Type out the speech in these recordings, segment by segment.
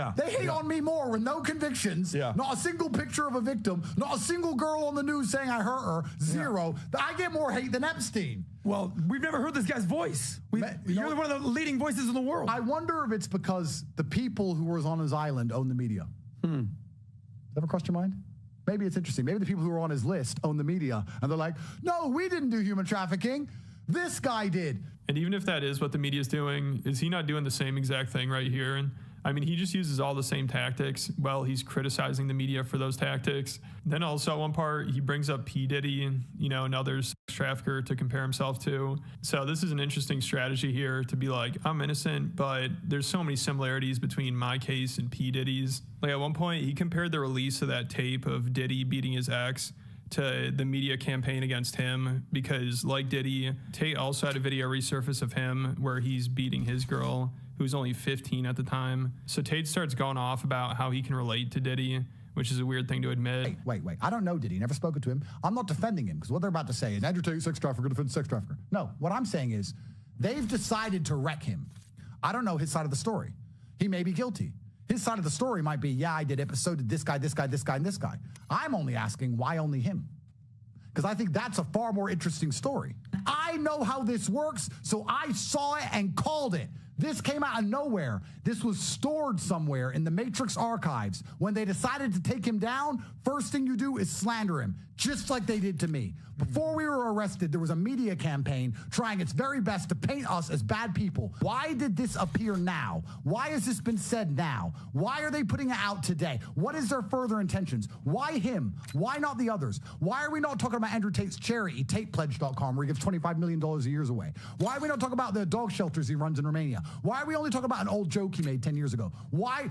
Yeah. They hate on me more with no convictions, not a single picture of a victim, not a single girl on the news saying I hurt her, zero. I get more hate than Epstein. Well, we've never heard this guy's voice. You're one of the leading voices in the world. I wonder if it's because the people who were on his island own the media. Ever crossed your mind? Maybe it's interesting. Maybe the people who were on his list own the media, and they're like, no, we didn't do human trafficking. This guy did. And even if that is what the media is doing, is he not doing the same exact thing right here? And I mean, he just uses all the same tactics while he's criticizing the media for those tactics. Then also at one part, he brings up P. Diddy and, another sex trafficker to compare himself to. So this is an interesting strategy here to be like, I'm innocent, but there's so many similarities between my case and P. Diddy's. Like at one point, he compared the release of that tape of Diddy beating his ex to the media campaign against him because, like Diddy, Tate also had a video resurface of him where he's beating his girl, who was only 15 at the time. So Tate starts going off about how he can relate to Diddy, which is a weird thing to admit. Wait. I don't know Diddy. Never spoken to him. I'm not defending him because what they're about to say is Andrew Tate, sex trafficker, defends sex trafficker. No, what I'm saying is they've decided to wreck him. I don't know his side of the story. He may be guilty. His side of the story might be, yeah, I did it, but so did this guy, this guy, this guy, and this guy. I'm only asking why only him? Because I think that's a far more interesting story. I know how this works, so I saw it and called it. This came out of nowhere. This was stored somewhere in the Matrix archives. When they decided to take him down, first thing you do is slander him, just like they did to me. Before we were arrested, there was a media campaign trying its very best to paint us as bad people. Why did this appear now? Why has this been said now? Why are they putting it out today? What is their further intentions? Why him? Why not the others? Why are we not talking about Andrew Tate's charity, TatePledge.com, where he gives $25 million a year away? Why are we not talking about the dog shelters he runs in Romania? Why are we only talking about an old joke he made 10 years ago? Why?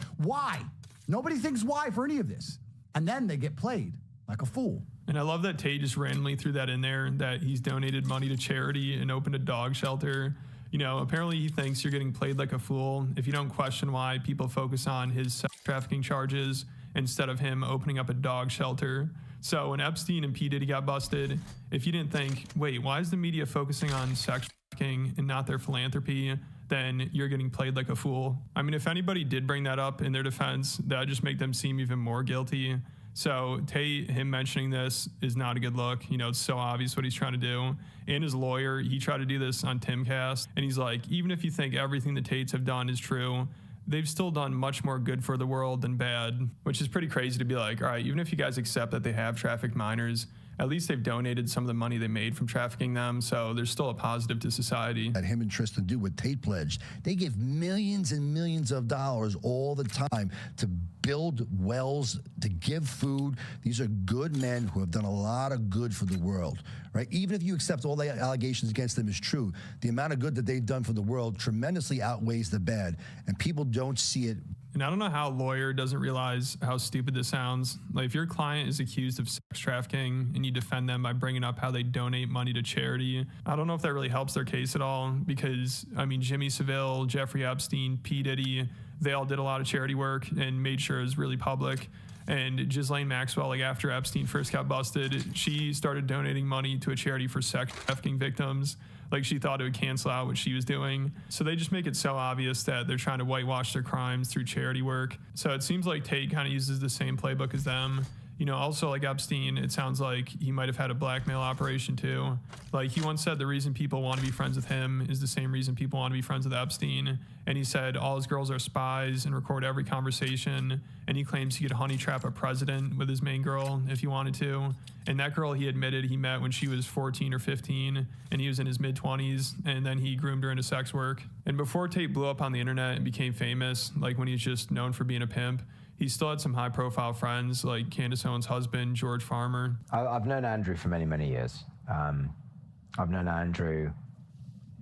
Nobody thinks why for any of this. And then they get played like a fool. And I love that Tate just randomly threw that in there, that he's donated money to charity and opened a dog shelter. Apparently he thinks you're getting played like a fool if you don't question why people focus on his sex trafficking charges instead of him opening up a dog shelter. So when Epstein and P. Diddy got busted, if you didn't think, wait, why is the media focusing on sex trafficking and not their philanthropy, then you're getting played like a fool. I mean, if anybody did bring that up in their defense, that would just make them seem even more guilty. So Tate, him mentioning this is not a good look. It's so obvious what he's trying to do. And his lawyer, he tried to do this on Timcast. And he's like, even if you think everything the Tates have done is true, they've still done much more good for the world than bad, which is pretty crazy to be like, all right, even if you guys accept that they have trafficked minors, at least they've donated some of the money they made from trafficking them, so there's still a positive to society. That him and Tristan do with Tate pledged. They give millions and millions of dollars all the time to build wells, to give food. These are good men who have done a lot of good for the world, right? Even if you accept all the allegations against them is true, the amount of good that they've done for the world tremendously outweighs the bad, and people don't see it. And I don't know how a lawyer doesn't realize how stupid this sounds. Like, if your client is accused of sex trafficking and you defend them by bringing up how they donate money to charity, I don't know if that really helps their case at all because, I mean, Jimmy Savile, Jeffrey Epstein, P. Diddy, they all did a lot of charity work and made sure it was really public. And Ghislaine Maxwell, like after Epstein first got busted, she started donating money to a charity for sex trafficking victims. Like, she thought it would cancel out what she was doing. So they just make it so obvious that they're trying to whitewash their crimes through charity work. So it seems like Tate kind of uses the same playbook as them. Also like Epstein, it sounds like he might have had a blackmail operation too. Like, he once said the reason people want to be friends with him is the same reason people want to be friends with Epstein. And he said all his girls are spies and record every conversation. And he claims he could honey trap a president with his main girl if he wanted to. And that girl, he admitted he met when she was 14 or 15 and he was in his mid-20s, and then he groomed her into sex work. And before Tate blew up on the internet and became famous, like when he's just known for being a pimp, he still had some high-profile friends, like Candace Owens' husband, George Farmer. I've known Andrew for many, many years. I've known Andrew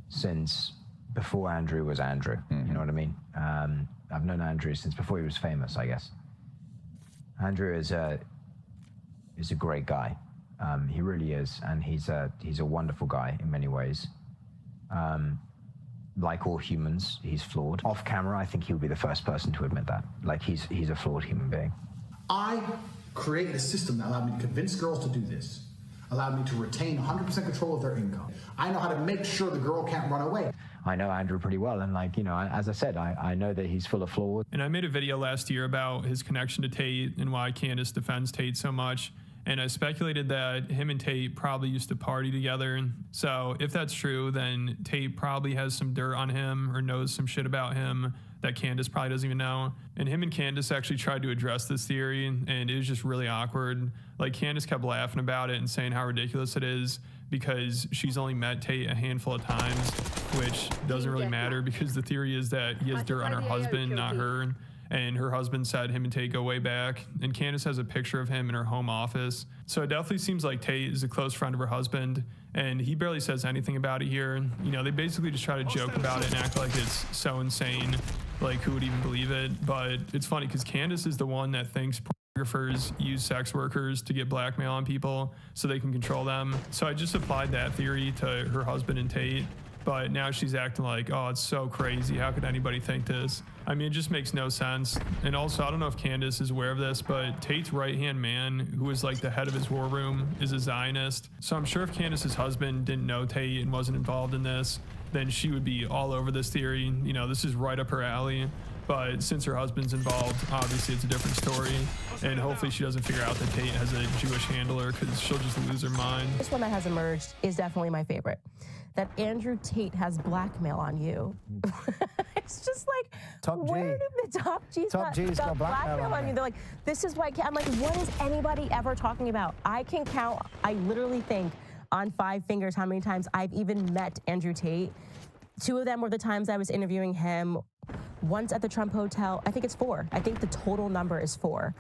since before Andrew was Andrew, you know what I mean? I've known Andrew since before he was famous, I guess. Andrew is a great guy. He really is, and he's a wonderful guy in many ways. Like all humans, he's flawed. Off camera, I think he would be the first person to admit that. Like, he's a flawed human being. I created a system that allowed me to convince girls to do this. allowed me to retain 100% control of their income. I know how to make sure the girl can't run away. I know Andrew pretty well, and like, you know, as I said, I know that he's full of flaws. And I made a video last year about his connection to Tate and why Candace defends Tate so much. And I speculated that him and Tate probably used to party together. So if that's true, then Tate probably has some dirt on him or knows some shit about him that Candace probably doesn't even know. And him and Candace actually tried to address this theory, and it was just really awkward. Like, Candace kept laughing about it and saying how ridiculous it is because she's only met Tate a handful of times, which doesn't really matter because the theory is that he has dirt on her husband, not her. And her husband said him and Tate go way back. And Candace has a picture of him in her home office. So it definitely seems like Tate is a close friend of her husband. And he barely says anything about it here. You know, they basically just try to joke about it and act like it's so insane. Like, who would even believe it? But it's funny because Candace is the one that thinks pornographers use sex workers to get blackmail on people so they can control them. So I just applied that theory to her husband and Tate. But now she's acting like, oh, it's so crazy. How could anybody think this? I mean, it just makes no sense. And also, I don't know if Candace is aware of this, but Tate's right-hand man, who was like the head of his war room, is a Zionist. So I'm sure if Candace's husband didn't know Tate and wasn't involved in this, then she would be all over this theory. You know, this is right up her alley. But since her husband's involved, obviously it's a different story. And hopefully she doesn't figure out that Tate has a Jewish handler because she'll just lose her mind. This one that has emerged is definitely my favorite. That Andrew Tate has blackmail on you. It's just like, Top G. where did the top G's got blackmail on you? They're like, this is why, I'm like, what is anybody ever talking about? I can count, I literally think on 5 fingers how many times I've even met Andrew Tate. 2 of them were the times I was interviewing him. Once at the Trump Hotel, I think it's 4. I think the total number is 4.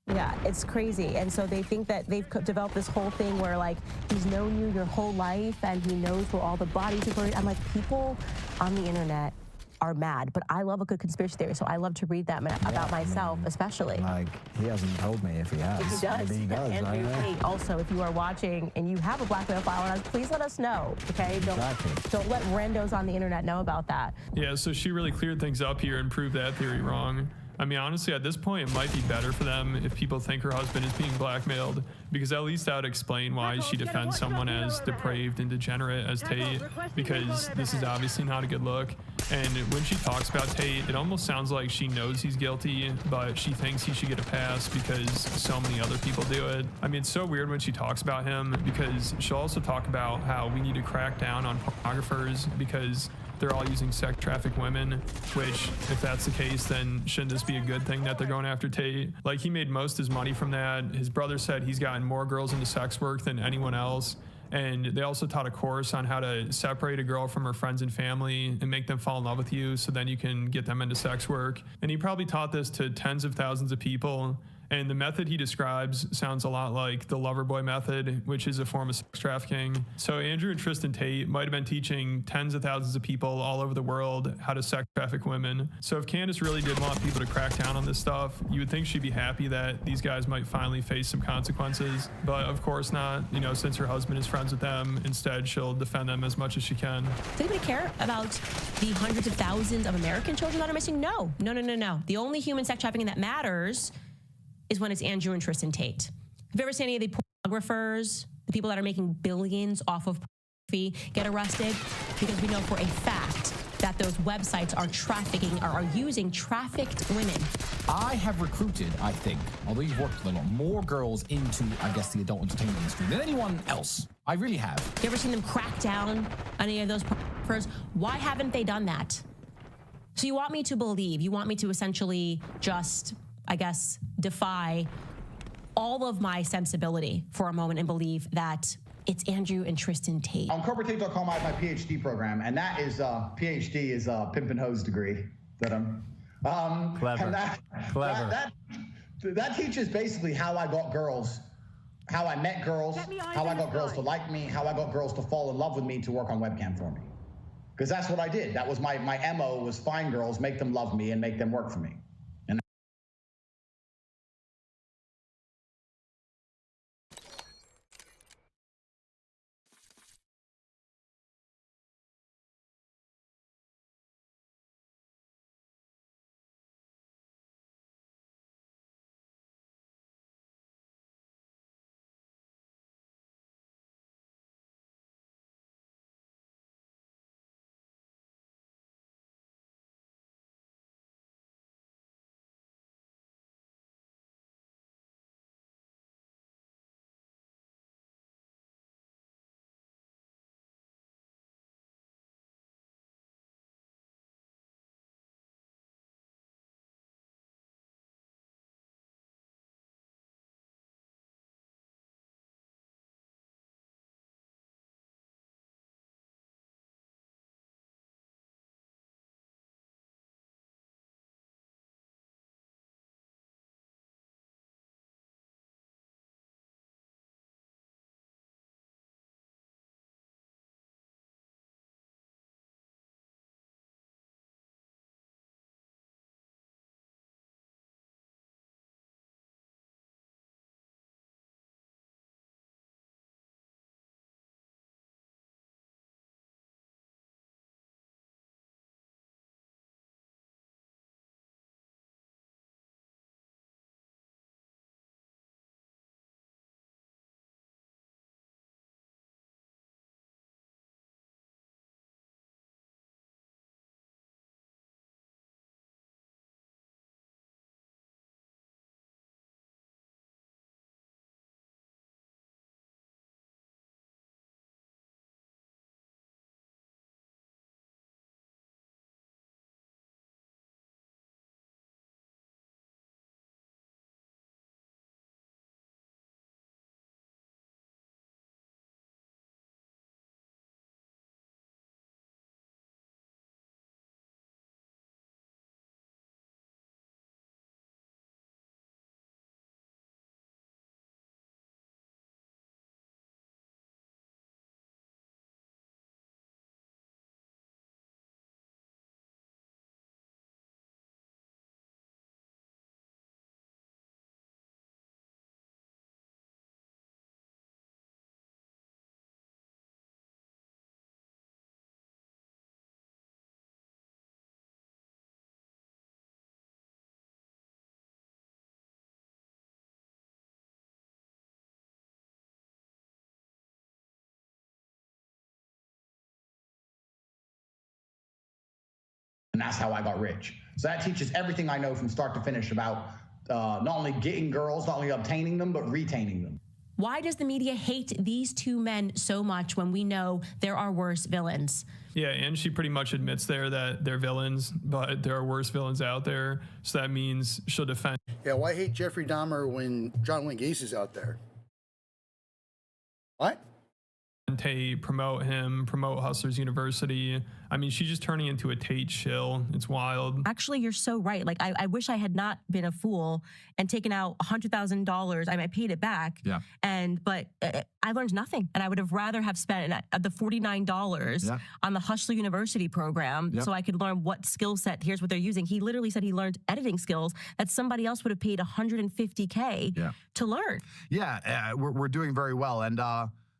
Yeah, it's crazy. And so they think that they've developed this whole thing where, like, he's known you your whole life and he knows where all the bodies are buried. I'm like, people on the internet are mad, but I love a good conspiracy theory, so I love to read them about myself, especially. Like, he hasn't told me if he has. If he does. Maybe he does. Andrew Tate, also, if you are watching and you have a blackmail file on us, please let us know, okay? Don't let randos on the internet know about that. Yeah, so she really cleared things up here and proved that theory wrong. I mean, honestly, at this point, it might be better for them if people think her husband is being blackmailed, because at least that would explain why she defends someone as depraved and degenerate as Tate, because this is obviously not a good look. And when she talks about Tate, it almost sounds like she knows he's guilty, but she thinks he should get a pass because so many other people do it. I mean, it's so weird when she talks about him, because she'll also talk about how we need to crack down on pornographers because they're all using sex trafficked women, which, if that's the case, then shouldn't this be a good thing that they're going after Tate? Like, he made most of his money from that. His brother said he's gotten more girls into sex work than anyone else. And they also taught a course on how to separate a girl from her friends and family and make them fall in love with you so then you can get them into sex work. And he probably taught this to tens of thousands of people. And the method he describes sounds a lot like the Loverboy method, which is a form of sex trafficking. So Andrew and Tristan Tate might have been teaching tens of thousands of people all over the world how to sex traffic women. So if Candace really did want people to crack down on this stuff, you would think she'd be happy that these guys might finally face some consequences. But of course not, you know, since her husband is friends with them. Instead, she'll defend them as much as she can. Does anybody care about the hundreds of thousands of American children that are missing? No. The only human sex trafficking that matters is when it's Andrew and Tristan Tate. Have you ever seen any of the pornographers, the people that are making billions off of pornography, get arrested? Because we know for a fact that those websites are using trafficked women. I have recruited, I think, although you've worked with a lot more girls into, I guess, the adult entertainment industry than anyone else. I really have. You ever seen them crack down on any of those pornographers? Why haven't they done that? So you want me to believe, you want me to essentially just, I guess, defy all of my sensibility for a moment and believe that it's Andrew and Tristan Tate. On corporatate.com, I have my PhD program, and that is PhD is a pimp and hose degree that I'm. Clever. And that teaches basically how I got girls, how I met girls, how I got girls to like me, how I got girls to fall in love with me to work on webcam for me. Because that's what I did. That was my MO, was find girls, make them love me, and make them work for me. that's how I got rich. So that teaches everything I know from start to finish about not only getting girls, not only obtaining them, but retaining them. Why does the media hate these two men so much when we know there are worse villains? Yeah, and she pretty much admits there that they're villains, but there are worse villains out there. So that means she'll defend. Yeah, why hate Jeffrey Dahmer when John Wayne Gacy's out there? What? Tate, promote him, promote Hustlers University. I mean, she's just turning into a Tate shill. It's wild. Actually, you're so right. Like, I wish I had not been a fool and taken out $100,000. I paid it back. Yeah. But I learned nothing. And I would have rather have spent the $49 on the Hustler University program so I could learn what skill set, here's what they're using. He literally said he learned editing skills that somebody else would have paid $150K to learn. Yeah, we're doing very well. And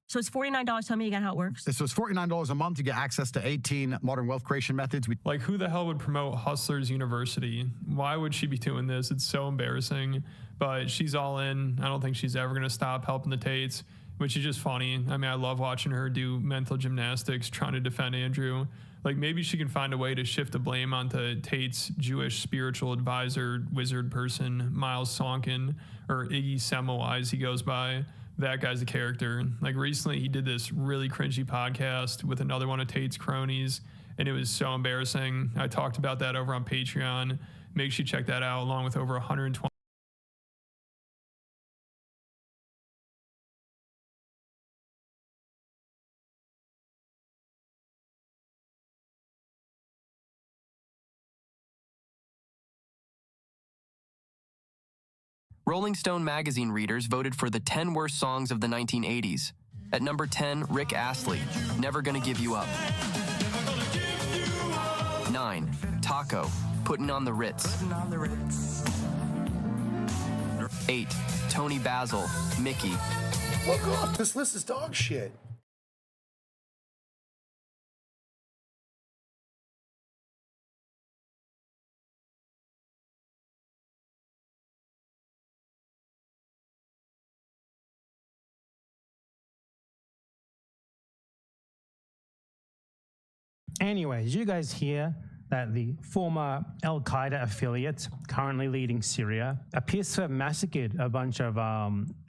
so it's $49. Tell me again how it works. so it's $49 a month to get access to 18 modern wealth creation methods. Like, who the hell would promote Hustlers University? Why would she be doing this? It's so embarrassing. But she's all in. I don't think she's ever going to stop helping the Tates, which is just funny. I mean, I love watching her do mental gymnastics trying to defend Andrew. Like, maybe she can find a way to shift the blame onto Tate's Jewish spiritual advisor, wizard person, Miles Sonkin, or Iggy Semmelweis he goes by. That guy's a character. Like, recently he did this really cringy podcast with another one of Tate's cronies, and it was so embarrassing. I talked about that over on Patreon. Make sure you check that out, along with over 120. Rolling Stone magazine readers voted for the 10 worst songs of the 1980s. At number 10, Rick Astley, Never Gonna Give You Up. 9, Taco, Putting on the Ritz. 8, Tony Basil, Mickey. Fuck off, this list is dog shit. Anyway, did you guys hear that the former Al-Qaeda affiliate, currently leading Syria, appears to have massacred a bunch of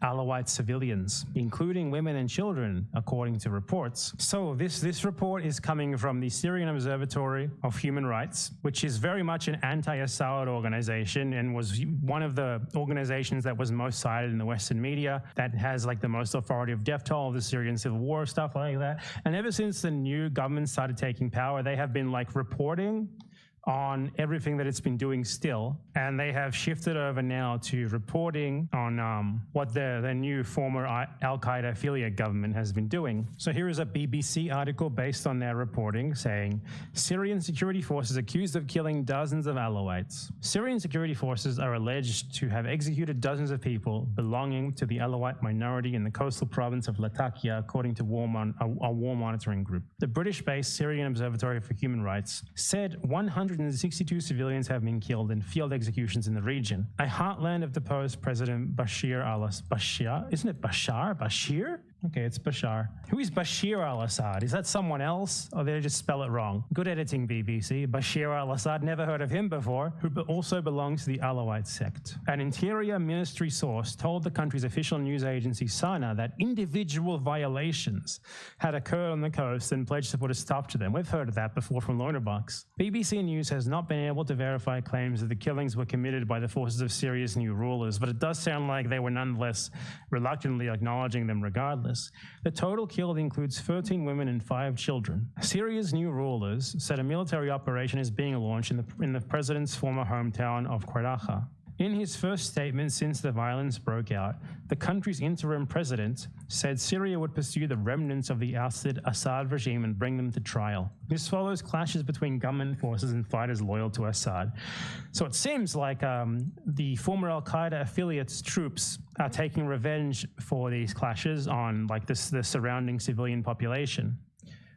Alawite civilians, including women and children, according to reports? So this report is coming from the Syrian Observatory of Human Rights, which is very much an anti-Assad organization and was one of the organizations that was most cited in the Western media, that has like the most authoritative death toll of the Syrian civil war, stuff like that. And ever since the new government started taking power, they have been like reporting on everything that it's been doing still, and they have shifted over now to reporting on what the new former Al-Qaeda affiliate government has been doing. So here is a BBC article based on their reporting saying, Syrian security forces accused of killing dozens of Alawites. Syrian security forces are alleged to have executed dozens of people belonging to the Alawite minority in the coastal province of Latakia, according to a war monitoring group. The British-based Syrian Observatory for Human Rights said 162 civilians have been killed in field executions in the region. A heartland of deposed President Bashir al-Assad. Isn't it Bashar? Bashir? Okay, it's Bashar. Who is Bashir al-Assad? Is that someone else? Or did they just spell it wrong? Good editing, BBC. Bashir al-Assad, never heard of him before, who also belongs to the Alawite sect. An interior ministry source told the country's official news agency Sana that individual violations had occurred on the coast and pledged to put a stop to them. We've heard of that before from Lonerbox. BBC News has not been able to verify claims that the killings were committed by the forces of Syria's new rulers, but it does sound like they were nonetheless reluctantly acknowledging them regardless. The total killed includes 13 women and 5 children. Syria's new rulers said a military operation is being launched in the president's former hometown of Qaraqa. In his first statement since the violence broke out, the country's interim president said Syria would pursue the remnants of the ousted Assad regime and bring them to trial. This follows clashes between government forces and fighters loyal to Assad. So it seems like the former Al-Qaeda affiliates' troops are taking revenge for these clashes on like the surrounding civilian population.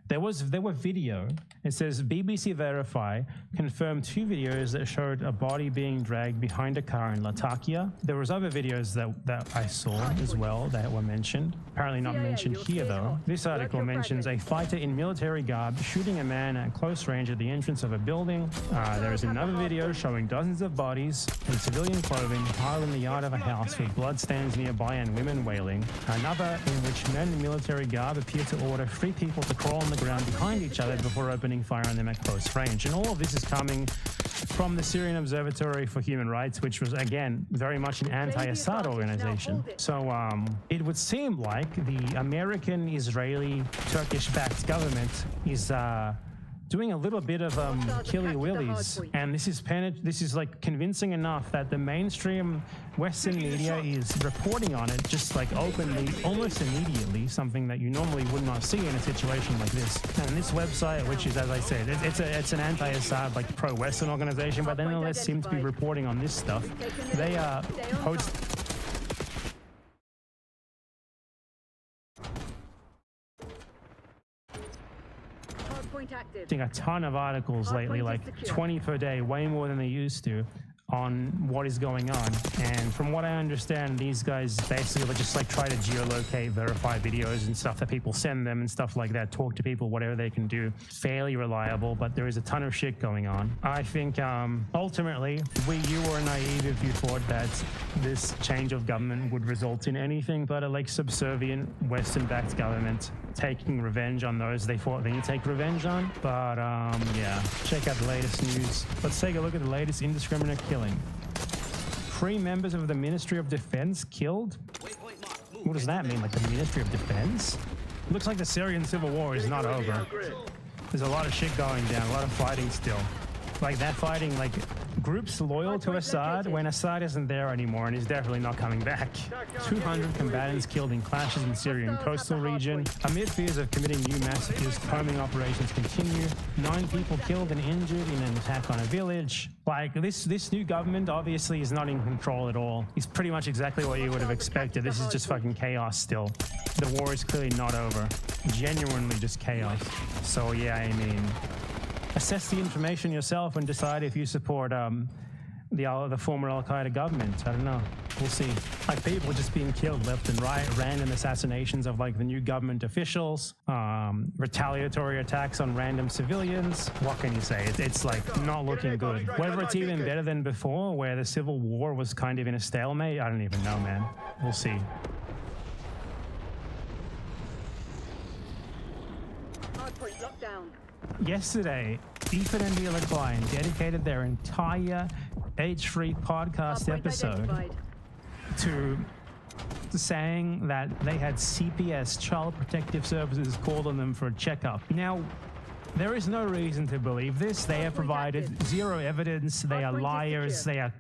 There were video. It says BBC Verify confirmed 2 videos that showed a body being dragged behind a car in Latakia. There was other videos that I saw as well that were mentioned. Apparently not mentioned here though. This article mentions a fighter in military garb shooting a man at close range at the entrance of a building. There is another video showing dozens of bodies in civilian clothing piled in the yard of a house with bloodstains nearby and women wailing. Another in which men in military garb appear to order 3 people to crawl on the ground behind each other before opening fire on them at close range. And all of this is coming from the Syrian Observatory for Human Rights, which was, again, very much an anti-Assad organization. So it would seem like the American, Israeli, Turkish-backed government is doing a little bit of killy willies, and this is like convincing enough that the mainstream Western media is reporting on it just like openly, almost immediately, something that you normally would not see in a situation like this. And this website, which is, as I said, it's an anti-Assad, like pro-Western organization, but they nonetheless seem to be reporting on this stuff. They post. A ton of articles lately, like 20 per day, way more than they used to, on what is going on. And from what I understand, these guys basically just like try to geolocate, verify videos and stuff that people send them and stuff like that, talk to people, whatever they can do. Fairly reliable, but there is a ton of shit going on. I think ultimately you were naive if you thought that this change of government would result in anything but a like subservient Western-backed government taking revenge on those they thought they need to take revenge on. But yeah, check out the latest news. Let's take a look at the latest indiscriminate killing. 3 members of the Ministry of Defense killed? What does that mean, like the Ministry of Defense? Looks like the Syrian civil war is not over. There's a lot of shit going down, a lot of fighting still. Like that fighting, like groups loyal to Assad when Assad isn't there anymore and he's definitely not coming back. 200 combatants killed in clashes in Syrian coastal region. Amid fears of committing new massacres, combing operations continue. 9 people killed and injured in an attack on a village. Like this new government obviously is not in control at all. It's pretty much exactly what you would have expected. This is just fucking chaos still. The war is clearly not over. Genuinely just chaos. So yeah, I mean, assess the information yourself and decide if you support the former Al-Qaeda government. I don't know. We'll see. Like people just being killed left and right, random assassinations of like the new government officials, retaliatory attacks on random civilians. What can you say? It's like not looking good. Whether it's even better than before, where the civil war was kind of in a stalemate, I don't even know, man. We'll see. Hardpoint locked down. Yesterday, Ethan and Neil Klein dedicated their entire H3 podcast episode to saying that they had CPS, Child Protective Services, called on them for a checkup. Now, there is no reason to believe this. They have provided zero evidence. They are liars. They are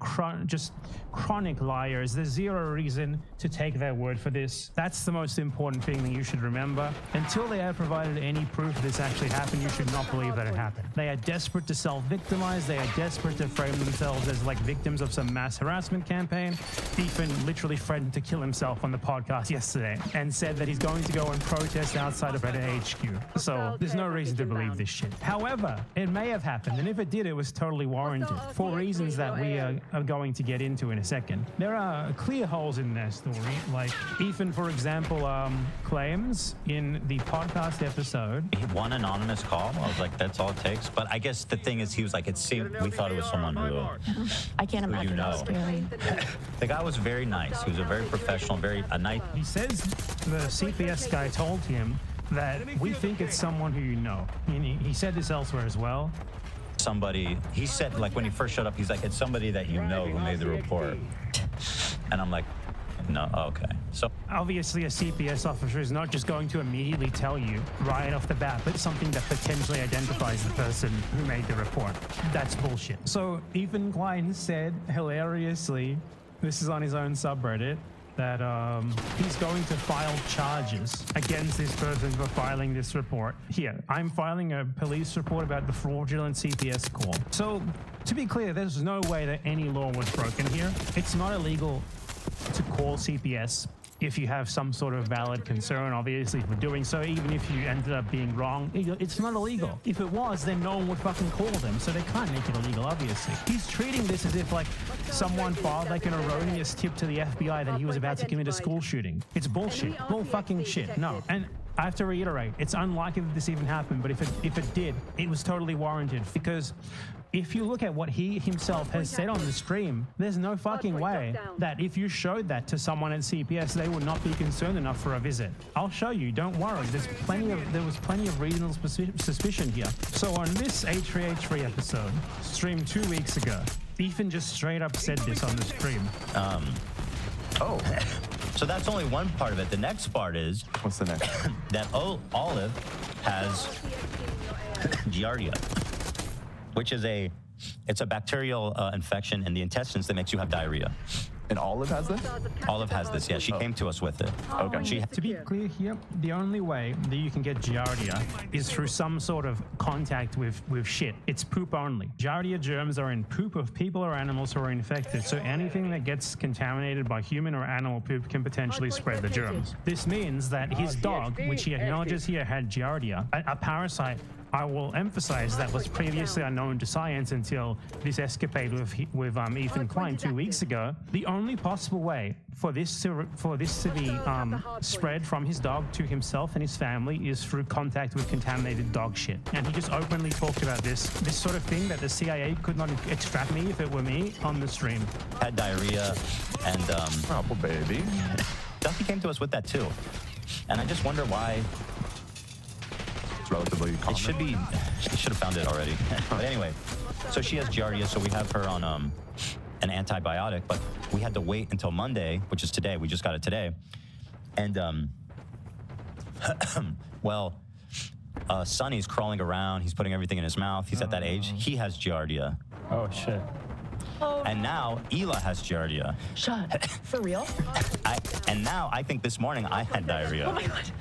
just chronic liars. There's zero reason to take their word for this. That's the most important thing that you should remember. Until they have provided any proof this actually happened, you should not believe that it happened. They are desperate to self-victimize. They are desperate to frame themselves as like victims of some mass harassment campaign. Ethan literally threatened to kill himself on the podcast yesterday and said that he's going to go and protest outside of Reddit HQ. So there's no reason to believe this shit. However, it may have happened, and if it did, it was totally warranted for reasons that we are going to get into in a second. There are clear holes in their story. Like Ethan, for example, claims in the podcast episode. One anonymous call. I was like, that's all it takes. But I guess the thing is, he was like, it seemed, we thought it was someone who I can't imagine how scary. The guy was very nice. He was a very professional, very nice. He says the CPS guy told him that we think it's someone who you know. And he said this elsewhere as well. Somebody, he said, like when he first showed up, he's like, it's somebody that you know who made the report. And I'm like, no, okay. So obviously a CPS officer is not just going to immediately tell you right off the bat, but something that potentially identifies the person who made the report. That's bullshit. So Ethan Klein said hilariously, this is on his own subreddit, that he's going to file charges against this person for filing this report. Here, I'm filing a police report about the fraudulent CPS call. So, to be clear, there's no way that any law was broken here. It's not illegal to call CPS if you have some sort of valid concern, obviously, for doing so, even if you ended up being wrong, it's not illegal. If it was, then no one would fucking call them, so they can't make it illegal, obviously. He's treating this as if, like, someone filed, like, an erroneous tip to the FBI that he was about to commit a school shooting. It's bullshit. Bull fucking shit. No. And I have to reiterate, it's unlikely that this even happened, but if it did, it was totally warranted, because if you look at what he himself has said on the stream, there's no fucking way that if you showed that to someone at CPS, they would not be concerned enough for a visit. I'll show you, don't worry. There was plenty of reasonable suspicion here. So on this H3H3 episode, streamed 2 weeks ago, Ethan just straight up said this on the stream. Oh. So that's only one part of it. The next part is... What's the next? That Olive has Giardia, which is it's a bacterial infection in the intestines that makes you have diarrhea. And Olive has this? Olive has this, yeah. She came to us with it. Okay. To be clear here, the only way that you can get Giardia is through some sort of contact with shit. It's poop only. Giardia germs are in poop of people or animals who are infected, so anything that gets contaminated by human or animal poop can potentially spread the germs. This means that his dog, which he acknowledges here had Giardia, a parasite, I will emphasize, that was previously unknown to science until this escapade with Ethan Klein 2 weeks ago. The only possible way for this to be spread from his dog to himself and his family is through contact with contaminated dog shit. And he just openly talked about this sort of thing that the CIA could not extract me if it were me on the stream. Had diarrhea and oh, poor baby. Duffy came to us with that too, and I just wonder why. Relatively common. It should be. She should have found it already. But anyway, so she has Giardia, so we have her on an antibiotic, but we had to wait until Monday, which is today. We just got it today, and well, Sonny's crawling around. He's putting everything in his mouth. He's at that age. He has Giardia. Oh shit. And now Ela has Giardia. Shut. For real? And now I think this morning I had diarrhea. Oh my god.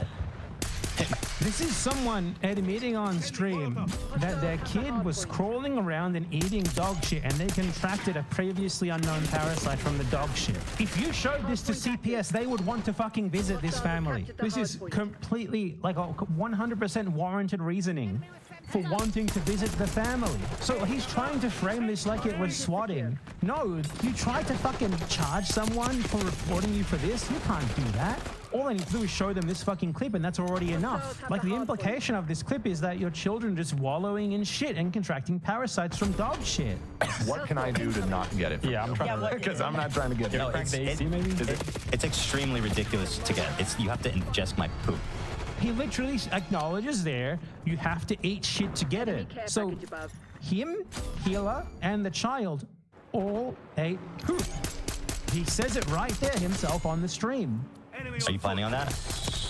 This is someone admitting on stream that their kid was crawling around and eating dog shit, and they contracted a previously unknown parasite from the dog shit. If you showed this to CPS, they would want to fucking visit this family. This is completely, like, a 100% warranted reasoning for wanting to visit the family. So he's trying to frame this like it was swatting. No, you tried to fucking charge someone for reporting you for this? You can't do that. All I need to do is show them this fucking clip, and that's already enough. Like, the implication of this clip is that your children are just wallowing in shit and contracting parasites from dog shit. What can I do to not get it? Yeah, I'm trying to, because I'm not trying to get it. No, it's extremely ridiculous to get. You have to ingest my poop. He literally acknowledges there you have to eat shit to get it. So him, Healer, and the child all ate poop. He says it right there himself on the stream. Are you planning on that?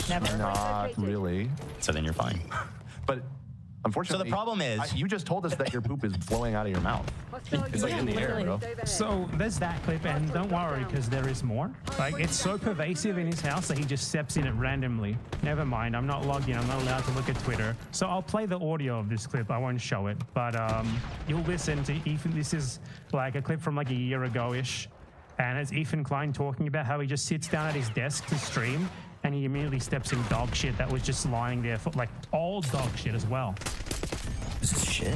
Never. Not really. So then you're fine. But unfortunately, so the problem is, you just told us that your poop is flowing out of your mouth. It's like in the air, bro. So there's that clip, and don't worry, because there is more. Like, it's so pervasive in his house that he just steps in it randomly. Never mind, I'm not logged in. I'm not allowed to look at Twitter. So I'll play the audio of this clip. I won't show it, but you'll listen to Ethan. This is like a clip from like a year ago-ish. And it's Ethan Klein talking about how he just sits down at his desk to stream, and he immediately steps in dog shit that was just lying there for, like, all dog shit as well. Is this shit?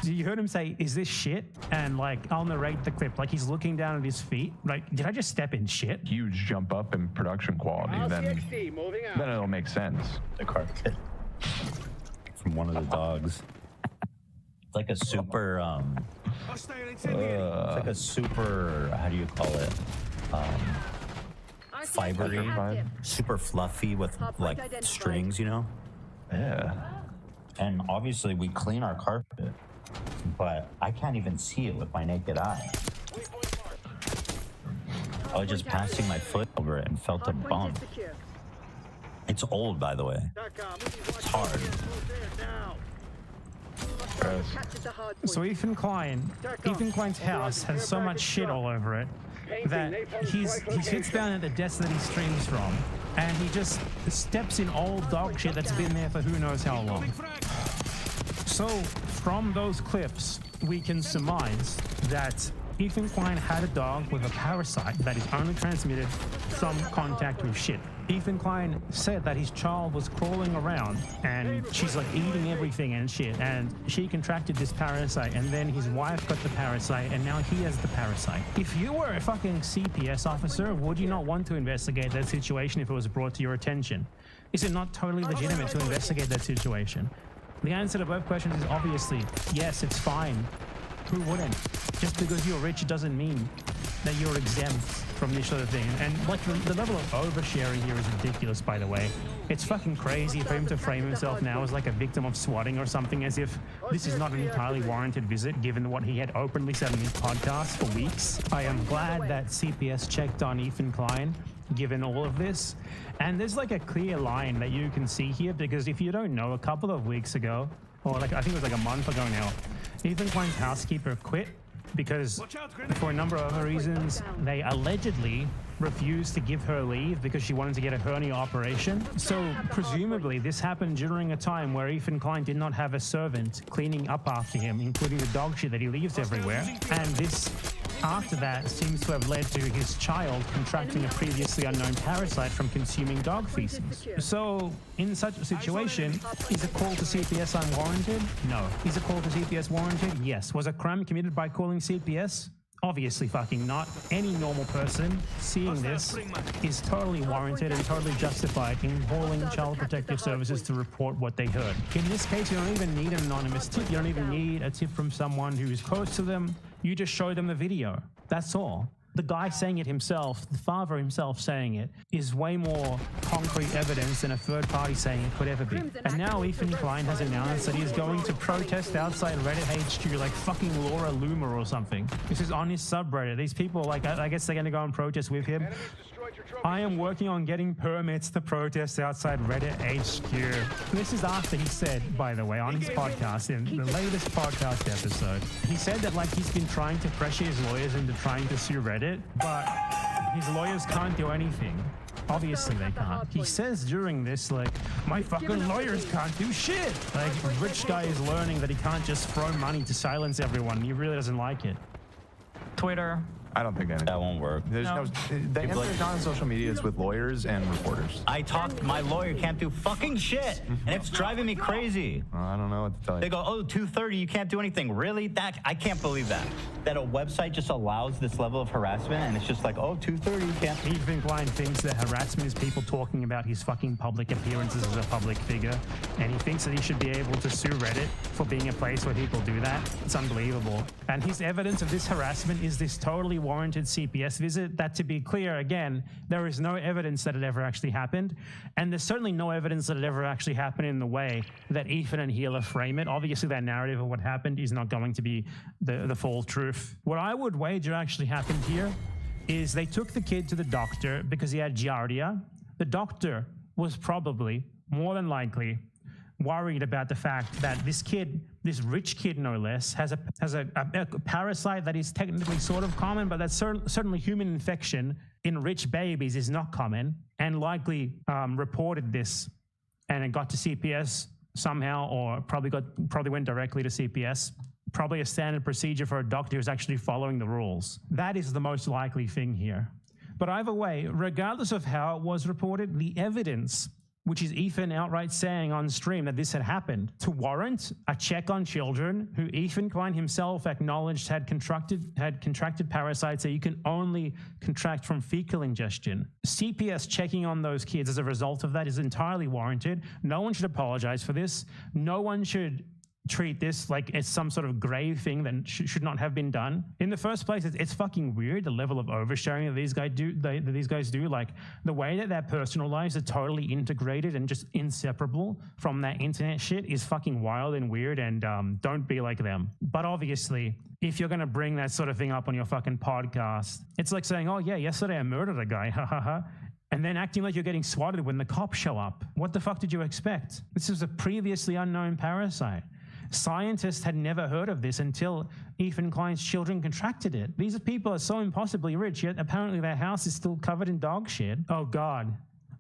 You heard him say, "Is this shit?" And, like, I'll narrate the clip. Like, he's looking down at his feet. Like, did I just step in shit? Huge jump up in production quality. Then it'll make sense. The carpet from one of the dogs. It's like a super, it's like a super, how do you call it? Fibery, super fluffy with like strings, you know? Yeah. And obviously we clean our carpet, but I can't even see it with my naked eye. I was just passing my foot over it and felt a bump. It's old, by the way. It's hard. So Ethan Klein's house has so much shit all over it that he sits down at the desk that he streams from, and he just steps in old dog shit that's been there for who knows how long. So from those clips, we can surmise that Ethan Klein had a dog with a parasite that is only transmitted from contact with shit. Ethan Klein said that his child was crawling around and she's like eating everything and shit, and she contracted this parasite, and then his wife got the parasite and now he has the parasite. If you were a fucking CPS officer, would you not want to investigate that situation if it was brought to your attention? Is it not totally legitimate to investigate that situation? The answer to both questions is obviously yes, it's fine. Who wouldn't? Just because you're rich doesn't mean that you're exempt from this sort of thing. And like the level of oversharing here is ridiculous, by the way. It's fucking crazy for him to frame himself now as like a victim of swatting or something, as if this is not an entirely warranted visit, given what he had openly said in his podcast for weeks. I am glad that CPS checked on Ethan Klein, given all of this. And there's like a clear line that you can see here, because if you don't know, a couple of weeks ago, or like I think it was like a month ago now, Ethan Klein's housekeeper quit because for a number of other reasons. They allegedly refused to give her leave because she wanted to get a hernia operation. So presumably this happened during a time where Ethan Klein did not have a servant cleaning up after him, including the dog shit that he leaves everywhere. And this, after that, seems to have led to his child contracting a previously unknown parasite from consuming dog feces. So in such a situation, is a call to CPS unwarranted? No. Is a call to CPS warranted? Yes. Was a crime committed by calling CPS? Obviously fucking not. Any normal person seeing this is totally warranted and totally justified in calling Child Protective Services to report what they heard. In this case, you don't even need an anonymous tip. You don't even need a tip from someone who is close to them. You just show them the video. That's all. The guy saying it himself, the father himself saying it, is way more concrete evidence than a third party saying it could ever be. And now Ethan Klein has announced that he's going to protest outside Reddit HQ like fucking Laura Loomer or something. This is on his subreddit. These people, like, I guess they're going to go and protest with him. I am working on getting permits to protest outside Reddit HQ. This is after he said, by the way, on his podcast, in the latest podcast episode, he said that like he's been trying to pressure his lawyers into trying to sue Reddit, but his lawyers can't do anything. Obviously they can't. He says during this, like, my fucking lawyers can't do shit. Like, rich guy is learning that he can't just throw money to silence everyone. He really doesn't like it. Twitter. I don't think that won't work. There's no the answer is not on social media. It's with lawyers and reporters. I talked. My lawyer can't do fucking shit, and it's driving me crazy. I don't know what to tell you. They go, oh, 2:30, you can't do anything. Really? That I can't believe that. That a website just allows this level of harassment, and it's just like, oh, 2:30, you can't. Ethan Klein thinks that harassment is people talking about his fucking public appearances as a public figure, and he thinks that he should be able to sue Reddit for being a place where people do that. It's unbelievable. And his evidence of this harassment is this totally warranted CPS visit that, to be clear, again, there is no evidence that it ever actually happened, and there's certainly no evidence that it ever actually happened in the way that Ethan and Healer frame it. Obviously, that narrative of what happened is not going to be the full truth. What I would wager actually happened here is they took the kid to the doctor because he had giardia. The doctor was probably, more than likely, worried about the fact that this kid, this rich kid no less, has a parasite that is technically sort of common, but that's certainly human infection in rich babies is not common, and likely reported this, and it got to CPS somehow, or probably went directly to CPS. Probably a standard procedure for a doctor who's actually following the rules. That is the most likely thing here. But either way, regardless of how it was reported, the evidence, which is Ethan outright saying on stream that this had happened, to warrant a check on children who Ethan Klein himself acknowledged had contracted parasites that you can only contract from fecal ingestion. CPS checking on those kids as a result of that is entirely warranted. No one should apologize for this. No one should treat this like it's some sort of grave thing that should not have been done. In the first place, it's fucking weird, the level of oversharing that these guys do. Like, the way that their personal lives are totally integrated and just inseparable from that internet shit is fucking wild and weird, and don't be like them. But obviously, if you're gonna bring that sort of thing up on your fucking podcast, it's like saying, oh yeah, yesterday I murdered a guy, ha ha ha, and then acting like you're getting swatted when the cops show up. What the fuck did you expect? This is a previously unknown parasite. Scientists had never heard of this until Ethan Klein's children contracted it. These people are so impossibly rich, yet apparently their house is still covered in dog shit. Oh God,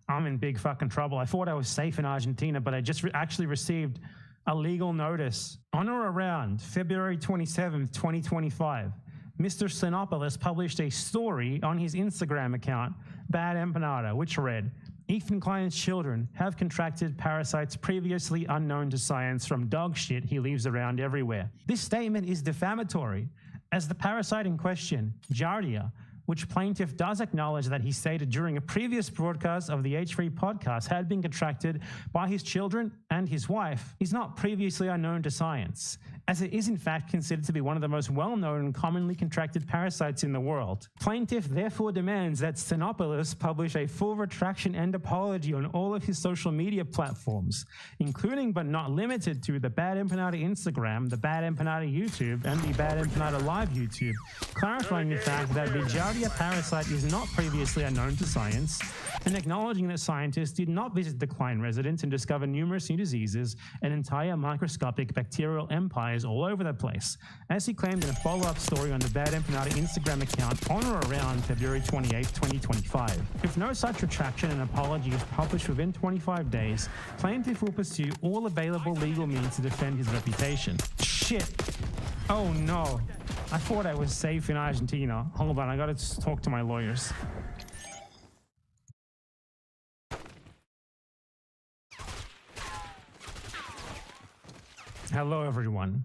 I'm in big fucking trouble. I thought I was safe in Argentina, but I just actually received a legal notice on or around February 27th, 2025. Mr. Sinopoulos published a story on his Instagram account, Bad Empanada, which read, Ethan Klein's children have contracted parasites previously unknown to science from dog shit he leaves around everywhere. This statement is defamatory, as the parasite in question, Giardia, which plaintiff does acknowledge that he stated during a previous broadcast of the H3 podcast had been contracted by his children and his wife, is not previously unknown to science, as it is in fact considered to be one of the most well-known and commonly contracted parasites in the world. Plaintiff therefore demands that Sinopoulos publish a full retraction and apology on all of his social media platforms, including but not limited to the Bad Empanada Instagram, the Bad Empanada YouTube, and the Bad Empanada Live YouTube, clarifying the fact that the Giardia parasite is not previously unknown to science, and acknowledging that scientists did not visit the Klein residence and discover numerous new diseases and entire microscopic bacterial empires all over the place, as he claimed in a follow-up story on the Bad Empanada Instagram account on or around February 28, 2025. If no such retraction and apology is published within 25 days, plaintiff will pursue all available legal means to defend his reputation. Shit. Oh no. I thought I was safe in Argentina. Hold on, I gotta talk to my lawyers. Hello, everyone.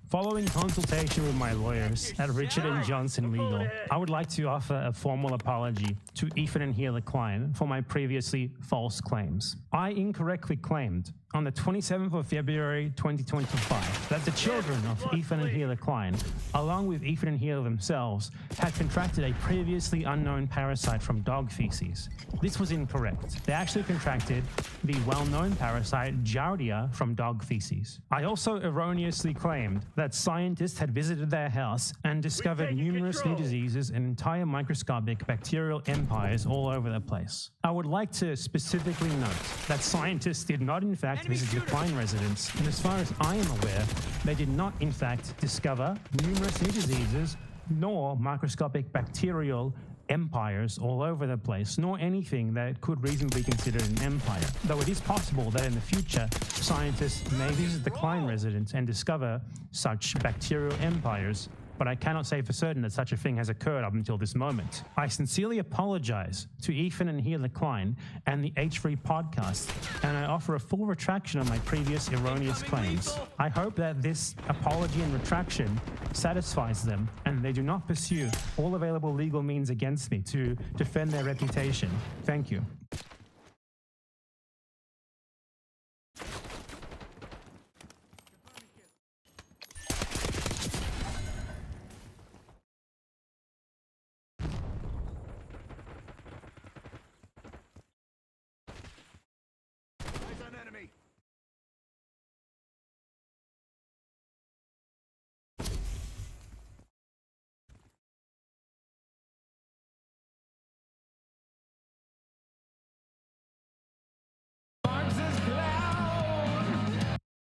Following consultation with my lawyers at Richard & Johnson Legal, I would like to offer a formal apology to Ethan and Gila Klein for my previously false claims. I incorrectly claimed on the 27th of February 2025 that the children of Ethan and Gila Klein, along with Ethan and Gila themselves, had contracted a previously unknown parasite from dog feces. This was incorrect. They actually contracted the well-known parasite Giardia from dog feces. I also erroneously claimed that scientists had visited their house and discovered numerous new diseases and entire microscopic bacterial empires all over the place. I would like to specifically note that scientists did not in fact visit the Klein residence, and as far as I am aware, they did not in fact discover numerous new diseases nor microscopic bacterial empires all over the place, nor anything that could reasonably be considered an empire. Though it is possible that in the future, scientists may visit the Klein residence and discover such bacterial empires, but I cannot say for certain that such a thing has occurred up until this moment. I sincerely apologize to Ethan and Gila Klein and the H3 podcast, and I offer a full retraction of my previous erroneous claims. I hope that this apology and retraction satisfies them, and they do not pursue all available legal means against me to defend their reputation. Thank you.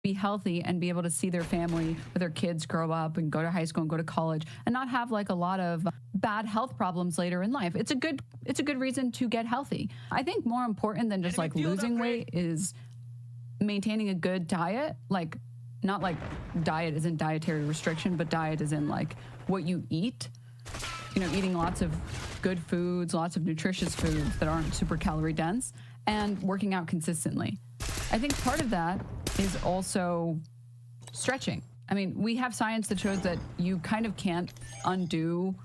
Be healthy and be able to see their family or their kids grow up and go to high school and go to college and not have like a lot of bad health problems later in life. It's a good reason to get healthy. I think more important than just like losing weight is maintaining a good diet. Like, not like diet isn't dietary restriction, but diet is in like what you eat. You know, eating lots of good foods, lots of nutritious foods that aren't super calorie dense, and working out consistently. I think part of that is also stretching. I mean, we have science that shows that you kind of can't undo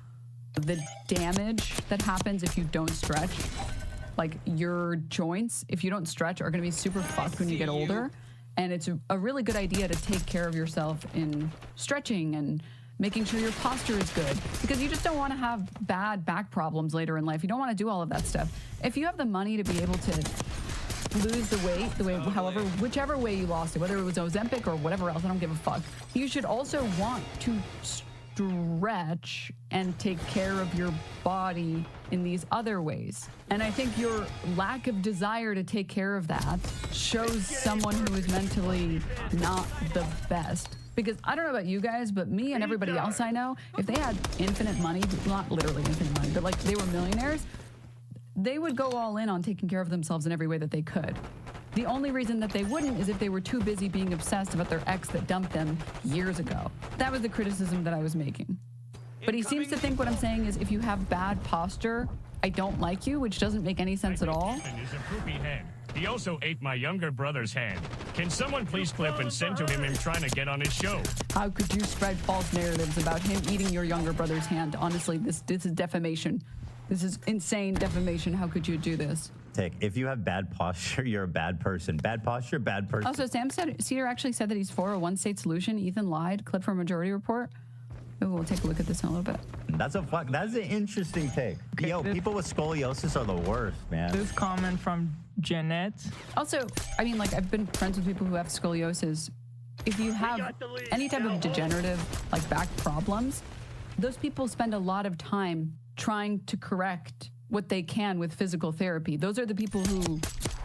the damage that happens if you don't stretch. Like, your joints, if you don't stretch, are going to be super fucked when you get older. And it's a really good idea to take care of yourself in stretching and making sure your posture is good, because you just don't want to have bad back problems later in life. You don't want to do all of that stuff. If you have the money to be able to lose the weight, whichever way you lost it, whether it was Ozempic or whatever else, I don't give a fuck. You should also want to stretch and take care of your body in these other ways. And I think your lack of desire to take care of that shows someone who is mentally not the best. Because I don't know about you guys, but me and everybody else I know, if they had infinite money, not literally infinite money, but like they were millionaires, they would go all in on taking care of themselves in every way that they could. The only reason that they wouldn't is if they were too busy being obsessed about their ex that dumped them years ago. That was the criticism that I was making. But he seems to think what I'm saying is if you have bad posture, I don't like you, which doesn't make any sense at all. Is a poopy head. He also ate my younger brother's hand. Can someone please clip and send to him trying to get on his show? How could you spread false narratives about him eating your younger brother's hand? Honestly, this is defamation. This is insane defamation. How could you do this? If you have bad posture, you're a bad person. Bad posture, bad person. Also, Sam Cedar actually said that he's for a one-state solution. Ethan lied. Clip from Majority Report. Maybe we'll take a look at this in a little bit. That's an interesting take. Okay, Yo, people with scoliosis are the worst, man. This comment from Jeanette. Also, I mean, like, I've been friends with people who have scoliosis. If you have any type of degenerative, like, back problems, those people spend a lot of time trying to correct what they can with physical therapy. Those are the people who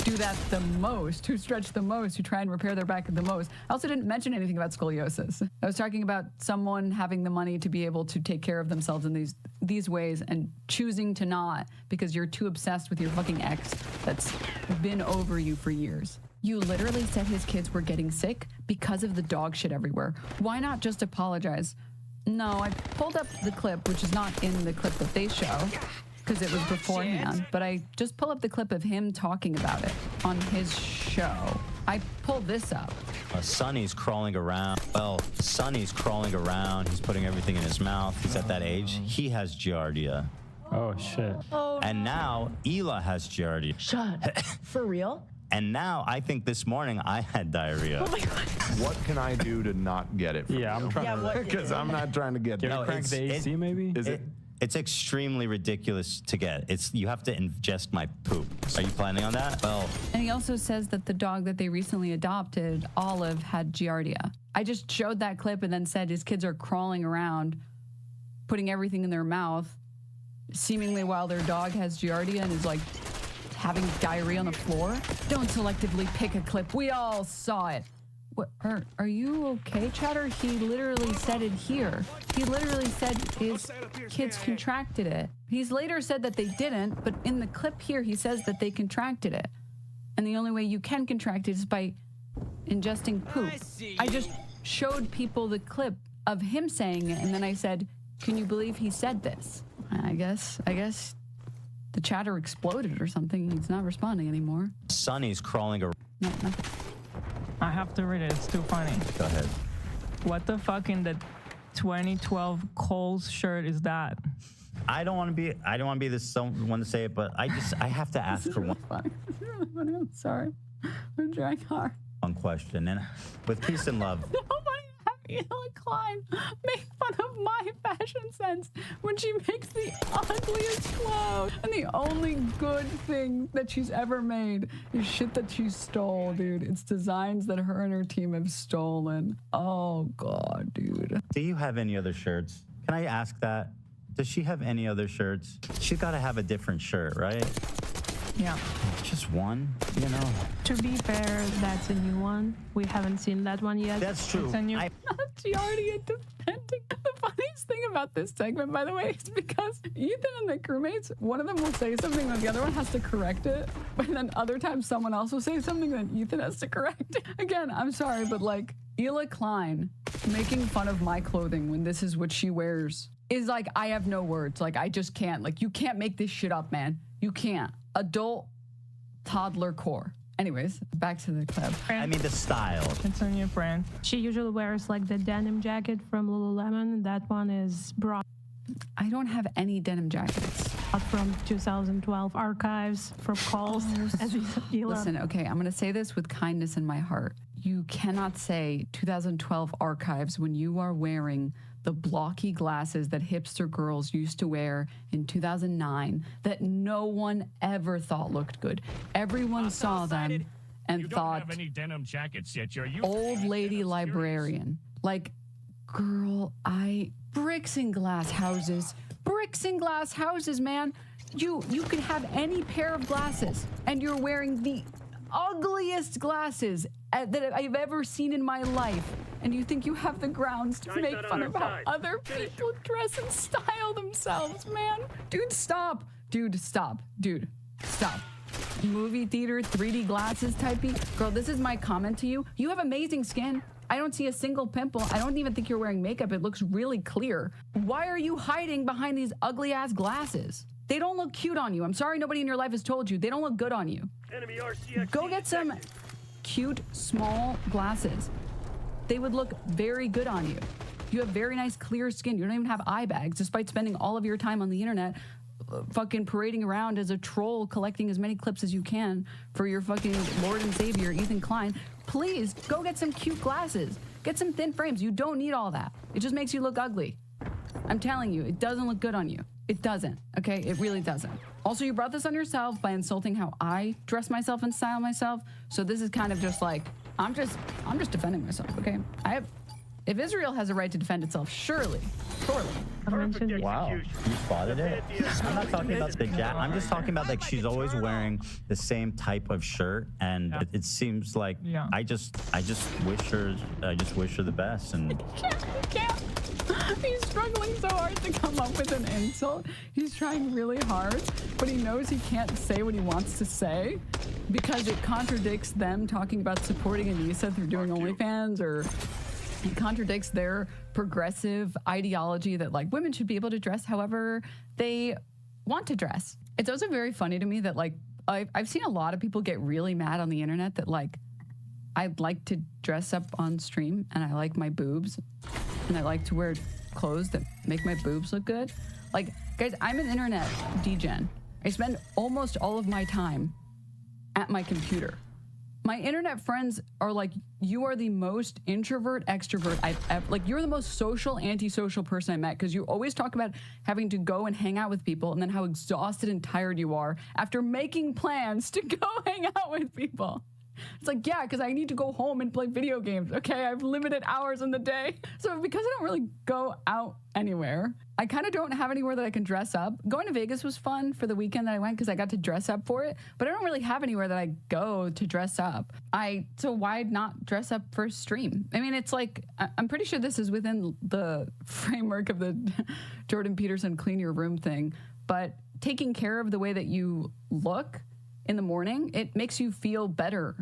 do that the most, who stretch the most, who try and repair their back the most. I also didn't mention anything about scoliosis. I was talking about someone having the money to be able to take care of themselves in these ways and choosing to not because you're too obsessed with your fucking ex that's been over you for years. You literally said his kids were getting sick because of the dog shit everywhere. Why not just apologize? No, I pulled up the clip, which is not in the clip that they show, because it was beforehand, but I just pull up the clip of him talking about it on his show. I pulled this up. Sonny's crawling around. Well, Sonny's crawling around. He's putting everything in his mouth. He's at that age. He has Giardia. Oh, shit. Oh. And now Ela has Giardia. Shut. For real? And now I think this morning I had diarrhea. Oh my God. What can I do to not get it? Yeah, I'm trying to. Because I'm not trying to get it. No, crank the AC, maybe? Is it? It's extremely ridiculous to get. You have to ingest my poop. Are you planning on that? Well. And he also says that the dog that they recently adopted, Olive, had Giardia. I just showed that clip and then said his kids are crawling around, putting everything in their mouth, seemingly while their dog has Giardia and is like having diarrhea on the floor. Don't selectively pick a clip. We all saw it. What, are you okay, Chatter? He literally said it here. He literally said his kids contracted it. He's later said that they didn't, but in the clip here, he says that they contracted it. And the only way you can contract it is by ingesting poop. I just showed people the clip of him saying it, and then I said, can you believe he said this? I guess the chatter exploded or something. He's not responding anymore. Sonny's crawling around. No, nothing. I have to read it. It's too funny. Go ahead. What the fuck in the 2012 Kohl's shirt is that? I don't want to be this someone to say it, but I have to ask for one. It's really funny. I'm sorry. I'm trying hard. One question, and with peace and love. Ela Klein make fun of my fashion sense when she makes the ugliest clothes. And the only good thing that she's ever made is shit that she stole, dude. It's designs that her and her team have stolen. Oh, God, dude. Do you have any other shirts? Can I ask that? Does she have any other shirts? She's got to have a different shirt, right? Yeah. Just one, you know? To be fair, that's a new one. We haven't seen that one yet. That's true. It's a new... Giardia defending. The funniest thing about this segment, by the way, is because Ethan and the crewmates, one of them will say something and the other one has to correct it. But then other times someone else will say something and Ethan has to correct it. Again, I'm sorry, but like Ela Klein making fun of my clothing when this is what she wears is like, I have no words. Like, I just can't. Like, you can't make this shit up, man. You can't. Adult toddler core. Anyways, back to the clip. I mean, the style. It's a new brand. She usually wears like the denim jacket from Lululemon. That one is brought. I don't have any denim jackets. From 2012 archives from Kohl's. Listen, okay, I'm going to say this with kindness in my heart. You cannot say 2012 archives when you are wearing the blocky glasses that hipster girls used to wear in 2009 that no one ever thought looked good. Everyone saw them and thought, have any denim jackets yet. old lady librarian. Like, girl, bricks and glass houses. Bricks and glass houses, man. You could have any pair of glasses and you're wearing the ugliest glasses that I've ever seen in my life. And you think you have the grounds to make fun of how other people dress and style themselves, man. Dude, stop. Dude, stop. Dude, stop. Movie theater, 3D glasses typey. Girl, this is my comment to you. You have amazing skin. I don't see a single pimple. I don't even think you're wearing makeup. It looks really clear. Why are you hiding behind these ugly ass glasses? They don't look cute on you. I'm sorry nobody in your life has told you. They don't look good on you. Go get some cute, small glasses. They would look very good on you. You have very nice, clear skin. You don't even have eye bags, despite spending all of your time on the internet fucking parading around as a troll, collecting as many clips as you can for your fucking Lord and Savior, Ethan Klein. Please, go get some cute glasses. Get some thin frames. You don't need all that. It just makes you look ugly. I'm telling you, it doesn't look good on you. It doesn't, okay? It really doesn't. Also, you brought this on yourself by insulting how I dress myself and style myself. So this is kind of just like, I'm just defending myself, okay? If Israel has a right to defend itself, surely. Wow, you spotted it? I'm not talking about the jacket. I'm just talking about like she's always wearing the same type of shirt, and it seems like I just wish her the best. And You can't. He's struggling so hard to come up with an insult. He's trying really hard, but he knows he can't say what he wants to say because it contradicts them talking about supporting Anissa through doing OnlyFans, or it contradicts their progressive ideology that like women should be able to dress however they want to dress. It's also very funny to me that like I've seen a lot of people get really mad on the internet that like I'd like to dress up on stream and I like my boobs and I like to wear clothes that make my boobs look good. Like, guys, I'm an internet degen. I spend almost all of my time at my computer. My internet friends are like, you are the most introvert extrovert I've ever, like you're the most social antisocial person I met, because you always talk about having to go and hang out with people and then how exhausted and tired you are after making plans to go hang out with people. It's like, yeah, because I need to go home and play video games. Okay, I have limited hours in the day. So because I don't really go out anywhere, I kind of don't have anywhere that I can dress up. Going to Vegas was fun for the weekend that I went because I got to dress up for it, but I don't really have anywhere that I go to dress up. So why not dress up for stream? I mean, it's like, I'm pretty sure this is within the framework of the Jordan Peterson clean your room thing, but taking care of the way that you look in the morning, it makes you feel better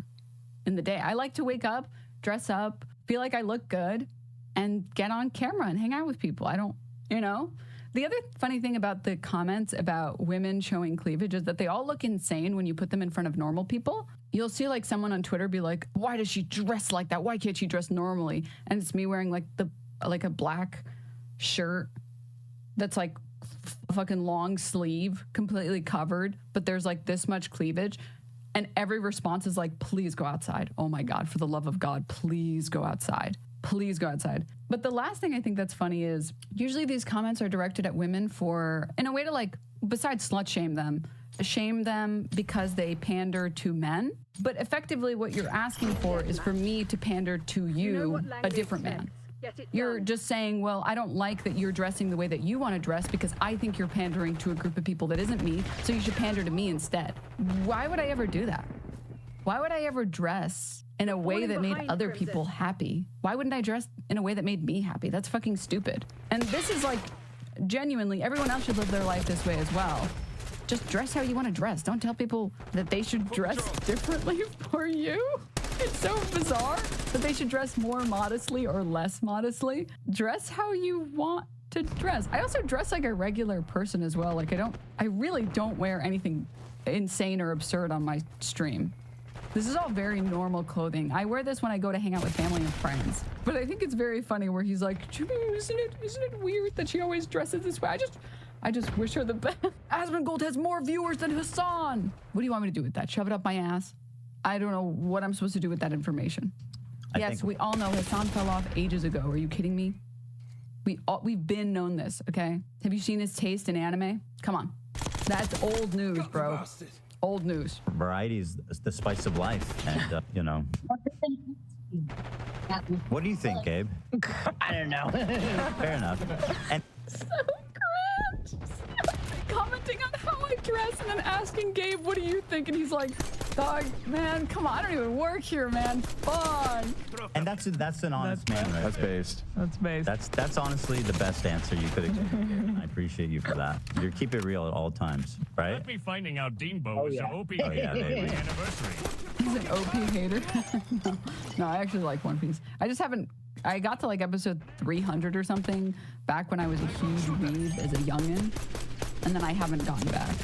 in the day. I like to wake up, dress up, feel like I look good, and get on camera and hang out with people. I don't, you know? The other funny thing about the comments about women showing cleavage is that they all look insane when you put them in front of normal people. You'll see like someone on Twitter be like, why does she dress like that? Why can't she dress normally? And it's me wearing like a black shirt that's like fucking long sleeve, completely covered, but there's like this much cleavage, and every response is like, please go outside. Oh my God, for the love of God, please go outside. Please go outside. But the last thing I think that's funny is usually these comments are directed at women for, in a way to like, besides slut shame them because they pander to men. But effectively what you're asking for is for me to pander to you, a different man. You're just saying, well, I don't like that you're dressing the way that you want to dress because I think you're pandering to a group of people that isn't me, so you should pander to me instead. Why would I ever do that? Why would I ever dress in a way that made other people happy? Why wouldn't I dress in a way that made me happy? That's fucking stupid. And this is like, genuinely, everyone else should live their life this way as well. Just dress how you want to dress. Don't tell people that they should dress differently for you. It's so bizarre that they should dress more modestly or less modestly. Dress how you want to dress. I also dress like a regular person as well. Like I really don't wear anything insane or absurd on my stream. This is all very normal clothing. I wear this when I go to hang out with family and friends. But I think it's very funny where he's like, Jimmy, isn't it weird that she always dresses this way? I just wish her the best. Asmongold has more viewers than Hassan. What do you want me to do with that? Shove it up my ass? I don't know what I'm supposed to do with that information. Yes, we all know Hassan fell off ages ago. Are you kidding me? We've been known this, okay? Have you seen his taste in anime? Come on. That's old news, bro. Old news. Variety is the spice of life, and you know. What do you think, Gabe? I don't know. Fair enough. And So cringe. Commenting on how I dress and then asking Gabe, what do you think? And he's like, Dog, man, come on. I don't even work here, man. Fun. And that's an honest man. Right That's there. based. That's based. That's honestly the best answer you could have given. I appreciate you for that. You keep it real at all times, right? Let me finding out Deanbo is an OP Oh, yeah, baby. anniversary. He's an OP hater. No, I actually like One Piece. I just haven't. I got to like episode 300 or something back when I was a huge weeb as a youngin', and then I haven't gone back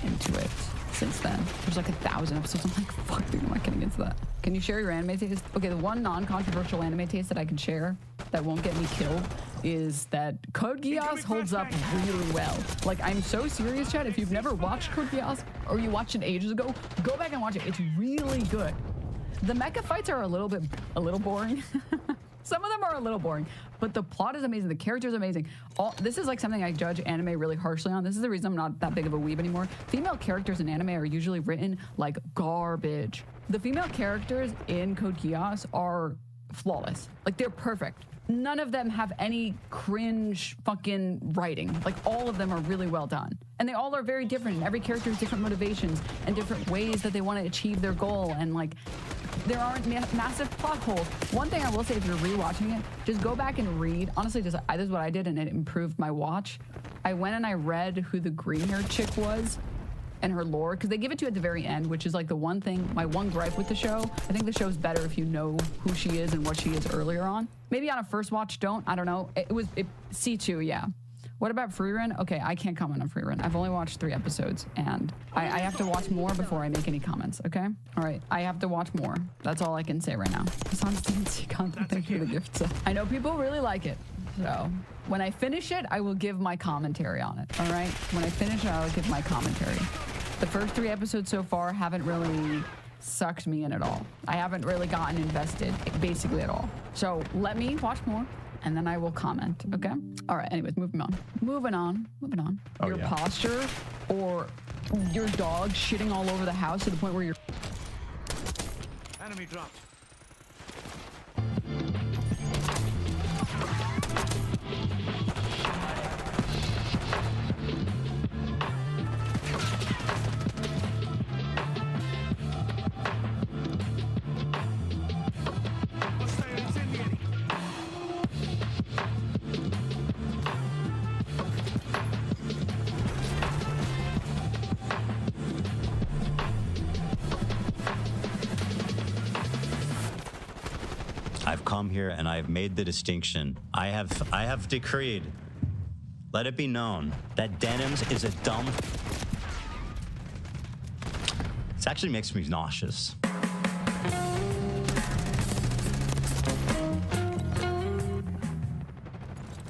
into it since then. There's like 1,000 episodes. I'm like, fuck, dude, am I getting into that? Can you share your anime taste? Okay, the one non-controversial anime taste that I can share that won't get me killed is that Code Geass holds up really well. Like, I'm so serious, Chad. If you've never watched Code Geass or you watched it ages ago, go back and watch it. It's really good. The mecha fights are a little boring. Some of them are a little boring, but the plot is amazing. The characters are amazing. This is like something I judge anime really harshly on. This is the reason I'm not that big of a weeb anymore. Female characters in anime are usually written like garbage. The female characters in Code Geass are flawless. Like, they're perfect. None of them have any cringe fucking writing. Like, all of them are really well done. And they all are very different. And every character has different motivations and different ways that they want to achieve their goal. And like, there aren't massive plot holes. One thing I will say, if you're rewatching it, just go back and read. Honestly, this is what I did, and it improved my watch. I went and I read who the green-haired chick was and her lore, because they give it to you at the very end, which is like the one thing, my one gripe with the show. I think the show's better if you know who she is and what she is earlier on. Maybe on a first watch, don't. I don't know. It was C2, yeah. What about Free Run? Okay, I can't comment on Free Run. I've only watched 3 episodes, and I have to watch more before I make any comments, okay? All right, I have to watch more. That's all I can say right now. It's on TMNT content. Thank you for the gift. I know people really like it, so when I finish it, I will give my commentary on it, all right? When I finish it, I will give my commentary. The first 3 episodes so far haven't really sucked me in at all. I haven't really gotten invested, basically at all. So let me watch more, and then I will comment, okay? All right, anyways, moving on. Oh, Your yeah. posture or your dog shitting all over the house to the point where you're... Enemy dropped. I've come here and I have made the distinction. I have decreed, let it be known, that denims is a dumb... This actually makes me nauseous.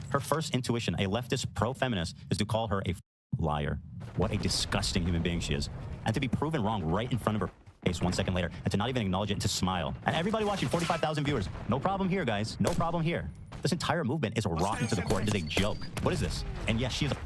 Her first intuition, a leftist pro-feminist, is to call her a liar. What a disgusting human being she is. And to be proven wrong right in front of her face 1 second later, and to not even acknowledge it and to smile. And everybody watching, 45,000 viewers. No problem here, guys. No problem here. This entire movement is rotten to the core. It is a joke. What is this? And yes, she is a...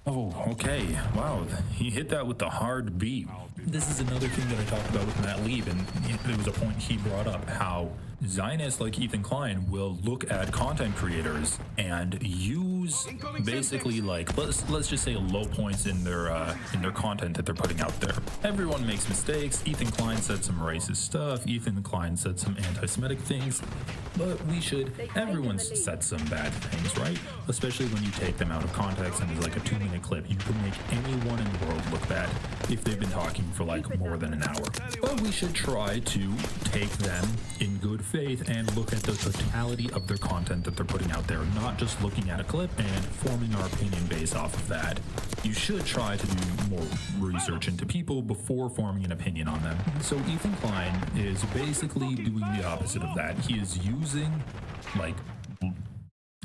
Oh, okay. Wow, he hit that with the hard beat. This is another thing that I talked about with Matt Lieb, and there was a point he brought up, how Zionists like Ethan Klein will look at content creators and use basically like, let's just say low points in their content that they're putting out there. Everyone makes mistakes. Ethan Klein said some racist stuff. Ethan Klein said some anti-Semitic things, but everyone's said some bad things, right? Especially when you take them out of context and it's like a 2-minute clip. You can make anyone in the world look bad if they've been talking for like more than an hour. But we should try to take them in good faith and look at the totality of their content that they're putting out there, not just looking at a clip and forming our opinion based off of that. You should try to do more research into people before forming an opinion on them. So Ethan Klein is basically doing the opposite of that. He is using, like,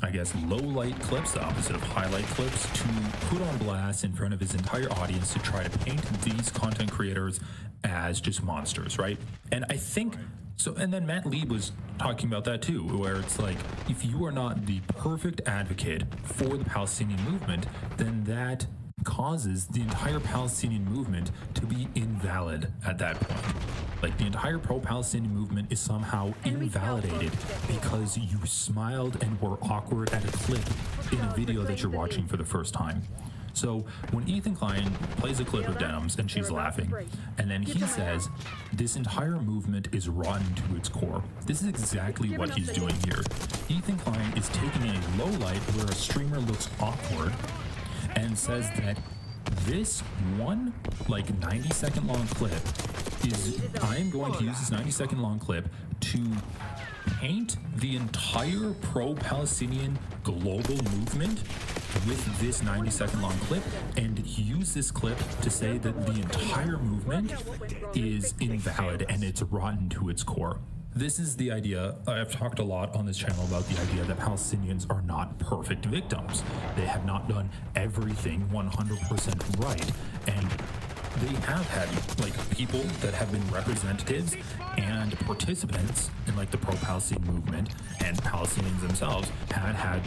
I guess, low light clips, the opposite of highlight clips, to put on blast in front of his entire audience to try to paint these content creators as just monsters, right? And I think so. And then Matt Lieb was talking about that too, where it's like, if you are not the perfect advocate for the Palestinian movement, then that causes the entire Palestinian movement to be invalid at that point. Like, the entire pro-Palestinian movement is somehow invalidated because you smiled and were awkward at a clip in a video that you're watching for the first time. So when Ethan Klein plays a clip of Denims and she's laughing, and then he says, this entire movement is rotten to its core. This is exactly what he's doing here. Ethan Klein is taking a low light where a streamer looks awkward and says that this one, like 90-second long clip is, I'm going to use this 90-second long clip to paint the entire pro-Palestinian global movement with this 90-second long clip and use this clip to say that the entire movement is invalid and it's rotten to its core. This is the idea. I've talked a lot on this channel about the idea that Palestinians are not perfect victims. They have not done everything 100% right. And they have had like people that have been representatives and participants in like the pro-Palestine movement, and Palestinians themselves have had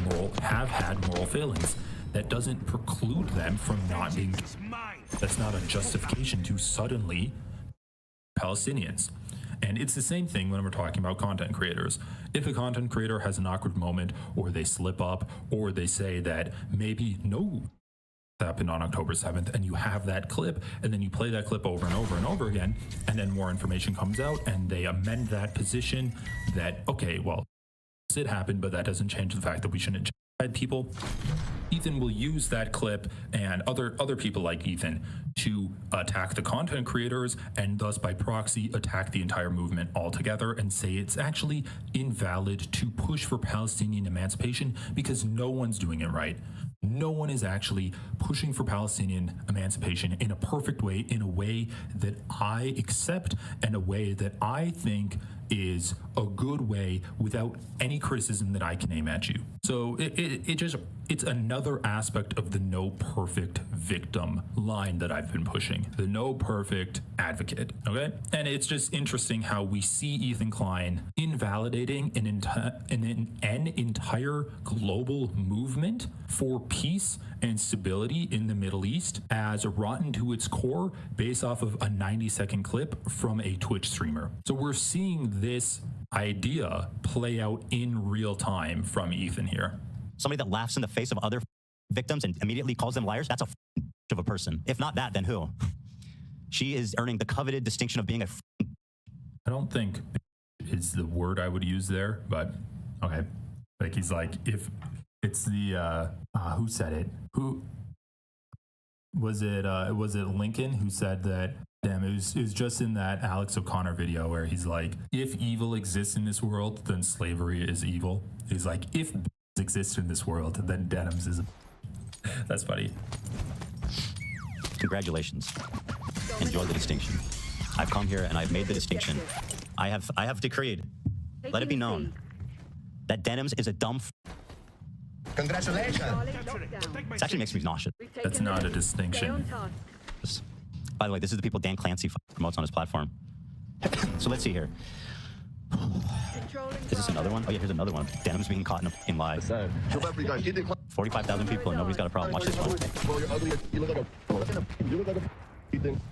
moral failings. That doesn't preclude them from not being. That's not a justification to suddenly Palestinians. And it's the same thing when we're talking about content creators. If a content creator has an awkward moment, or they slip up, or they say that maybe no happened on October 7th, and you have that clip, and then you play that clip over and over and over again, and then more information comes out, and they amend that position that, okay, well, it happened, but that doesn't change the fact that we shouldn't genocide people. Ethan will use that clip and other people like Ethan to attack the content creators, and thus by proxy attack the entire movement altogether, and say it's actually invalid to push for Palestinian emancipation because no one's doing it right. No one is actually pushing for Palestinian emancipation in a perfect way, in a way that I accept, and a way that I think is a good way without any criticism that I can aim at you. So it's another aspect of the no perfect victim line that I've been pushing, the no perfect advocate, okay? And it's just interesting how we see Ethan Klein invalidating an entire global movement for peace and stability in the Middle East as rotten to its core based off of a 90-second clip from a Twitch streamer. So we're seeing this idea play out in real time from Ethan here. Somebody that laughs in the face of other victims and immediately calls them liars, that's a of a person. If not that, then who? She is earning the coveted distinction of being a I don't think is the word I would use there, but okay. Like he's like, if it's the who said it? Who was it? Was it Lincoln who said that? Damn, it was just in that Alex O'Connor video where he's like, if evil exists in this world, then slavery is evil. He's like, if exists in this world, then Denims is. That's funny. Congratulations. Enjoy the distinction. I've come here and I've made the distinction. I have decreed. Let it be known that Denims is a dumb. Congratulations. It actually makes me nauseous. That's not a distinction. By the way, this is the people Dan Clancy promotes on his platform. So let's see here. Is this another one? Oh yeah, here's another one. Denims being caught in lies. 45,000 people and nobody's got a problem. Watch this one.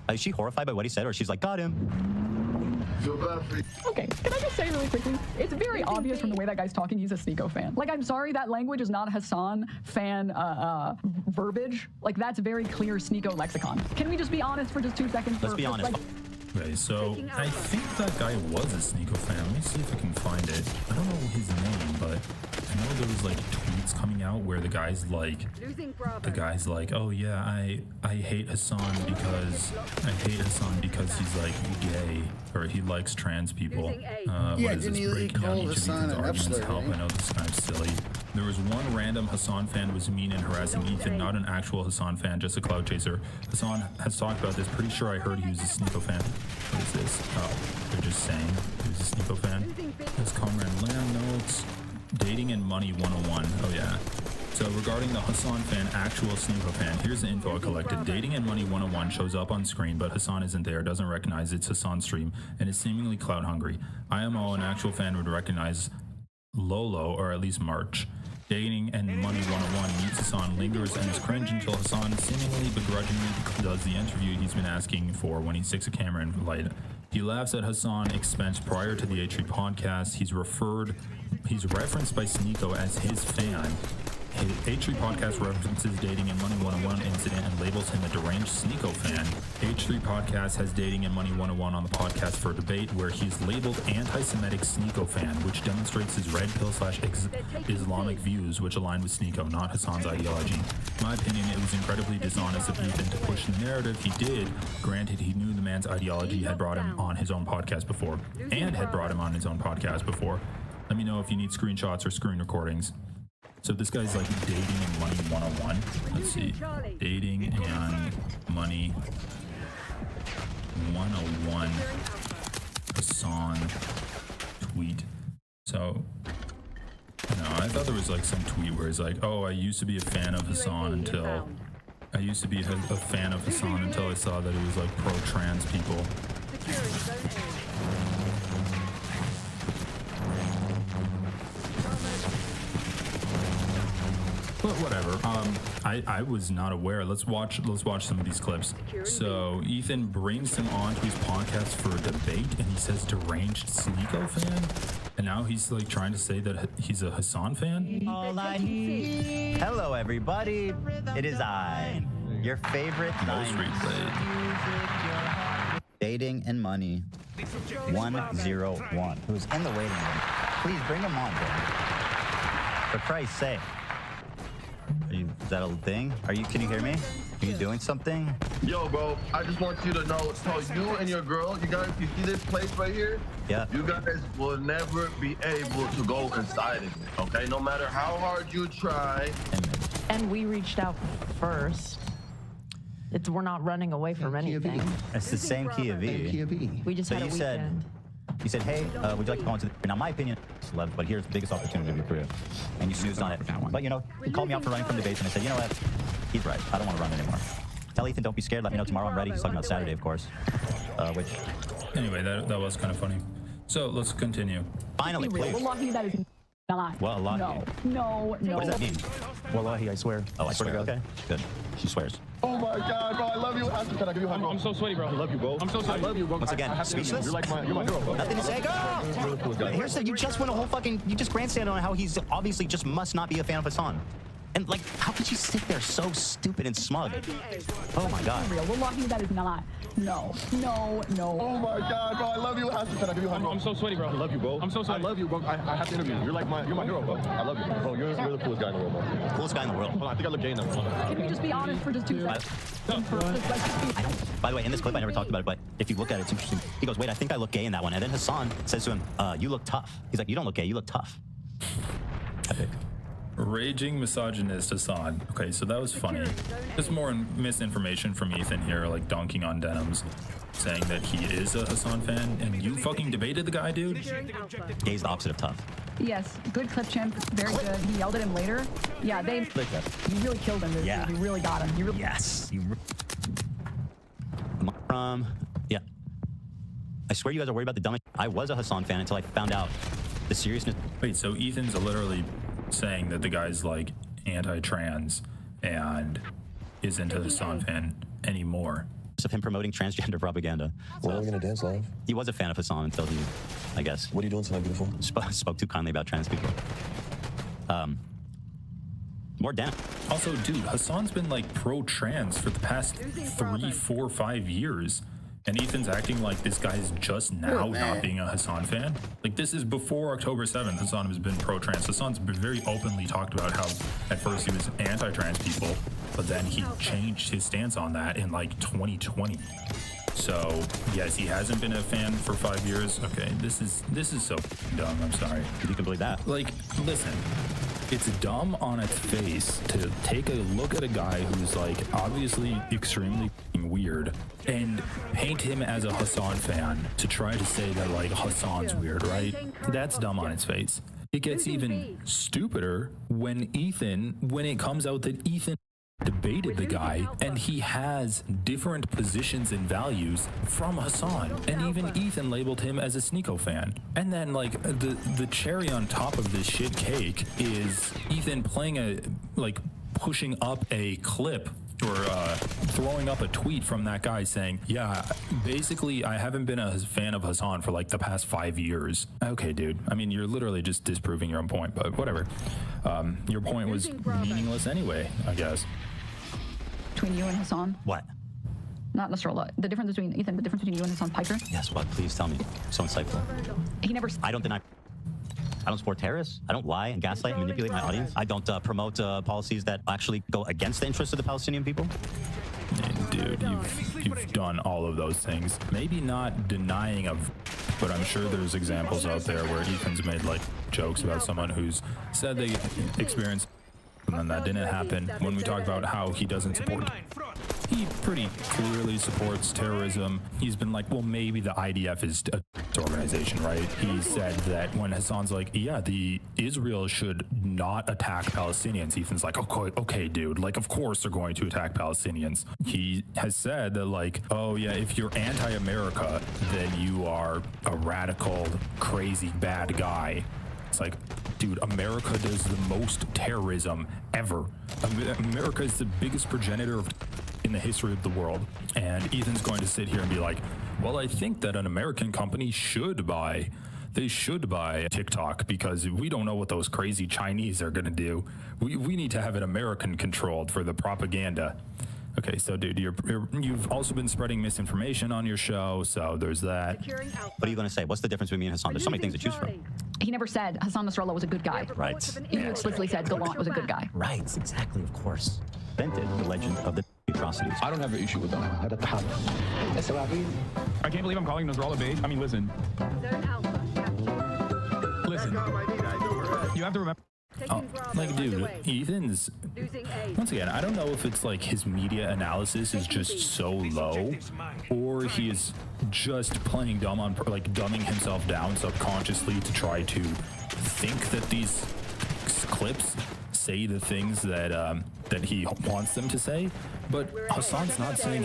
Is she horrified by what he said, or she's like, got him? Okay, can I just say really quickly, it's very obvious from the way that guy's talking, he's a Sneeko fan. Like, I'm sorry, that language is not Hassan fan verbiage. Like, that's very clear Sneeko lexicon. Can we just be honest for just 2 seconds? Let's be honest. Okay, so I think that guy was a Sneeko fan. Let me see if I can find it. I don't know his name, but I know there was like tweets coming out where the guy's like, oh yeah, I hate Hassan because he's like gay, or he likes trans people. Yeah, didn't he call Hassan an F-slur? Help. I know this is kind of silly. There was one random Hassan fan who was mean and harassing Ethan, not an actual Hassan fan, just a cloud chaser. Hassan has talked about this. Pretty sure I heard he was a Sneeko fan. What is this? Oh, they're just saying he was a Sneeko fan. This Comrade Lamb notes. Dating and Money 101. Oh yeah. So regarding the Hassan fan, actual Sneeko fan, here's the info I collected. Dating and Money 101 shows up on screen, but Hassan isn't there, doesn't recognize it's Hassan's stream, and is seemingly clout hungry. IMO, an actual fan, would recognize Lolo, or at least March. Dating and Money 101 meets Hassan, lingers, and is cringe until Hassan seemingly begrudgingly does the interview he's been asking for when he sticks a camera in light. He laughs at Hassan expense prior to the H3 podcast. He's referenced by Sneeko as his fan, H3 podcast references Dating and Money 101 incident and labels him a deranged Sneeko fan. H3 podcast has Dating and Money 101 on the podcast for debate, where he's labeled anti-Semitic Sneeko fan, which demonstrates his red pill / Islamic views, which align with Sneeko, not Hassan's ideology. In my opinion, it was incredibly dishonest of Ethan to push the narrative he did. Granted, he knew the man's ideology had brought him on his own podcast before, and had brought him on his own podcast before. Let me know if you need screenshots or screen recordings. So this guy's like Dating and Money 101. Let's see. Dating and Money 101 Hassan tweet. So, I thought there was like some tweet where he's like, oh, I used to be a fan of Hassan until I saw that it was like pro-trans people. But whatever. I was not aware. Let's watch some of these clips. So Ethan brings him on to his podcast for a debate, and he says deranged Sneeko fan, and now he's like trying to say that he's a Hassan fan. All I need. Hello, everybody. It is I, your favorite Most replayed. Dating and Money 101, who's in the waiting room. Please bring him on, bro. For Christ's sake. Is that a thing? Can you hear me? Are you doing something? Yo, bro, I just want you to know, so you and your girl, you guys, you see this place right here? Yeah. You guys will never be able to go inside of it, okay? No matter how hard you try. And we reached out first. We're not running away from anything. It's the same Kia V. We just had a weekend. You said, hey, would you like to go into the... Now, my opinion is left, but here's the biggest opportunity of your career. And you snoozed on it. But, he called me out for running from debates, and I said, you know what? He's right. I don't want to run anymore. Tell Ethan, don't be scared. Let me know tomorrow. I'm ready. He's talking about Saturday, of course. Anyway, that was kind of funny. So, let's continue. Finally, please. Wallahi, that is not. Wallahi. No. What does that mean? Wallahi, I swear. Oh, I swear. Okay, good. She swears. Oh my God, bro, I love you. Can I give you a hug, bro? I'm so sweaty, bro. I love you, bro. I'm so sweaty. I love you, bro. Once again, speechless? You're my girl, bro. Nothing to say, girl! Really cool guy. Here's the, you just went a whole you just grandstanded on how he's obviously just must not be a fan of Hassan. And like, how could you sit there so stupid and smug? Oh my God. Wallahi, that is not. No. Oh my God, bro, I love you. Can I give you a hug, bro? I'm so sweaty, bro. I love you, bro. I'm so sweaty. I love you, bro. I have to interview you. You're my hero, bro. I love you, bro. You're the coolest guy in the world, bro. Coolest guy in the world. Hold on, I think I look gay now. Can you just be honest for just 2 seconds? By the way, in this clip, I never talked about it, but if you look at it, it's interesting. He goes, wait, I think I look gay in that one. And then Hassan says to him, you look tough. He's like, you don't look gay, you look tough. Epic. Raging misogynist Hassan. Okay, so that was funny. Just more misinformation from Ethan here, like dunking on denims, saying that he is a Hassan fan, and you fucking debated the guy, dude? Gay's the opposite of tough. Yes, good clip, champ. Very good. He yelled at him later. Yeah, you really killed him. Yeah. You really got him. Yes. Yeah. I swear you guys are worried about the dumbest. I was a Hassan fan until I found out the seriousness. Wait, so Ethan's literally saying that the guy's like anti-trans and isn't a Hassan fan anymore. Of him promoting transgender propaganda. We're only gonna dance live. He was a fan of Hassan until he, I guess. What are you doing tonight, beautiful? Spoke too kindly about trans people. More denim. Also, dude, Hassan's been like pro-trans for the past 3, 4, 5 years. And Ethan's acting like this guy's just now not being a Hassan fan. Like, this is before October 7th, Hassan has been pro-trans. Hassan's been very openly talked about how at first he was anti-trans people, but then he changed his stance on that in like 2020. So, yes, he hasn't been a fan for 5 years. Okay, this is so dumb, I'm sorry. You can believe that. Like, listen, it's dumb on its face to take a look at a guy who's like obviously extremely weird and paint him as a Hassan fan to try to say that like Hassan's weird, right? That's dumb on its face. It gets even stupider when it comes out that Ethan debated the guy and he has different positions and values from Hassan, and even Ethan labeled him as a Sneeko fan. And then like the cherry on top of this shit cake is Ethan pushing up a clip were throwing up a tweet from that guy saying, yeah, basically, I haven't been a fan of Hassan for like the past 5 years. Okay, dude. I mean, you're literally just disproving your own point, but whatever. Your point was meaningless anyway, I guess. Between you and Hassan? What? Not Nasrallah. The difference between, Ethan, the difference between you and Hassan Piker? Yes, what? Please tell me. So insightful. He never... I don't deny... I don't support terrorists. I don't lie and gaslight and manipulate my audience. I don't promote policies that actually go against the interests of the Palestinian people. And dude, you've done all of those things. Maybe not denying of, but I'm sure there's examples out there where Ethan's made like jokes about someone who's said they experienced and then that didn't happen. When we talk about how he doesn't support, he pretty clearly supports terrorism. He's been like, well, maybe the IDF is a organization, right? He said that when Hassan's like, yeah, the Israel should not attack Palestinians. Ethan's like, okay, dude, like, of course they're going to attack Palestinians. He has said that like, oh yeah, if you're anti-America, then you are a radical, crazy, bad guy. It's like, dude, America does the most terrorism ever. America is the biggest progenitor in the history of the world. And Ethan's going to sit here and be like, well, I think that an American company should buy TikTok because we don't know what those crazy Chinese are going to do. We need to have it American controlled for the propaganda. Okay, so dude, you've also been spreading misinformation on your show, so there's that. What are you going to say? What's the difference between me and Hassan? There's so many things to choose from. He never said Hassan Nasrallah was a good guy. Right. He explicitly said Gallant was a good guy. Right, exactly, of course. Invented the legend of the atrocities. I don't have an issue with them. I can't believe I'm calling Nasrallah beige. I mean, listen. Listen. You have to remember. Oh, like, dude, Ethan's, once again, I don't know if it's like his media analysis is just so low or he is just playing dumb on, like, dumbing himself down subconsciously to try to think that these clips say the things that that he wants them to say. But Hassan's not saying,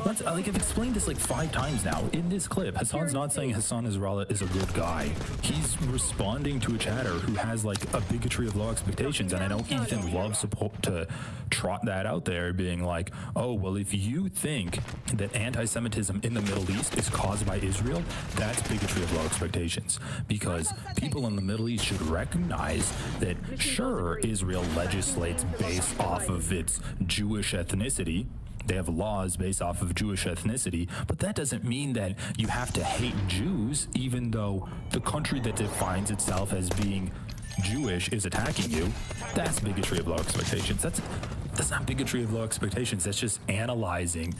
like, I've explained this like 5 times now. In this clip, Hassan's not saying Hassan Nasrallah is a good guy. He's responding to a chatter who has like a bigotry of low expectations. And I know Ethan loves to trot that out there, being like, oh, well, if you think that anti-Semitism in the Middle East is caused by Israel, that's bigotry of low expectations. Because people in the Middle East should recognize that, sure, Israel legislates based off of its Jewish ethnicity. They have laws based off of Jewish ethnicity, but that doesn't mean that you have to hate Jews, even though the country that defines itself as being Jewish is attacking you. That's bigotry of low expectations. That's not bigotry of low expectations. That's just analyzing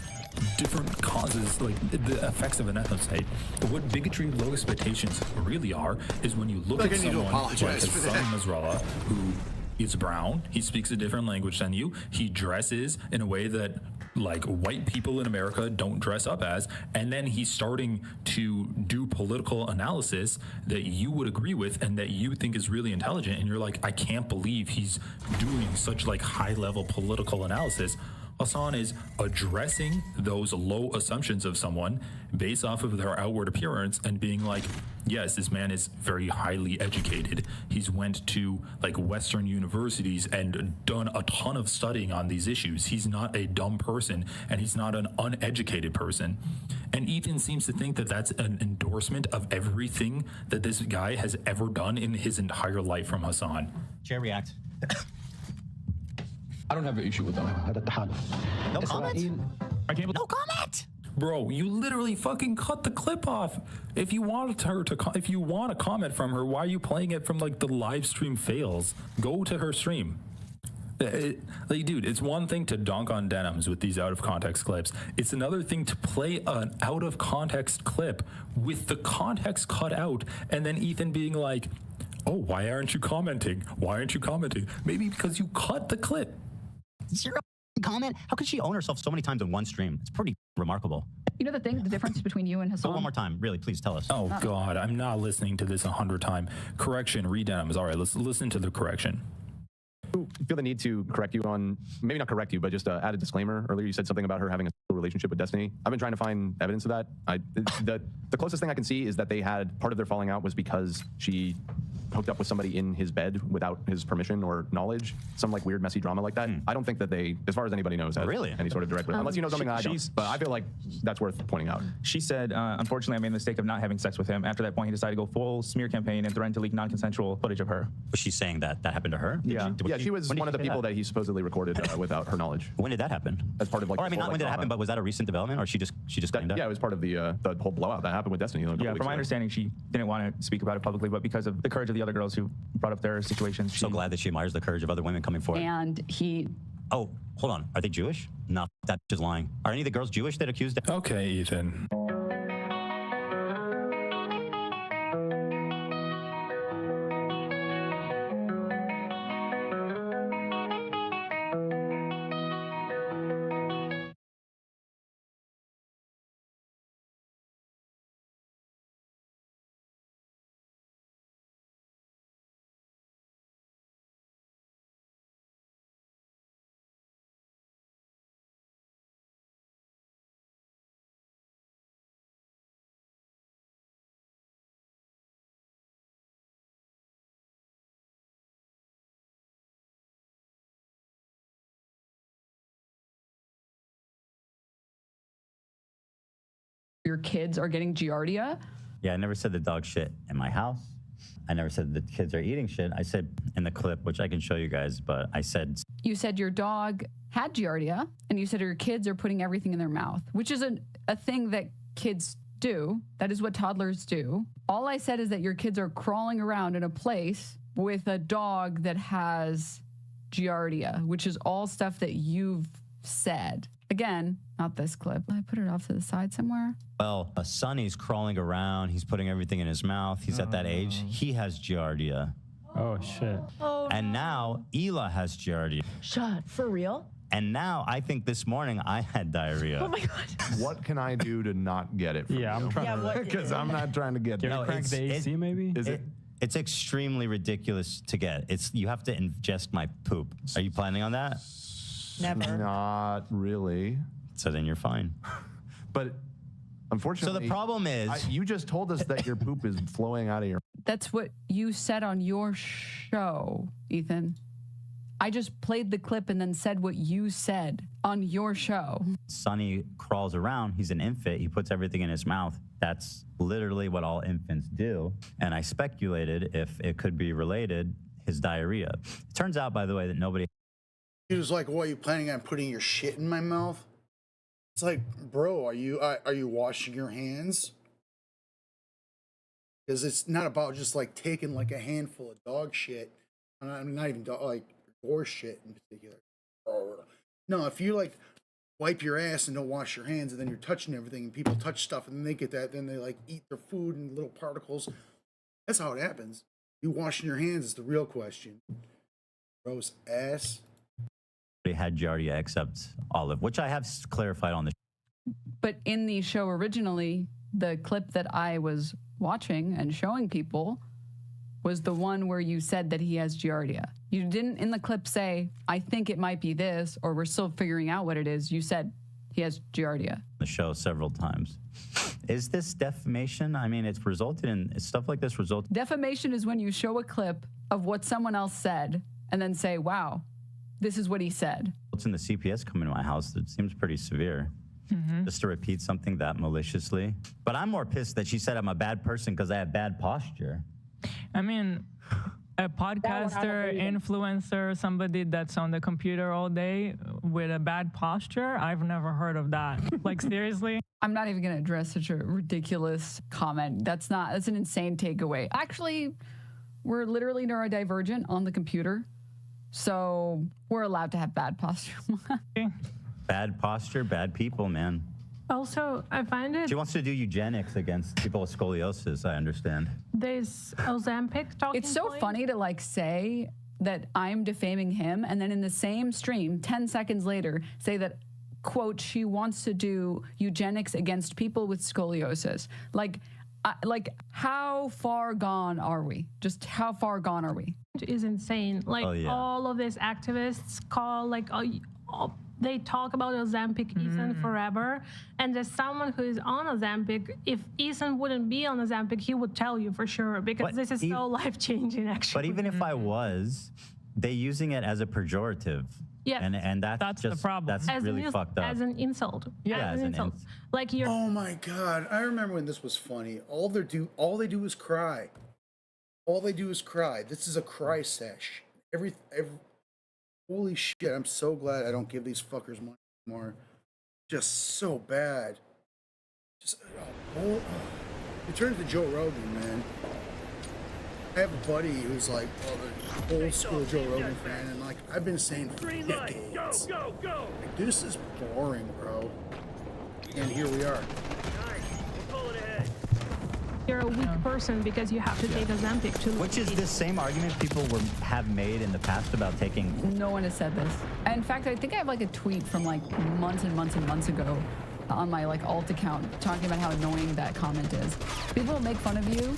different causes, like the effects of an ethnostate. What bigotry of low expectations really are is when you look at someone like Hassan Nasrallah, who is brown, he speaks a different language than you, he dresses in a way that like white people in America don't dress up as, and then he's starting to do political analysis that you would agree with and that you think is really intelligent, and you're like, I can't believe he's doing such like high level political analysis. Hassan is addressing those low assumptions of someone based off of their outward appearance and being like, yes, this man is very highly educated. He's went to like Western universities and done a ton of studying on these issues. He's not a dumb person and he's not an uneducated person. And Ethan seems to think that that's an endorsement of everything that this guy has ever done in his entire life from Hassan. Chair react. I don't have an issue with them. No comment? No comment! Bro, you literally fucking cut the clip off. If you want her to, if you want a comment from her, why are you playing it from like the live stream fails? Go to her stream. Like, dude, it's one thing to dunk on denims with these out of context clips. It's another thing to play an out of context clip with the context cut out, and then Ethan being like, "Oh, why aren't you commenting? Why aren't you commenting?" Maybe because you cut the clip. Zero comment? How could she own herself so many times in one stream? It's pretty remarkable. You know the thing, the difference between you and Hassan? Go one more time, really, please tell us. Oh God, I'm not listening to this 100 times. Correction, re-denims. All right, let's listen to the correction. I feel the need to correct you on, maybe not correct you, but just add a disclaimer. Earlier you said something about her having a relationship with Destiny. I've been trying to find evidence of that. The closest thing I can see is that they had, part of their falling out was because she hooked up with somebody in his bed without his permission or knowledge, some like weird messy drama like that. I don't think that they, as far as anybody knows, has any sort of direct, unless you know something I don't. But I feel like that's worth pointing out. She said, unfortunately, I made the mistake of not having sex with him. After that point, he decided to go full smear campaign and threatened to leak non-consensual footage of her. Was she saying that that happened to her? Yeah, she was one of the people that he supposedly recorded without her knowledge. When did that happen? As part of like, or I mean, not when did it happen, but was that a recent development, or she just claimed that? Yeah, it was part of the whole blowout that happened with Destiny. Yeah, from my understanding, she didn't want to speak about it publicly, but because of the courage of the other girls who brought up their situations. So glad that she admires the courage of other women coming forward. And he... Oh, hold on. Are they Jewish? No, that is lying. Are any of the girls Jewish that accused? Okay, Ethan. Your kids are getting Giardia? Yeah, I never said the dog shit in my house. I never said the kids are eating shit. I said in the clip, which I can show you guys, but I said... You said your dog had Giardia, and you said your kids are putting everything in their mouth, which is a thing that kids do. That is what toddlers do. All I said is that your kids are crawling around in a place with a dog that has Giardia, which is all stuff that you've said. Again, not this clip. I put it off to the side somewhere. Well, Sonny's crawling around. He's putting everything in his mouth. He's at that age. He has Giardia. Oh, shit. Oh, and now Ela has Giardia. Shut. For real? And now I think this morning I had diarrhea. Oh my God. What can I do to not get it? Yeah, I'm trying to. Because I'm not trying to get it. No, crank the AC maybe? Is it? It's extremely ridiculous to get. You have to ingest my poop. Are you planning on that? Never. Not really. So then you're fine. But unfortunately, so the problem is, you just told us that your poop is flowing out of your. That's what you said on your show, Ethan. I just played the clip and then said what you said on your show. Sonny crawls around. He's an infant. He puts everything in his mouth. That's literally what all infants do. And I speculated if it could be related, his diarrhea. It turns out, by the way, that nobody... He was like, "What, are you planning on putting your shit in my mouth?" It's like, bro, are you washing your hands? Because it's not about just like taking like a handful of dog shit. I mean, not even like horse shit in particular. No, if you like wipe your ass and don't wash your hands, and then you're touching everything, and people touch stuff, and then they get that, then they like eat their food and little particles. That's how it happens. You washing your hands is the real question. Gross ass. They had Giardia except Olive, which I have clarified on the show. But in the show originally, the clip that I was watching and showing people was the one where you said that he has Giardia. You didn't in the clip say, I think it might be this, or we're still figuring out what it is. You said he has Giardia. The show several times. Is this defamation? I mean, it's resulted in stuff like this. Defamation is when you show a clip of what someone else said and then say, wow, this is what he said. What's in the CPS coming to my house? It seems pretty severe. Just to repeat something that maliciously. But I'm more pissed that she said I'm a bad person because I have bad posture. I mean, a podcaster, influencer, somebody that's on the computer all day with a bad posture, I've never heard of that. Like, seriously? I'm not even going to address such a ridiculous comment. That's an insane takeaway. Actually, we're literally neurodivergent on the computer, so we're allowed to have bad posture. Bad posture, bad people, man. Also, I find it... She wants to do eugenics against people with scoliosis, I understand. There's Ozempic talking It's so funny to like say that I'm defaming him and then in the same stream, 10 seconds later, say that, quote, she wants to do eugenics against people with scoliosis. Like how far gone are we? Just how far gone are we? Is insane. Like all of these activists call like they talk about Ozempic, Ethan forever, and there's someone who is on Ozempic. If Ethan wouldn't be on Ozempic, he would tell you for sure, because this is so life-changing, actually. But even if I was, they using it as a pejorative. Yes. And that's just, the problem. That's really fucked up. As an insult. Yeah, as an insult. Like you're. Oh my God! I remember when this was funny. All they do is cry. All they do is cry. This is a cry sesh. Every holy shit! I'm so glad I don't give these fuckers money anymore. Just so bad. Just it turns to Joe Rogan, man. I have a buddy who's like the old school Joe Rogan fan, and like I've been saying for decades, like, this is boring, bro. And here we are. You're a weak person because you have to take Ozempic to. Which is the same argument people have made in the past about taking. No one has said this. In fact, I think I have like a tweet from like months and months and months ago on my like alt account talking about how annoying that comment is. People will make fun of you,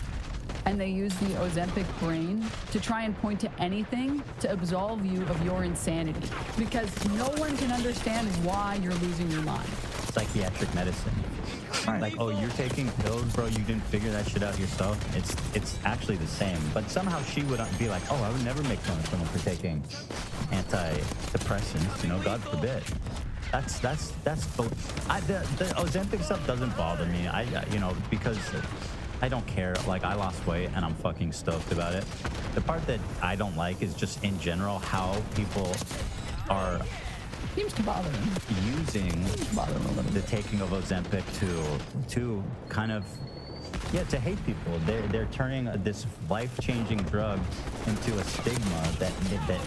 and they use the Ozempic brain to try and point to anything to absolve you of your insanity, because no one can understand why you're losing your mind. Psychiatric medicine. Like, oh, you're taking pills, bro, you didn't figure that shit out yourself. It's actually the same. But somehow she would be like, oh, I would never make fun of someone for taking antidepressants, you know, God forbid. The Ozempic stuff doesn't bother me. You know, because I don't care. Like, I lost weight and I'm fucking stoked about it. The part that I don't like is just in general how people are seems to bother him. Using the taking of Ozempic to kind of to hate people. They're turning this life-changing drug into a stigma that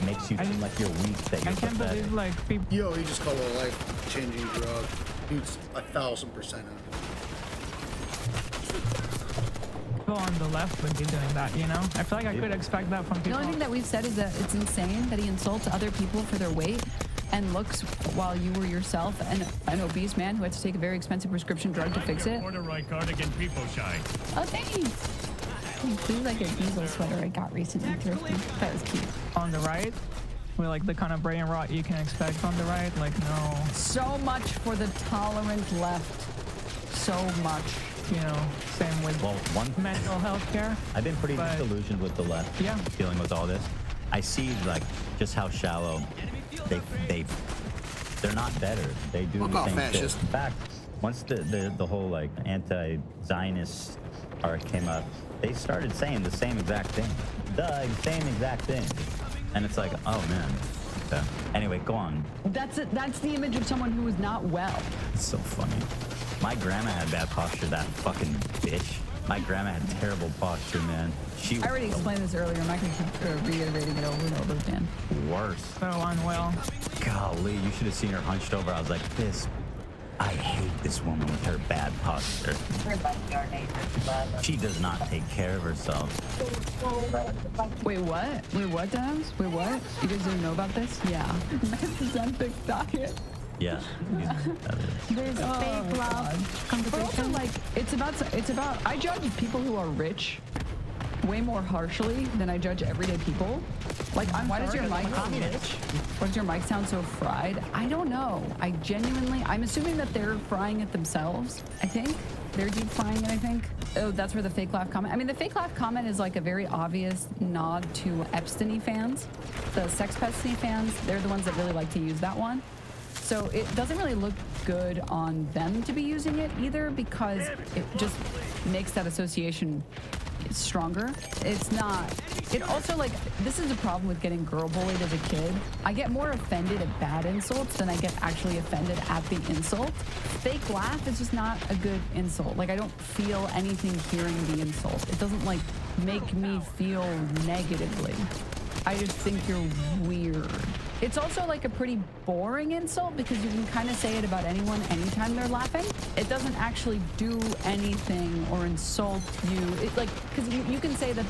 makes you seem like you're weak. That you're can't pathetic. believe like people. Yo, he just called it a life-changing drug. Dude's 1,000% on it. People on the left would be doing that, you know? I feel like I could expect that from people. The only thing that we've said is that it's insane that he insults other people for their weight and looks while you were yourself an obese man who had to take a very expensive prescription drug to fix it. Corduroy cardigan people shine. Oh, thanks. This is like a diesel sweater I got recently thrifting. That was cute. On the right, with like the kind of brain rot you can expect on the right, like no. So much for the tolerant left. So much. You know, same with mental health care. I've been pretty disillusioned with the left. Yeah. Dealing with all this. I see like just how shallow they're not better. They do the same shit. In fact, once the whole like anti-Zionist art came up, they started saying the same exact thing. The same exact thing. And it's like, oh man. Okay. Anyway, go on. That's it. That's the image of someone who is not well. It's so funny. My grandma had bad posture, that fucking bitch. My grandma had terrible posture, man. I already explained this earlier. I'm not going to keep reiterating it over and over again. Worse. So unwell. Golly, you should have seen her hunched over. I was like, I hate this woman with her bad posture. She does not take care of herself. Wait, what? Wait, what, Dams? Wait, what? You guys didn't know about this? Yeah. Ozempic diet. Yeah. There's fake love competition. Also, like, it's about. I judge people who are rich way more harshly than I judge everyday people. Like, why does your mic sound so fried? I don't know. I'm assuming that they're frying it themselves. I think they're deep frying it. I think. Oh, that's where the fake laugh comment. I mean, the fake laugh comment is like a very obvious nod to Epstein fans, the Sex Pesty fans. They're the ones that really like to use that one. So it doesn't really look good on them to be using it either, because it just makes that association stronger. It's not. It also, like, this is a problem with getting girl bullied as a kid. I get more offended at bad insults than I get actually offended at the insult. Fake laugh is just not a good insult. Like, I don't feel anything hearing the insult. It doesn't, like, make me feel negatively. I just think you're weird. It's also like a pretty boring insult because you can kind of say it about anyone anytime they're laughing. It doesn't actually do anything or insult you. It, like, because you can say that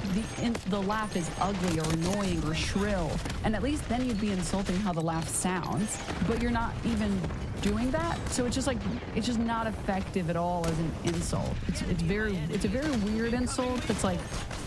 the laugh is ugly or annoying or shrill, and at least then you'd be insulting how the laugh sounds, but you're not even doing that. So it's just like, it's just not effective at all as an insult. It's a very weird insult that's like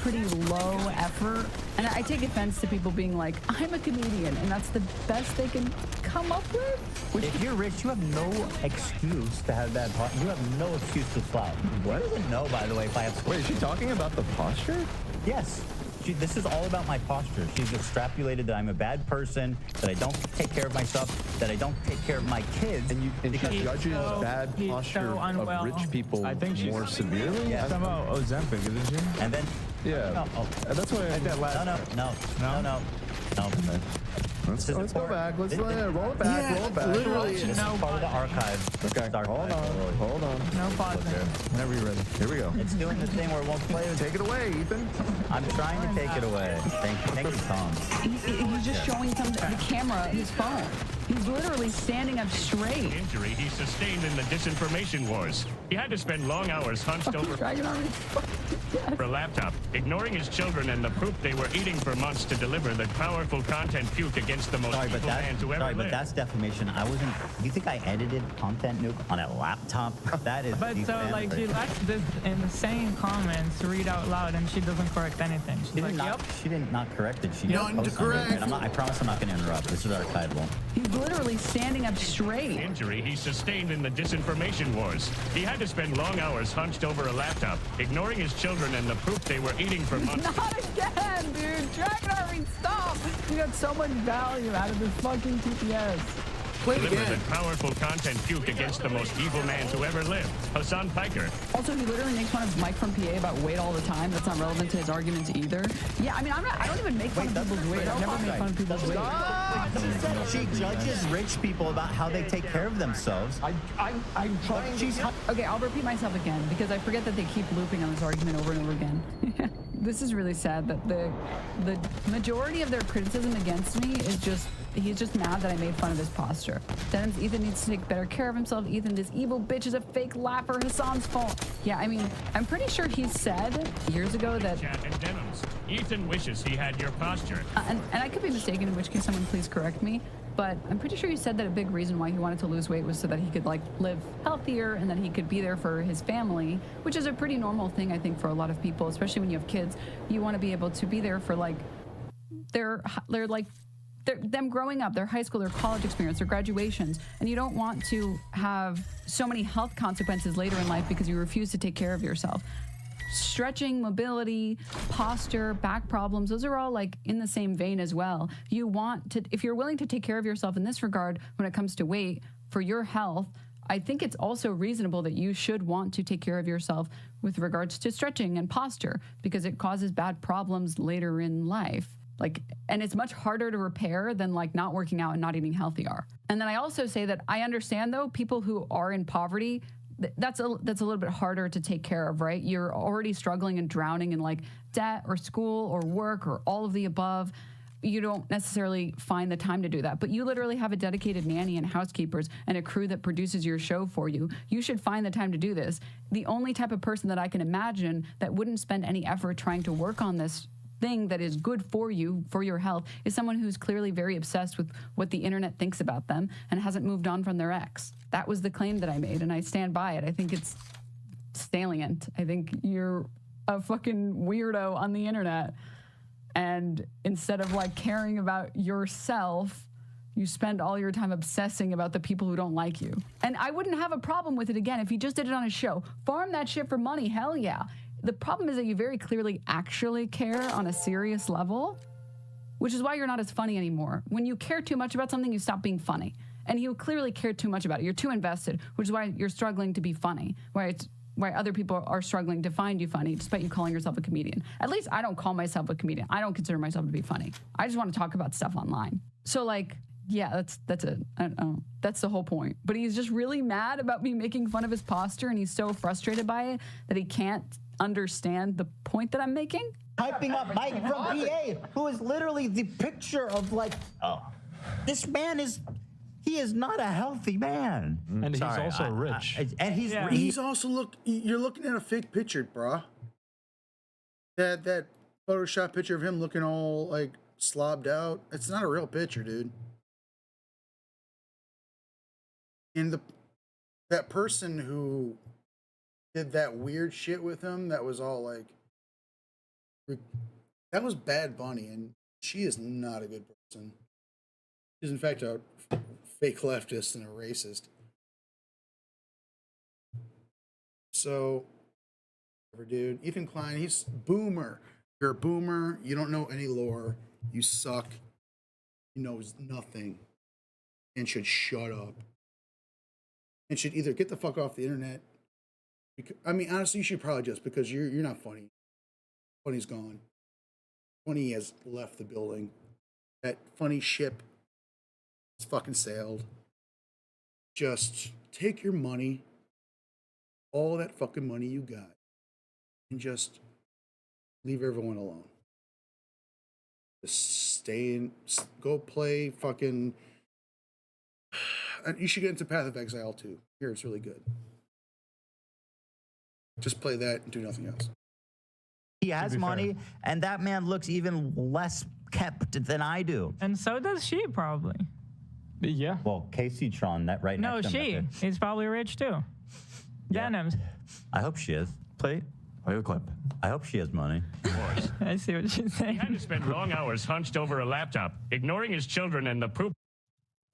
pretty low effort. And I take offense to people being like, I'm a comedian, and that's the best they can come up with. If you're rich, you have no excuse to have bad posture. You have no excuse to slouch. What? She doesn't know, by the way, if I have... Wait, is she talking about the posture? Yes. This is all about my posture. She's extrapolated that I'm a bad person, that I don't take care of myself, that I don't take care of my kids. And she judges bad posture of rich people more severely? Yeah. Talking about Ozempic, isn't she? And then... Yeah. That's what I had that last No. Let's go back. Let's roll it back. Roll it back. Literally, this is part of the archive. Okay. Hold on. No pause. Whenever you're ready. Here we go. It's doing the thing where it won't play. Take it away, Ethan. I'm trying to take it away. Thank you, Tom. He's just showing the camera his phone. He's literally standing up straight. Injury he sustained in the disinformation wars. He had to spend long hours hunched over for a laptop, ignoring his children and the poop they were eating for months to deliver the powerful content puke against the most evil man to ever live. But that's defamation. I wasn't. You think I edited content nuke on a laptop? That is. But so like she left this insane comments to read out loud, and she doesn't correct anything. She's like, yep. She did not correct it. She None to correct. I promise I'm not going to interrupt. This is archival. He's literally standing up straight. Injury he sustained in the disinformation wars. He had to spend long hours hunched over a laptop, ignoring his children and the poop they were eating for months. Not again, dude. Dragon Army, stop. You got so much value out of this fucking TPS. Deliver the powerful content puke against the most evil man to ever live, Hassan Piker. Also, he literally makes fun of Mike from PA about weight all the time. That's not relevant to his arguments either. Yeah, I mean, I don't even make fun of people's weight. I've never made fun of people's weight. She judges rich people about how they take care of themselves. I'm trying to... Okay, I'll repeat myself again because I forget that they keep looping on this argument over and over again. This is really sad that the majority of their criticism against me is just... He's just mad that I made fun of his posture. Denim's Ethan needs to take better care of himself. Ethan, this evil bitch is a fake laugher. Hassan's fault. Yeah, I mean, I'm pretty sure he said years ago that... And Denim's. Ethan wishes he had your posture. And I could be mistaken, in which case someone please correct me. But I'm pretty sure he said that a big reason why he wanted to lose weight was so that he could, like, live healthier and that he could be there for his family, which is a pretty normal thing, I think, for a lot of people, especially when you have kids. You want to be able to be there for, like, them growing up, their high school, their college experience, their graduations, and you don't want to have so many health consequences later in life because you refuse to take care of yourself. Stretching, mobility, posture, back problems, those are all like in the same vein as well. You want to, if you're willing to take care of yourself in this regard when it comes to weight for your health, I think it's also reasonable that you should want to take care of yourself with regards to stretching and posture because it causes bad problems later in life. And it's much harder to repair than like not working out and not eating healthy are. And then I also say that I understand though, people who are in poverty, that's a little bit harder to take care of, right? You're already struggling and drowning in like debt or school or work or all of the above. You don't necessarily find the time to do that, but you literally have a dedicated nanny and housekeepers and a crew that produces your show for you. You should find the time to do this. The only type of person that I can imagine that wouldn't spend any effort trying to work on this thing that is good for you, for your health, is someone who's clearly very obsessed with what the internet thinks about them and hasn't moved on from their ex. That was the claim that I made, and I stand by it. I think it's salient. I think you're a fucking weirdo on the internet, and instead of like caring about yourself, you spend all your time obsessing about the people who don't like you. And I wouldn't have a problem with it again if he just did it on his show. Farm that shit for money, hell yeah. The problem is that you very clearly actually care on a serious level, which is why you're not as funny anymore. When you care too much about something, you stop being funny. And you clearly care too much about it. You're too invested, which is why you're struggling to be funny, why other people are struggling to find you funny, despite you calling yourself a comedian. At least I don't call myself a comedian. I don't consider myself to be funny. I just want to talk about stuff online. So like, yeah, that's it. I don't know. That's the whole point. But he's just really mad about me making fun of his posture, and he's so frustrated by it that he can't understand the point that I'm making. Hyping up Mike from PA, who is literally the picture of like, this man he is not a healthy man. And he's also rich. And he's also you're looking at a fake picture, bruh. That Photoshop picture of him looking all like slobbed out. It's not a real picture, dude. And that person who did that weird shit with him that was all like That was Bad Bunny, and she is not a good person. She's in fact a fake leftist and a racist. So, whatever, dude. Ethan Klein, he's boomer. You're a boomer. You don't know any lore. You suck. You know nothing. And should shut up. And should either get the fuck off the internet. I mean, honestly, you should probably just, because you're not funny. Funny's gone. Funny has left the building. That funny ship has fucking sailed. Just take your money, all that fucking money you got, and just leave everyone alone. Just stay in, go play fucking. You should get into Path of Exile too. Here it's really good. Just play that and do nothing else. He has money, and that man looks even less kept than I do. And so does she, probably. Yeah. Well, Casey Tron, that right No, next to him. she. He's probably rich too. Denims. I hope she is. Play the clip. I hope she has money. I see what she's saying. He had to spend long hours hunched over a laptop, ignoring his children and the poop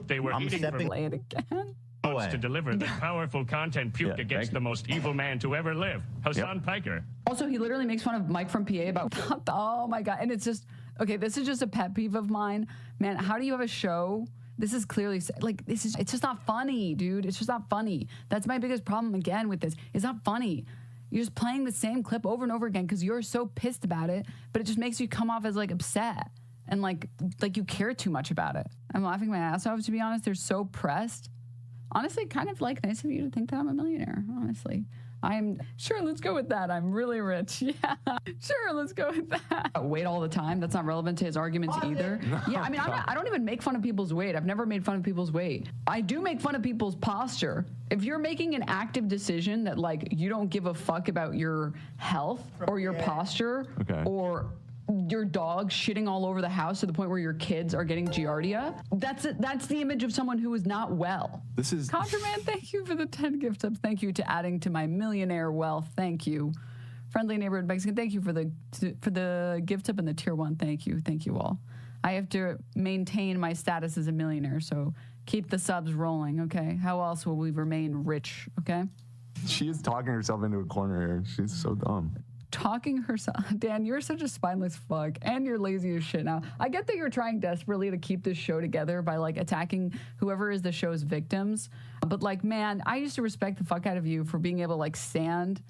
they were eating for Play it again. months to deliver the powerful content puked against the most evil man to ever live, Hassan Piker. Also, he literally makes fun of Mike from PA about, oh my God. And it's just, okay, this is just a pet peeve of mine. Man, how do you have a show? This is clearly, like, it's just not funny, dude. It's just not funny. That's my biggest problem again with this. It's not funny. You're just playing the same clip over and over again because you're so pissed about it, but it just makes you come off as like upset and like you care too much about it. I'm laughing my ass off, to be honest. They're so pressed. Honestly, kind of like nice of you to think that I'm a millionaire, honestly. I'm sure, let's go with that. I'm really rich. Yeah, sure, let's go with that. Weight all the time. That's not relevant to his arguments either. Yeah, I mean, I don't even make fun of people's weight. I've never made fun of people's weight. I do make fun of people's posture. If you're making an active decision that like you don't give a fuck about your health or your posture or your dog shitting all over the house to the point where your kids are getting giardia, that's the image of someone who is not well. This is Contraman, thank you for the 10 gift subs. Thank you to adding to my millionaire wealth. Thank you. Friendly neighborhood Mexican, thank you for the gift tip and the tier 1. Thank you all. I have to maintain my status as a millionaire, so keep the subs rolling, okay? How else will we remain rich, okay? She is talking herself into a corner here. She's so dumb. Talking herself. Dan, you're such a spineless fuck, and you're lazy as shit now. I get that you're trying desperately to keep this show together by like attacking whoever is the show's victims, but like, man, I used to respect the fuck out of you for being able to like stand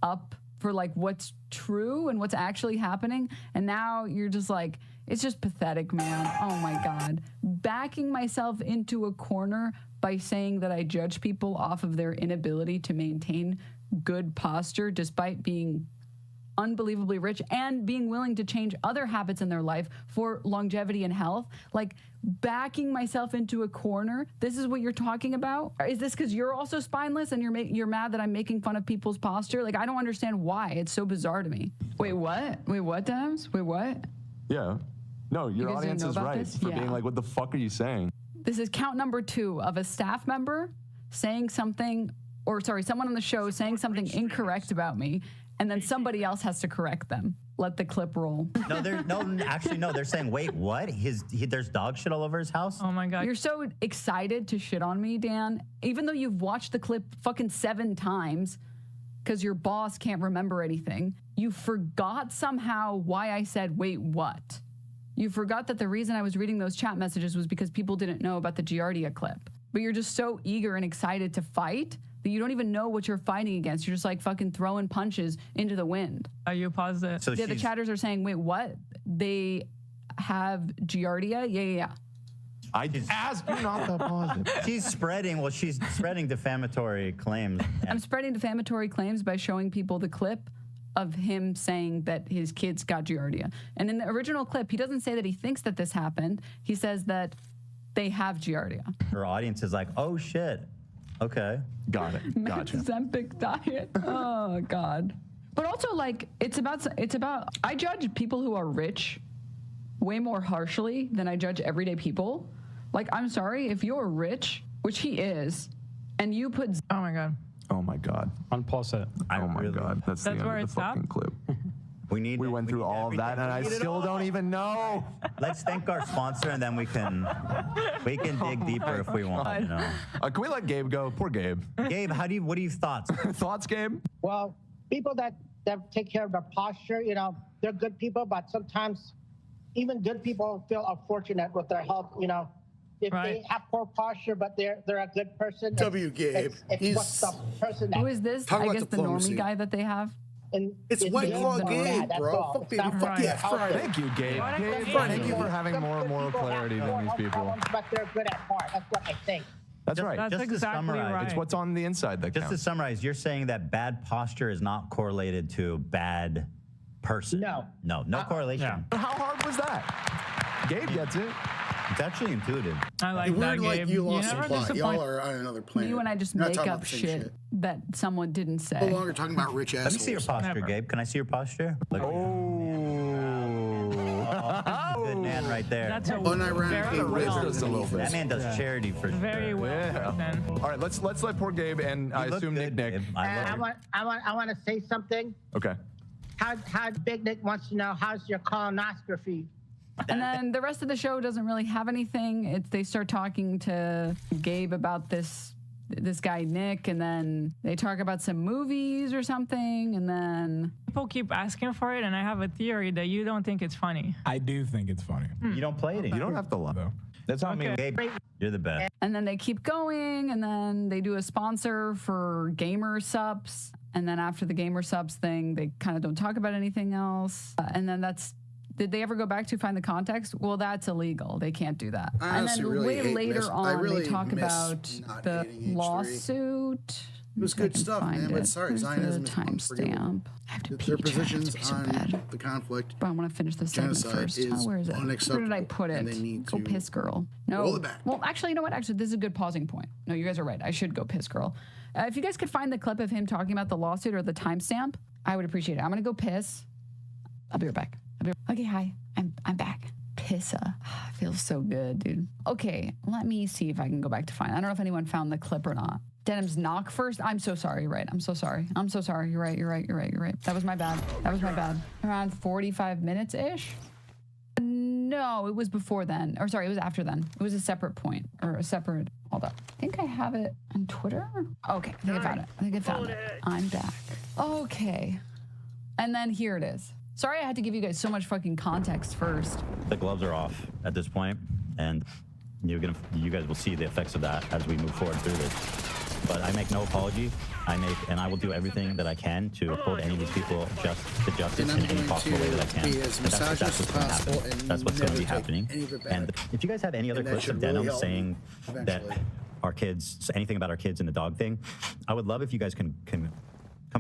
up for like what's true and what's actually happening, and now you're just like, it's just pathetic, man. Oh my God. Backing myself into a corner by saying that I judge people off of their inability to maintain good posture despite being unbelievably rich and being willing to change other habits in their life for longevity and health, like backing myself into a corner. This is what you're talking about? Is this because you're also spineless and you're mad that I'm making fun of people's posture? Like, I don't understand why. It's so bizarre to me. Wait, what? Wait, what, Dams? Wait, what? Yeah. No, your audience is right for being like, what the fuck are you saying? This is count number 2 of a staff member saying something, or sorry, someone on the show saying something incorrect about me, and then somebody else has to correct them. Let the clip roll. No, they're saying, wait, what? There's dog shit all over his house? Oh my God. You're so excited to shit on me, Dan, even though you've watched the clip fucking 7 times because your boss can't remember anything. You forgot somehow why I said, wait, what? You forgot that the reason I was reading those chat messages was because people didn't know about the Giardia clip. But you're just so eager and excited to fight that you don't even know what you're fighting against. You're just like fucking throwing punches into the wind. Are you positive? So yeah, the chatters are saying, wait, what? They have Giardia? Yeah. I just asked you not to positive. She's spreading defamatory claims. I'm spreading defamatory claims by showing people the clip of him saying that his kids got Giardia. And in the original clip, he doesn't say that he thinks that this happened. He says that they have Giardia. Her audience is like, oh shit. Okay. Got it. Gotcha. Zempic diet. Oh God. But also, like, it's about. I judge people who are rich way more harshly than I judge everyday people. Like, I'm sorry, if you're rich, which he is, and you put. Oh my God. Oh my God. Unpause it. Oh my God. That's the end where of it the fucking clip. We went through all of that, and I still don't even know. Let's thank our sponsor, and then we can dig deeper if we want. You know? Can we let Gabe go? Poor Gabe. Gabe, what are your thoughts? Thoughts, Gabe? Well, people that take care of their posture, you know, they're good people, but sometimes even good people feel unfortunate with their health, you know. If they have poor posture, but they're a good person. Gabe. It's what's the person that. Who is this? I guess the normie guy that they have. It's White Claw Gabe, bro. Fuck yeah, Friday. Thank you, Gabe. Gabe, thank you for having more moral clarity than these people. But they're good at heart. That's what I think. That's right. That's Just to exactly summarize, right. It's what's on the inside that Just to counts. summarize, you're saying that bad posture is not correlated to bad person. No correlation. How hard was that? Gabe gets it. It's actually intuitive. I like Weird, that, like Gabe. you lost never some plot. disappoint. Y'all are on another planet. You and I just You're not make talking up about the same shit that someone didn't say. No longer talking about rich assholes. Let me see your posture, Gabe. Can I see your posture? Look. Good man right there. That's a Unironically very well. just a little bit. That man does charity for Very well. Then. All right, let's let poor Gabe and I assume Nick. I want to say something. Okay. How Big Nick wants to know how's your colonoscopy. And then the rest of the show doesn't really have anything. They start talking to Gabe about this guy Nick, and then they talk about some movies or something, and then People keep asking for it, and I have a theory that you don't think it's funny. I do think it's funny. You don't play it. You don't have to lie though. That's on me, Gabe. You're the best. And then they keep going, and then they do a sponsor for Gamer Subs, and then after the Gamer Subs thing, they kind of don't talk about anything else. And then did they ever go back to find the context? Well, that's illegal. They can't do that. I And then really way later on, really they talk miss about not the hating H3. lawsuit. It was good stuff, man. But sorry, Where's Zionism the is unforgivable. timestamp? I have to pee. Their Chat. I have to positions pee so on bad. the conflict, But I want to finish this segment genocide first. is Where is it? Where unacceptable. did I put and it? they need Go to piss girl. No. roll it back. Well, actually, you know what? Actually, this is a good pausing point. No, you guys are right. I should go piss girl. If you guys could find the clip of him talking about the lawsuit or the timestamp, I would appreciate it. I'm gonna go piss. I'll be right back. Okay, hi. I'm back. Pissa. Feels so good, dude. Okay, let me see if I can go back to find. I don't know if anyone found the clip or not. Denim's knock first. I'm so sorry. You're right. I'm so sorry. You're right. That was my bad. Around 45 minutes ish. No, it was before then. Or sorry, it was after then. It was a separate point or a separate. Hold up. I think I have it on Twitter. Okay, I think I found it. I'm back. Okay. And then here it is. Sorry I had to give you guys so much fucking context first. The gloves are off at this point, and you guys will see the effects of that as we move forward through this. But I make no apology. I will do everything that I can to hold any of these people to justice in any possible way that I can. Be as misogynist as possible, and that's what's going to be never take happening. any of it back. And if you guys have any other And that clips of should really Denim help saying me that eventually. our kids, anything about our kids and the dog thing, I would love if you guys can compile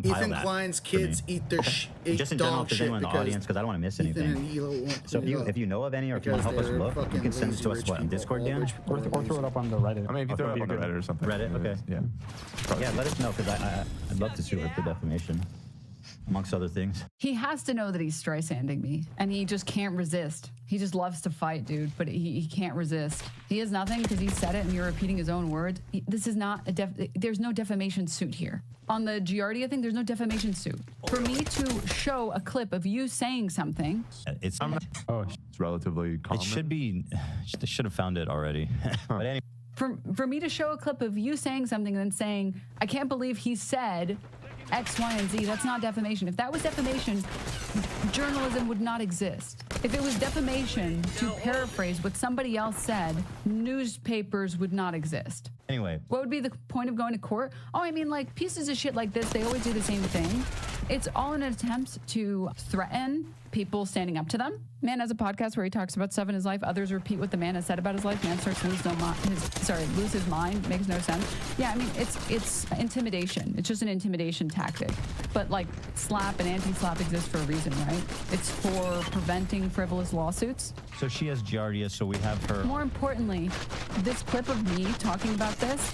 Ethan that Klein's for me. kids eat their Just in general, dog if there's shit anyone in the because audience, because I don't want to miss Ethan anything. and Elo won't So clean it up. if you know of any, or if you want to help us Because look, they're you can send it to fucking us lazy on rich Discord, people, Dan? or throw it up on the Reddit. I mean, if you throw it up on the Reddit or something. Reddit, okay. Yeah. Yeah, let us know, because I'd love to sue her for defamation, amongst other things. He has to know that he's Streisanding me, and he just can't resist. He just loves to fight, dude, but he can't resist. He has nothing because he said it and you're repeating his own words. This is not there's no defamation suit here. On the Giardia thing, there's no defamation suit. For me to show a clip of you saying something. It's relatively common. It should be, they should have found it already. But anyway. For me to show a clip of you saying something and then saying, I can't believe he said X, Y, and Z, that's not defamation. If that was defamation, journalism would not exist. If it was defamation, to paraphrase what somebody else said, newspapers would not exist. Anyway. What would be the point of going to court? Oh, I mean, like, pieces of shit like this, they always do the same thing. It's all in an attempt to threaten people standing up to them. Man has a podcast where he talks about stuff in his life. Others repeat what the man has said about his life. Man starts to lose his mind. Makes no sense. Yeah, I mean, it's intimidation. It's just an intimidation tactic. But like, slap and anti-slap exists for a reason, right? It's for preventing frivolous lawsuits. So she has Giardia, so we have her. More importantly, this clip of me talking about this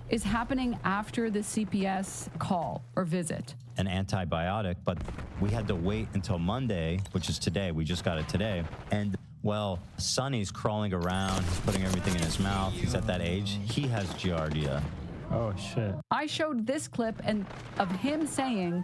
is happening after the CPS call or visit. An antibiotic, but we had to wait until Monday, which is today. We just got it today. And well, Sonny's crawling around, he's putting everything in his mouth. He's at that age. He has Giardia. Oh, shit. I showed this clip of him saying,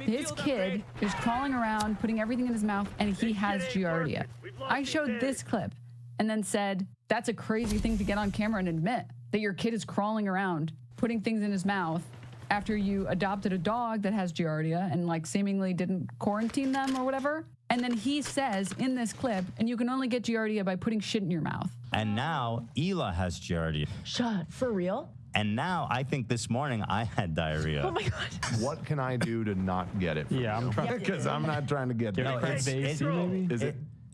his kid is crawling around, putting everything in his mouth, and he has Giardia. I showed this clip and then said, that's a crazy thing to get on camera and admit, that your kid is crawling around, putting things in his mouth after you adopted a dog that has Giardia and like seemingly didn't quarantine them or whatever. And then he says in this clip, and you can only get Giardia by putting shit in your mouth. And now Ela has Giardia. Shut. For real? And now I think this morning I had diarrhea. Oh my God. What can I do to not get it? Yeah, I'm trying because I'm not trying to get it. No,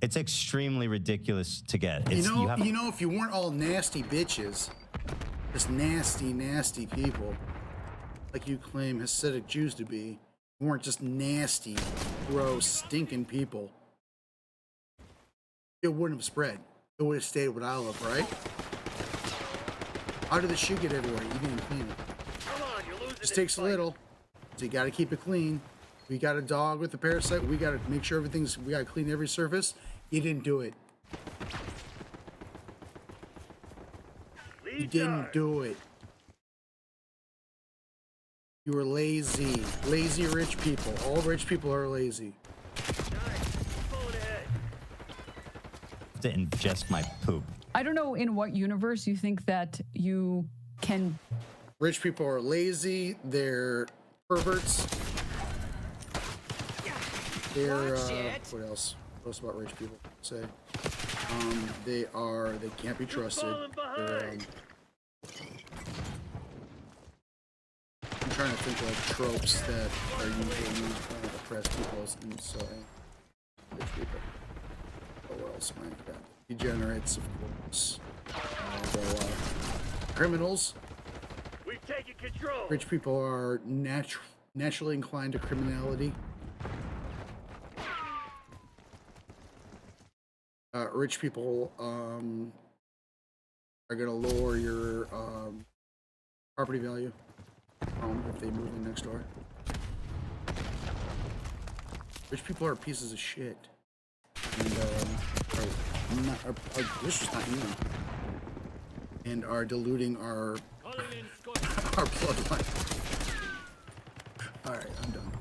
it's extremely ridiculous to get. It's, you know, if you weren't all nasty bitches, just nasty people, like you claim Hasidic Jews to be, weren't just nasty, gross, stinking people, it wouldn't have spread. It would have stayed with Olive, right? How did the shit get everywhere? You didn't clean it. Just takes a little, so you got to keep it clean. We got a dog with a parasite. We got to make sure we got to clean every surface. You didn't do it. You didn't do it. You were lazy. Lazy rich people. All rich people are lazy. To ingest my poop. I don't know in what universe you think that you can. Rich people are lazy. They're perverts. They're what else? What else about rich people? Say, they can't be trusted. I'm trying to think of like tropes that are usually used by oppressed people and so rich people. What else am I got? Degenerates, of course. Criminals. We've taken control. Rich people are naturally inclined to criminality. Rich people are gonna lower your property value if they move in next door. Rich people are pieces of shit. And this is not even. And are diluting our bloodline. All right, I'm done.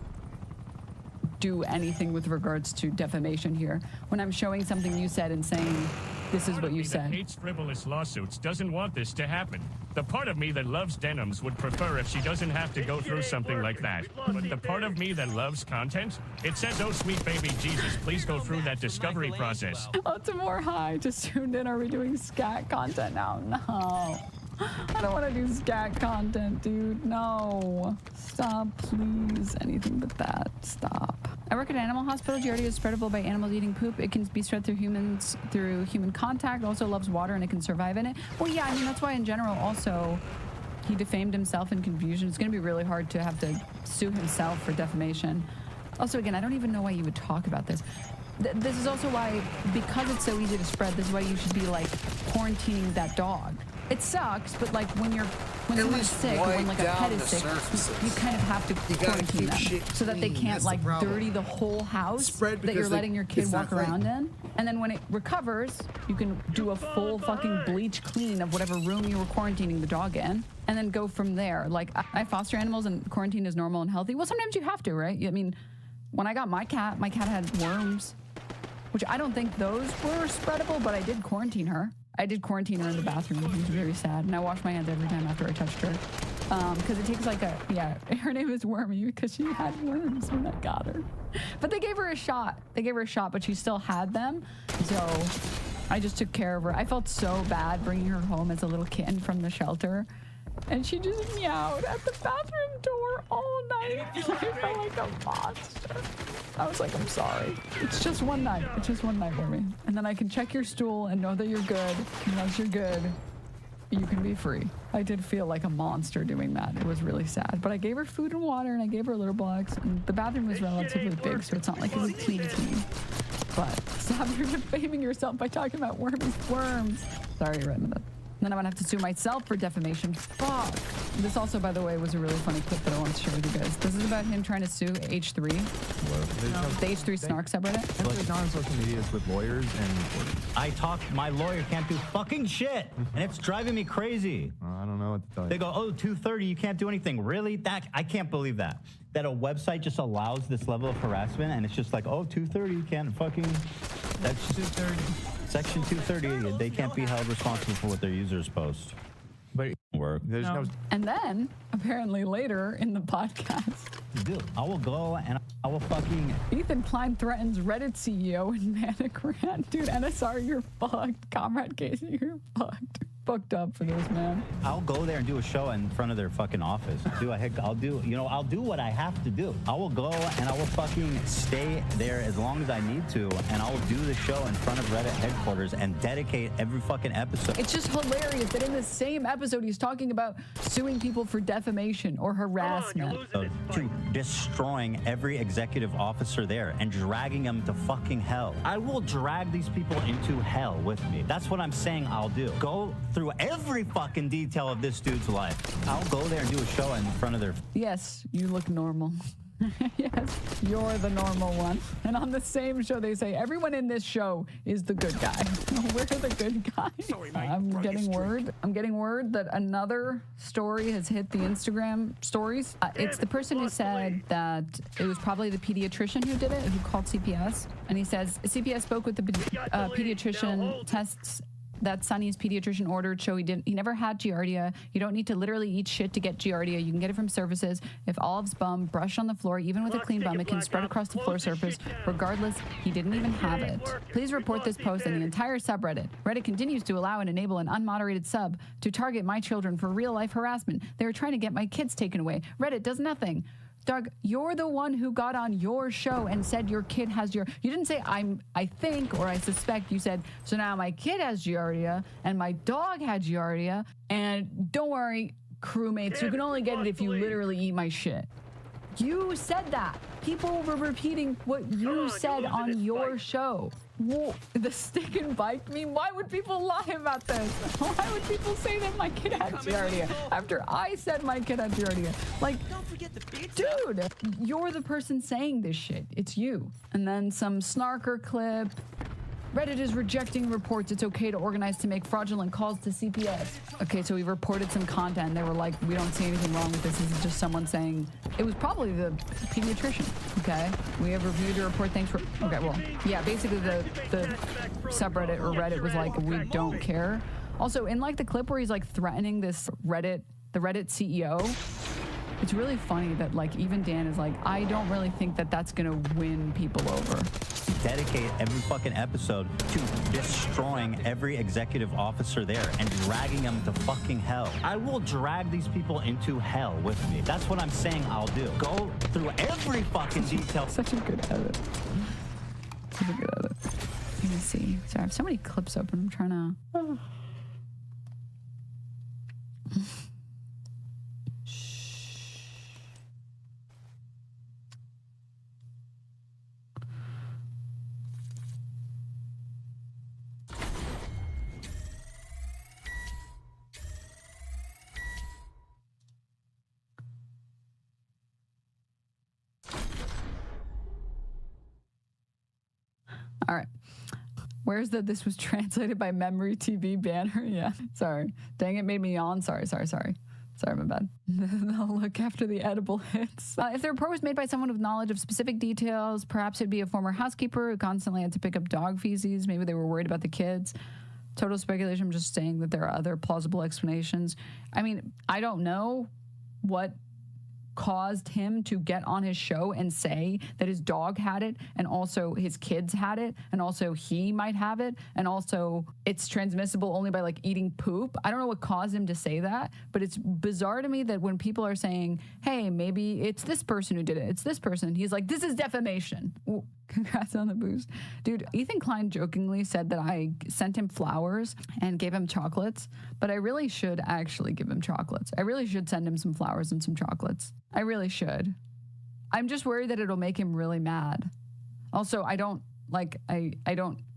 Do anything with regards to defamation here. When I'm showing something you said and saying, this is what you said. That hates frivolous lawsuits doesn't want this to happen. The part of me that loves denims would prefer if she doesn't have to go through something like that. But the part of me that loves content, it says, oh, sweet baby Jesus, please go through that discovery process. Oh, Timur, hi. Just tuned in. Are we doing scat content now? No. I don't want to do scat content, dude. No. Stop, please. Anything but that. Stop. I work at an animal hospital. Giardia is spreadable by animals eating poop. It can be spread through humans through human contact. Also loves water and it can survive in it. Well, yeah, I mean, that's why in general also he defamed himself in confusion. It's going to be really hard to have to sue himself for defamation. Also, again, I don't even know why you would talk about this. This is also why, because it's so easy to spread, this is why you should be like quarantining that dog. It sucks, but like when someone's sick or when like a pet is sick, you kind of have to quarantine them so that they can't like dirty the whole house that you're letting your kid walk around in. And then when it recovers, you can do a full fucking bleach clean of whatever room you were quarantining the dog in, and then go from there. Like I foster animals and quarantine is normal and healthy. Well, sometimes you have to, right? I mean, when I got my cat had worms, which I don't think those were spreadable, but I did quarantine her. I did quarantine her in the bathroom. It was very sad. And I wash my hands every time after I touched her. Because it takes like her name is Wormy because she had worms when I got her. But they gave her a shot. But she still had them. So I just took care of her. I felt so bad bringing her home as a little kitten from the shelter. And she just meowed at the bathroom door all night. I felt like a monster. I was like, I'm sorry. It's just one night. It's just one night, Wormy. And then I can check your stool and know that you're good. And once you're good, you can be free. I did feel like a monster doing that. It was really sad. But I gave her food and water, and I gave her litter box. And the bathroom was relatively big, so it's not like it was teeny. But stop, you're defaming yourself by talking about Wormy's worms. Sorry, Redmond. Then I'm gonna have to sue myself for defamation. Fuck. This also, by the way, was a really funny clip that I want to share with you guys. This is about him trying to sue H3. The H3 snark subreddit. There's not on social medias with lawyers and reporters. My lawyer can't do fucking shit, and it's driving me crazy. I don't know what to tell you. They go, oh, 230, you can't do anything. Really? I can't believe that. That a website just allows this level of harassment, and it's just like, oh, 230, you can't fucking... That's 230. Section 230, they can't be held responsible for what their users post. But there's no... And then, apparently later in the podcast... Dude, I will go and I will fucking... Ethan Klein threatens Reddit CEO in manic rant. Dude, NSR, you're fucked. Comrade Casey, you're fucked. Fucked up for this, man. I'll go there and do a show in front of their fucking office. I'll do what I have to do. I will go and I will fucking stay there as long as I need to, and I will do the show in front of Reddit headquarters and dedicate every fucking episode. It's just hilarious that in the same episode he's talking about suing people for defamation or harassment. To destroying every executive officer there and dragging them to fucking hell. I will drag these people into hell with me. That's what I'm saying I'll do. Go through every fucking detail of this dude's life. I'll go there and do a show in front of their... Yes, you look normal. Yes, you're the normal one. And on the same show, they say everyone in this show is the good guy. We're the good guy. I'm getting word that another story has hit the Instagram stories. It's the person who said that it was probably the pediatrician who did it, who called CPS. And he says, CPS spoke with the pediatrician, tests that Sonny's pediatrician ordered show he never had Giardia. You don't need to literally eat shit to get Giardia. You can get it from services. If Olive's bum brushed on the floor, even with a clean bum, it can spread across the floor surface. Regardless, he didn't even have it. Please report this post and the entire subreddit. Reddit continues to allow and enable an unmoderated sub to target my children for real-life harassment. They are trying to get my kids taken away. Reddit does nothing. Doug, you're the one who got on your show and said your kid has you didn't say I think or I suspect. You said, so now my kid has Giardia and my dog had Giardia, and don't worry, crewmates, you can only get it if you literally eat my shit. You said that. People were repeating what you said on your show. Whoa, the stick and bike meme? Why would people lie about this? Why would people say that my kid had Giardia after I said my kid had Giardia? Like, dude, you're the person saying this shit. It's you. And then some snarker clip. Reddit is rejecting reports it's okay to organize to make fraudulent calls to CPS. Okay, so we reported some content. They were like, we don't see anything wrong with this. This is just someone saying, it was probably the pediatrician, okay? We have reviewed your report, thanks for, okay, well, yeah, basically the subreddit or Reddit was like, we don't care. Also, in like the clip where he's like threatening this the Reddit CEO, it's really funny that like even Dan is like, I don't really think that that's gonna win people over. Dedicate every fucking episode to destroying every executive officer there and dragging them to fucking hell. I will drag these people into hell with me. That's what I'm saying I'll do. Go through every fucking detail. Such a good edit. Such a good edit. Let me see. Sorry, I have so many clips open. I'm trying to... All right. Where's the this was translated by Memory TV banner? Yeah. Sorry. Dang, it made me yawn. Sorry, my bad. They'll look after the edible hits. If the report was made by someone with knowledge of specific details, perhaps it'd be a former housekeeper who constantly had to pick up dog feces. Maybe they were worried about the kids. Total speculation. I'm just saying that there are other plausible explanations. I mean, I don't know what caused him to get on his show and say that his dog had it and also his kids had it and also he might have it and also it's transmissible only by like eating poop. I don't know what caused him to say that, but it's bizarre to me that when people are saying, hey, maybe it's this person who did it, it's this person, he's like, this is defamation. Ooh, congrats on the boost. Dude, Ethan Klein jokingly said that I sent him flowers and gave him chocolates, but I really should actually give him chocolates. I really should send him some flowers and some chocolates. I really should. I'm just worried that it'll make him really mad. Also, I don't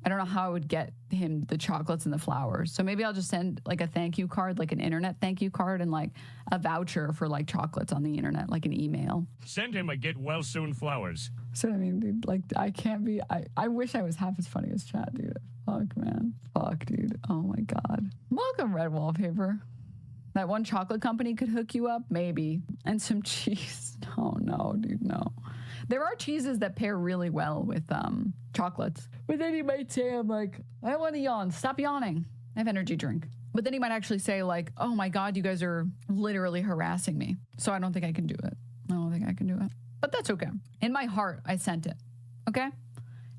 I don't know how I would get him the chocolates and the flowers. So maybe I'll just send like a thank you card, like an internet thank you card, and like a voucher for like chocolates on the internet, like an email. Send him a get well soon flowers. So I mean, dude, like I can't be. I wish I was half as funny as Chad, dude. Fuck, man. Fuck, dude. Oh my God. Welcome, Red Wallpaper. That one chocolate company could hook you up, maybe, and some cheese. No, dude, no. There are cheeses that pair really well with chocolates. But then he might say, I'm like, I want to yawn. Stop yawning. I have energy drink. But then he might actually say like, oh my God, you guys are literally harassing me. So I don't think I can do it. I don't think I can do it. But that's okay. In my heart, I sent it. Okay?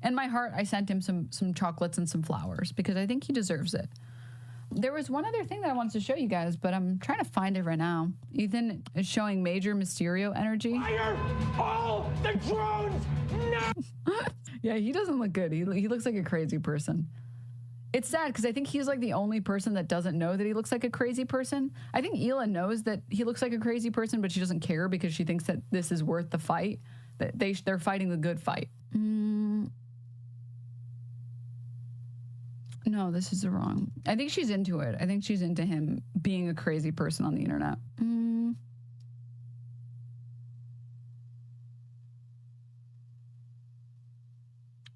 In my heart, I sent him some chocolates and some flowers because I think he deserves it. There was one other thing that I wanted to show you guys, but I'm trying to find it right now. Ethan is showing major Mysterio energy. Fire all the drones now! Yeah, he doesn't look good. He looks like a crazy person. It's sad because I think he's like the only person that doesn't know that he looks like a crazy person. I think Hila knows that he looks like a crazy person, but she doesn't care because she thinks that this is worth the fight. That they're fighting the good fight. No, this is the wrong. I think she's into it. I think she's into him being a crazy person on the internet.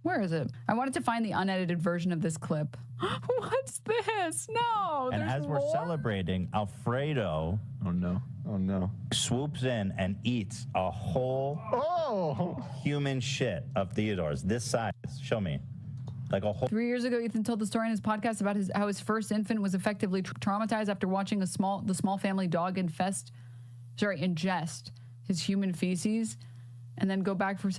Where is it? I wanted to find the unedited version of this clip. What's this? No, And as we're more? celebrating, Alfredo, oh no, swoops in and eats a whole human shit of Theodore's, this size. Show me. Like a whole. 3 years ago, Ethan told the story in his podcast about how his first infant was effectively traumatized after watching the small family dog ingest his human feces, and then go back for.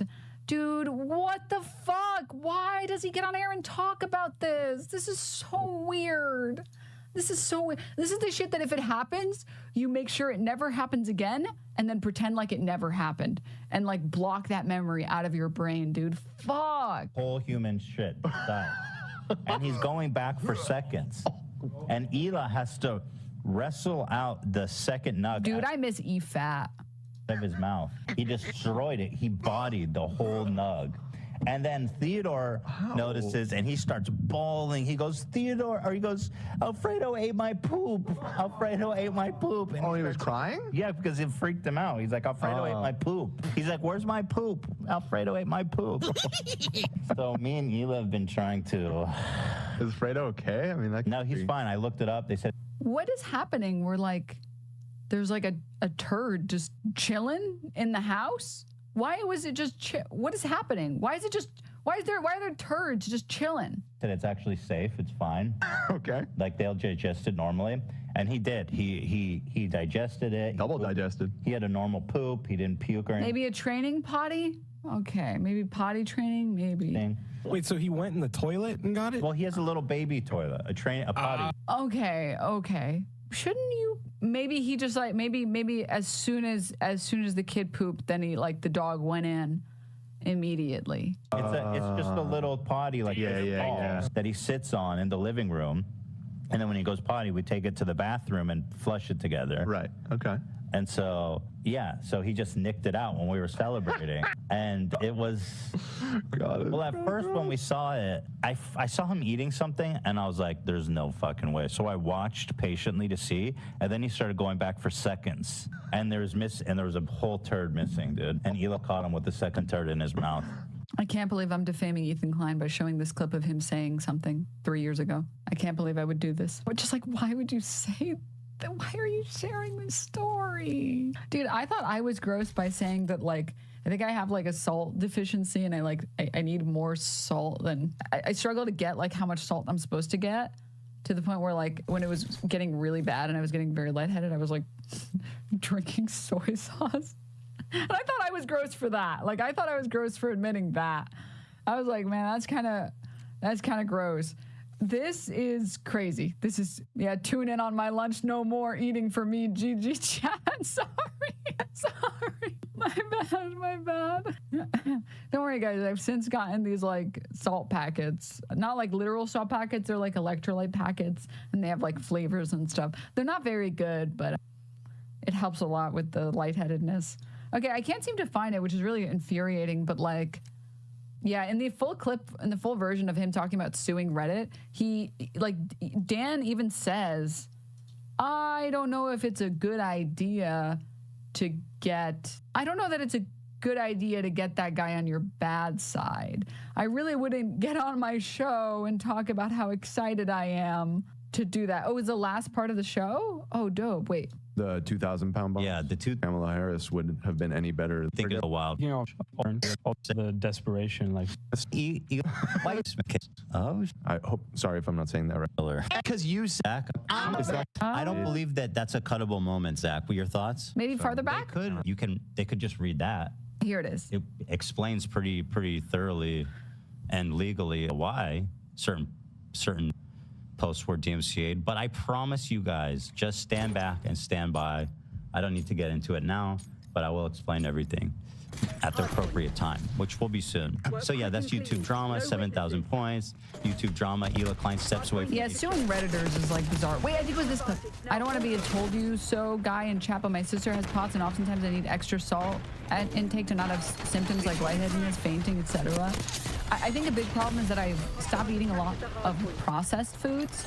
Dude, what the fuck? Why does he get on air and talk about this? This is so weird. This is so weird. This is the shit that if it happens, you make sure it never happens again and then pretend like it never happened and like block that memory out of your brain, dude. Fuck. Whole human shit. And he's going back for seconds. And Hila has to wrestle out the second nug. Dude, I miss E-Fat. Of his mouth. He destroyed it. He bodied the whole nug. And then Theodore notices and he starts bawling. He goes, Alfredo ate my poop. Alfredo ate my poop. And he was crying? Yeah, because it freaked him out. He's like, Alfredo ate my poop. He's like, where's my poop? Alfredo ate my poop. So me and Hila have been trying to. Is Fredo okay? I mean, no, he's fine. I looked it up. They said. What is happening? We're like, there's like a turd just chilling in the house. Why was it just what is happening? Why are there turds just chilling? That it's actually safe. It's fine. Okay. Like they'll digest it normally, and he did. He digested it. Double digested. He had a normal poop. He didn't puke or anything. Maybe a training potty. Okay, maybe potty training. Maybe. Wait, so he went in the toilet and got it? Well, he has a little baby toilet, a potty. Okay. Shouldn't you? Maybe he just like maybe as soon as the kid pooped, then he like the dog went in immediately. It's just a little potty like that he sits on in the living room, and then when he goes potty, we take it to the bathroom and flush it together. Right. Okay. And so so he just nicked it out when we were celebrating, and it was. Well, at first when we saw it, I saw him eating something, and I was like, "There's no fucking way." So I watched patiently to see, and then he started going back for seconds, and there was a whole turd missing, dude. And Hila caught him with the second turd in his mouth. I can't believe I'm defaming Ethan Klein by showing this clip of him saying something 3 years ago. I can't believe I would do this. But just like, why would you say? Why are you sharing this story? Dude, I thought I was gross by saying that, like, I think I have, like, a salt deficiency and I need more salt than... I struggle to get, like, how much salt I'm supposed to get to the point where, like, when it was getting really bad and I was getting very lightheaded, I was, like, drinking soy sauce. And I thought I was gross for that. Like, I thought I was gross for admitting that. I was like, man, that's kind of gross. This is crazy. This is, tune in on my lunch. No more eating for me, GG chat. Sorry. My bad. Don't worry, guys. I've since gotten these, like, salt packets. Not, like, literal salt packets. They're, like, electrolyte packets. And they have, like, flavors and stuff. They're not very good, but it helps a lot with the lightheadedness. Okay, I can't seem to find it, which is really infuriating. But, like, Yeah, in the full clip, in the full version of him talking about suing Reddit, Dan even says, I don't know if it's a good idea to get, I don't know that it's a good idea to get that guy on your bad side. I really wouldn't get on my show and talk about how excited I am to do that. Oh, is the last part of the show? Oh, dope. Wait. The 2,000-pound bomb. Yeah, the Kamala Harris would have been any better. I think it's a while. You know, the desperation, like. I hope. Sorry if I'm not saying that right. Because you, Zach. I don't believe that that's a cuttable moment, Zach. What are your thoughts? Maybe farther back? They could just read that. Here it is. It explains pretty thoroughly and legally why certain posts were DMCA'd, but I promise you guys, just stand back and stand by. I don't need to get into it now, but I will explain everything at the appropriate time, which will be soon. So yeah, that's YouTube drama, 7,000 points. YouTube drama, Ela Klein steps away from suing Redditors is like bizarre. Wait, I think it was this clip. I don't want to be a told you so guy in chat, but my sister has POTS and oftentimes I need extra salt at intake to not have symptoms like lightheadedness, fainting, etc. I think a big problem is that I've stopped eating a lot of processed foods,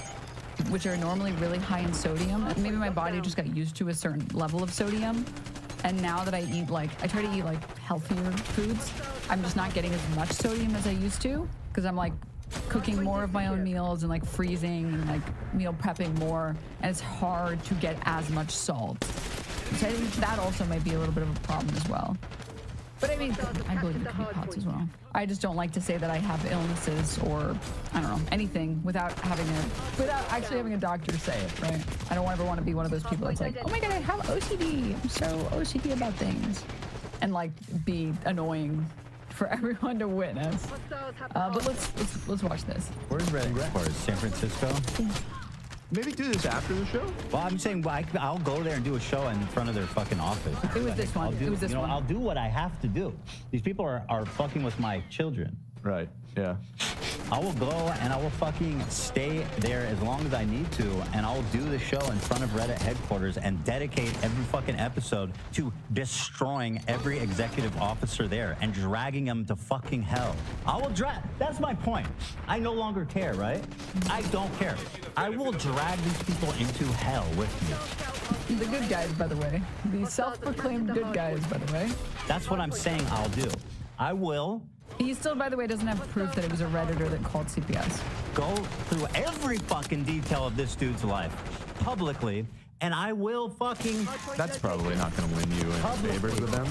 which are normally really high in sodium. Maybe my body just got used to a certain level of sodium. And now that I try to eat healthier foods, I'm just not getting as much sodium as I used to because I'm cooking more of my own meals and freezing and meal prepping more. And it's hard to get as much salt. So I think that also might be a little bit of a problem as well. But I mean, I believe it could be POTS as well. I just don't like to say that I have illnesses or, I don't know, anything without actually having a doctor say it, right? I don't ever want to be one of those people that's like, oh my God, I have OCD. I'm so OCD about things. And be annoying for everyone to witness. But let's watch this. Where's Reddit headquarters? San Francisco? Maybe do this after the show? Well, I'm saying I'll go there and do a show in front of their fucking office. It was this one. It was this one. I'll do what I have to do. These people are fucking with my children. Right, yeah. I will go and I will fucking stay there as long as I need to, and I'll do the show in front of Reddit headquarters and dedicate every fucking episode to destroying every executive officer there and dragging them to fucking hell. I will that's my point. I no longer care, right? I don't care. I will drag these people into hell with me. The good guys, by the way. The self-proclaimed good guys, by the way. That's what I'm saying I'll do. I will. He still, by the way, doesn't have proof that it was a Redditor that called CPS. Go through every fucking detail of this dude's life publicly, and I will fucking... That's probably not going to win you any favors with them.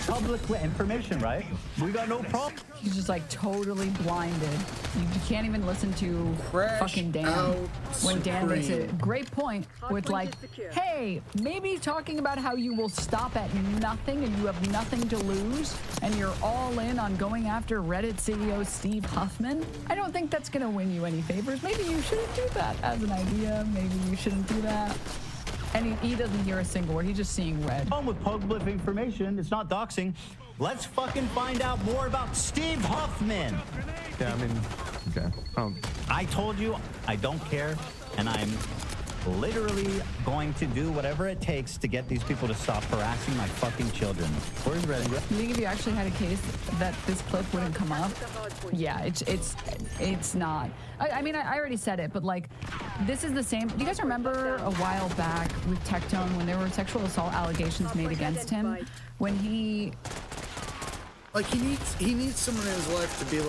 Public information, right? We got no problem. He's just totally blinded. You can't even listen to fucking Dan. When Dan makes a great point with hey, maybe talking about how you will stop at nothing and you have nothing to lose and you're all in on going after Reddit CEO Steve Huffman. I don't think that's going to win you any favors. Maybe you shouldn't do that as an idea. Maybe you shouldn't do that. And he doesn't hear a single word. He's just seeing red. With public information, it's not doxing. Let's fucking find out more about Steve Huffman. Yeah, I mean, okay. I told you I don't care, and I'm literally going to do whatever it takes to get these people to stop harassing my fucking children. Where's Reddit? You think if you actually had a case that this clip wouldn't come up? Yeah, it's not. I mean, I already said it, but this is the same. Do you guys remember a while back with Tectone when there were sexual assault allegations made against him? When he needs someone in his life to be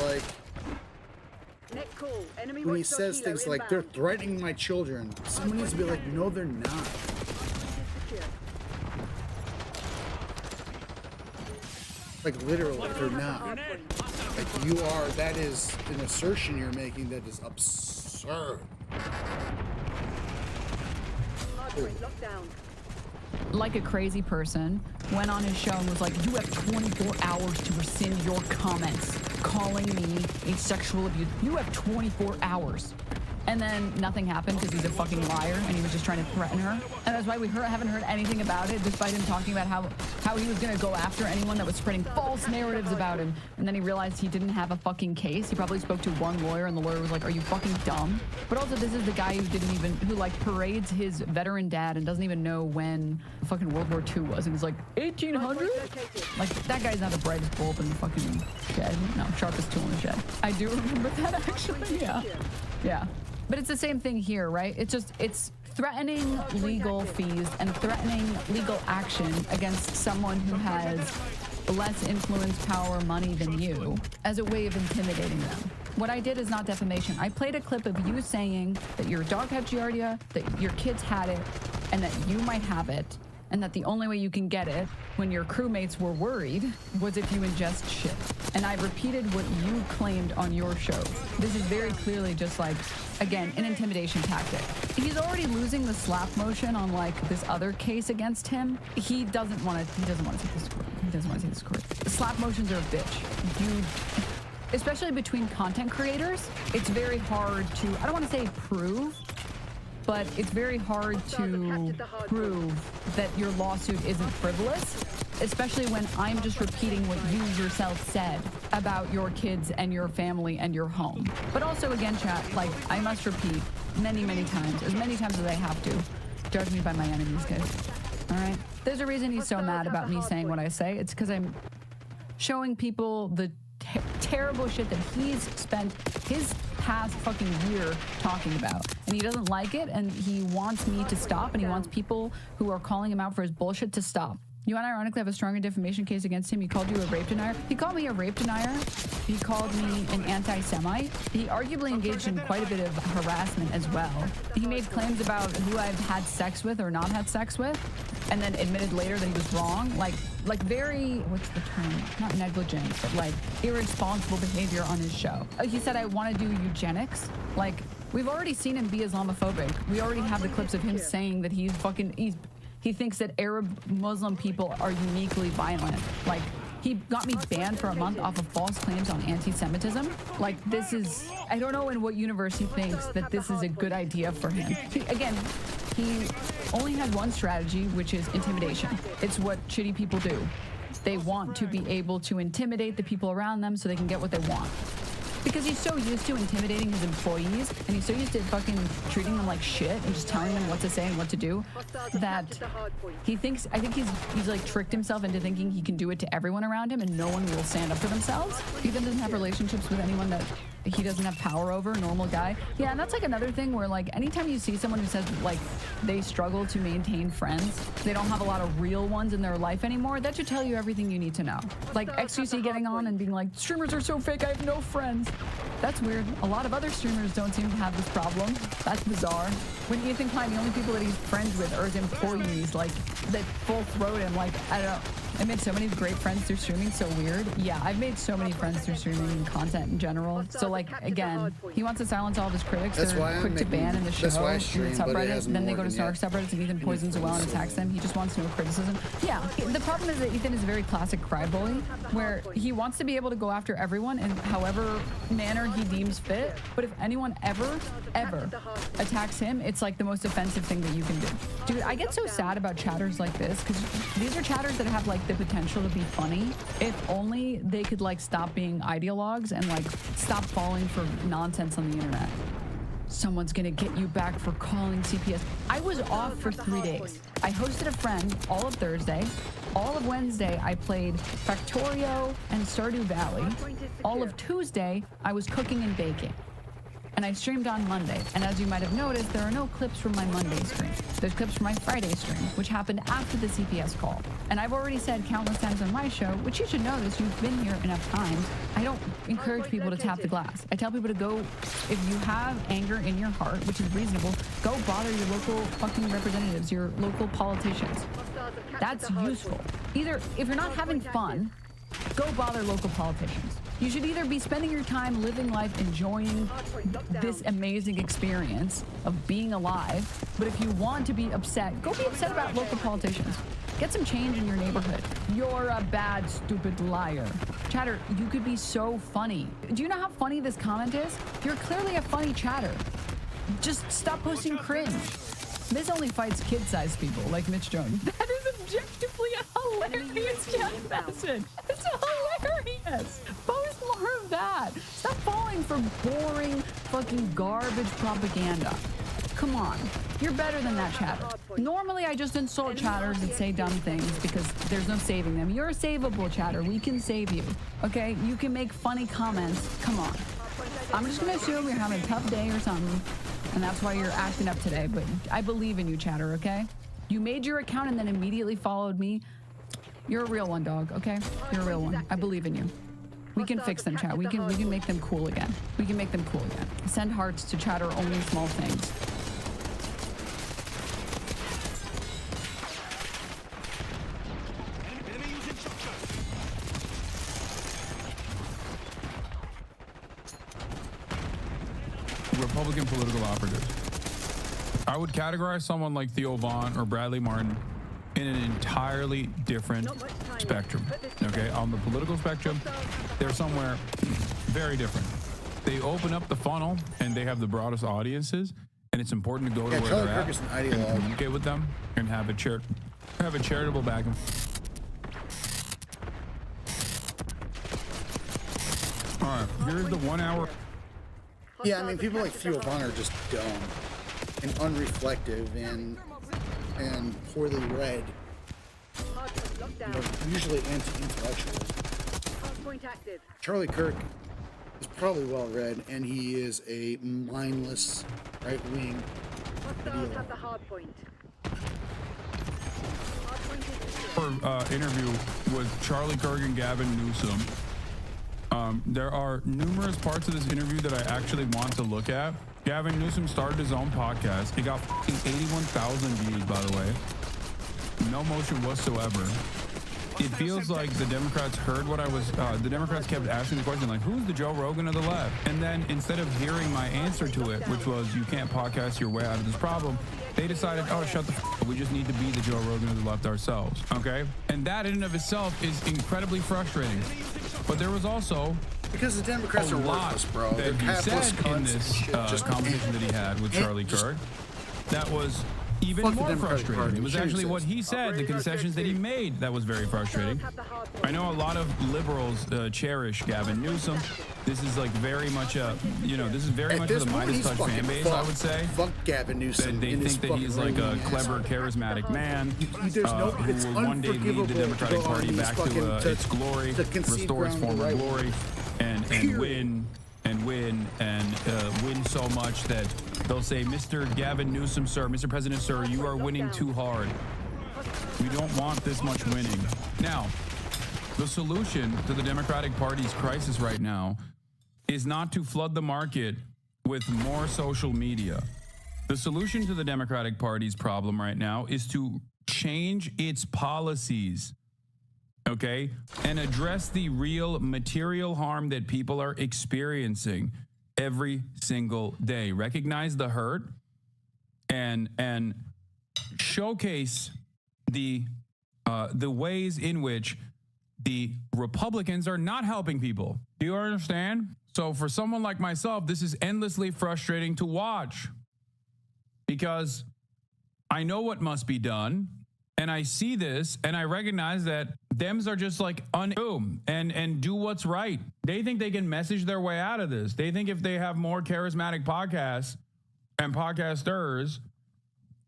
when he says things like they're threatening my children, someone needs to be like, no, they're not. Literally, they're not. You are. That is an assertion you're making that is absurd. Like a crazy person, went on his show and was like, you have 24 hours to rescind your comments calling me a sexual abuse. You have 24 hours. And then nothing happened because he's a fucking liar and he was just trying to threaten her. And that's why we haven't heard anything about it, despite him talking about how he was going to go after anyone that was spreading false narratives about him. And then he realized he didn't have a fucking case. He probably spoke to one lawyer and the lawyer was like, are you fucking dumb? But also this is the guy who like parades his veteran dad and doesn't even know when fucking World War II was. And he's like, 1800? Like, that guy's not the brightest bulb in the fucking shed. No, sharpest tool in the shed. I do remember that actually, yeah. Yeah. But it's the same thing here, right? It's threatening legal fees and threatening legal action against someone who has less influence, power, money than you as a way of intimidating them. What I did is not defamation. I played a clip of you saying that your dog had Giardia, that your kids had it, and that you might have it, and that the only way you can get it when your crewmates were worried was if you ingest shit. And I repeated what you claimed on your show. This is very clearly just like, again, an intimidation tactic. He's already losing the slap motion on like this other case against him. He doesn't want to take this to court. He doesn't want to take this to court. Slap motions are a bitch. Especially between content creators, it's very hard to, I don't want to say prove, but it's very hard to prove that your lawsuit isn't frivolous, especially when I'm just repeating what you yourself said about your kids and your family and your home. But also, again, chat, like, I must repeat many, many times, as many times as I have to, judge me by my enemies, guys. All right? There's a reason he's so mad about me saying what I say. It's because I'm showing people the terrible shit that he's spent his past fucking year talking about, and he doesn't like it, and he wants me to stop, and he wants people who are calling him out for his bullshit to stop. You unironically have a stronger defamation case against him. He called you a rape denier. He called me a rape denier. He called me an anti-Semite. He arguably engaged in quite a bit of harassment as well. He made claims about who I've had sex with or not had sex with, and then admitted later that he was wrong. Like very, what's the term? Not negligent, but like irresponsible behavior on his show. He said, I want to do eugenics. Like, we've already seen him be Islamophobic. We already have the clips of him saying that he thinks that Arab Muslim people are uniquely violent. Like, he got me banned for a month off of false claims on anti-Semitism. Like, this is, I don't know in what universe he thinks that this is a good idea for him. He only has one strategy, which is intimidation. It's what shitty people do. They want to be able to intimidate the people around them so they can get what they want. Because he's so used to intimidating his employees, and he's so used to fucking treating them like shit and just telling them what to say and what to do, that he thinks, I think he's like tricked himself into thinking he can do it to everyone around him and no one will stand up for themselves. Ethan doesn't have relationships with anyone that he doesn't have power over, normal guy. Yeah, and that's like another thing where like anytime you see someone who says like they struggle to maintain friends, they don't have a lot of real ones in their life anymore, that should tell you everything you need to know. Like XQC getting on and being like, streamers are so fake, I have no friends. That's weird. A lot of other streamers don't seem to have this problem. That's bizarre. When Ethan Klein, the only people that he's friends with are his employees, like that full throat him, like, I don't know. I made so many great friends through streaming, so weird. Yeah, I've made so many friends through streaming and content in general. So like, again, he wants to silence all of his critics. They're quick to ban in the show, in the subreddit, and then they go to Snark subreddits and Ethan poisons a well and attacks them. He just wants no criticism. Yeah, the problem is that Ethan is a very classic cry bully, where he wants to be able to go after everyone in however manner he deems fit, but if anyone ever attacks him, it's like the most offensive thing that you can do. Dude, I get so sad about chatters like this, because these are chatters that have like the potential to be funny if only they could like stop being ideologues and like stop falling for nonsense on the internet. Someone's gonna get you back for calling CPS. I was off for 3 days. I hosted a friend all of Thursday. All of Wednesday, I played Factorio and Stardew Valley. All of Tuesday, I was cooking and baking. And I streamed on Monday. And as you might have noticed, there are no clips from my Monday stream. There's clips from my Friday stream, which happened after the CPS call. And I've already said countless times on my show, which you should know this, you've been here enough times, I don't encourage people to tap the glass. I tell people to go, if you have anger in your heart, which is reasonable, go bother your local fucking representatives, your local politicians. That's useful. Either, if you're not having fun, go bother local politicians. You should either be spending your time living life, enjoying this amazing experience of being alive, but if you want to be upset, go be upset about local politicians. Get some change in your neighborhood. You're a bad, stupid liar. Chatter, you could be so funny. Do you know how funny this comment is? You're clearly a funny chatter. Just stop posting cringe. This only fights kid-sized people like Mitch Jones. That is objectively a hilarious chat message. It's hilarious. Post more of that. Stop falling for boring fucking garbage propaganda. Come on. You're better than that chatter. Normally, I just insult chatters and say dumb things because there's no saving them. You're a savable chatter. We can save you. Okay? You can make funny comments. Come on. I'm just going to assume you're having a tough day or something, and that's why you're acting up today. But I believe in you, chatter, okay? You made your account and then immediately followed me. You're a real one, dog, okay? You're a real one. I believe in you. We can fix them, chat. We can make them cool again. We can make them cool again. Send hearts to chatter only small things. Republican political operatives. I would categorize someone like Theo Vaughn or Bradley Martin in an entirely different spectrum. Okay, on the political spectrum, they're somewhere very different. They open up the funnel and they have the broadest audiences, and it's important to go to where they're at and communicate with them and have a charitable back and forth. All right, here's the 1 hour. Yeah, I mean, people like Theo Vaughn are just dumb and unreflective and poorly read. You know, usually anti-intellectual. Charlie Kirk is probably well read, and he is a mindless right-wing Interview with Charlie Kirk and Gavin Newsom. There are numerous parts of this interview that I actually want to look at. Gavin Newsom started his own podcast. He got 81,000 views, by the way. No motion whatsoever. It feels like the Democrats heard what I was, the Democrats kept asking the question, like, who's the Joe Rogan of the left? And then instead of hearing my answer to it, which was, you can't podcast your way out of this problem, they decided, oh, shut the f***, we just need to be the Joe Rogan of the left ourselves, okay? And that in and of itself is incredibly frustrating. But there was also because the Democrats are worthless, bro. That he said in this conversation that he had with Charlie Kirk that was even more frustrating. It was actually what he said, the concessions that he made, that was very frustrating. I know a lot of liberals cherish Gavin Newsom. This is like very much a, this is very much the Midas Touch fan base, I would say. Fuck Gavin Newsom. They think that he's like a clever, charismatic man who will one day lead the Democratic Party back to its glory, restore its former glory, and win so much that they'll say, Mr. Gavin Newsom, sir, Mr. President, sir, you are winning too hard. We don't want this much winning. Now, the solution to the Democratic Party's crisis right now is not to flood the market with more social media. The solution to the Democratic Party's problem right now is to change its policies, okay, and address the real material harm that people are experiencing every single day. Recognize the hurt and showcase the ways in which the Republicans are not helping people. Do you understand? So for someone like myself, this is endlessly frustrating to watch because I know what must be done. And I see this and I recognize that Dems are just like and do what's right. They think they can message their way out of this. They think if they have more charismatic podcasts and podcasters,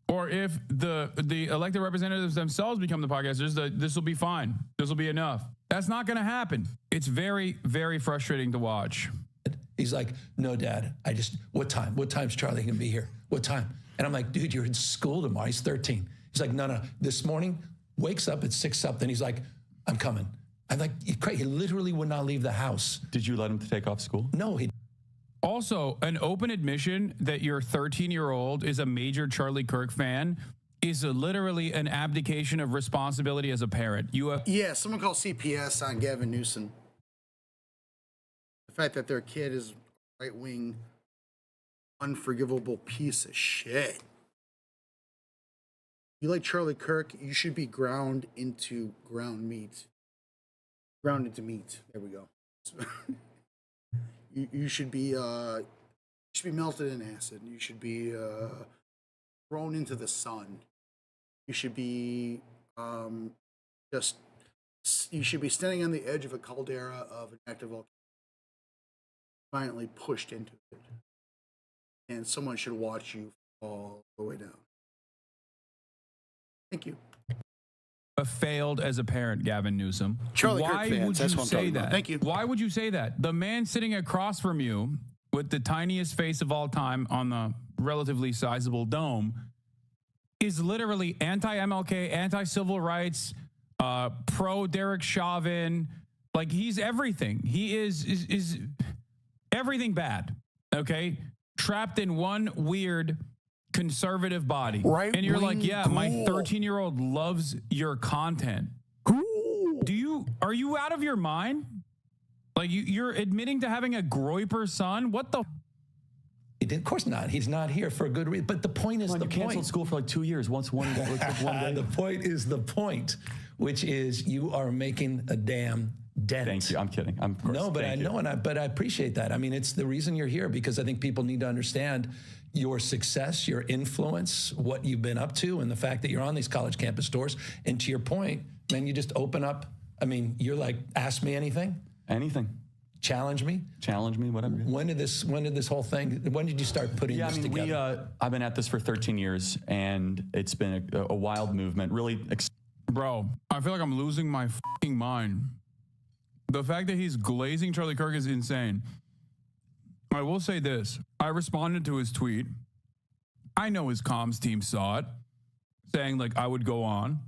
or if the elected representatives themselves become the podcasters, this will be fine. This will be enough. That's not going to happen. It's very, very frustrating to watch. He's like, no, Dad, what time? What time's Charlie going to be here? What time? And I'm like, dude, you're in school tomorrow. He's 13. He's like, no. This morning, wakes up at 6 something. He's like, I'm coming. I'm like, he literally would not leave the house. Did you let him take off school? No, he. Also, an open admission that your 13-year-old is a major Charlie Kirk fan is literally an abdication of responsibility as a parent. Yeah, someone called CPS on Gavin Newsom. The fact that their kid is right-wing, unforgivable piece of shit. You like Charlie Kirk, you should be ground into meat. Ground into meat. There we go. You should be should be melted in acid. You should be thrown into the sun. You should be you should be standing on the edge of a caldera of an active volcano, violently pushed into it, and someone should watch you fall the way down. Thank you. Failed as a parent, Gavin Newsom. Charlie Kirk Why fans, would that's you what I'm say talking that? about. Thank you. Why would you say that? The man sitting across from you with the tiniest face of all time on the relatively sizable dome is literally anti-MLK, anti-civil rights, pro Derek Chauvin. Like, he's everything. He is everything bad, okay? Trapped in one weird conservative body. Right, and you're like, wing yeah, my ghoul. 13-year-old loves your content. Are you out of your mind? Like, you're admitting to having a Groyper son? What the? Of course not. He's not here for a good reason. But the point is you canceled school for like 2 years. One day. The point is the point, which is you are making a damn dent. Thank you. I'm kidding. No, but I know, but I appreciate that. I mean, it's the reason you're here, because I think people need to understand your success, your influence, what you've been up to, and the fact that you're on these college campus tours. And to your point, man, you just open up. I mean, you're like, ask me anything. Anything. Challenge me, whatever. When did this whole thing? When did you start putting this together? I've been at this for 13 years, and it's been a wild movement. Really, bro, I feel like I'm losing my fucking mind. The fact that he's glazing Charlie Kirk is insane. I will say this: I responded to his tweet. I know his comms team saw it, saying like I would go on.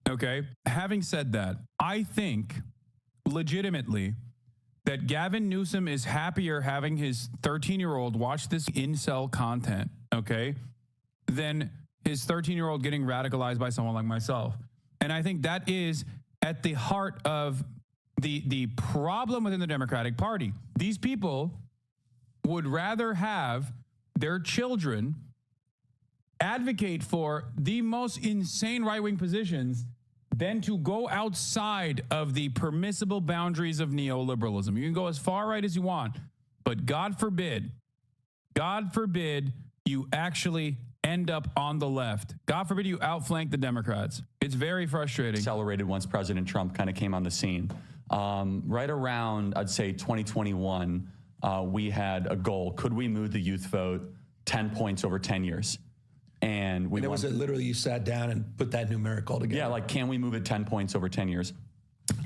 Okay. Having said that, I think legitimately that Gavin Newsom is happier having his 13-year-old watch this incel content, okay, than his 13-year-old getting radicalized by someone like myself. And I think that is at the heart of the problem within the Democratic Party. These people would rather have their children advocate for the most insane right-wing positions than to go outside of the permissible boundaries of neoliberalism. You can go as far right as you want, but God forbid you actually end up on the left. God forbid you outflank the Democrats. It's very frustrating. Accelerated once President Trump kind of came on the scene. Right around, I'd say 2021, we had a goal. Could we move the youth vote 10 points over 10 years? And it was literally you sat down and put that numerical together. Yeah, like, can we move it 10 points over 10 years?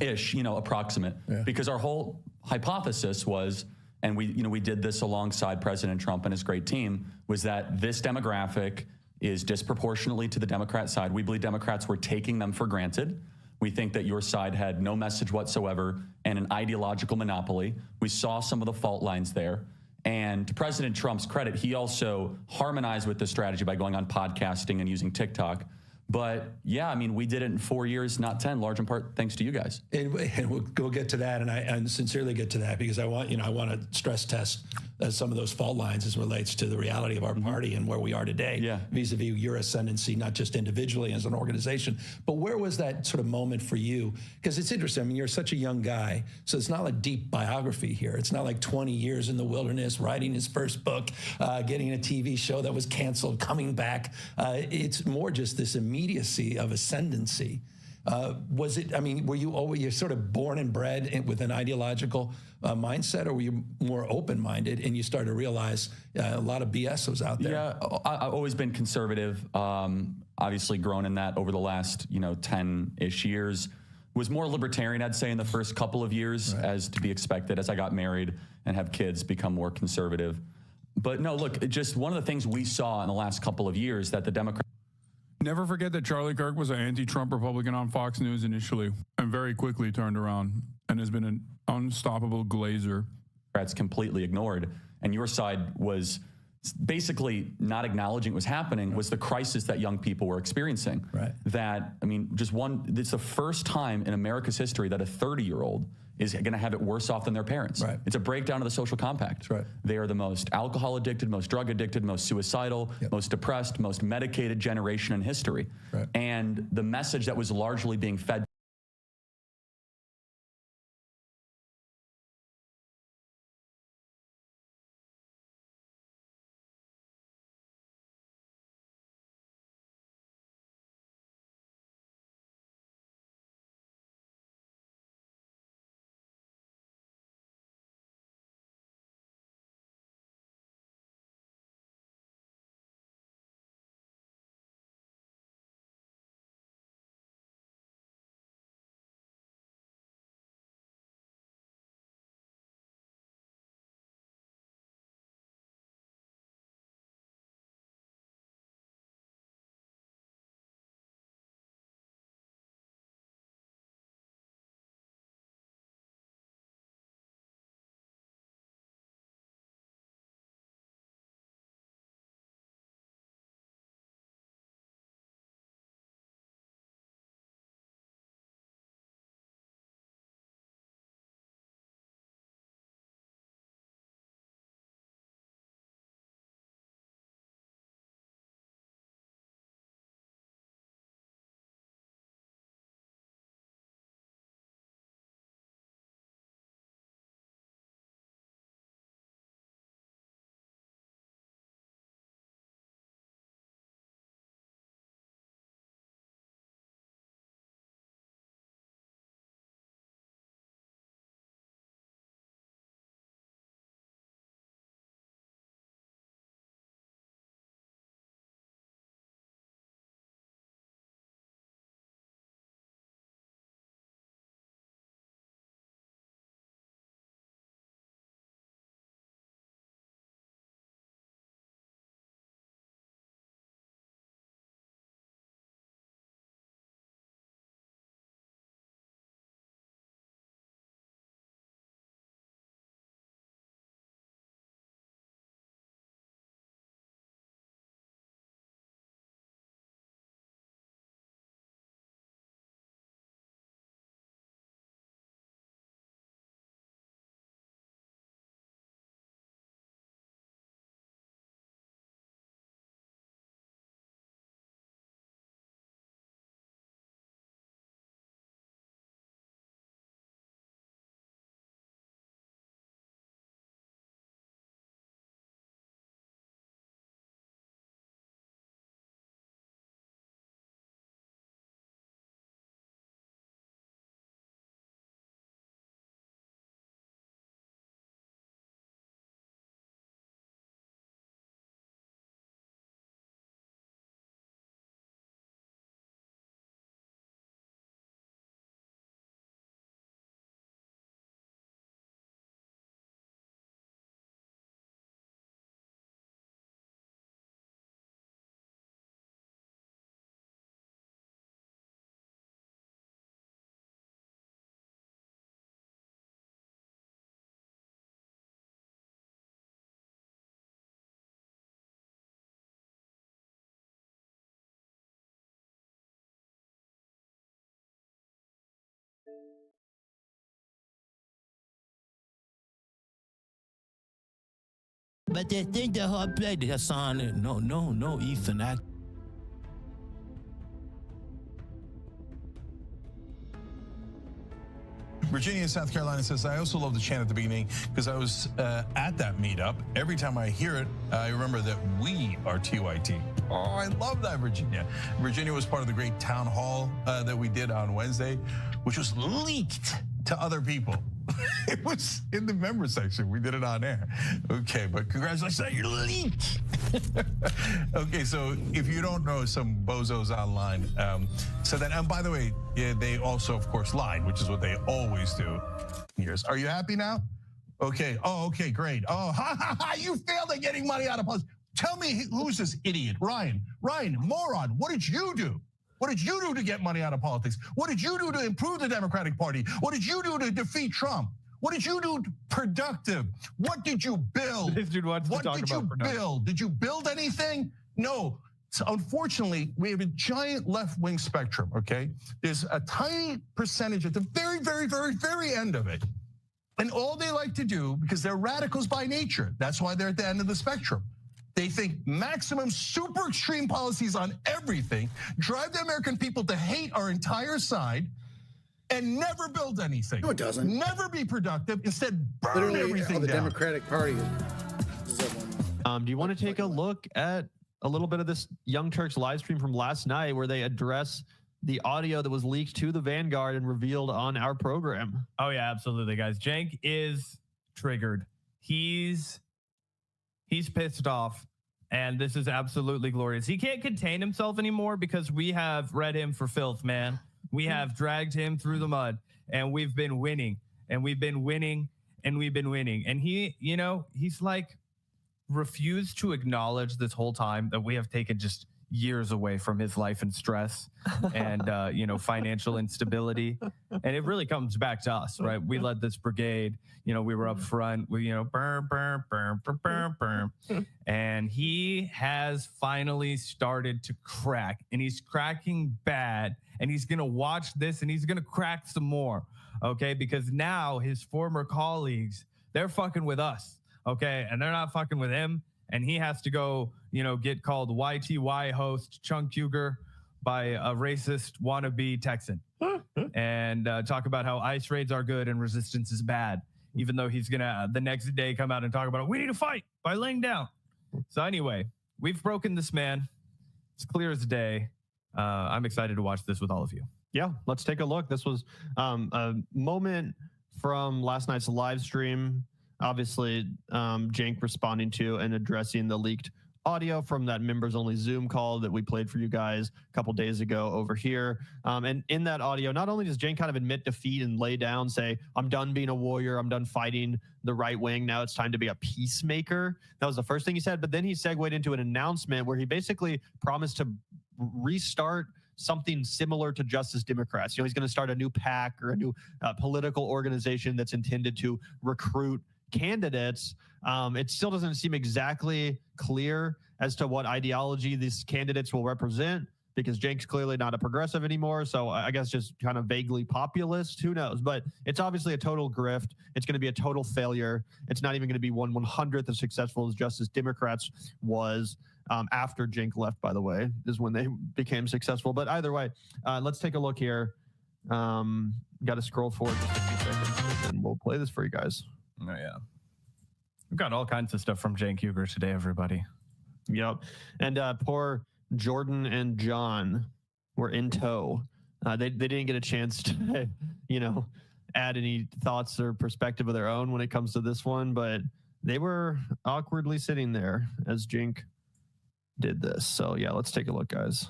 Ish, approximate. Yeah. Because our whole hypothesis was, and we did this alongside President Trump and his great team, was that this demographic is disproportionately to the Democrat side. We believe Democrats were taking them for granted. We think that your side had no message whatsoever and an ideological monopoly. We saw some of the fault lines there. And to President Trump's credit, he also harmonized with the strategy by going on podcasting and using TikTok. But yeah, I mean, we did it in 4 years, not 10, large in part thanks to you guys. And we'll get to that, and I sincerely get to that, because I want to stress test some of those fault lines as it relates to the reality of our party and where we are today, vis-a-vis your ascendancy, not just individually as an organization. But where was that sort of moment for you? Because it's interesting. I mean, you're such a young guy, so it's not like deep biography here. It's not like 20 years in the wilderness, writing his first book, getting a TV show that was canceled, coming back. It's more just this immediacy of ascendancy. Was it, I mean, were you always, you're sort of born and bred with an ideological mindset, or were you more open-minded and you started to realize a lot of BS was out there? Yeah, I've always been conservative. Obviously grown in that over the last, 10-ish years. Was more libertarian, I'd say, in the first couple of years, as to be expected. As I got married and have kids, become more conservative. But no, look, just one of the things we saw in the last couple of years that the Democrats... Never forget that Charlie Kirk was an anti-Trump Republican on Fox News initially, and very quickly turned around and has been an unstoppable glazer. Democrats completely ignored, and your side was basically not acknowledging what was happening, was the crisis that young people were experiencing. Right. That, I mean, it's the first time in America's history that a 30-year-old is going to have it worse off than their parents. Right. It's a breakdown of the social compact. That's right. They are the most alcohol addicted, most drug addicted, most suicidal, most depressed, most medicated generation in history. Right. And the message that was largely being fed But they think the whole play, Hassan. No, Ethan. Virginia, South Carolina says, I also love the chant at the beginning because I was at that meetup. Every time I hear it, I remember that we are TYT. Oh, I love that, Virginia. Virginia was part of the great town hall that we did on Wednesday, which was leaked to other people. It was in the member section. We did it on air. Okay, but congratulations on your leak. Okay, so if you don't know, some bozos online said that. And by the way, yeah, they also, of course, lied, which is what they always do. Are you happy now? Okay. Oh, okay, great. Oh, you failed at getting money out of politics. Tell me who's this idiot, Ryan, moron. What did you do? What did you do to get money out of politics? What did you do to improve the Democratic Party? What did you do to defeat Trump? What did you do productive? What did you build? This dude wants to talk about What did you build? Did you build anything? No. So unfortunately, we have a giant left-wing spectrum, okay? There's a tiny percentage at the very, very, very, very end of it. And all they like to do, because they're radicals by nature, that's why they're at the end of the spectrum. They think maximum super extreme policies on everything drive the American people to hate our entire side and never build anything. No, it doesn't. Never be productive. Instead, burn Literally, everything the down. Democratic Party. Do you want to take a look at a little bit of this Young Turks live stream from last night where they address the audio that was leaked to the Vanguard and revealed on our program? Oh, yeah, absolutely, guys. Cenk is triggered. He's pissed off, and this is absolutely glorious. He can't contain himself anymore because we have read him for filth, man. We have dragged him through the mud, and we've been winning, and we've been winning, and we've been winning. And he, he's like refused to acknowledge this whole time that we have taken just years away from his life and stress and, financial instability. And it really comes back to us, right? We led this brigade, we were up front, burn. And he has finally started to crack, and he's cracking bad, and he's going to watch this and he's going to crack some more. Okay. Because now his former colleagues, they're fucking with us. Okay. And they're not fucking with him. And he has to go, get called YTY host Chunk Huger by a racist wannabe Texan and talk about how ICE raids are good and resistance is bad, even though he's going to the next day come out and talk about it. We need to fight by laying down. So anyway, we've broken this man. It's clear as day. I'm excited to watch this with all of you. Yeah, let's take a look. This was a moment from last night's live stream. Obviously, Cenk responding to and addressing the leaked audio from that members-only Zoom call that we played for you guys a couple days ago over here. And in that audio, not only does Cenk kind of admit defeat and lay down, say, I'm done being a warrior, I'm done fighting the right wing, now it's time to be a peacemaker. That was the first thing he said, but then he segued into an announcement where he basically promised to restart something similar to Justice Democrats. He's going to start a new PAC or a new political organization that's intended to recruit candidates. It still doesn't seem exactly clear as to what ideology these candidates will represent, because Cenk's clearly not a progressive anymore. So I guess just kind of vaguely populist. Who knows? But it's obviously a total grift. It's going to be a total failure. It's not even going to be 1/100th as successful as Justice Democrats was. After Cenk left, by the way, is when they became successful. But either way, let's take a look here. Got to scroll forward just a few seconds, and we'll play this for you guys. Oh, yeah. We've got all kinds of stuff from Cenk Huger today, everybody. Yep. And poor Jordan and John were in tow. They didn't get a chance to, add any thoughts or perspective of their own when it comes to this one, but they were awkwardly sitting there as Cenk did this. So yeah, let's take a look, guys.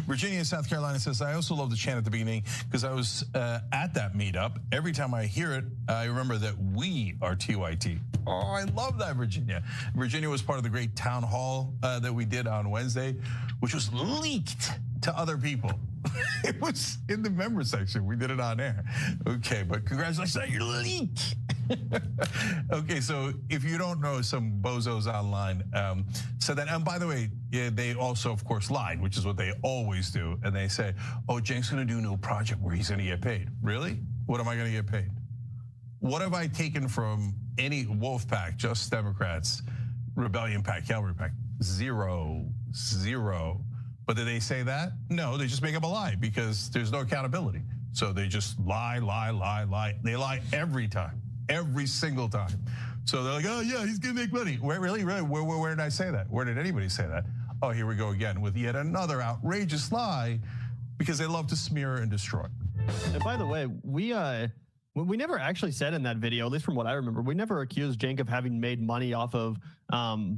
Virginia, South Carolina says, I also love the chant at the beginning because I was at that meetup. Every time I hear it, I remember that we are TYT. Oh, I love that, Virginia. Virginia was part of the great town hall that we did on Wednesday, which was leaked to other people. It was in the member section. We did it on air. Okay, but congratulations on your leak. Okay, so if you don't know, some bozos online said that, and by the way, yeah, they also, of course, lied, which is what they always do. And they say, oh, Cenk's gonna do a new project where he's gonna get paid. Really? What am I gonna get paid? What have I taken from any wolf pack, just Democrats, rebellion pack, cavalry pack? Zero. But did they say that? No, they just make up a lie because there's no accountability. So they just lie. They lie every time, every single time. So they're like, oh yeah, he's gonna make money. Where did I say that? Where did anybody say that? Oh, here we go again with yet another outrageous lie, because they love to smear and destroy. And by the way, we never actually said in that video, at least from what I remember, we never accused Cenk of having made money off of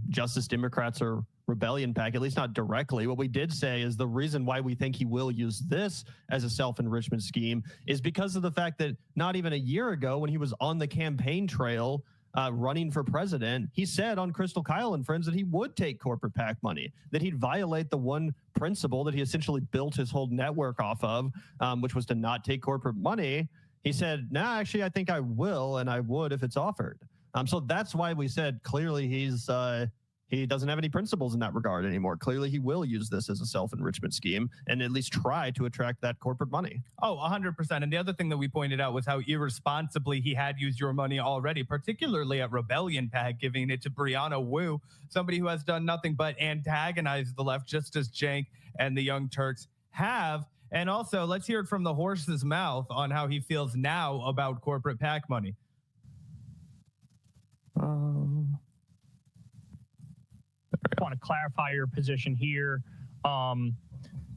Justice Democrats or Rebellion PAC, at least not directly. What we did say is the reason why we think he will use this as a self-enrichment scheme is because of the fact that not even a year ago, when he was on the campaign trail running for president, he said on Crystal Kyle and Friends that he would take corporate PAC money, that he'd violate the one principle that he essentially built his whole network off of, which was to not take corporate money. He said, no, actually, I think I will, and I would if it's offered. So that's why we said clearly he doesn't have any principles in that regard anymore. Clearly, he will use this as a self-enrichment scheme and at least try to attract that corporate money. Oh, 100%. And the other thing that we pointed out was how irresponsibly he had used your money already, particularly at Rebellion PAC, giving it to Brianna Wu, somebody who has done nothing but antagonize the left, just as Cenk and the Young Turks have. And also, let's hear it from the horse's mouth on how he feels now about corporate PAC money. I want to clarify your position here.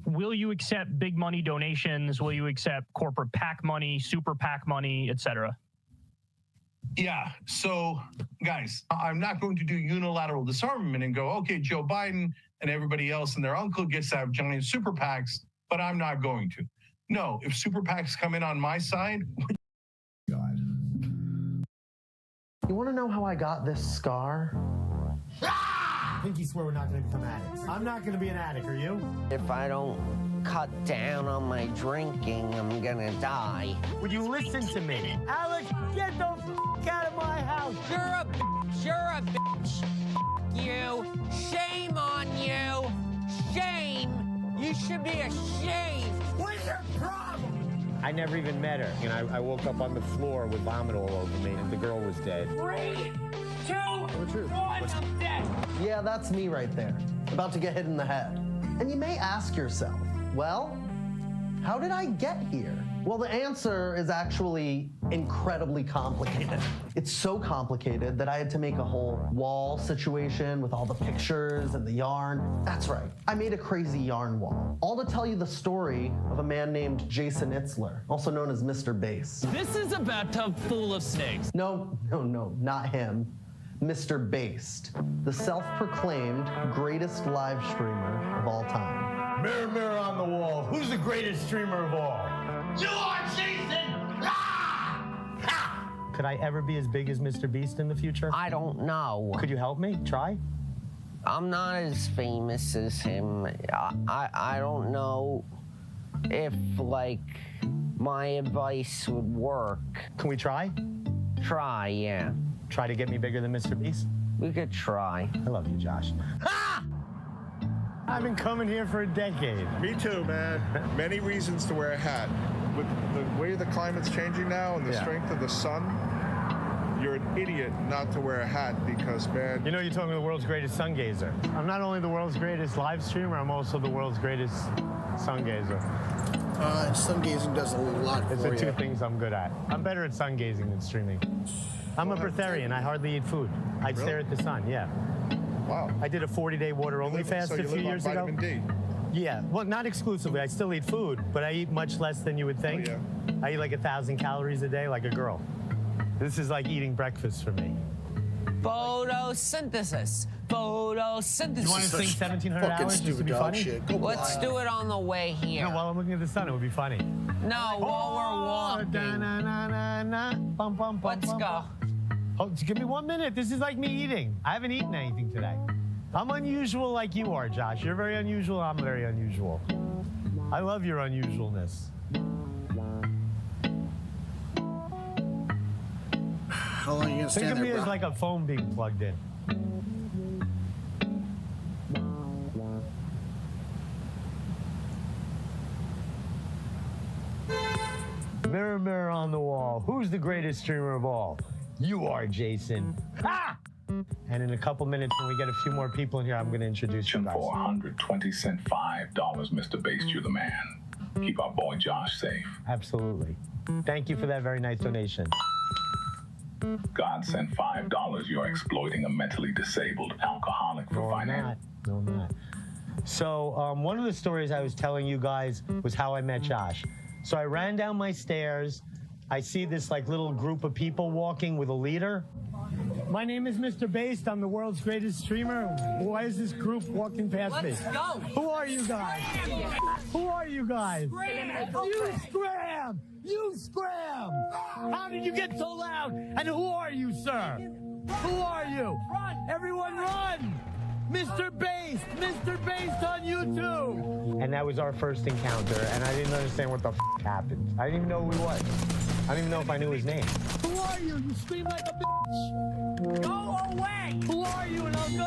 Will you accept big money donations? Will you accept corporate PAC money, super PAC money, etc.? Yeah. So, guys, I'm not going to do unilateral disarmament and go, okay, Joe Biden and everybody else and their uncle gets to have giant super PACs, but I'm not going to. No, if super PACs come in on my side. God. You want to know how I got this scar? Pinky swear we're not going to become addicts. I'm not going to be an addict, are you? If I don't cut down on my drinking, I'm going to die. Would you listen to me? Alex, get the f*** out of my house. You're a bitch. You're a bitch. You. Shame on you. Shame. You should be ashamed. What's your problem? I never even met her. And I woke up on the floor with vomit all over me, and the girl was dead. 3, 2, 1, I'm dead. Yeah, that's me right there, about to get hit in the head. And you may ask yourself, well, how did I get here? Well, the answer is actually incredibly complicated. It's so complicated that I had to make a whole wall situation with all the pictures and the yarn. That's right, I made a crazy yarn wall. All to tell you the story of a man named Jason Itzler, also known as Mr. Bass. This is a bathtub full of snakes. No, not him. Mr. Based, the self-proclaimed greatest live streamer of all time. Mirror, mirror on the wall, who's the greatest streamer of all? You are Jason! Could I ever be as big as Mr. Beast in the future? I don't know. Could you help me? Try? I'm not as famous as him. I don't know if, like, my advice would work. Can we try? Try, yeah. Try to get me bigger than Mr. Beast? We could try. I love you, Josh. Ha! I've been coming here for a decade. Me too, man. Many reasons to wear a hat. With the way the climate's changing now and the strength of the sun, you're an idiot not to wear a hat because, man. You know, you're talking to the world's greatest sun gazer. I'm not only the world's greatest live streamer, I'm also the world's greatest sun gazer. Sun gazing does a lot for you. It's the two things I'm good at. I'm better at sun gazing than streaming. I'm a breatharian. I hardly eat food. I stare at the sun, yeah. Wow. I did a 40-day water only fast a few years ago. Vitamin D. Yeah, well, not exclusively. I still eat food, but I eat much less than you would think. Oh, yeah. I eat like 1,000 calories a day, like a girl. This is like eating breakfast for me. Photosynthesis. Photosynthesis. You want to sing 1,700 hours just to be funny? Let's do it on the way here. No, while I'm looking at the sun, it would be funny. No, while we're walking. Let's go. Oh, give me 1 minute. This is like me eating. I haven't eaten anything today. I'm unusual like you are, Josh. You're very unusual. I'm very unusual. I love your unusualness. How long are you gonna Think stand of me there, as bro? like a phone being plugged in. Mirror, mirror on the wall, who's the greatest streamer of all? You are, Jason. Ah! And in a couple minutes, when we get a few more people in here, I'm going to introduce you guys. 420 cent $5, Mr. Bass, you're the man. Keep our boy Josh safe. Absolutely. Thank you for that very nice donation. God sent $5. You're exploiting a mentally disabled alcoholic for finance. No, I'm not. So one of the stories I was telling you guys was how I met Josh. So I ran down my stairs. I see this like little group of people walking with a leader. My name is Mr. Based. I'm the world's greatest streamer. Why is this group walking past me? Let's go. Who are you guys? Who are you guys? You scram! You scram! How did you get so loud? And who are you, sir? Who are you? Run! Everyone run! Mr. Based! Mr. Based on YouTube! And that was our first encounter, and I didn't understand what the happened. I didn't even know who he was. I don't even know if I knew his name. Who are you? You scream like a bitch! Go away! Who are you? And I'll go! Go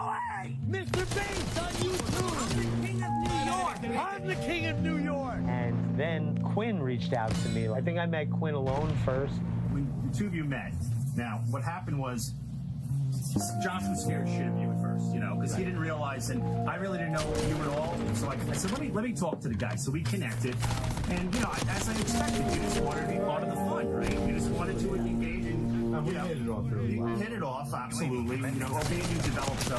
away! Mr. Based on YouTube! I'm the king of New York! I'm the king of New York! And then Quinn reached out to me. I think I met Quinn alone first. When the two of you met, now what happened was Josh was scared shit of you at first, you know, because he didn't realize, and I really didn't know you at all. So I said, let me talk to the guy. So we connected, and you know, as I expected, you just wanted to be part of the fun, right? You just wanted to engage in, you know, hit it off really well. Hit it off, absolutely. You know, me and you developed.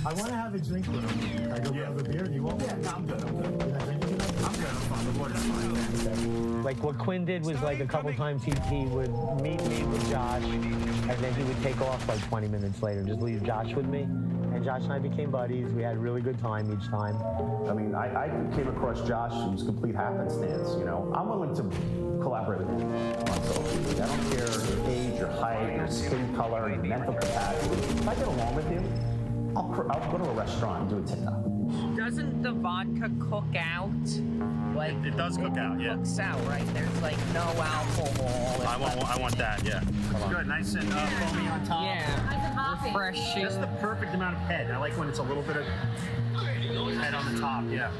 I want to have a drink with him. Can I go grab a beer? Do you want one? Yeah, no, I'm good. I'm good. I'm good. I'm fine. The water's fine. Like what Quinn did was like a couple times he would meet me with Josh, and then he would take off like 20 minutes later and just leave Josh with me. And Josh and I became buddies. We had a really good time each time. I mean, I came across Josh. It was complete happenstance, you know. I'm willing to collaborate with him on social media. I don't care your age, your height, your skin color, your mental capacity. If I get along with you, I'll go to a restaurant and do a TikTok. Doesn't the vodka cook out? Like it does cook out, yeah. Cooks out, right? There's like no alcohol. I want that, yeah. Good, nice and foamy on top. Yeah, refreshing. Just the perfect amount of head. I like when it's a little bit of head on the top, yeah.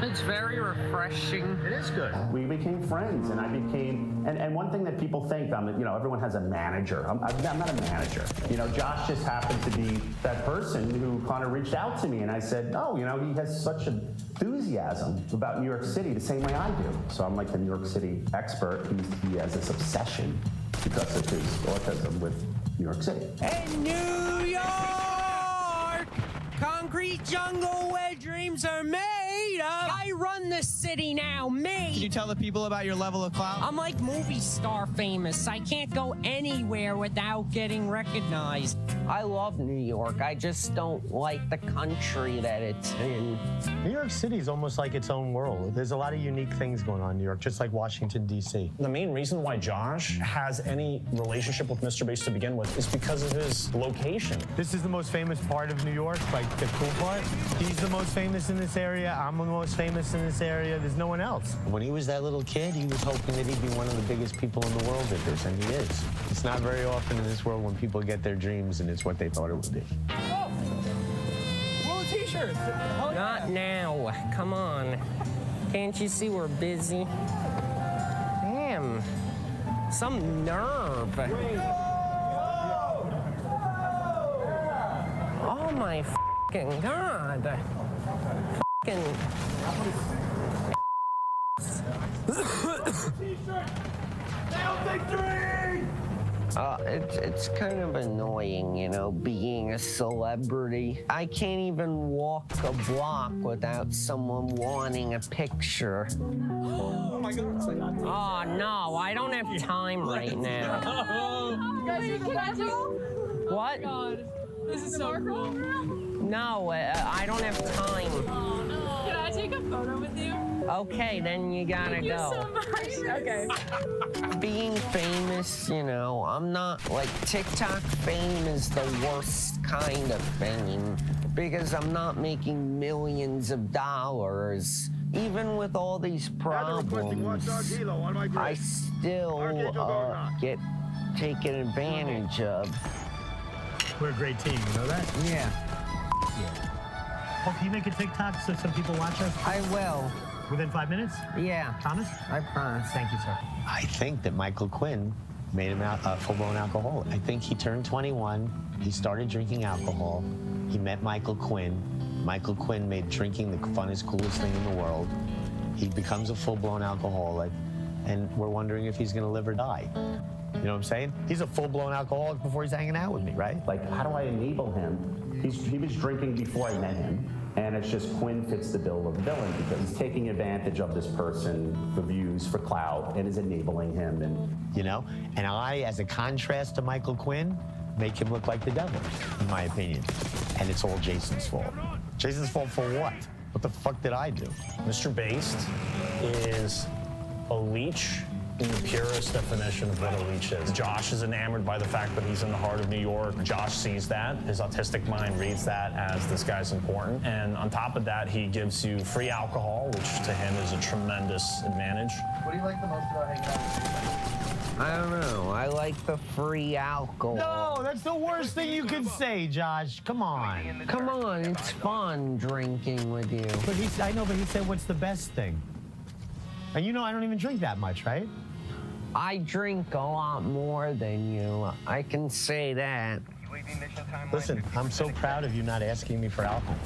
It's very refreshing. It is good. We became friends, and I became, and one thing that people think, you know, everyone has a manager. I'm not a manager. You know, Josh just happened to be that person who kind of reached out to me, and I said, oh, you know, he has such enthusiasm about New York City the same way I do. So I'm like the New York City expert. He has this obsession because of his autism with New York City. In New York, concrete jungle where dreams are made of. I run the city now, me. Can you tell the people about your level of clout? I'm like movie star famous. I can't go anywhere without getting recognized. I love New York. I just don't like the country that it's in. New York City is almost like its own world. There's a lot of unique things going on in New York, just like Washington, D.C. The main reason why Josh has any relationship with Mr. Bass to begin with is because of his location. This is the most famous part of New York, like the cool part. He's the most famous in this area. I'm the most famous in this area. There's no one else. When he was that little kid, he was hoping that he'd be one of the biggest people in the world at this, and he is. It's not very often in this world when people get their dreams and it's what they thought it would be. Oh! Roll t-shirts! Not now. Come on. Can't you see we're busy? Damn. Some nerve. Oh my fucking God. Fucking. It's kind of annoying, you know, being a celebrity. I can't even walk a block without someone wanting a picture. Oh my God. Oh no, I don't have time right now. What? God. This is so cool. No, I don't have time. Can I take a photo with you? Okay, then you gotta Thank you go. so much. Okay. Being famous, you know, I'm not like TikTok fame is the worst kind of fame because I'm not making millions of dollars even with all these problems, I still get taken advantage of. We're a great team, you know that? Yeah. Oh, can you make a TikTok so some people watch us? I will. Within 5 minutes? Yeah. Promise? I promise. Thank you, sir. I think that Michael Quinn made him a full-blown alcoholic. I think he turned 21. He started drinking alcohol. He met Michael Quinn. Michael Quinn made drinking the funnest, coolest thing in the world. He becomes a full-blown alcoholic, and we're wondering if he's going to live or die. You know what I'm saying? He's a full-blown alcoholic before he's hanging out with me, right? Like, how do I enable him? He was drinking before I met him, and it's just Quinn fits the bill of the villain because he's taking advantage of this person for views, for clout, and is enabling him. And you know, and I, as a contrast to Michael Quinn, make him look like the devil, in my opinion. And it's all Jason's fault. Jason's fault for what? What the fuck did I do? Mr. Based is a leech in the purest definition of what a leech is. Josh is enamored by the fact that he's in the heart of New York. Josh sees that. His autistic mind reads that as this guy's important. And on top of that, he gives you free alcohol, which to him is a tremendous advantage. What do you like the most about hanging out with you? I don't know. I like the free alcohol. No, that's the worst thing you could say, Josh. Come on. Come on, it's fun drinking with you. But I know, but he said, what's the best thing? And you know I don't even drink that much, right? I drink a lot more than you. I can say that. Listen, I'm so proud of you not asking me for alcohol.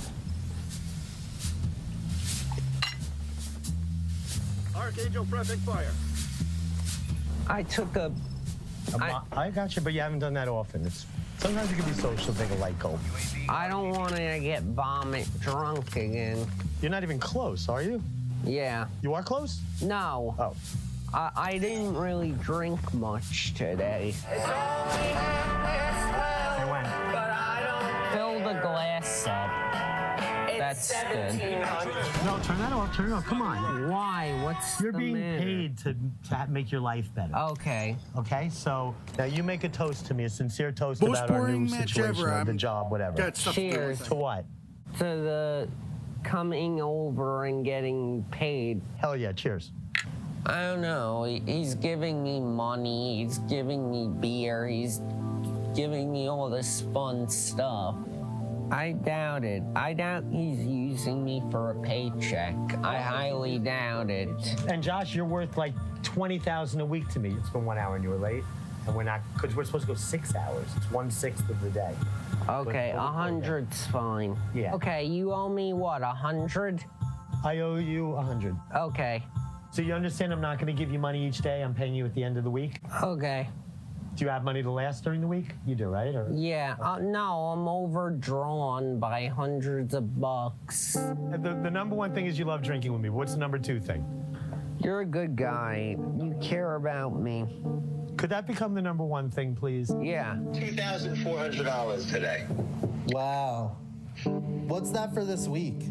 Archangel pressing fire. I took a... I got you, but you haven't done that often. Sometimes it can be social, take a light gulp. I don't want to get vomit drunk again. You're not even close, are you? Yeah. You are close? No. Oh. I didn't really drink much today. Fill the glass up. That's good. No, turn that off. Turn it off. Come on. Why? What's You're the being matter? paid to make your life better. Okay. Okay, so now you make a toast to me, a sincere toast Most about our boring new match situation, ever. or the job, whatever. Got stuff to do with Cheers. it. To what? To the coming over and getting paid. Hell yeah, cheers. I don't know. He's giving me money. He's giving me beer. He's giving me all this fun stuff. I doubt it. I doubt he's using me for a paycheck. I highly doubt it. And Josh, you're worth like $20,000 a week to me. It's been 1 hour and you were late. And we're not, because we're supposed to go 6 hours. It's 1/6 of the day. Okay, 100's fine. Yeah. Okay, you owe me what, 100? I owe you 100. Okay. So you understand I'm not going to give you money each day. I'm paying you at the end of the week. Okay. Do you have money to last during the week? You do, right? Or? Yeah. No, I'm overdrawn by hundreds of bucks. The number one thing is you love drinking with me. What's the number two thing? You're a good guy. You care about me. Could that become the number one thing, please? Yeah. $2,400 today. Wow. What's that for this week?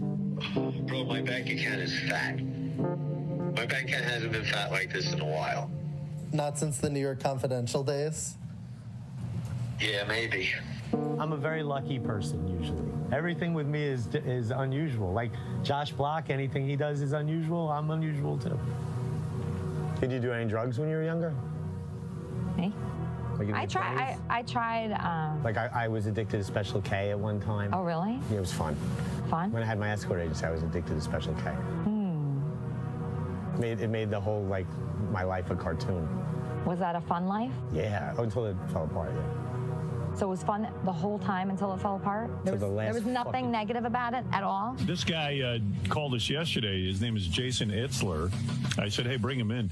Bro, my bank account is fat. My bank account hasn't been fat like this in a while. Not since the New York Confidential days? Yeah, maybe. I'm a very lucky person, usually. Everything with me is unusual. Like Josh Block, anything he does is unusual. I'm unusual, too. Did you do any drugs when you were younger? Me? Like in I your tried. 20s? I tried. Like I was addicted to Special K at one time. Oh, really? Yeah, it was fun. Fun? When I had my escort agency, I was addicted to Special K. It made the whole, like, my life a cartoon. Was that a fun life? Yeah, until it fell apart, yeah. So it was fun the whole time until it fell apart? There was nothing negative about it at all? This guy called us yesterday. His name is Jason Itzler. I said, hey, bring him in.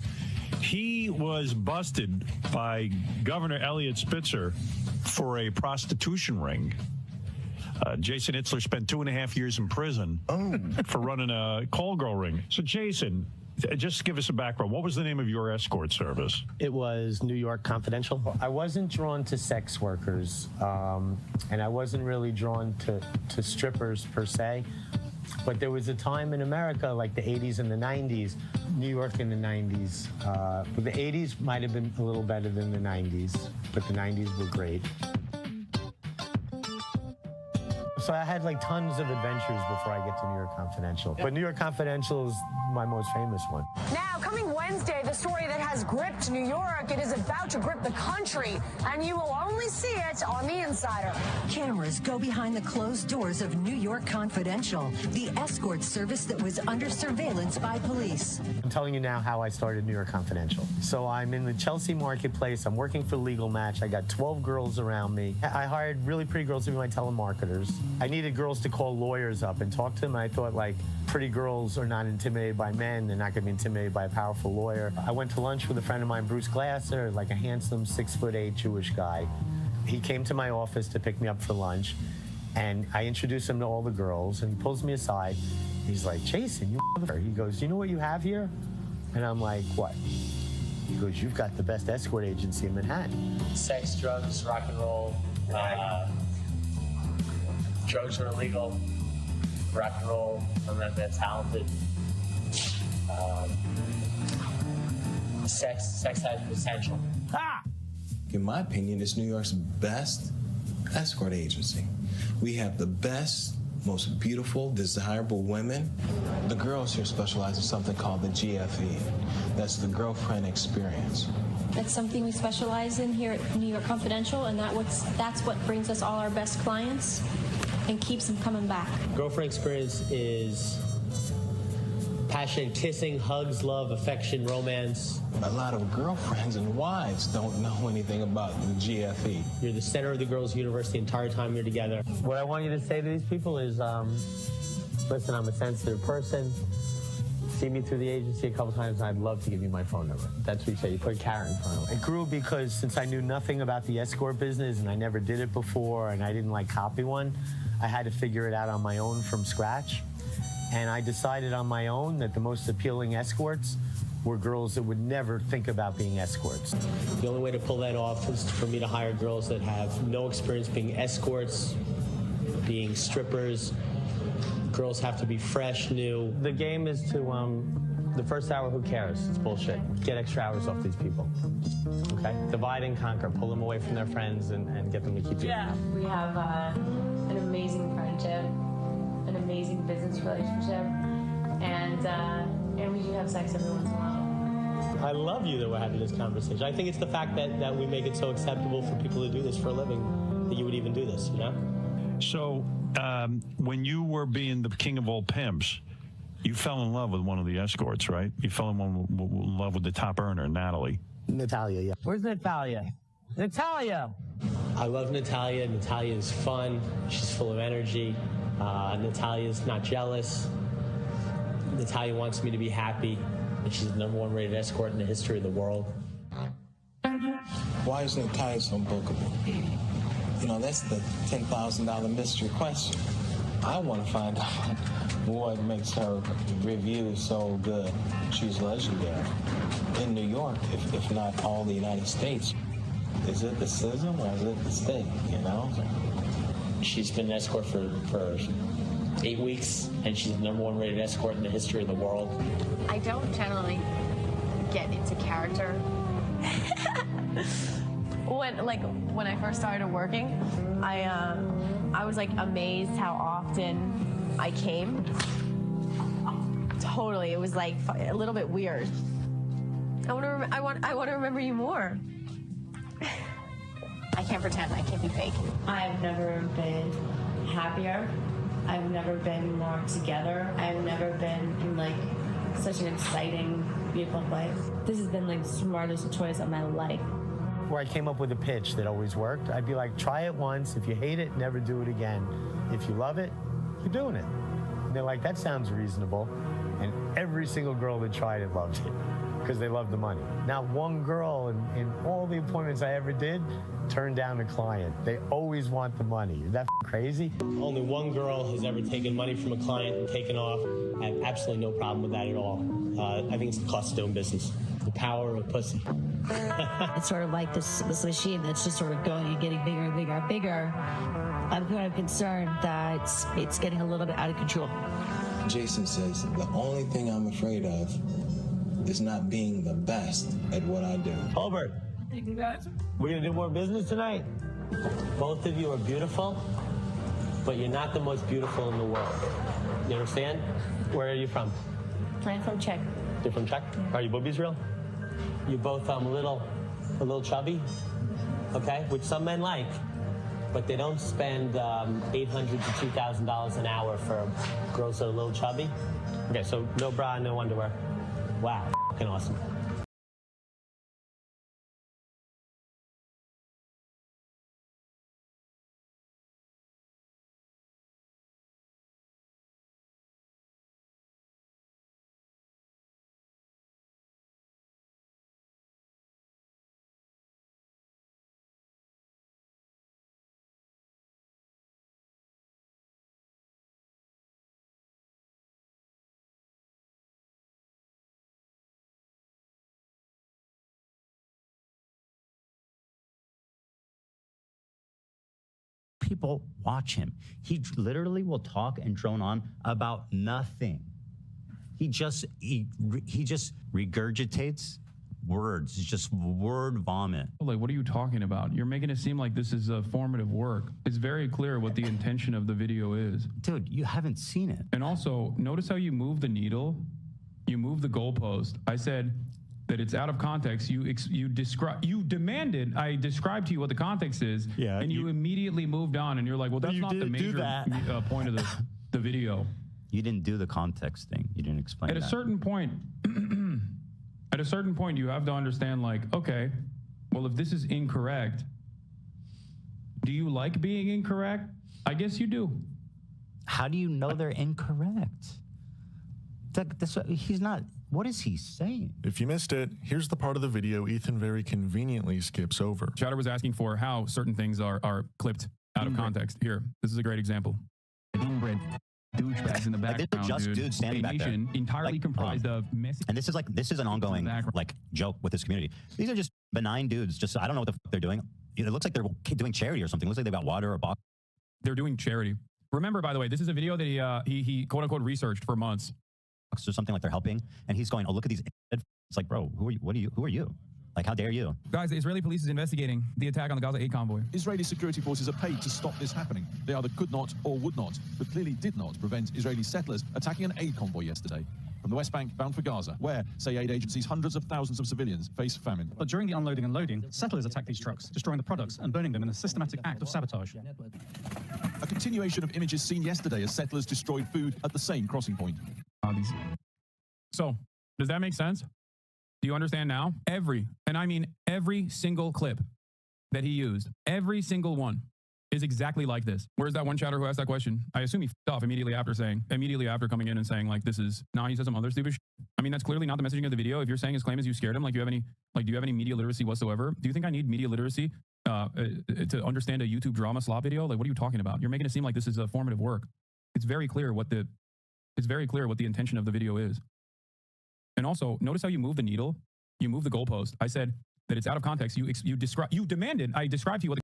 He was busted by Governor Elliot Spitzer for a prostitution ring. Jason Itzler spent 2.5 years in prison for running a call girl ring. So, Jason, just give us a background. What was the name of your escort service? It was New York Confidential. I wasn't drawn to sex workers, and I wasn't really drawn to strippers per se. But there was a time in America, like the 80s and the 90s, New York in the 90s. But the 80s might have been a little better than the 90s, but the 90s were great. So I had like tons of adventures before I get to New York Confidential. But New York Confidential is my most famous one. Now, coming Wednesday, the story that has gripped New York, it is about to grip the country, and you will only see it on The Insider. Cameras go behind the closed doors of New York Confidential, the escort service that was under surveillance by police. I'm telling you now how I started New York Confidential. So I'm in the Chelsea marketplace. I'm working for Legal Match. I got 12 girls around me. I hired really pretty girls to be my telemarketers. I needed girls to call lawyers up and talk to them. I thought, like, pretty girls are not intimidated by men. They're not going to be intimidated by a powerful lawyer. I went to lunch with a friend of mine, Bruce Glasser, like a handsome 6'8" Jewish guy. He came to my office to pick me up for lunch, and I introduced him to all the girls, and he pulls me aside. He's like, Jason, you motherfucker. He goes, you know what you have here? And I'm like, what? He goes, you've got the best escort agency in Manhattan. Sex, drugs, rock and roll. Drugs are illegal. Rock and roll, I'm not that talented. Sex has potential. In my opinion, it's New York's best escort agency. We have the best, most beautiful, desirable women. The girls here specialize in something called the GFE. That's the girlfriend experience. That's something we specialize in here at New York Confidential, and that's what brings us all our best clients and keeps them coming back. Girlfriend experience is passionate kissing, hugs, love, affection, romance. A lot of girlfriends and wives don't know anything about the GFE. You're the center of the girls' universe the entire time you're together. What I want you to say to these people is, listen, I'm a sensitive person. See me through the agency a couple times, and I'd love to give you my phone number. That's what you say. You put a carrot in front of it. It grew because since I knew nothing about the escort business and I never did it before and I didn't like copy one, I had to figure it out on my own from scratch. And I decided on my own that the most appealing escorts were girls that would never think about being escorts. The only way to pull that off is for me to hire girls that have no experience being escorts, being strippers. Girls have to be fresh, new. The game is to, the first hour, who cares? It's bullshit. Get extra hours off these people. Okay? Divide and conquer. Pull them away from their friends and get them to keep doing it. Yeah. We have an amazing friendship, an amazing business relationship, and we do have sex every once in a while. I love you that we're having this conversation. I think it's the fact that we make it so acceptable for people to do this for a living that you would even do this, you know? So when you were being the king of all pimps, you fell in love with one of the escorts, right? You fell in love with the top earner, Natalia. Natalia, yeah. Where's Natalia? Natalia! I love Natalia. Natalia is fun. She's full of energy. Natalia's not jealous. Natalia wants me to be happy. And she's the #1 rated escort in the history of the world. Why is Natalia so bookable? You know, that's the $10,000 mystery question. I want to find out what makes her reviews so good. She's legendary in New York, if not all the United States. Is it the system or is it the state, you know? She's been an escort for 8 weeks, and she's the #1 rated escort in the history of the world. I don't generally get into character. When I first started working, I was like amazed how often I came. Totally, it was like a little bit weird. I want to remember you more. I can't pretend. I can't be fake. I've never been happier. I've never been more together. I've never been in like such an exciting, beautiful place. This has been like the smartest choice of my life. Where I came up with a pitch that always worked. I'd be like, try it once. If you hate it, never do it again. If you love it, you're doing it. And they're like, that sounds reasonable. And every single girl that tried it loved it because they loved the money. Not one girl in all the appointments I ever did turned down a client. They always want the money. Is that crazy? Only one girl has ever taken money from a client and taken off. I have absolutely no problem with that at all. I think it's the cost of doing business. The power of pussy. It's sort of like this machine that's just sort of going and getting bigger and bigger and bigger. I'm kind of concerned that it's getting a little bit out of control. Jason says, the only thing I'm afraid of is not being the best at what I do. Holbert, we're going to do more business tonight. Both of you are beautiful. but you're not the most beautiful in the world. You understand? Where are you from? I'm from Czech. You're from Czech? Yeah. Are you boobies real? You both a little chubby, okay? Which some men like, but they don't spend $800 to $2,000 an hour for girls that are a little chubby. Okay, so no bra, no underwear. Wow, fucking awesome. People watch him. He literally will talk and drone on about nothing. He just regurgitates words. It's just word vomit. Like, what are you talking about? You're making it seem like this is a formative work. It's very clear what the intention of the video is. Dude, you haven't seen it. And also, notice how you move the needle, you move the goalpost. I said that it's out of context. You demanded I describe to you what the context is, and you immediately moved on, and you're like, well, that's not the major point of the video. You didn't do the context thing. You didn't explain At a certain point, you have to understand, like, okay, well, if this is incorrect, do you like being incorrect? I guess you do. How do you know they're incorrect? He's not. What is he saying? If you missed it, here's the part of the video Ethan very conveniently skips over. Chatter was asking for how certain things are clipped out of context. Here, this is a great example. Inbred douchebags in the background, Like, just dude. dudes standing back there. Entirely comprised of messy. And this is an ongoing like joke with this community. These are just benign dudes. Just I don't know what the fuck they're doing. It looks like they're doing charity or something. It looks like they've got water or box. They're doing charity. Remember, by the way, this is a video that he quote unquote researched for months. Or something like they're helping, and he's going, "Oh, look at these." It's like, bro, who are you? Who are you? Like, how dare you? Guys, the Israeli police is investigating the attack on the Gaza aid convoy. Israeli security forces are paid to stop this happening. They either could not or would not, but clearly did not prevent Israeli settlers attacking an aid convoy yesterday from the West Bank bound for Gaza, where, say aid agencies, hundreds of thousands of civilians face famine. But during the unloading and loading, settlers attacked these trucks, destroying the products and burning them in a systematic act of sabotage. A continuation of images seen yesterday as settlers destroyed food at the same crossing point. So, does that make sense? Do you understand now? Every single clip that he used, every single one is exactly like this. Where's that one chatter who asked that question? I assume he f***ed off immediately after coming in and saying, like, this is, now he said some other stupid shit. I mean, that's clearly not the messaging of the video. If you're saying his claim is you scared him, do you have any media literacy whatsoever? Do you think I need media literacy to understand a YouTube drama slop video? Like, what are you talking about? You're making it seem like this is a formative work. It's very clear what the intention of the video is. And also, notice how you move the needle, you move the goalpost. I said that it's out of context. You demanded I describe to you what the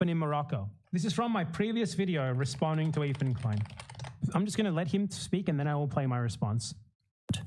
happen in Morocco. This is from my previous video responding to Ethan Klein. I'm just going to let him speak and then I will play my response.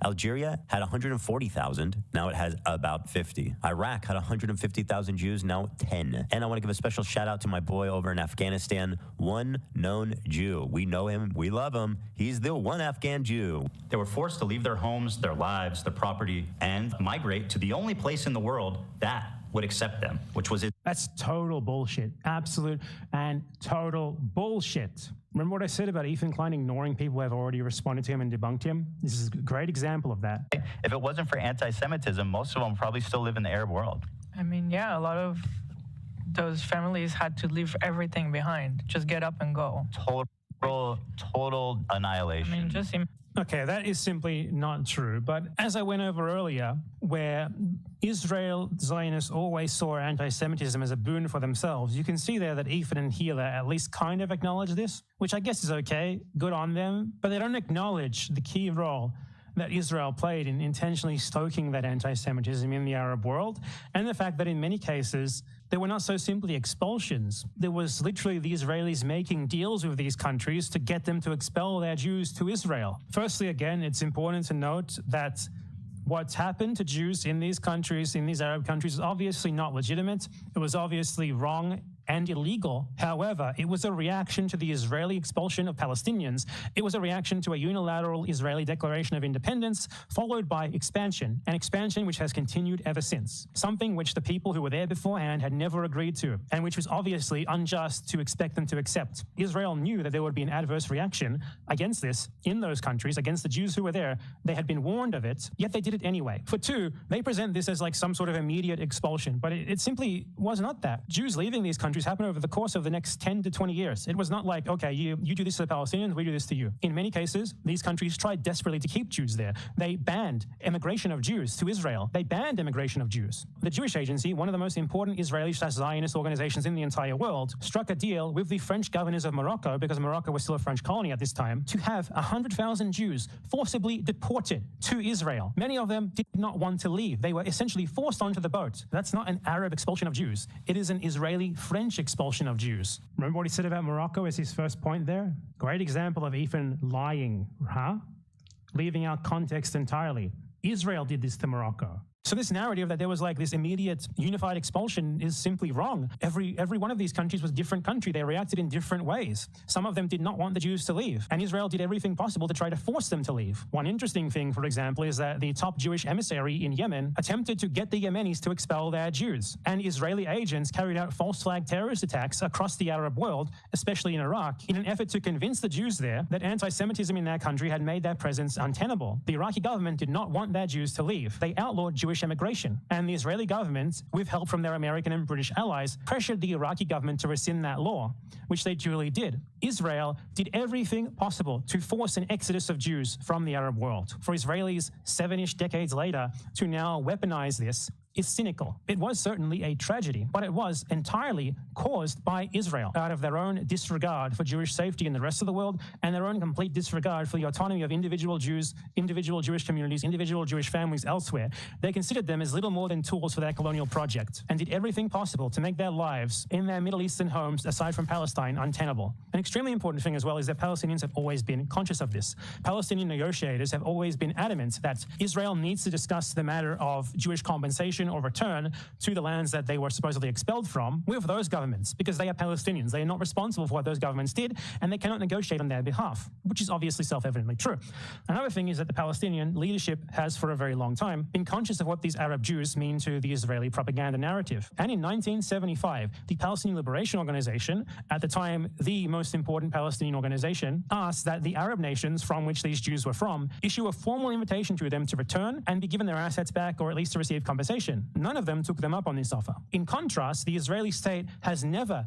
Algeria had 140,000. Now it has about 50. Iraq had 150,000 Jews. Now 10. And I want to give a special shout out to my boy over in Afghanistan, one known Jew. We know him. We love him. He's the one Afghan Jew. They were forced to leave their homes, their lives, their property, and migrate to the only place in the world that would accept them, which was it. That's total bullshit. Absolute and total bullshit. Remember what I said about Ethan Klein ignoring people who have already responded to him and debunked him? This is a great example of that. If it wasn't for anti-Semitism, most of them probably still live in the Arab world. I mean, yeah, a lot of those families had to leave everything behind. Just get up and go. Total annihilation. I mean, just... Okay, that is simply not true. But as I went over earlier, where Israel Zionists always saw anti-Semitism as a boon for themselves, you can see there that Ethan and Healer at least kind of acknowledge this, which I guess is okay, good on them, but they don't acknowledge the key role that Israel played in intentionally stoking that anti-Semitism in the Arab world, and the fact that in many cases, they were not so simply expulsions. There was literally the Israelis making deals with these countries to get them to expel their Jews to Israel. Firstly, again, it's important to note that what's happened to Jews in these countries, in these Arab countries, is obviously not legitimate. It was obviously wrong and illegal. However, it was a reaction to the Israeli expulsion of Palestinians. It was a reaction to a unilateral Israeli declaration of independence, followed by expansion, an expansion which has continued ever since, something which the people who were there beforehand had never agreed to, and which was obviously unjust to expect them to accept. Israel knew that there would be an adverse reaction against this in those countries, against the Jews who were there. They had been warned of it, yet they did it anyway. For two, they present this as like some sort of immediate expulsion, but it simply was not that. Jews leaving these countries happened over the course of the next 10 to 20 years. It was not like, okay, you do this to the Palestinians, we do this to you. In many cases, these countries tried desperately to keep Jews there. They banned immigration of Jews to Israel. They banned immigration of Jews. The Jewish Agency, one of the most important Israeli/Zionist organizations in the entire world, struck a deal with the French governors of Morocco, because Morocco was still a French colony at this time, to have 100,000 Jews forcibly deported to Israel. Many of them did not want to leave. They were essentially forced onto the boat. That's not an Arab expulsion of Jews. It is an Israeli-French expulsion of Jews. Remember what he said about Morocco as his first point there? Great example of Ethan lying, huh? Leaving out context entirely. Israel did this to Morocco. So this narrative that there was like this immediate unified expulsion is simply wrong. Every one of these countries was a different country. They reacted in different ways. Some of them did not want the Jews to leave, and Israel did everything possible to try to force them to leave. One interesting thing, for example, is that the top Jewish emissary in Yemen attempted to get the Yemenis to expel their Jews, and Israeli agents carried out false flag terrorist attacks across the Arab world, especially in Iraq, in an effort to convince the Jews there that anti-Semitism in their country had made their presence untenable. The Iraqi government did not want their Jews to leave. They outlawed Jewish immigration, and the Israeli government, with help from their American and British allies, pressured the Iraqi government to rescind that law, which they duly did. Israel did everything possible to force an exodus of Jews from the Arab world. For Israelis 7-ish decades later to now weaponize this is cynical. It was certainly a tragedy, but it was entirely caused by Israel out of their own disregard for Jewish safety in the rest of the world, and their own complete disregard for the autonomy of individual Jews, individual Jewish communities, individual Jewish families elsewhere. They considered them as little more than tools for their colonial project, and did everything possible to make their lives in their Middle Eastern homes, aside from Palestine, untenable. An extremely important thing as well is that Palestinians have always been conscious of this. Palestinian negotiators have always been adamant that Israel needs to discuss the matter of Jewish compensation or return to the lands that they were supposedly expelled from with those governments, because they are Palestinians. They are not responsible for what those governments did, and they cannot negotiate on their behalf, which is obviously self-evidently true. Another thing is that the Palestinian leadership has for a very long time been conscious of what these Arab Jews mean to the Israeli propaganda narrative. And in 1975, the Palestinian Liberation Organization, at the time the most important Palestinian organization, asked that the Arab nations from which these Jews were from issue a formal invitation to them to return and be given their assets back, or at least to receive compensation. None of them took them up on this offer. In contrast, the Israeli state has never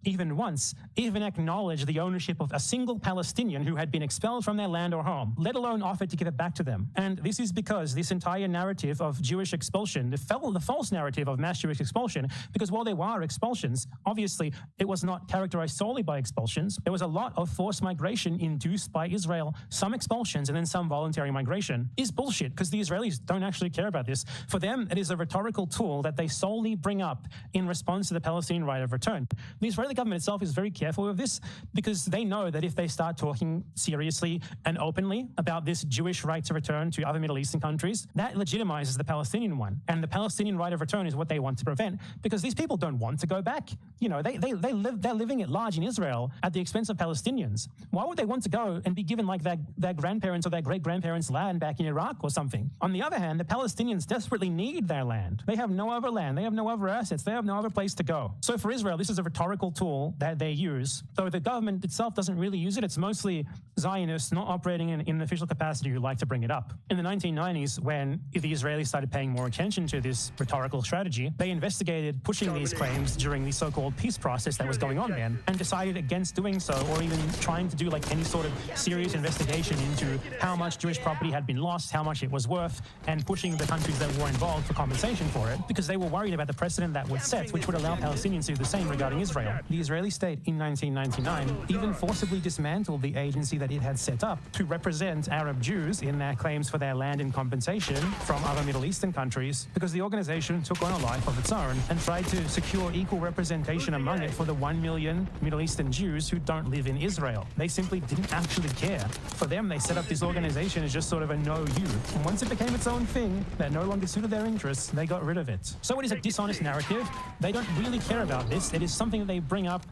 even once, even acknowledge the ownership of a single Palestinian who had been expelled from their land or home, let alone offered to give it back to them. And this is because this entire narrative of Jewish expulsion, the false narrative of mass Jewish expulsion, because while there were expulsions, obviously it was not characterized solely by expulsions. There was a lot of forced migration induced by Israel, some expulsions and then some voluntary migration, is bullshit, because the Israelis don't actually care about this. For them, it is a rhetorical tool that they solely bring up in response to the Palestinian right of return. The Israeli government itself is very careful of this, because they know that if they start talking seriously and openly about this Jewish right to return to other Middle Eastern countries, that legitimizes the Palestinian one. And the Palestinian right of return is what they want to prevent, because these people don't want to go back. You know, they're living at large in Israel at the expense of Palestinians. Why would they want to go and be given like their grandparents or their great-grandparents' land back in Iraq or something? On the other hand, the Palestinians desperately need their land. They have no other land. They have no other assets. They have no other place to go. So for Israel, this is a rhetorical tool that they use. Though the government itself doesn't really use it. It's mostly Zionists not operating in an official capacity who like to bring it up. In the 1990s, when the Israelis started paying more attention to this rhetorical strategy, they investigated pushing these claims during the so-called peace process that was going on then, and decided against doing so, or even trying to do like any sort of serious investigation into how much Jewish property had been lost, how much it was worth, and pushing the countries that were involved for compensation for it, because they were worried about the precedent that would set, which would allow Palestinians to do the same regarding Israel. The Israeli state in 1999 even forcibly dismantled the agency that it had set up to represent Arab Jews in their claims for their land and compensation from other Middle Eastern countries, because the organization took on a life of its own and tried to secure equal representation among it for the 1 million Middle Eastern Jews who don't live in Israel. They simply didn't actually care. For them, they set up this organization as just sort of a no-you. And once it became its own thing that no longer suited their interests, they got rid of it. So it is a dishonest narrative. They don't really care about this. It is something that they bring up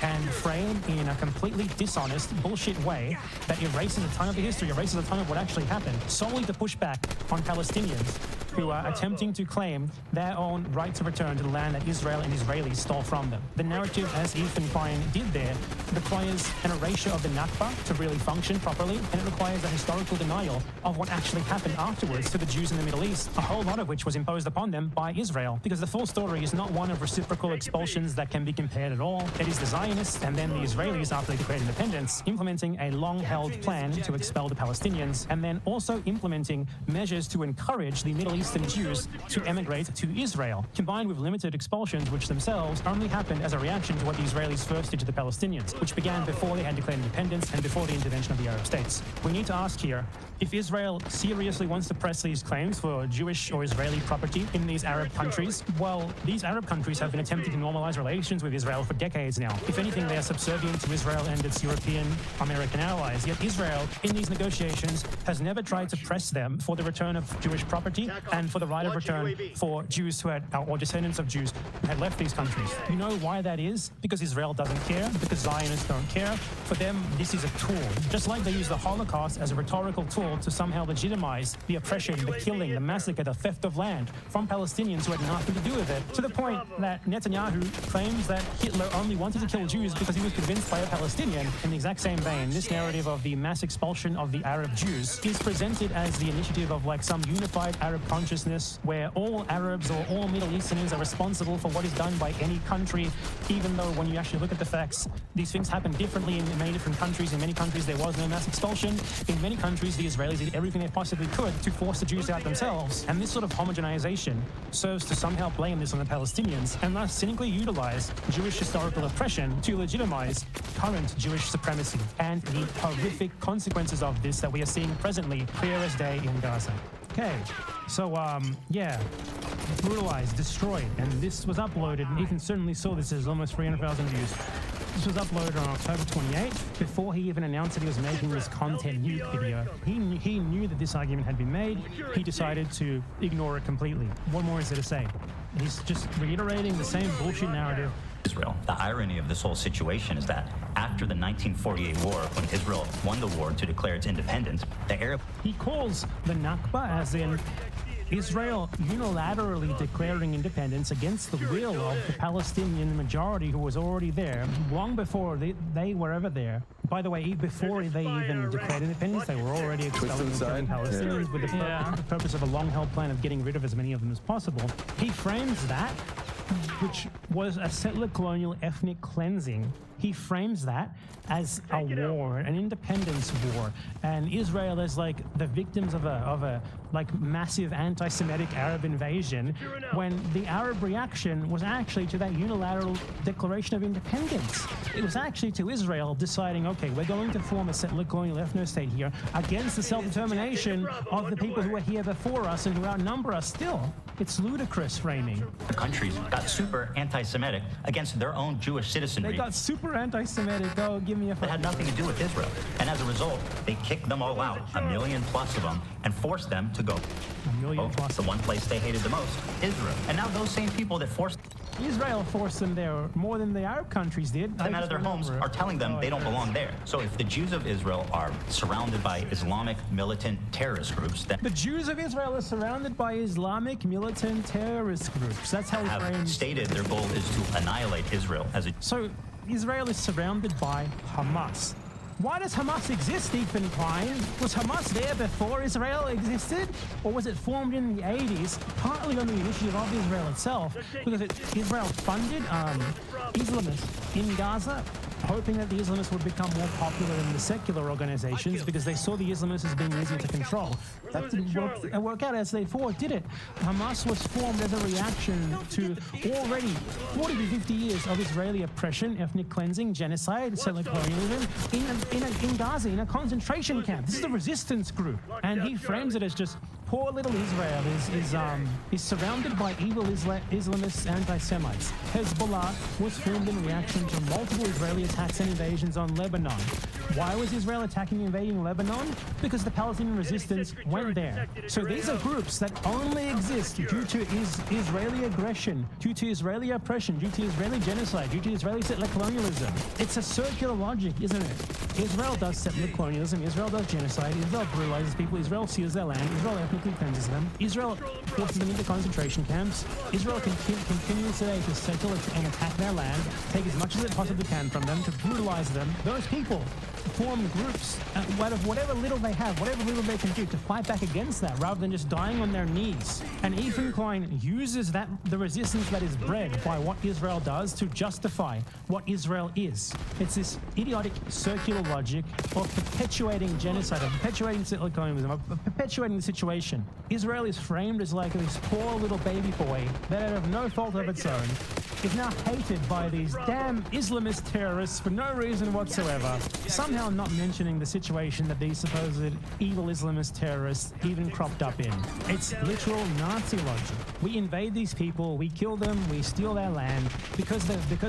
and frame in a completely dishonest, bullshit way that erases a ton of the history, erases a ton of what actually happened, solely to push back on Palestinians who are attempting to claim their own right to return to the land that Israel and Israelis stole from them. The narrative, as Ethan Klein did there, requires an erasure of the Nakba to really function properly, and it requires a historical denial of what actually happened afterwards to the Jews in the Middle East, a whole lot of which was imposed upon them by Israel, because the full story is not one of reciprocal expulsions that can be compared at all. It is the Zionists and then the Israelis, after they declared independence, implementing a long-held plan to expel the Palestinians, and then also implementing measures to encourage the Middle Eastern Jews to emigrate to Israel, combined with limited expulsions, which themselves only happened as a reaction to what the Israelis first did to the Palestinians, which began before they had declared independence and before the intervention of the Arab states. We need to ask here, if Israel seriously wants to press these claims for Jewish or Israeli property in these Arab countries, well, these Arab countries have been attempting to normalize relations with Israel for decades now. If anything, they are subservient to Israel and its European American allies. Yet Israel, in these negotiations, has never tried to press them for the return of Jewish property and for the right of return for Jews who had, or descendants of Jews who had left these countries. You know why that is? Because Israel doesn't care, because Zionists don't care. For them, this is a tool. Just like they use the Holocaust as a rhetorical tool to somehow legitimize the oppression, the killing, the massacre, the theft of land from Palestinians who had nothing to do with it, to the point that Netanyahu claims that Hitler only wanted to kill Jews because he was convinced by a Palestinian. In the exact same vein, this narrative of the mass expulsion of the Arab Jews is presented as the initiative of like some unified Arab consciousness where all Arabs or all Middle Easterners are responsible for what is done by any country, even though when you actually look at the facts, these things happen differently in many different countries. In many countries, there was no mass expulsion. In many countries, the Israelis did everything they possibly could to force the Jews out themselves. And this sort of homogenization serves to somehow blame this on the Palestinians and thus cynically utilize Jewish historical oppression to legitimize current Jewish supremacy and the horrific consequences of this that we are seeing presently, clear as day in Gaza. Okay, so, yeah, brutalized, destroyed, and this was uploaded, and Ethan certainly saw this as almost 300,000 views. This was uploaded on October 28th, before he even announced that he was making this content nuke video. He knew that this argument had been made. He decided to ignore it completely. What more is there to say? He's just reiterating the same bullshit narrative. Israel. The irony of this whole situation is that after the 1948 war, when Israel won the war to declare its independence, the Arab... He calls the Nakba, as in Israel unilaterally declaring independence against the will of the Palestinian majority who was already there, long before they were ever there. By the way, before they even declared independence, they were already expelling Palestinians with the purpose of a long-held plan of getting rid of as many of them as possible. He frames that which was a settler colonial ethnic cleansing. He frames that as a war, an independence war, and Israel as like the victims of a like massive anti-Semitic Arab invasion, when the Arab reaction was actually to that unilateral declaration of independence. It was actually to Israel deciding, okay, we're going to form a settler colonial ethno-state here against the self-determination of the people who are here before us and who outnumber us still. It's ludicrous framing. The countries got super anti-Semitic against their own Jewish citizenry. They got super anti-Semitic. Oh, give me a... That had nothing to do with Israel. And as a result, they kicked them all out, 1 million plus of them, and forced them to go. 1 million plus. The one place they hated the most, Israel. And now those same people that forced Israel forced them there more than the Arab countries did. them out of their homes are telling them they don't belong there. So if the Jews of Israel are surrounded by Islamic militant terrorist groups, then the Jews of Israel are surrounded by Islamic militant terrorist groups. That's how have stated their goal is to annihilate Israel as a... So Israel is surrounded by Hamas. Why does Hamas exist, Ethan Klein? Was Hamas there before Israel existed? Or was it formed in the 80s, partly on the initiative of Israel itself, because Israel funded Islamists in Gaza, hoping that the Islamists would become more popular than the secular organizations because they saw the Islamists as being easier to control. That didn't work out as they thought, did it? Hamas was formed as a reaction to already 40 to 50 years of Israeli oppression, ethnic cleansing, genocide, settler colonialism in Gaza, in a concentration camp. This is a resistance group. And he frames it as just poor little Israel is surrounded by evil Islamists, anti-Semites. Hezbollah was formed in reaction to multiple Israeli attacks and invasions on Lebanon. Why was Israel attacking and invading Lebanon? Because the Palestinian resistance went there. So these are groups that only exist due to Israeli aggression, due to Israeli oppression, due to Israeli genocide, due to Israeli settler colonialism. It's a circular logic, isn't it? Israel does settler colonialism, Israel does genocide, Israel brutalizes people, Israel seals their land, Israel ethnically cleanses them, Israel forces them into concentration camps, Israel continues today to settle and attack their land, take as much as it possibly can from them, to brutalize them. Those people form groups out of whatever little they have, whatever little they can do to fight back against that rather than just dying on their knees. And Ethan Klein uses the resistance that is bred by what Israel does to justify what Israel is. It's this idiotic circular logic of perpetuating genocide, of perpetuating settler colonialism, of perpetuating the situation. Israel is framed as like this poor little baby boy that, out of no fault of its own, is now hated by these damn Islamist terrorists for no reason whatsoever, somehow not mentioning the situation that these supposed evil Islamist terrorists even cropped up in. It's literal Nazi logic. We invade these people, we kill them, we steal their land because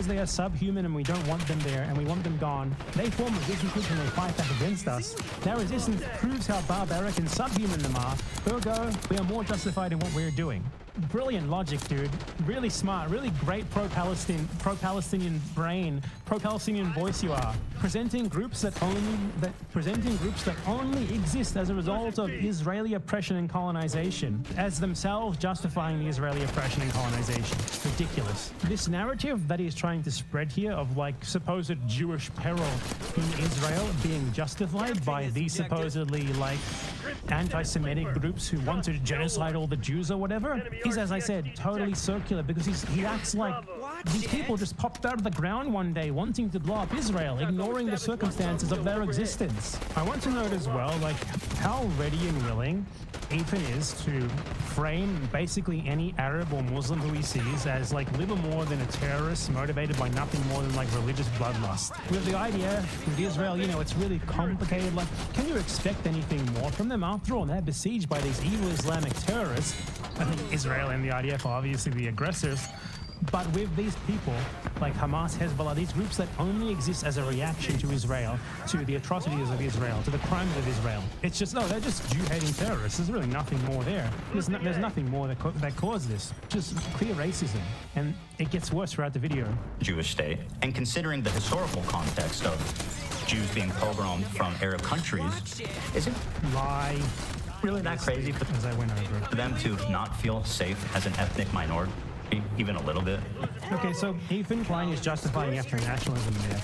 they are subhuman and we don't want them there and we want them gone. They form resistance groups and they fight back against us. Their resistance proves how barbaric and subhuman them are. Ergo, we are more justified in what we're doing. Brilliant logic, dude. Really smart, really great pro-Palestinian brain, pro-Palestinian voice you are. Presenting groups that only exist as a result of Israeli oppression and colonization, as themselves justifying the Israeli oppression and colonization. Ridiculous. This narrative that he's trying to spread here of like supposed Jewish peril in Israel being justified by these supposedly like anti-Semitic groups who want to genocide all the Jews or whatever is, as I said, totally circular because he acts like these people just popped out of the ground one day wanting to blow up Israel, ignoring the circumstances of their existence. I want to note as well, like, how ready and willing Ethan is to frame basically any Arab or Muslim who he sees as like little more than a terrorist motivated by nothing more than like religious bloodlust. With the idea with Israel, you know, it's really complicated. Like, can you expect anything more from them? After all, they're besieged by these evil Islamic terrorists. I think Israel and the IDF are obviously the aggressors. But with these people, like Hamas, Hezbollah, these groups that only exist as a reaction to Israel, to the atrocities of Israel, to the crimes of Israel, it's just, no, they're just Jew-hating terrorists. There's really nothing more there. There's nothing more that caused this. Just clear racism. And it gets worse throughout the video. Jewish state. And considering the historical context of Jews being pogromed from Arab countries, is it really that crazy for them to not feel safe as an ethnic minority? Even a little bit. Okay, so Ethan Klein is justifying ethnic nationalism there.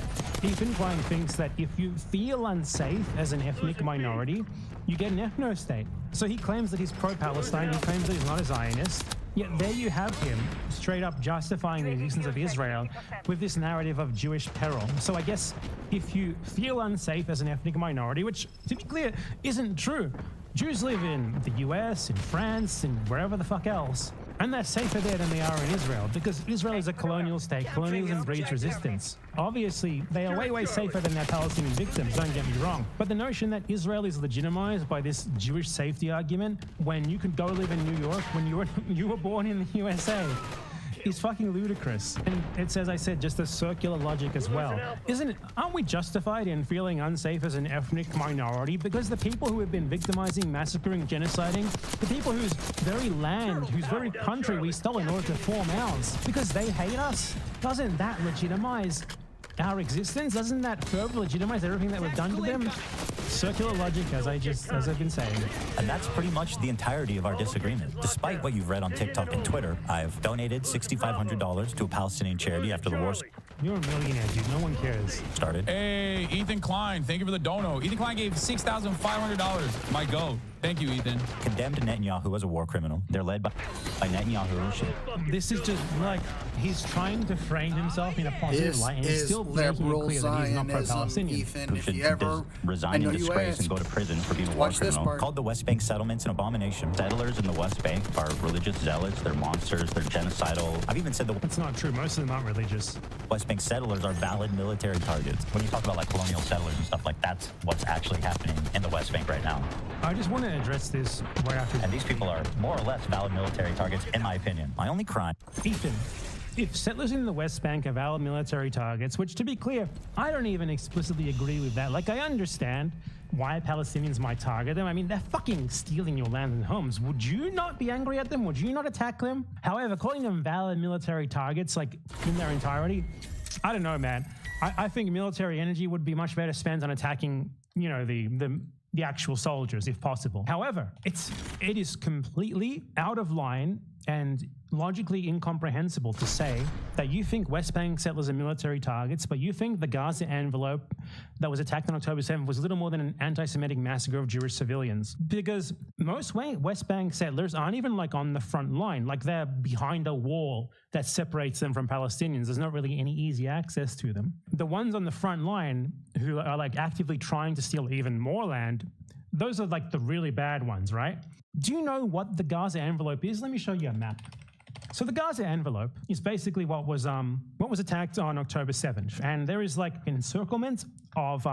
Ethan Klein thinks that if you feel unsafe as an ethnic minority, you get an ethno-state. So he claims that he's pro-Palestine, he claims that he's not a Zionist, Yet there you have him, straight up justifying the existence of Israel with this narrative of Jewish peril. So I guess if you feel unsafe as an ethnic minority, which, to be clear, isn't true. Jews live in the US, in France, and wherever the fuck else. And they're safer there than they are in Israel, because Israel is a colonial state. Colonialism breeds resistance. Obviously, they are way, way safer than their Palestinian victims, don't get me wrong. But the notion that Israel is legitimized by this Jewish safety argument when you could go live in New York when you were born in the USA is fucking ludicrous. And it's, as I said, just a circular logic as well. Aren't we justified in feeling unsafe as an ethnic minority? Because the people who have been victimizing, massacring, genociding, the people whose very land, whose very country we stole in order to form ours, because they hate us, doesn't that legitimize our existence? Doesn't that further legitimize everything that we've done to them? Circular logic, as I've been saying. And that's pretty much the entirety of our disagreement. Despite what you've read on TikTok and Twitter, I've donated $6,500 to a Palestinian charity after the war. You're a millionaire, dude. No one cares. Started. Hey, Ethan Klein, thank you for the dono. Ethan Klein gave $6,500. My go. Thank you, Ethan. Condemned Netanyahu as a war criminal. They're led by Netanyahu. This is just like he's trying to frame himself in a positive light, and he's still making it clear that he's not pro-Palestinian. Who should resign in disgrace and go to prison for being a war criminal. Called the West Bank settlements an abomination. Settlers in the West Bank are religious zealots. They're monsters. They're genocidal. I've even said That's not true. Most of them aren't religious. West Bank settlers are valid military targets. When you talk about like colonial settlers and stuff like that's what's actually happening in the West Bank right now. I just want to address this right after. And these people are more or less valid military targets, in my opinion. My only crime. Ethan, if settlers in the West Bank are valid military targets, which to be clear, I don't even explicitly agree with that. Like, I understand why Palestinians might target them. I mean, they're fucking stealing your land and homes. Would you not be angry at them? Would you not attack them? However, calling them valid military targets, like in their entirety, I don't know, man. I think military energy would be much better spent on attacking, you know, the actual soldiers, if possible. However, it is completely out of line and logically incomprehensible to say that you think West Bank settlers are military targets, but you think the Gaza envelope that was attacked on October 7th was little more than an anti-Semitic massacre of Jewish civilians. Because most West Bank settlers aren't even like on the front line, like they're behind a wall that separates them from Palestinians. There's not really any easy access to them. The ones on the front line who are like actively trying to steal even more land, those are like the really bad ones, right? Do you know what the Gaza envelope is? Let me show you a map. So the Gaza envelope is basically what was attacked on October 7th. And there is like an encirclement of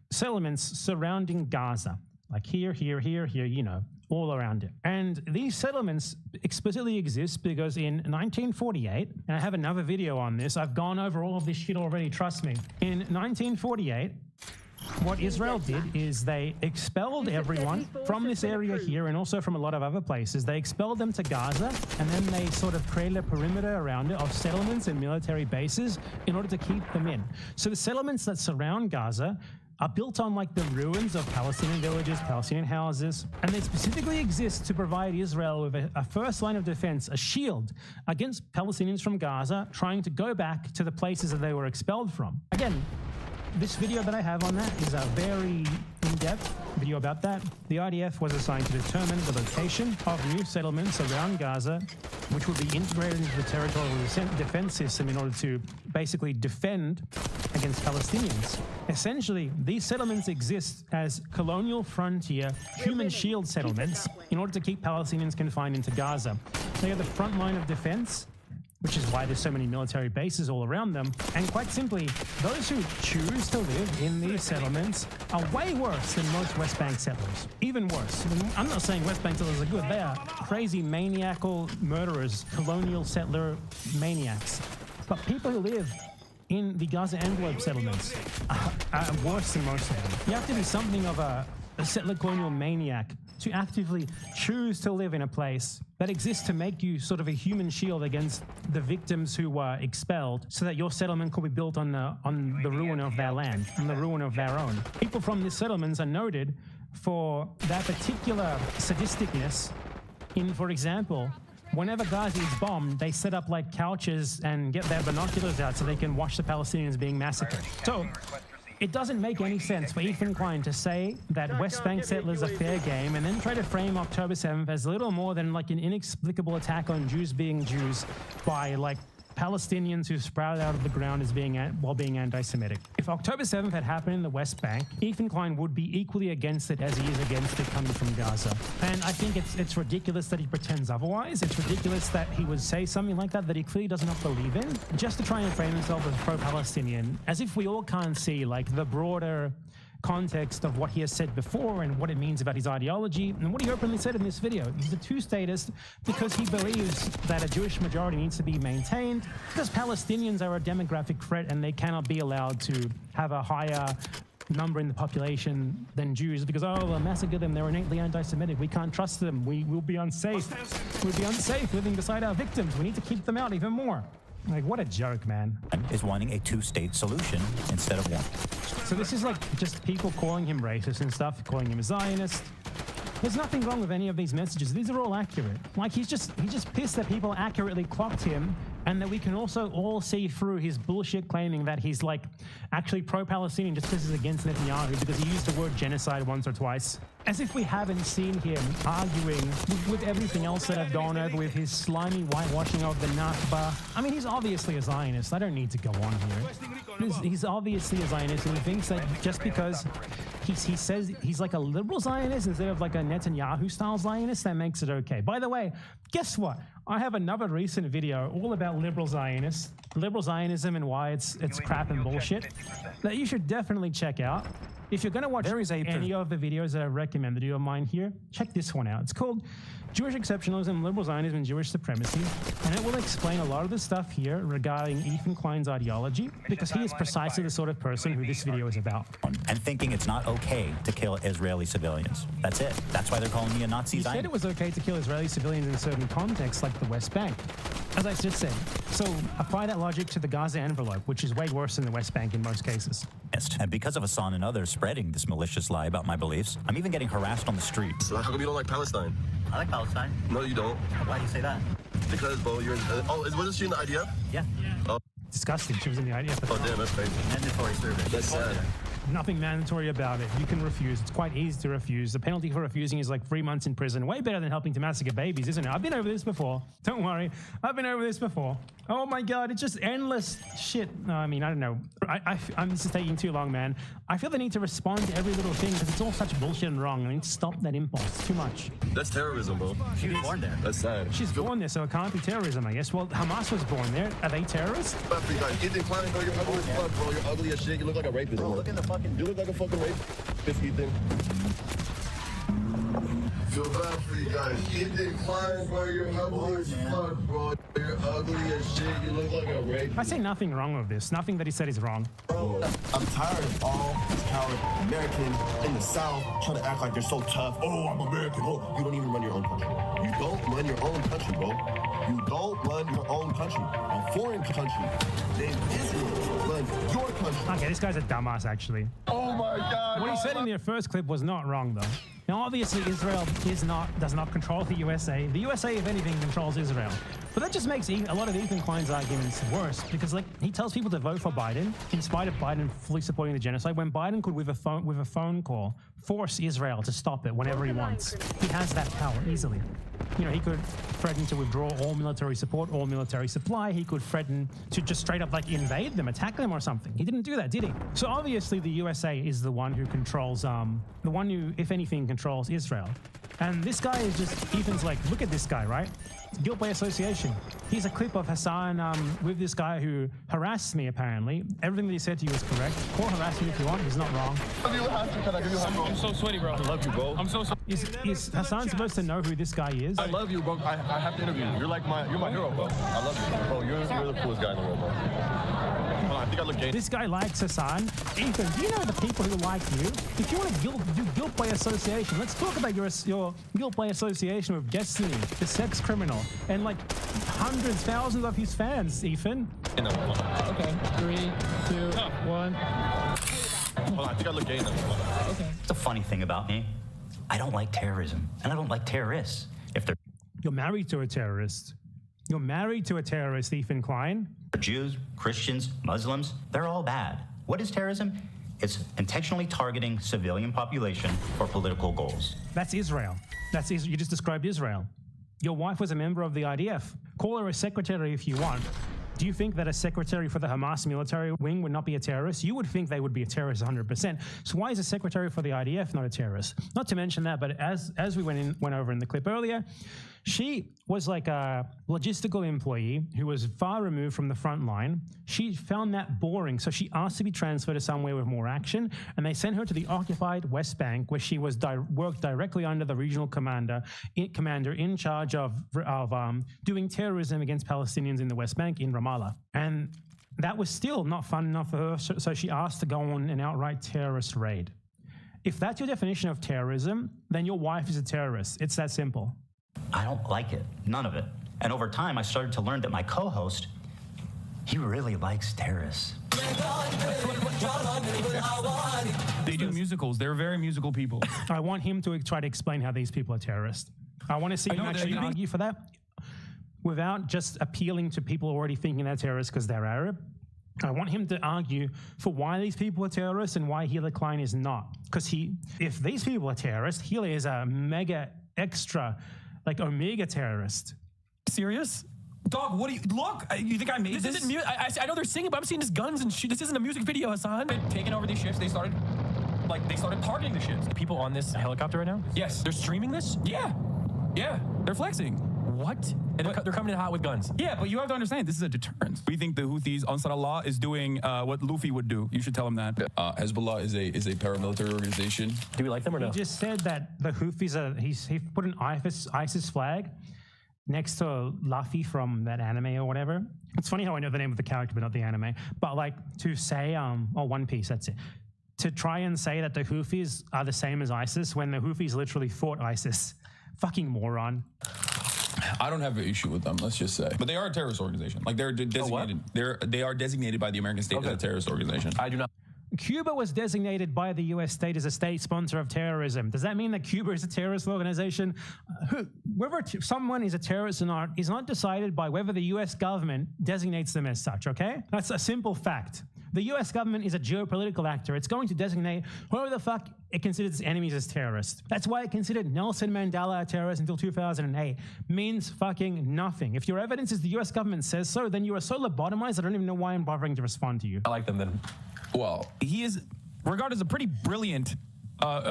settlements surrounding Gaza, like here, you know, all around it. And these settlements explicitly exist because in 1948, and I have another video on this, I've gone over all of this shit already, trust me. In 1948, what Israel did is they expelled everyone from this area here and also from a lot of other places. They expelled them to Gaza, and then they sort of created a perimeter around it of settlements and military bases in order to keep them in. So the settlements that surround Gaza are built on like the ruins of Palestinian villages, Palestinian houses, and they specifically exist to provide Israel with a first line of defense, a shield against Palestinians from Gaza trying to go back to the places that they were expelled from. Again, this video that I have on that is a very in-depth video about that. The IDF was assigned to determine the location of new settlements around Gaza, which would be integrated into the territorial defense system in order to basically defend against Palestinians. Essentially, these settlements exist as colonial frontier human shield settlements in order to keep Palestinians confined into Gaza. They are the front line of defense, which is why there's so many military bases all around them. And quite simply, those who choose to live in these settlements are way worse than most West Bank settlers. Even worse. I'm not saying West Bank settlers are good. They are crazy maniacal murderers, colonial settler maniacs. But people who live in the Gaza envelope settlements are worse than most of them. You have to be something of a settler colonial maniac to actively choose to live in a place that exists to make you sort of a human shield against the victims who were expelled, so that your settlement could be built on the ruin of their land, on the ruin of their own. People from these settlements are noted for their particular sadisticness in, for example, whenever Gaza is bombed, they set up like couches and get their binoculars out so they can watch the Palestinians being massacred. So It doesn't make any sense for Ethan Klein to say that West Bank settlers are fair game and then try to frame October 7th as little more than like an inexplicable attack on Jews being Jews by like Palestinians who sprouted out of the ground as while being anti-Semitic. If October 7th had happened in the West Bank, Ethan Klein would be equally against it as he is against it coming from Gaza. And I think it's ridiculous that he pretends otherwise. It's ridiculous that he would say something like that he clearly does not believe in, just to try and frame himself as pro-Palestinian, as if we all can't see like the broader context of what he has said before and what it means about his ideology and what he openly said in this video. He's a two-statist because he believes that a Jewish majority needs to be maintained because Palestinians are a demographic threat and they cannot be allowed to have a higher number in the population than Jews because, oh, we'll massacre them, they're innately anti-Semitic, we can't trust them, we will be unsafe. We'll be unsafe living beside our victims, we need to keep them out even more. Like, what a joke, man. Is wanting a two-state solution instead of one. So this is like just people calling him racist and stuff, calling him a Zionist. There's nothing wrong with any of these messages. These are all accurate. Like, he's just pissed that people accurately clocked him and that we can also all see through his bullshit claiming that he's like actually pro-Palestinian just because he's against Netanyahu because he used the word genocide once or twice. As if we haven't seen him arguing with everything else that I've gone over with his slimy whitewashing of the Nakba. I mean, he's obviously a Zionist. I don't need to go on here. He's obviously a Zionist, and he thinks that just because he says he's like a liberal Zionist instead of like a Netanyahu-style Zionist, that makes it okay. By the way, guess what? I have another recent video all about liberal Zionists, liberal Zionism and why it's crap and bullshit that you should definitely check out. If you're going to watch any of the videos that I've recommended you of mine here, check this one out. It's called Jewish Exceptionalism, Liberal Zionism, and Jewish Supremacy, and it will explain a lot of the stuff here regarding Ethan Klein's ideology, because he is precisely the sort of person who this video is about. And thinking it's not okay to kill Israeli civilians. That's it. That's why they're calling me a Nazi He Zionist. said it was okay to kill Israeli civilians in certain contexts, like the West Bank. As I just said, so apply that logic to the Gaza envelope, which is way worse than the West Bank in most cases. And because of Hassan and others spreading this malicious lie about my beliefs, I'm even getting harassed on the street. So how come you don't like Palestine? I like Palestine. No, you don't. Why do you say that? Because, bro, you're... wasn't she in the IDF? Yeah. Oh. Disgusting. She was in the IDF. Oh, damn, that's crazy. Mandatory service. That's sad. Nothing mandatory about it. You can refuse. It's quite easy to refuse. The penalty for refusing is like 3 months in prison. Way better than helping to massacre babies, isn't it? I've been over this before. Don't worry. I've been over this before. Oh my God, it's just endless shit. No, I mean, I don't know. This is taking too long, man. I feel the need to respond to every little thing because it's all such bullshit and wrong. I need to stop that impulse. It's too much. That's terrorism, bro. She was born there. That's sad. She's born there, so it can't be terrorism, I guess. Well, Hamas was born there. Are they terrorists? Ethan Klein, bro, you're ugly as fuck, bro. You're ugly as shit. You look like a rapist, bro. Look in the fucking... You look like a fucking rapist, Ethan. Feel bad for you guys. Ethan Klein, bro, you're ugly as fuck, bro. You're ugly as shit. You look like a rapist. I say nothing wrong with this. Nothing that he said is wrong. Bro, I'm tired of all these coward Americans in the South trying to act like they're so tough. Oh, I'm American. Oh, you don't even run your own country. You don't run your own country, bro. You don't run your own country. A foreign country named Israel runs your country. Okay, this guy's a dumbass, actually. Oh my God. What he said in their first clip was not wrong, though. Now, obviously, Israel does not control the USA. The USA, if anything, controls Israel. But that just makes a lot of Ethan Klein's arguments worse, because like he tells people to vote for Biden, in spite of Biden fully supporting the genocide, when Biden could, with a phone call, force Israel to stop it whenever he wants. He has that power easily. You know, he could threaten to withdraw all military support, all military supply. He could threaten to just straight up like invade them, attack them or something. He didn't do that, did he? So obviously the USA is the one who controls, the one who, if anything, controls Israel. And this guy is just, Ethan's like, look at this guy, right? Guilt by association. Here's a clip of Hassan with this guy who harassed me, apparently. Everything that he said to you is correct. Call harass me if you want. He's not wrong. I'm so sweaty, bro. I love you, bro. I'm so sorry. Is Hassan supposed to know who this guy is? I love you, bro. I have to interview you. You're my hero, bro. I love you, bro. You're the coolest guy in the world, bro. Hold on, I think I look gay. This guy likes Hassan. Ethan, do you know the people who like you? If you want to do guilt by association, let's talk about your guilt by association with Destiny, the sex criminal, and like hundreds, thousands of his fans, Ethan. Okay, 3, 2, 1. Hold on, I think I look gay enough. Okay. The funny thing about me, I don't like terrorism, and I don't like terrorists. If they're... You're married to a terrorist. You're married to a terrorist, Ethan Klein. Jews, Christians, Muslims, they're all bad. What is terrorism? It's intentionally targeting civilian population for political goals. That's Israel. You just described Israel. Your wife was a member of the IDF. Call her a secretary if you want. Do you think that a secretary for the Hamas military wing would not be a terrorist? You would think they would be a terrorist 100%. So why is a secretary for the IDF not a terrorist? Not to mention that, but as we went over in the clip earlier, she was like a logistical employee who was far removed from the front line. She found that boring, so she asked to be transferred to somewhere with more action, and they sent her to the occupied West Bank, where she was worked directly under the regional commander in charge of doing terrorism against Palestinians in the West Bank in Ramallah. And that was still not fun enough for her, so she asked to go on an outright terrorist raid. If that's your definition of terrorism, then your wife is a terrorist. It's that simple. I don't like it. None of it. And over time, I started to learn that my co-host, he really likes terrorists. They do musicals. They're very musical people. I want him to try to explain how these people are terrorists. I want to see him actually argue for that without just appealing to people already thinking they're terrorists because they're Arab. I want him to argue for why these people are terrorists and why Hila Klein is not. Because if these people are terrorists, Hila is a mega extra, like omega terrorist. Serious? Dog, what do you look? You think I made this? Isn't I know they're singing, but I'm seeing this guns and shit. This isn't a music video, Hassan. Taking over these ships, they started targeting the ships. People on this helicopter right now? Yes. They're streaming this? Yeah. They're flexing. What? And they're coming in hot with guns. Yeah, but you have to understand, this is a deterrent. We think the Houthis, Ansar Allah, is doing what Luffy would do. You should tell him that. Hezbollah is a paramilitary organization. Do we like them or no? He just said that the Houthis he put an ISIS flag next to Luffy from that anime or whatever. It's funny how I know the name of the character but not the anime. But like to say, One Piece, that's it. To try and say that the Houthis are the same as ISIS when the Houthis literally fought ISIS. Fucking moron. I don't have an issue with them, let's just say. But they are a terrorist organization. Like they're designated. They are designated by the American state as a terrorist organization. I do not. Cuba was designated by the U.S. state as a state sponsor of terrorism. Does that mean that Cuba is a terrorist organization? Whether someone is a terrorist or not is not decided by whether the U.S. government designates them as such, okay? That's a simple fact. The U.S. government is a geopolitical actor. It's going to designate whoever the fuck it considers its enemies as terrorists. That's why it considered Nelson Mandela a terrorist until 2008. Means fucking nothing. If your evidence is the U.S. government says so, then you are so lobotomized I don't even know why I'm bothering to respond to you. I like them then. Well, he is regarded as a pretty brilliant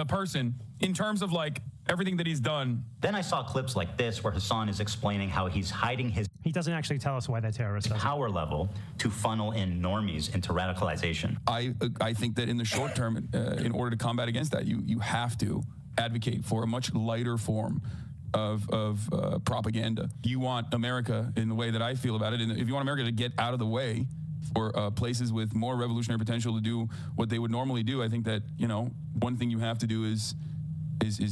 person in terms of like everything that he's done. Then I saw clips like this where Hassan is explaining how he's hiding his He doesn't actually tell us why they're terrorists. power level to funnel in normies into radicalization. I think that in the short term, in order to combat against that, you have to advocate for a much lighter form of propaganda. You want America, in the way that I feel about it, and if you want America to get out of the way for places with more revolutionary potential to do what they would normally do, I think that, one thing you have to do is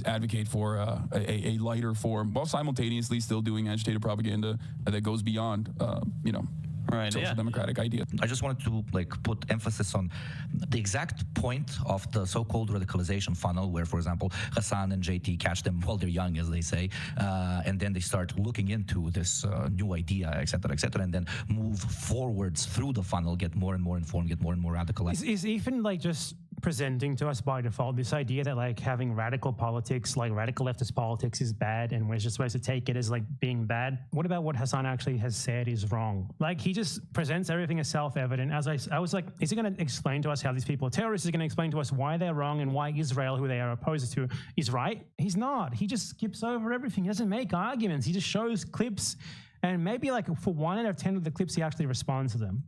advocate for a lighter form, while simultaneously still doing agitated propaganda that goes beyond, social democratic idea. I just wanted to put emphasis on the exact point of the so-called radicalization funnel, where, for example, Hassan and JT catch them while they're young, as they say, and then they start looking into this new idea, etc., and then move forwards through the funnel, get more and more informed, get more and more radicalized. Is even just presenting to us by default this idea that having radical politics, radical leftist politics is bad and we're just supposed to take it as being bad? What about what Hassan actually has said is wrong? He just presents everything as self-evident. As I was like, is he going to explain to us how these people are terrorists? Is he going to explain to us why they're wrong and why Israel, who they are opposed to, is right? He's not. He just skips over everything. He doesn't make arguments. He just shows clips, and maybe for 1 out of 10 of the clips he actually responds to them.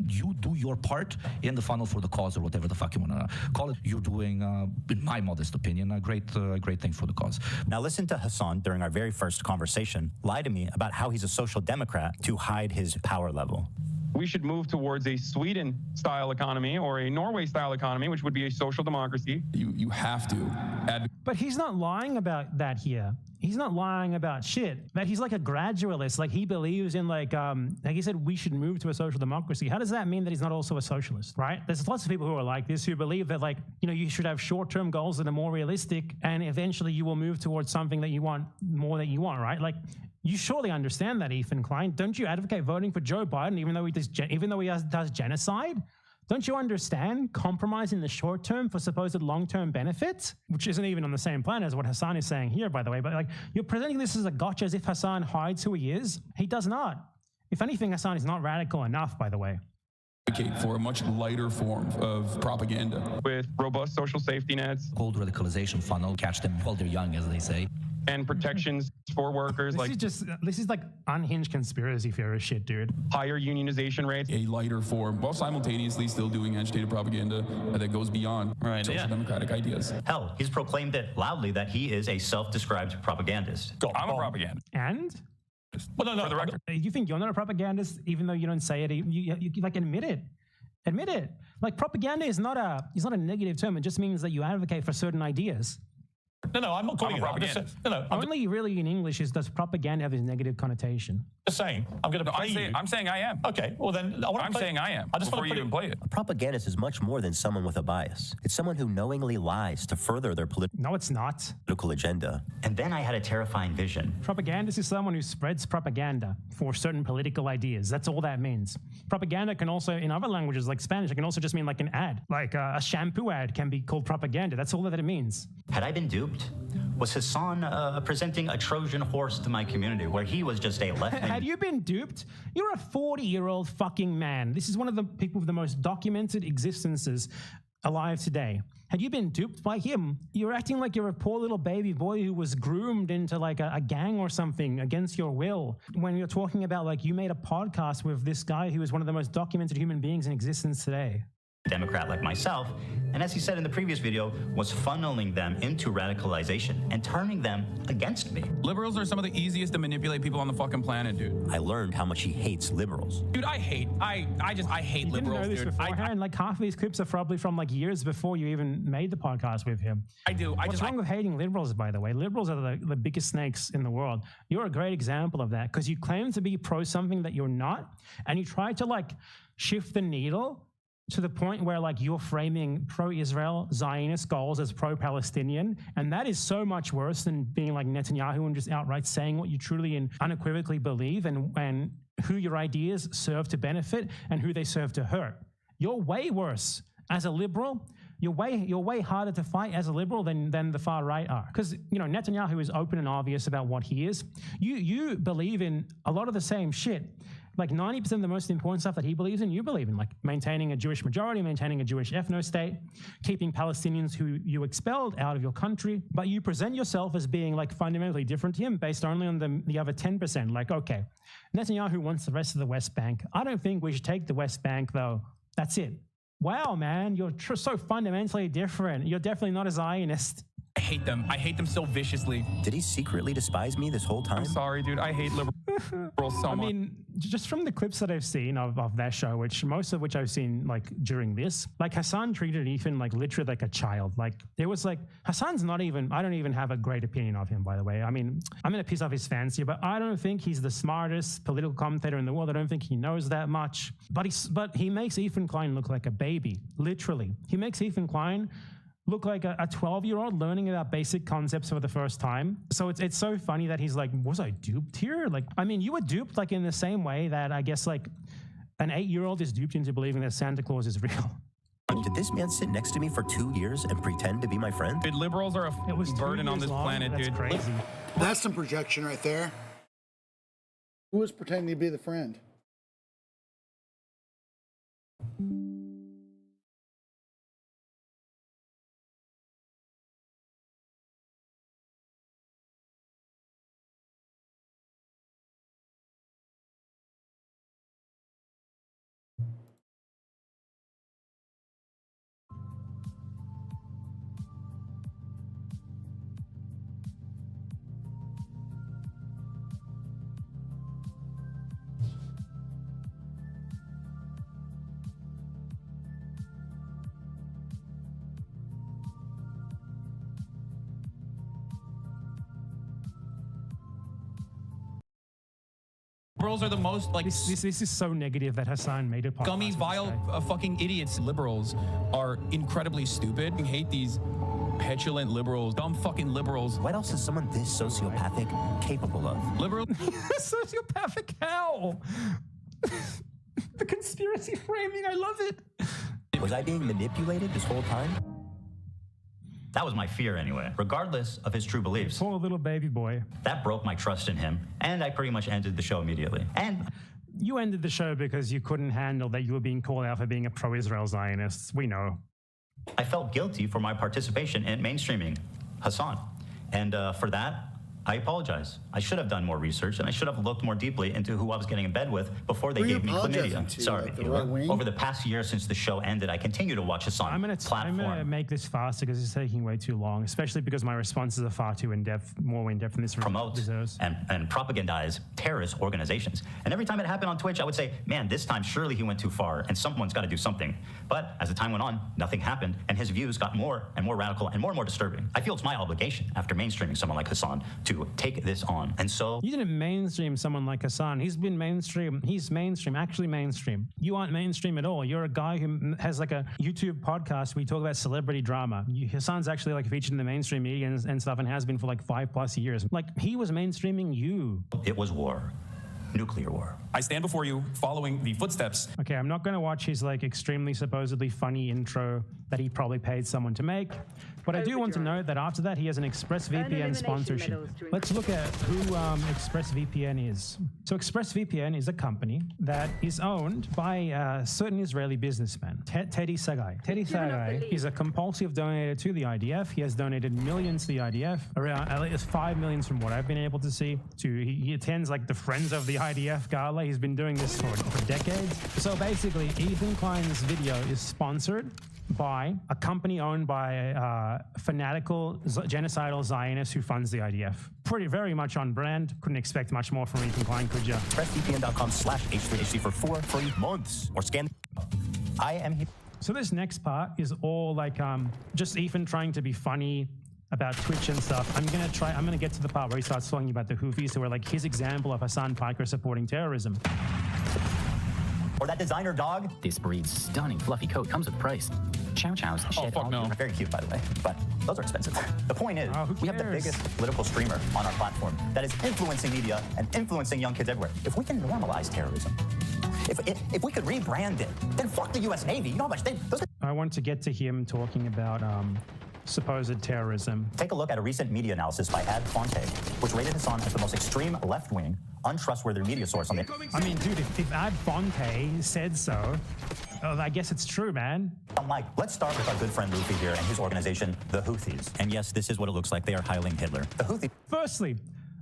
You do your part in the funnel for the cause, or whatever the fuck you want to call it. You're doing, in my modest opinion, a great thing for the cause. Now listen to Hassan during our very first conversation lie to me about how he's a social democrat to hide his power level. We should move towards a Sweden-style economy or a Norway-style economy, which would be a social democracy. You have to advocate. But he's not lying about that here. He's not lying about shit. That he's like a gradualist. He believes in like he said, we should move to a social democracy. How does that mean that he's not also a socialist, right? There's lots of people who are like this, who believe that you should have short-term goals that are more realistic, and eventually you will move towards something that you want more that you want, right? You surely understand that, Ethan Klein. Don't you advocate voting for Joe Biden even though he does genocide? Don't you understand compromise in the short term for supposed long-term benefits? Which isn't even on the same plan as what Hassan is saying here, by the way. But like, you're presenting this as a gotcha as if Hassan hides who he is. He does not. If anything, Hassan is not radical enough, by the way. For a much lighter form of propaganda. With robust social safety nets. Cold radicalization funnel, catch them while they're young, as they say. And protections for workers. This is like unhinged conspiracy theorist shit, dude. Higher unionization rates. A lighter form, while simultaneously still doing agitated propaganda that goes beyond social democratic ideas. Hell, he's proclaimed it loudly that he is a self-described propagandist. I'm a propagandist. And? Well, no, for the record. You think you're not a propagandist, even though you don't say it? You like admit it. Admit it. Like propaganda is not a negative term. It just means that you advocate for certain ideas. No, I'm not calling it propaganda. Only really in English does propaganda have this negative connotation. Just saying. I'm going to play you. I'm saying I am. Okay, well then I'm saying I am. I just before want to you even play it. A propagandist is much more than someone with a bias. It's someone who knowingly lies to further their No, it's not. political agenda. And then I had a terrifying vision. Propagandist is someone who spreads propaganda for certain political ideas. That's all that means. Propaganda can also, in other languages like Spanish, it can also just mean like an ad. Like a shampoo ad can be called propaganda. That's all that it means. Had I been duped? Was Hassan presenting a Trojan horse to my community where he was just a left-wing... Have you been duped? You're a 40-year-old fucking man. This is one of the people with the most documented existences alive today. Had you been duped by him? You're acting like you're a poor little baby boy who was groomed into like a gang or something against your will. When you're talking about like you made a podcast with this guy who is one of the most documented human beings in existence today. Democrat like myself, and as he said in the previous video, was funneling them into radicalization and turning them against me. Liberals are some of the easiest to manipulate people on the fucking planet, dude. I learned how much he hates liberals. Dude, I hate You liberals, didn't know this dude. beforehand? Like half of these clips are probably from like years before you even made the podcast with him. I do. What's wrong with hating liberals, by the way? Liberals are the biggest snakes in the world. You're a great example of that because you claim to be pro something that you're not, and you try to like shift the needle to the point where like you're framing pro-Israel Zionist goals as pro-Palestinian. And that is so much worse than being like Netanyahu and just outright saying what you truly and unequivocally believe and who your ideas serve to benefit and who they serve to hurt. You're way worse as a liberal. You're way harder to fight as a liberal than the far right are. Because, you know, Netanyahu is open and obvious about what he is. You believe in a lot of the same shit. Like 90% of the most important stuff that he believes in, you believe in, like maintaining a Jewish majority, maintaining a Jewish ethno-state, keeping Palestinians who you expelled out of your country. But you present yourself as being like fundamentally different to him based only on the other 10%. Like, okay, Netanyahu wants the rest of the West Bank. I don't think we should take the West Bank though. That's it. Wow, man, you're so fundamentally different. You're definitely not a Zionist. I hate them. I hate them so viciously. Did he secretly despise me this whole time? I'm sorry, dude. I hate liberals so much. I mean, just from the clips that I've seen of that show, which most of which I've seen like during this, like Hassan treated Ethan like literally like a child. Like it was like Hassan's not even, I don't even have a great opinion of him, by the way. I mean, I'm going to piss off his fans here, but I don't think he's the smartest political commentator in the world. I don't think he knows that much, but he makes Ethan Klein look like a baby, literally. He makes Ethan Klein look like a 12-year-old learning about basic concepts for the first time. So it's so funny that he's like, was I duped here? Like, I mean, you were duped like in the same way that I guess like an 8-year-old is duped into believing that Santa Claus is real. Did this man sit next to me for 2 years and pretend to be my friend? Dude, liberals are a burden on this planet, That's dude. crazy. That's some projection right there. Who was pretending to be the friend? Liberals are the most like this is so negative that Hassan made a podcast. Gummy, vile, fucking idiots. Liberals are incredibly stupid. I hate these petulant liberals, dumb fucking liberals. What else is someone this sociopathic capable of? Liberal. Sociopathic how? The conspiracy framing, I love it. Was I being manipulated this whole time? That was my fear anyway, regardless of his true beliefs. Poor little baby boy. That broke my trust in him, and I pretty much ended the show immediately. And you ended the show because you couldn't handle that you were being called out for being a pro-Israel Zionist. We know. I felt guilty for my participation in mainstreaming Hassan. And for that, I apologize. I should have done more research, and I should have looked more deeply into who I was getting in bed with before they gave me chlamydia. Sorry. Over the past year since the show ended, I continue to watch Hassan I'm gonna make this faster because it's taking way too long, especially because my responses are far too in-depth, more in-depth than this. Promote and propagandize terrorist organizations. And every time it happened on Twitch, I would say, man, this time surely he went too far, and someone's got to do something. But as the time went on, nothing happened, and his views got more and more radical and more disturbing. I feel it's my obligation, after mainstreaming someone like Hassan, to take this on. And so you didn't mainstream someone like Hassan. He's been mainstream. He's mainstream, actually mainstream. You aren't mainstream at all. You're a guy who has like a YouTube podcast where you talk about celebrity drama. Hassan's actually like featured in the mainstream media and stuff, and has been for like 5+ years. Like, he was mainstreaming you. It was war. Nuclear war. I stand before you following the footsteps. Okay, I'm not going to watch his like extremely supposedly funny intro that he probably paid someone to make, but I do want to note that after that he has an ExpressVPN sponsorship. Let's look at who ExpressVPN is. So ExpressVPN is a company that is owned by a certain Israeli businessman, Teddy Sagai. Teddy Sagai is a compulsive donator to the IDF. He has donated millions to the IDF, around at least 5 million from what I've been able to see. He attends like the Friends of the IDF gala. He's been doing this for decades. So basically, Ethan Klein's video is sponsored by a company owned by a fanatical genocidal Zionist who funds the IDF. Very much on brand. Couldn't expect much more from Ethan Klein, could you? ExpressVPN.com/H3HC for 4 free months, or scan. I am here. So this next part is all like just Ethan trying to be funny about Twitch and stuff. I'm gonna get to the part where he starts talking about the Houthis, who are like his example of Hassan Piker supporting terrorism. Or that designer dog. This breed's stunning fluffy coat comes with a price. Chow Chows shed all no. Very cute, by the way, but those are expensive. The point is, we have the biggest political streamer on our platform that is influencing media and influencing young kids everywhere. If we can normalize terrorism, if we could rebrand it, then fuck the U.S. Navy. You know how much I want to get to him talking about supposed terrorism. Take a look at a recent media analysis by Ad Fonte, which rated Hassan as the most extreme left-wing, untrustworthy media source on the... I mean, dude, if Ad Fonte said so, I guess it's true, man. Let's start with our good friend Luffy here and his organization, the Houthis. And yes, this is what it looks like. They are hiling Hitler. The Houthis... Firstly,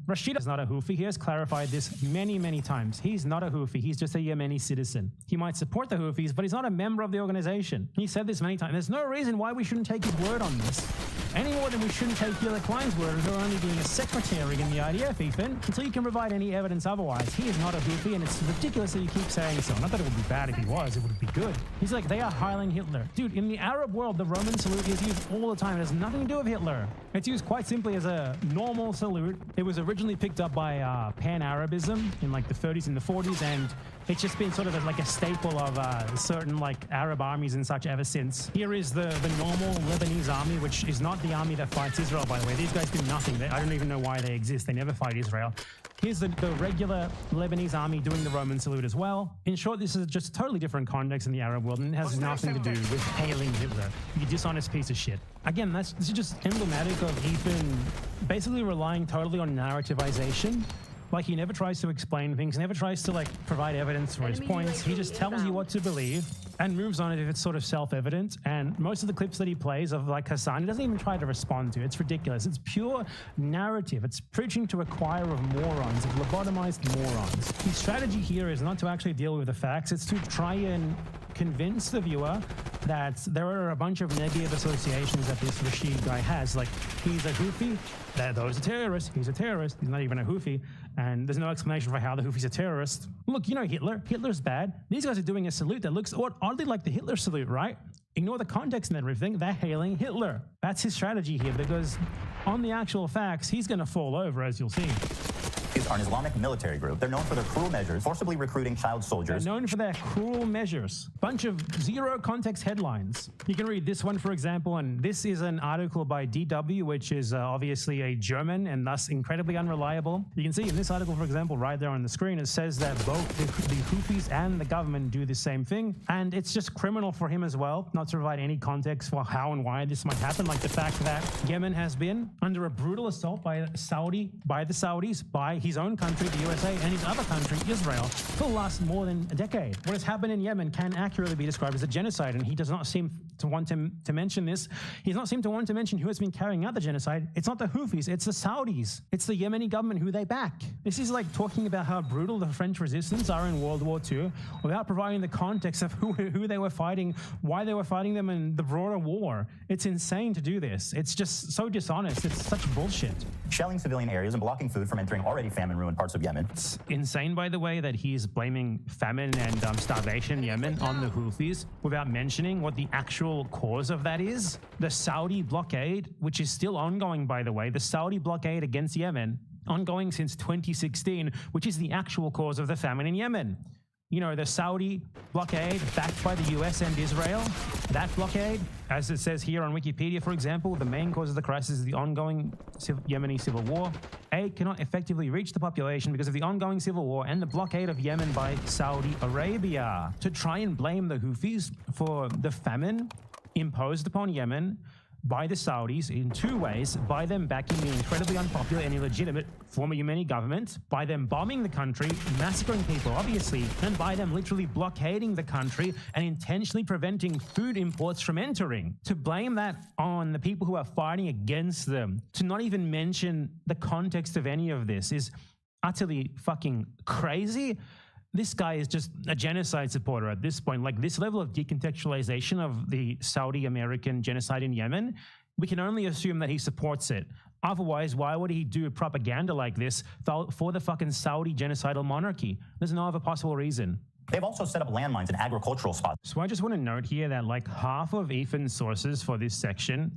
Rashid is not a Houthi. He has clarified this many, many times. He's not a Houthi. He's just a Yemeni citizen. He might support the Houthis, but he's not a member of the organization. He said this many times. There's no reason why we shouldn't take his word on this. Any more than we shouldn't take Hila Klein's word for only being a secretary in the IDF, Ethan, until you can provide any evidence otherwise. He is not a Houthi, and it's ridiculous that you keep saying so. Not that it would be bad if he was. It would be good. He's like, they are hiling Hitler. Dude, in the Arab world, the Roman salute is used all the time. It has nothing to do with Hitler. It's used quite simply as a normal salute. It was originally picked up by Pan-Arabism in like the 30s and the 40s, and it's just been sort of like a staple of certain like Arab armies and such ever since. Here is the normal Lebanese army, which is not the army that fights Israel, by the way. These guys do nothing. I don't even know why they exist. They never fight Israel. Here's the regular Lebanese army doing the Roman salute as well. In short, this is just a totally different context in the Arab world, and it has nothing to do with hailing Hitler. You dishonest piece of shit. Again, this is just emblematic of Ethan basically relying totally on narrativization. Like, he never tries to explain things, never tries to like provide evidence for his points. He just tells you what to believe and moves on if it's sort of self-evident. And most of the clips that he plays of like Hassan, he doesn't even try to respond to. It's ridiculous. It's pure narrative. It's preaching to a choir of morons, of lobotomized morons. His strategy here is not to actually deal with the facts. It's to try and convince the viewer that there are a bunch of negative associations that this Rashid guy has. Like, he's a Houthi, those are terrorists, he's a terrorist, he's not even a Houthi, and there's no explanation for how the Houthis are terrorists. Look, you know Hitler. Hitler's bad. These guys are doing a salute that looks oddly like the Hitler salute, right? Ignore the context and everything. They're hailing Hitler. That's his strategy here, because on the actual facts, he's going to fall over, as you'll see. Houthis are an Islamic military group. They're known for their cruel measures, forcibly recruiting child soldiers. They're known for their cruel measures. Bunch of zero context headlines. You can read this one, for example, and this is an article by DW, which is obviously a German and thus incredibly unreliable. You can see in this article, for example, right there on the screen, it says that both the Houthis and the government do the same thing. And it's just criminal for him as well, not to provide any context for how and why this might happen. Like the fact that Yemen has been under a brutal assault by the Saudis, by his own country, the USA, and his other country, Israel, for the last more than a decade. What has happened in Yemen can accurately be described as a genocide, and he does not seem to want to mention this. He does not seem to want to mention who has been carrying out the genocide. It's not the Houthis, it's the Saudis. It's the Yemeni government who they back. This is like talking about how brutal the French resistance are in World War II without providing the context of who they were fighting, why they were fighting them, and the broader war. It's insane to do this. It's just so dishonest. It's such bullshit. Shelling civilian areas and blocking food from entering already famine-ruined parts of Yemen. It's insane, by the way, that he's blaming famine and starvation in Yemen on the Houthis without mentioning what the actual cause of that is. The Saudi blockade, which is still ongoing, by the way, the Saudi blockade against Yemen, ongoing since 2016, which is the actual cause of the famine in Yemen. You know, the Saudi blockade backed by the US and Israel, that blockade, as it says here on Wikipedia, for example, the main cause of the crisis is the ongoing Yemeni civil war. Aid cannot effectively reach the population because of the ongoing civil war and the blockade of Yemen by Saudi Arabia. To try and blame the Houthis for the famine imposed upon Yemen by the Saudis in two ways: by them backing the incredibly unpopular and illegitimate former Yemeni government, by them bombing the country, massacring people, obviously, and by them literally blockading the country and intentionally preventing food imports from entering. To blame that on the people who are fighting against them, to not even mention the context of any of this, is utterly fucking crazy. This guy is just a genocide supporter at this point. Like, this level of decontextualization of the Saudi-American genocide in Yemen, we can only assume that he supports it. Otherwise, why would he do propaganda like this for the fucking Saudi genocidal monarchy? There's no other possible reason. They've also set up landmines in agricultural spots. So I just want to note here that like half of Ethan's sources for this section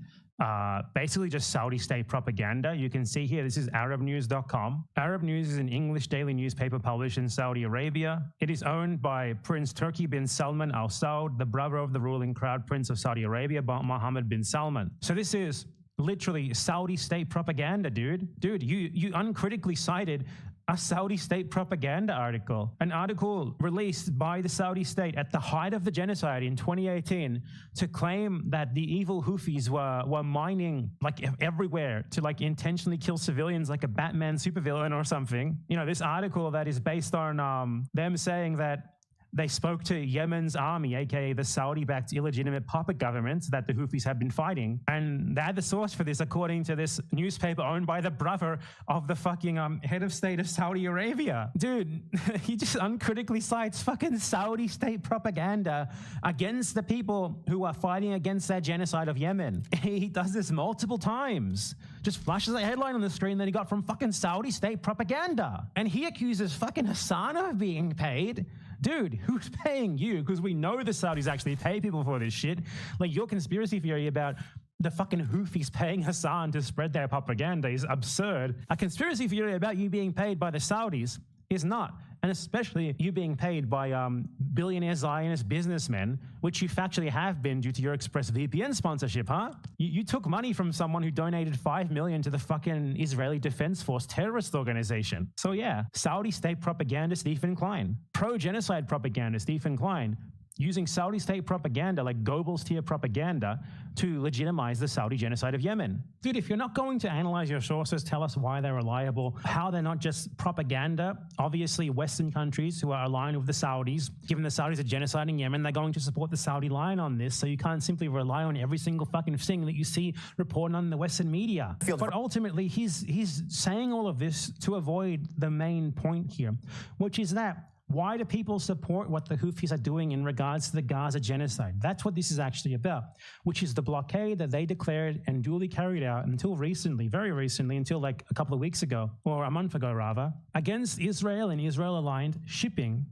basically just Saudi state propaganda. You can see here, this is ArabNews.com. Arab News is an English daily newspaper published in Saudi Arabia. It is owned by Prince Turki bin Salman Al Saud, the brother of the ruling Crown Prince of Saudi Arabia, Mohammed bin Salman. So this is literally Saudi state propaganda, dude. Dude, you uncritically cited a Saudi state propaganda article, an article released by the Saudi state at the height of the genocide in 2018 to claim that the evil Houthis were mining like everywhere to like intentionally kill civilians like a Batman supervillain or something. You know, this article that is based on them saying that they spoke to Yemen's army, aka the Saudi-backed illegitimate puppet government that the Houthis have been fighting. And they had the source for this according to this newspaper owned by the brother of the fucking head of state of Saudi Arabia. Dude, he just uncritically cites fucking Saudi state propaganda against the people who are fighting against that genocide of Yemen. He does this multiple times. Just flashes a headline on the screen that he got from fucking Saudi state propaganda. And he accuses fucking Hassan of being paid. Dude, who's paying you? Because we know the Saudis actually pay people for this shit. Like, your conspiracy theory about the fucking Houthis paying Hassan to spread their propaganda is absurd. A conspiracy theory about you being paid by the Saudis is not. And especially you being paid by billionaire Zionist businessmen, which you factually have been due to your ExpressVPN sponsorship, huh? You took money from someone who donated $5 million to the fucking Israeli Defense Force terrorist organization. So yeah, Saudi state propagandist Ethan Klein, pro-genocide propagandist Ethan Klein, using Saudi state propaganda like Goebbels tier propaganda to legitimize the Saudi genocide of Yemen. Dude, if you're not going to analyze your sources, tell us why they're reliable, how they're not just propaganda. Obviously, Western countries who are aligned with the Saudis, given the Saudis are genociding Yemen, they're going to support the Saudi line on this, so you can't simply rely on every single fucking thing that you see reported on the Western media. But ultimately, he's saying all of this to avoid the main point here, which is that why do people support what the Houthis are doing in regards to the Gaza genocide? That's what this is actually about, which is the blockade that they declared and duly carried out until recently, very recently, until like a couple of weeks ago, or a month ago rather, against Israel and Israel-aligned shipping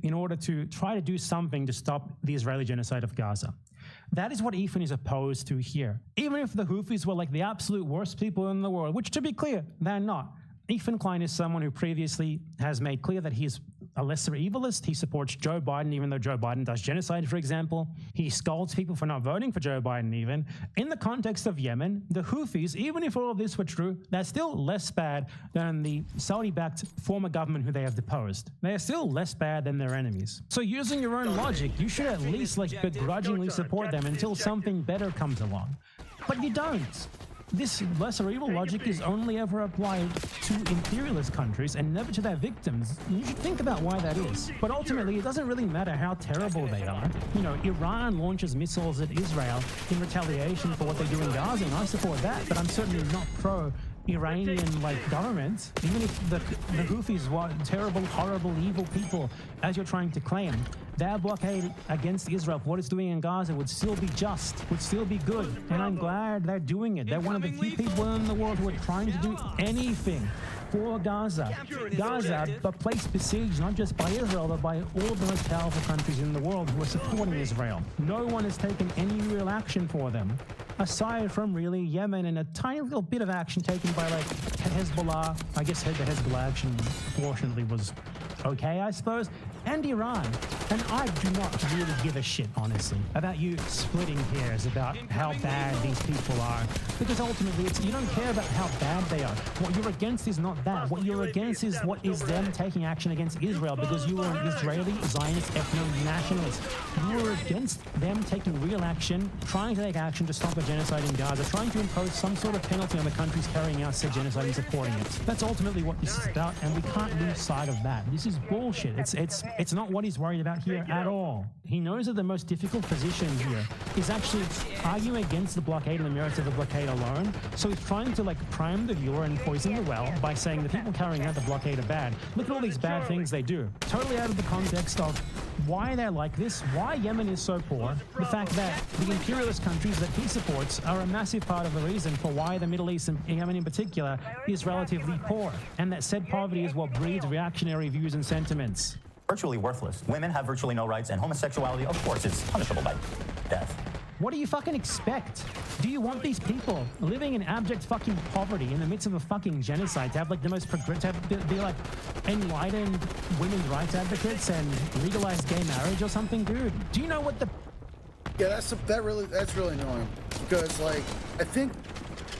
in order to try to do something to stop the Israeli genocide of Gaza. That is what Ethan is opposed to here. Even if the Houthis were like the absolute worst people in the world, which to be clear, they're not. Ethan Klein is someone who previously has made clear that he's a lesser evilist. He supports Joe Biden, even though Joe Biden does genocide, for example. He scolds people for not voting for Joe Biden, even. In the context of Yemen, the Houthis, even if all of this were true, they're still less bad than the Saudi-backed former government who they have deposed. They are still less bad than their enemies. So using your own logic, you should at least begrudgingly support them until something better comes along. But you don't. This lesser evil logic is only ever applied to imperialist countries and never to their victims. You should think about why that is. But ultimately, it doesn't really matter how terrible they are. You know, Iran launches missiles at Israel in retaliation for what they do in Gaza, and I support that, but I'm certainly not pro-Iranian government. Even if the Houthis were terrible, horrible, evil people, as you're trying to claim, their blockade against Israel for what it's doing in Gaza would still be just, would still be good. And I'm glad they're doing it. They're one of the few people in the world who are trying to do anything for Gaza. Gaza, a place besieged not just by Israel, but by all of the most powerful countries in the world who are supporting Israel. No one has taken any real action for them, aside from really Yemen and a tiny little bit of action taken by Hezbollah. I guess the Hezbollah action fortunately was okay, I suppose, and Iran. And I do not really give a shit, honestly, about you splitting hairs about how bad these people are, because ultimately you don't care about how bad they are. What you're against is not that. What you're against is what is them taking action against Israel, because you are an Israeli Zionist ethno-nationalist. You are against them taking real action, trying to take action to stop a genocide in Gaza, trying to impose some sort of penalty on the countries carrying out said genocide and supporting it. That's ultimately what this is about, and we can't lose sight of that. This is bullshit. It's not what he's worried about here at all. He knows that the most difficult position here is actually arguing against the blockade and the merits of the blockade alone. So he's trying to prime the viewer and poison the well by saying the people carrying out the blockade are bad. Look at all these bad things they do. Totally out of the context of why they're like this, why Yemen is so poor, the fact that the imperialist countries that he supports are a massive part of the reason for why the Middle East and Yemen in particular is relatively poor, and that said poverty is what breeds reactionary views and sentiments. Virtually worthless. Women have virtually no rights, and homosexuality, of course, is punishable by death. What do you fucking expect? Do you want these people living in abject fucking poverty in the midst of a fucking genocide to have the most be enlightened women's rights advocates and legalized gay marriage or something, dude? Do you know what the... Yeah, that's really annoying, because I think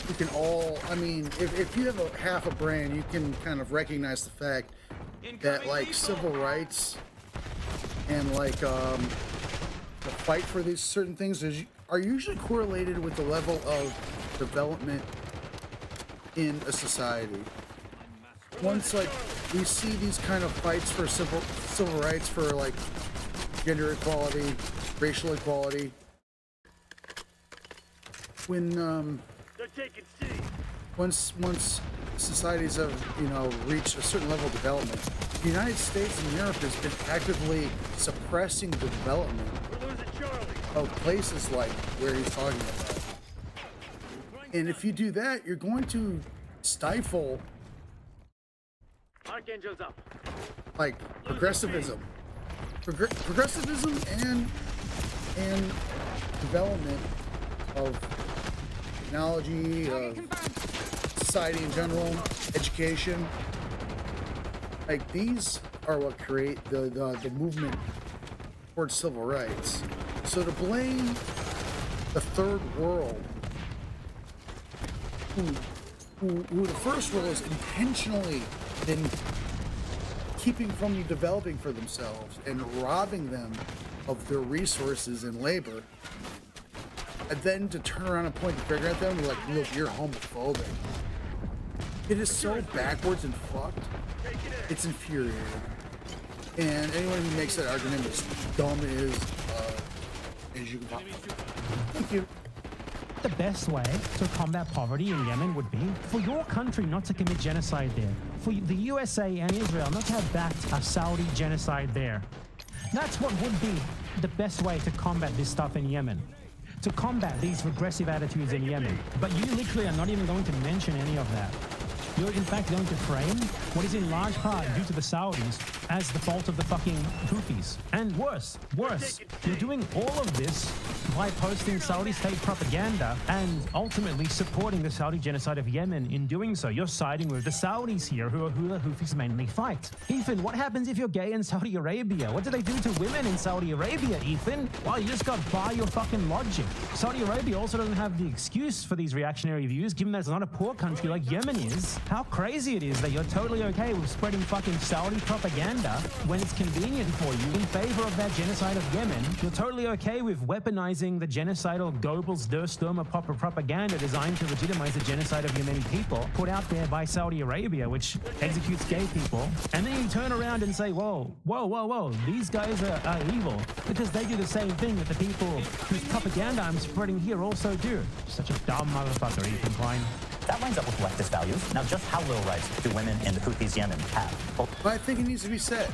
we can all, if you have half a brain, you can kind of recognize the fact that civil rights and the fight for these certain things are usually correlated with the level of development in a society. Once we see these kind of fights for civil rights, for gender equality, racial equality, when once societies have reached a certain level of development, the United States and Europe has been actively suppressing the development of places like where he's talking about. And if you do that, you're going to stifle progressivism and development of technology, of society in general, education. These are what create the movement towards civil rights. So to blame the third world, who the first world has intentionally been keeping from developing for themselves and robbing them of their resources and labor, and then to turn around and point the finger at them and be look, you're homophobic. It is so backwards and fucked. It's infuriating. And anyone who makes that argument is dumb as you can talk. Thank you. The best way to combat poverty in Yemen would be for your country not to commit genocide there, for the USA and Israel not to have backed a Saudi genocide there. That's what would be the best way to combat this stuff in Yemen, to combat these regressive attitudes in Yemen. But you literally are not even going to mention any of that. You're in fact going to frame what is in large part due to the Saudis as the fault of the fucking Houthis. And worse, you're doing all of this by posting Saudi state propaganda and ultimately supporting the Saudi genocide of Yemen in doing so. You're siding with the Saudis here, who the Houthis mainly fight. Ethan, what happens if you're gay in Saudi Arabia? What do they do to women in Saudi Arabia, Ethan? Well, you just got by your fucking logic. Saudi Arabia also doesn't have the excuse for these reactionary views, given that it's not a poor country like Yemen is. How crazy it is that you're totally okay with spreading fucking Saudi propaganda when it's convenient for you in favor of that genocide of Yemen. You're totally okay with weaponizing the genocidal Goebbels der Stürmer propaganda designed to legitimize the genocide of Yemeni people put out there by Saudi Arabia, which executes gay people. And then you turn around and say, whoa, these guys are evil because they do the same thing that the people whose propaganda I'm spreading here also do. Such a dumb motherfucker, Ethan Klein. That lines up with leftist values. Now, just how little rights do women in the Houthis Yemen have? But I think it needs to be said.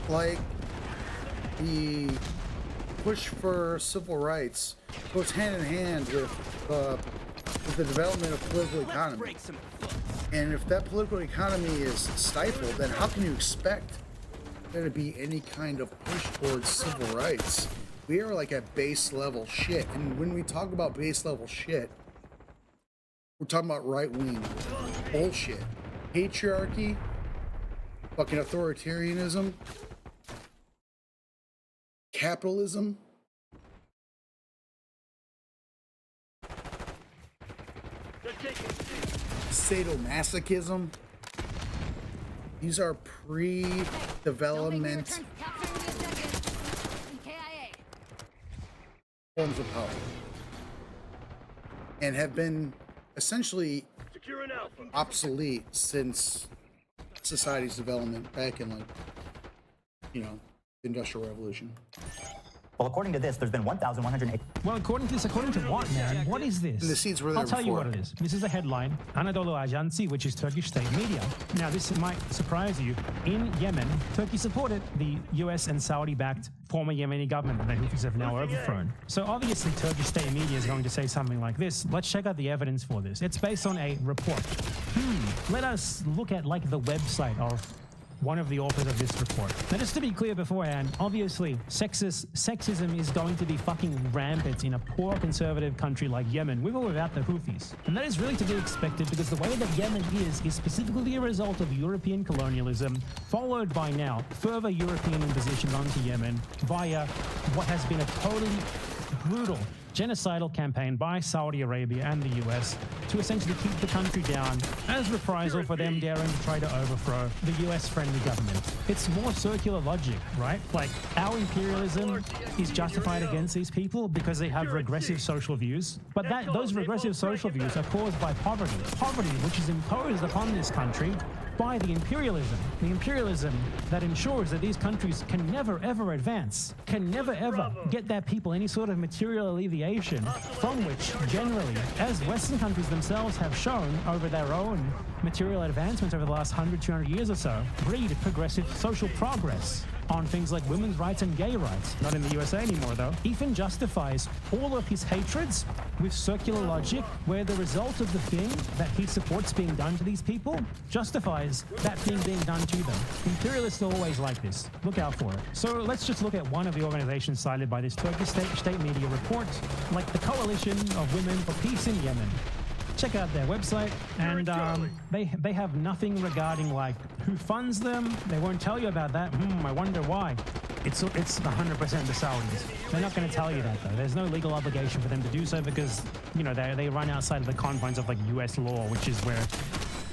Like, the push for civil rights goes hand in hand with the development of political economy. And if that political economy is stifled, then how can you expect there to be any kind of push towards civil rights? We are like at base level shit. And when we talk about base level shit, we're talking about right-wing bullshit. Patriarchy, fucking authoritarianism, capitalism, sadomasochism. These are pre-development forms of power and have been essentially obsolete since society's development back in, like, you know, the Industrial Revolution. Well, according to this, there's been 1,108. Well, according to what, man? What is this? And the seeds were there I'll tell you before. what it is. This is a headline. Anadolu Ajansi, which is Turkish state media. Now, this might surprise you. In Yemen, Turkey supported the US and Saudi-backed former Yemeni government that the Houthis have now overthrown. So obviously, Turkish state media is going to say something like this. Let's check out the evidence for this. It's based on a report. Let us look at, like, the website of one of the authors of this report. Now, just to be clear beforehand, obviously, sexism is going to be fucking rampant in a poor conservative country like Yemen, with or without the Houthis. And that is really to be expected because the way that Yemen is specifically a result of European colonialism, followed by now further European imposition onto Yemen via what has been a totally brutal genocidal campaign by Saudi Arabia and the US to essentially keep the country down as reprisal for them daring to try to overthrow the US-friendly government. It's more circular logic, right? Like, our imperialism is justified against these people because they have regressive social views, but those regressive social views are caused by poverty. Poverty which is imposed upon this country by the imperialism that ensures that these countries can never ever advance, can never ever get their people any sort of material alleviation, from which generally, as Western countries themselves have shown over their own material advancements over the last 100, 200 years or so, breed progressive social progress on things like women's rights and gay rights. Not in the USA anymore, though. Ethan justifies all of his hatreds with circular logic, where the result of the thing that he supports being done to these people justifies that thing being done to them. Imperialists are always like this. Look out for it. So let's just look at one of the organizations cited by this Turkish state media report, like the Coalition of Women for Peace in Yemen. Check out their website, and they have nothing regarding, like, who funds them. They won't tell you about that. I wonder why. It's 100% the Saudis. They're not going to tell you that, though. There's no legal obligation for them to do so because, you know, they run outside of the confines of, like, US law, which is where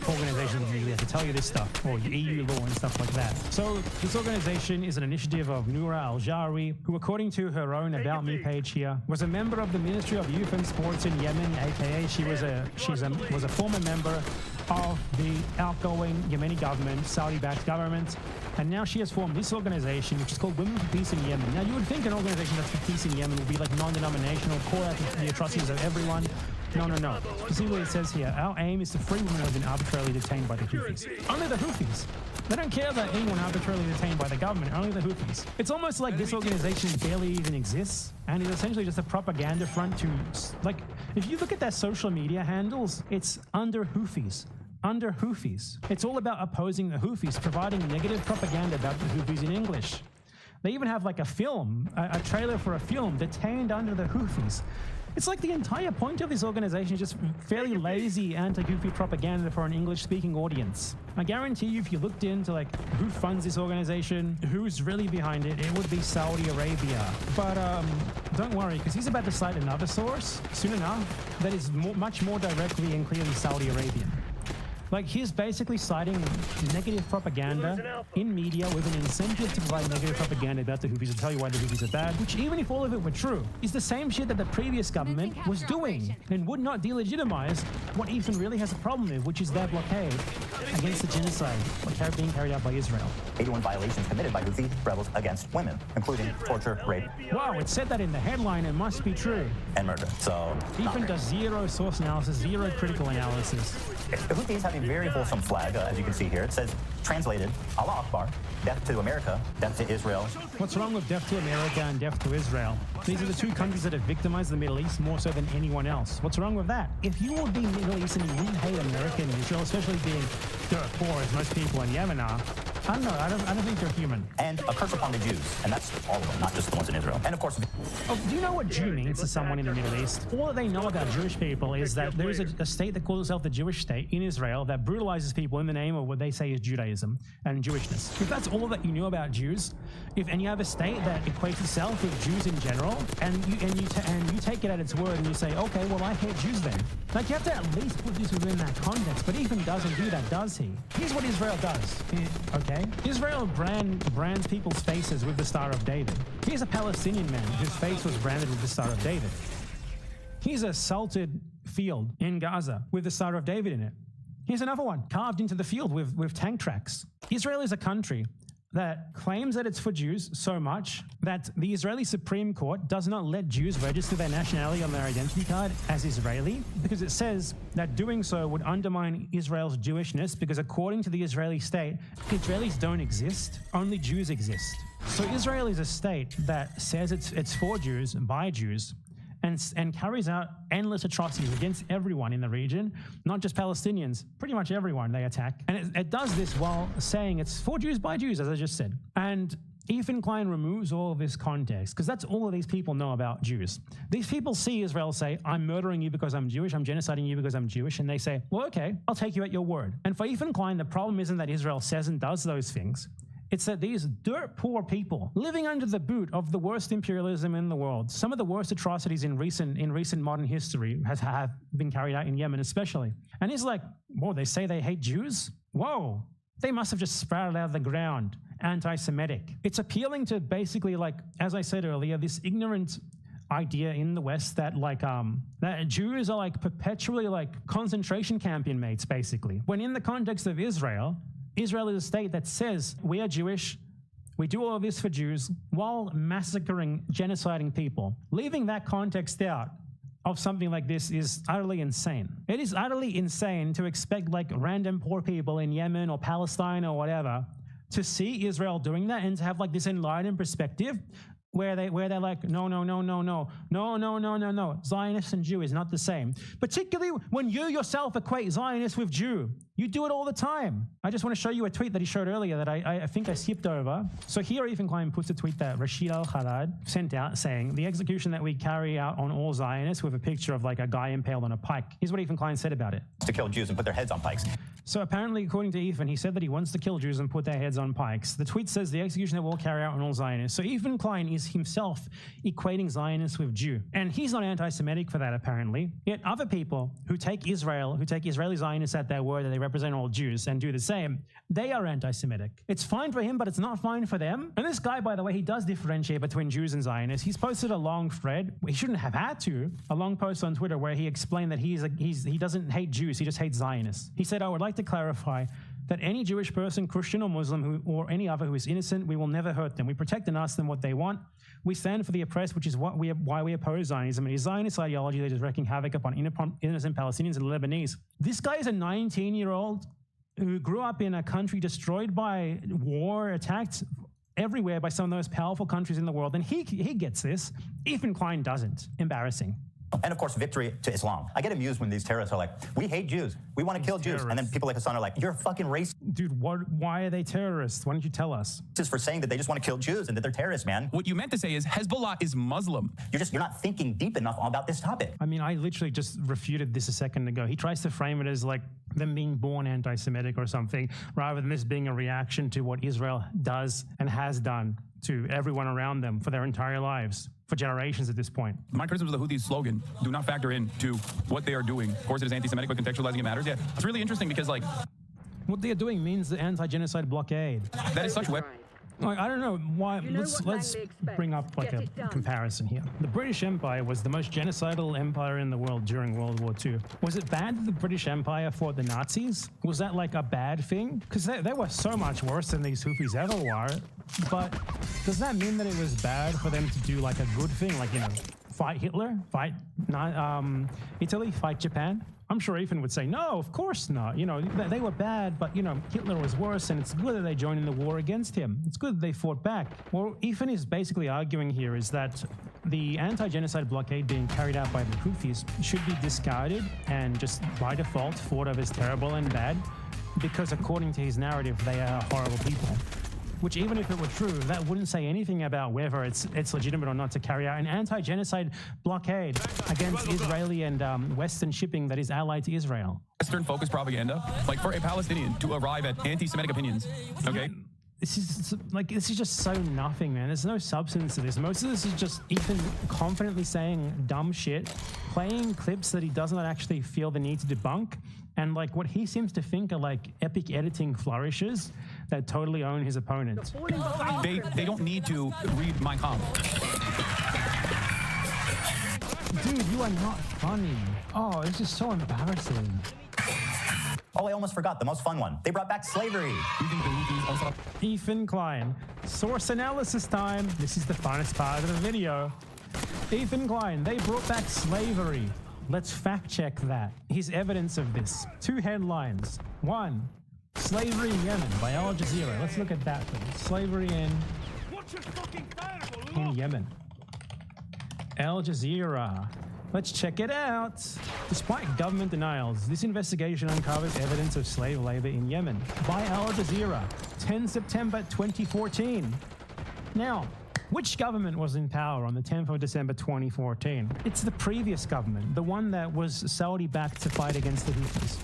organizations usually have to tell you this stuff, or EU law and stuff like that. So this organization is an initiative of Noura Al-Jari, who, according to her own About Me page here, was a member of the Ministry of Youth and Sports in Yemen, aka she was a former member of the outgoing Yemeni government, Saudi-backed government, and now she has formed this organization, which is called Women for Peace in Yemen. Now, you would think an organization that's for peace in Yemen would be like non-denominational, call out the atrocities of everyone. No. Specifically, it says here, our aim is to free women who have been arbitrarily detained by the Houthis. Only the Houthis. They don't care about anyone arbitrarily detained by the government, only the Houthis. It's almost like this organization barely even exists, and is essentially just a propaganda front to, like, if you look at their social media handles, it's under Houthis. under Houthis. It's all about opposing the Houthis, providing negative propaganda about the Houthis in English. They even have like a film, a trailer for a film, Detained Under the Houthis. It's like the entire point of this organization is just fairly lazy anti-Houthi propaganda for an English-speaking audience. I guarantee you, if you looked into like who funds this organization, who's really behind it, it would be Saudi Arabia. But don't worry, because he's about to cite another source soon enough that is much more directly and clearly Saudi Arabian. Like, he's basically citing negative propaganda in media with an incentive to provide negative propaganda about the Houthis, to tell you why the Houthis are bad, which, even if all of it were true, is the same shit that the previous government was doing and would not delegitimize what Ethan really has a problem with, which is their blockade against the genocide being carried out by Israel. 81 violations committed by Houthi rebels against women, including torture, rape. Wow, it said that in the headline. It must be true. And murder. So Ethan does zero source analysis, zero critical analysis. The Houthis have a very wholesome flag, as you can see here. It says, translated, Allah Akbar, death to America, death to Israel. What's wrong with death to America and death to Israel? These are the two countries that have victimized the Middle East more so than anyone else. What's wrong with that? If you would be Middle Eastern and you wouldn't hate America and Israel, especially being dirt poor as most people in Yemen are, I don't know, I don't think they're human. And a curse upon the Jews, and that's all of them, not just the ones in Israel. And of course... Do you know what Jew means to someone in the Middle East? All that they know about Jewish people is that there is a state that calls itself the Jewish state in Israel that brutalizes people in the name of what they say is Judaism and Jewishness. If that's all that you know about Jews, and you have a state that equates itself with Jews in general, and you take it at its word and you say, okay, well, I hate Jews then. Like, you have to at least put this within that context, but Ethan doesn't do that, does he? Here's what Israel does, okay? Israel brands people's faces with the Star of David. Here's a Palestinian man whose face was branded with the Star of David. Here's a salted field in Gaza with the Star of David in it. Here's another one, carved into the field with tank tracks. Israel is a country that claims that it's for Jews so much that the Israeli Supreme Court does not let Jews register their nationality on their identity card as Israeli because it says that doing so would undermine Israel's Jewishness because according to the Israeli state, Israelis don't exist, only Jews exist. So Israel is a state that says it's for Jews, by Jews, and carries out endless atrocities against everyone in the region, not just Palestinians, pretty much everyone they attack. And it does this while saying it's for Jews by Jews, as I just said. And Ethan Klein removes all of this context, because that's all of these people know about Jews. These people see Israel say, I'm murdering you because I'm Jewish, I'm genociding you because I'm Jewish, and they say, well, okay, I'll take you at your word. And for Ethan Klein, the problem isn't that Israel says and does those things. It's that these dirt poor people living under the boot of the worst imperialism in the world, some of the worst atrocities in recent modern history have been carried out in Yemen especially. And he's like, whoa, they say they hate Jews? Whoa, they must have just sprouted out of the ground, anti-Semitic. It's appealing to basically, like, as I said earlier, this ignorant idea in the West that that Jews are like perpetually like concentration camp inmates, basically. When in the context of Israel is a state that says we are Jewish, we do all of this for Jews while massacring, genociding people. Leaving that context out of something like this is utterly insane. It is utterly insane to expect like random poor people in Yemen or Palestine or whatever to see Israel doing that and to have like this enlightened perspective where they're like, no, Zionist and Jew is not the same. Particularly when you yourself equate Zionist with Jew. You do it all the time. I just want to show you a tweet that he showed earlier that I think I skipped over. So here Ethan Klein puts a tweet that Rashid Al-Khalad sent out saying, the execution that we carry out on all Zionists with a picture of like a guy impaled on a pike. Here's what Ethan Klein said about it. To kill Jews and put their heads on pikes. So apparently, according to Ethan, he said that he wants to kill Jews and put their heads on pikes. The tweet says the execution that we'll carry out on all Zionists. So Ethan Klein is himself equating Zionists with Jew. And he's not anti-Semitic for that, apparently. Yet other people who take Israeli Zionists at their word that they represent all Jews and do the same, they are anti-Semitic. It's fine for him, but it's not fine for them. And this guy, by the way, he does differentiate between Jews and Zionists. He's posted a long thread, he shouldn't have had to, a long post on Twitter where he explained that he doesn't hate Jews, he just hates Zionists. He said, I would like to clarify that any Jewish person, Christian or Muslim, or any other who is innocent, we will never hurt them. We protect and ask them what they want. We stand for the oppressed, which is why we oppose Zionism. It is Zionist ideology that is wreaking havoc upon innocent Palestinians and Lebanese. This guy is a 19-year-old who grew up in a country destroyed by war, attacked everywhere by some of the most powerful countries in the world, and he gets this. Ethan Klein doesn't. Embarrassing. And of course, victory to Islam. I get amused when these terrorists are like, we hate Jews. We want to kill Jews. And then people like Hassan are like, you're a fucking racist. Dude, why are they terrorists? Why don't you tell us? Just for saying that they just want to kill Jews and that they're terrorists, man. What you meant to say is Hezbollah is Muslim. You're not thinking deep enough about this topic. I mean, I literally just refuted this a second ago. He tries to frame it as like them being born anti-Semitic or something, rather than this being a reaction to what Israel does and has done to everyone around them for their entire lives, for generations at this point. My criticism of the Houthis' slogan do not factor into what they are doing. Of course, it is anti-Semitic, but contextualizing it matters. Yeah, it's really interesting because, like, what they are doing means the anti-genocide blockade. That is such web. Like, I don't know why. Let's bring up like a comparison here. The British Empire was the most genocidal empire in the world during World War II. Was it bad that the British Empire fought the Nazis? Was that like a bad thing? Because they were so much worse than these Houthis ever were. But does that mean that it was bad for them to do like a good thing, like, you know, fight Hitler, fight Italy, fight Japan? I'm sure Ethan would say, no, of course not. You know, they were bad, but, you know, Hitler was worse, and it's good that they joined in the war against him. It's good that they fought back. What Ethan is basically arguing here is that the anti-genocide blockade being carried out by the Houthis should be discarded and just by default thought of as terrible and bad, because according to his narrative, they are horrible people. Which, even if it were true, that wouldn't say anything about whether it's legitimate or not to carry out an anti-genocide blockade against Israeli and Western shipping that is allied to Israel. Western-focused propaganda, like for a Palestinian to arrive at anti-Semitic opinions, okay? This is just so nothing, man. There's no substance to this. Most of this is just Ethan confidently saying dumb shit, playing clips that he does not actually feel the need to debunk, and like what he seems to think are like epic editing flourishes that totally own his opponents. They don't need to read Mein Kampf. Dude, you are not funny. Oh, it's just so embarrassing. Oh, I almost forgot the most fun one. They brought back slavery. Ethan Klein. Source analysis time. This is the funnest part of the video. Ethan Klein, they brought back slavery. Let's fact check that. Here's evidence of this. 2 headlines. 1, slavery in Yemen by Al Jazeera. Let's look at that thing. Slavery in Yemen. Al Jazeera. Let's check it out. Despite government denials, this investigation uncovers evidence of slave labor in Yemen by Al Jazeera, 10 September 2014. Now, which government was in power on the 10th of December 2014? It's the previous government, the one that was Saudi-backed to fight against the Houthis.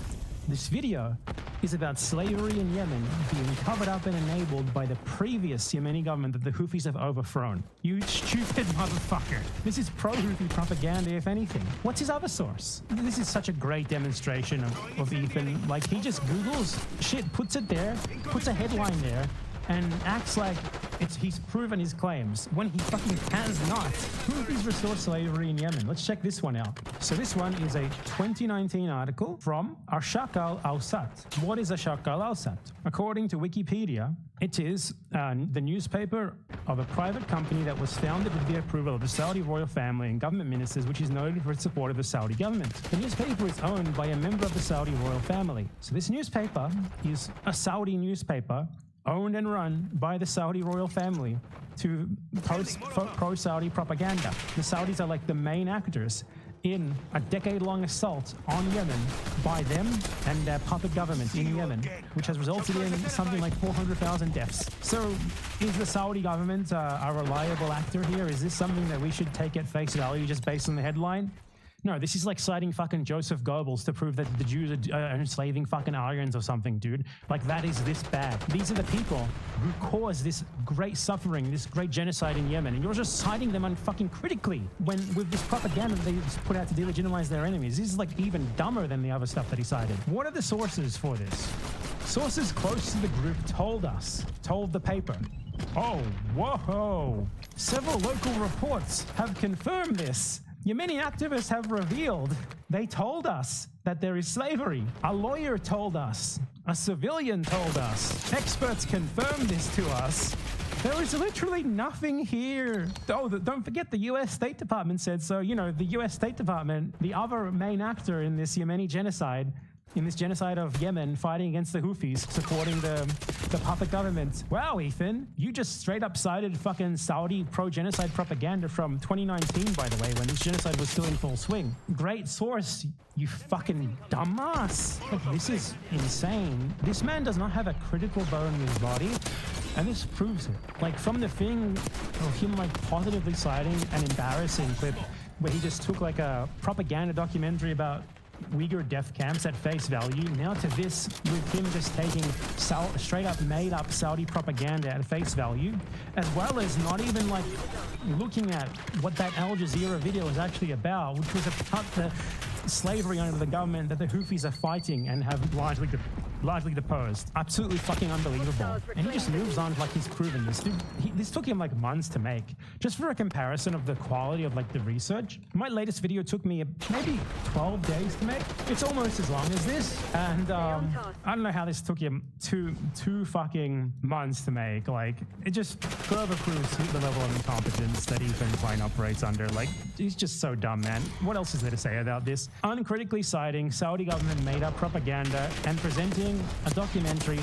This video is about slavery in Yemen being covered up and enabled by the previous Yemeni government that the Houthis have overthrown. You stupid motherfucker. This is pro-Houthi propaganda, if anything. What's his other source? This is such a great demonstration of Ethan. Like, he just Googles shit, puts it there, puts a headline there, and acts like he's proven his claims when he fucking has not. Houthis restore slavery in Yemen. Let's check this one out. So this one is a 2019 article from Ashaq al-Awsat. What is Ashaq al-Awsat? According to Wikipedia, it is the newspaper of a private company that was founded with the approval of the Saudi royal family and government ministers, which is noted for its support of the Saudi government. The newspaper is owned by a member of the Saudi royal family. So this newspaper is a Saudi newspaper owned and run by the Saudi royal family to post pro-Saudi propaganda. The Saudis are like the main actors in a decade-long assault on Yemen by them and their puppet government in Yemen, which has resulted in something like 400,000 deaths. So is the Saudi government a reliable actor here? Is this something that we should take at face value just based on the headline? No, this is like citing fucking Joseph Goebbels to prove that the Jews are enslaving fucking Aryans or something, dude. Like, that is this bad. These are the people who caused this great suffering, this great genocide in Yemen, and you're just citing them unfucking critically when with this propaganda they just put out to delegitimize their enemies. This is like even dumber than the other stuff that he cited. What are the sources for this? Sources close to the group told the paper. Oh, whoa. Several local reports have confirmed this. Yemeni activists have revealed, they told us that there is slavery. A lawyer told us. A civilian told us. Experts confirmed this to us. There is literally nothing here. Oh, don't forget the US State Department said so. You know, the US State Department, the other main actor in this Yemeni genocide, in this genocide of Yemen, fighting against the Houthis, supporting the puppet government. Wow, Ethan, you just straight up cited fucking Saudi pro-genocide propaganda from 2019, by the way, when this genocide was still in full swing. Great source, you fucking dumbass. This is insane. This man does not have a critical bone in his body, and this proves it. Like, from the thing of him like positively citing an embarrassing clip where he just took like a propaganda documentary about Uyghur death camps at face value, now to this with him just taking straight up made up Saudi propaganda at face value, as well as not even like looking at what that Al Jazeera video is actually about, which was about the slavery under the government that the Houthis are fighting and have largely deposed. Absolutely fucking unbelievable. And he just moves on like he's proven this. Dude, this took him like months to make. Just for a comparison of the quality of like the research, my latest video took me maybe 12 days to make. It's almost as long as this. And I don't know how this took him two fucking months to make. Like, it just further proves the level of incompetence that Ethan Klein operates under. Like, he's just so dumb, man. What else is there to say about this? Uncritically citing Saudi government made up propaganda and presenting a documentary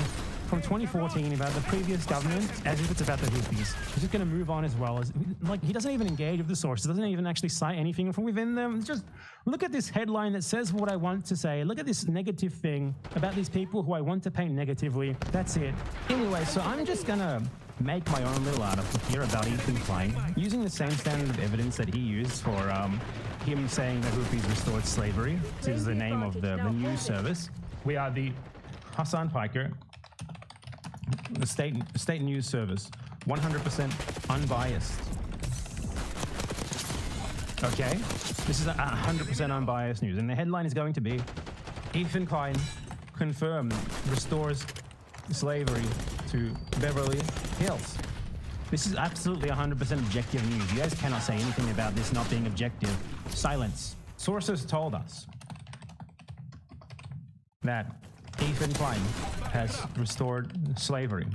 from 2014 about the previous government as if it's about the Houthis. He's just going to move on as well. Like, he doesn't even engage with the sources, doesn't even actually cite anything from within them. Just look at this headline that says what I want to say. Look at this negative thing about these people who I want to paint negatively. That's it. Anyway, so I'm just going to make my own little article here about Ethan Klein, using the same standard of evidence that he used for him saying the Houthis restored slavery. This is the name of the news service. We are the Hassan Piker, the state news service, 100% unbiased. Okay, this is 100% unbiased news, and the headline is going to be: Ethan Klein confirmed restores slavery to Beverly Hills. This is absolutely 100% objective news. You guys cannot say anything about this not being objective. Silence. Sources told us that Ethan Klein has restored slavery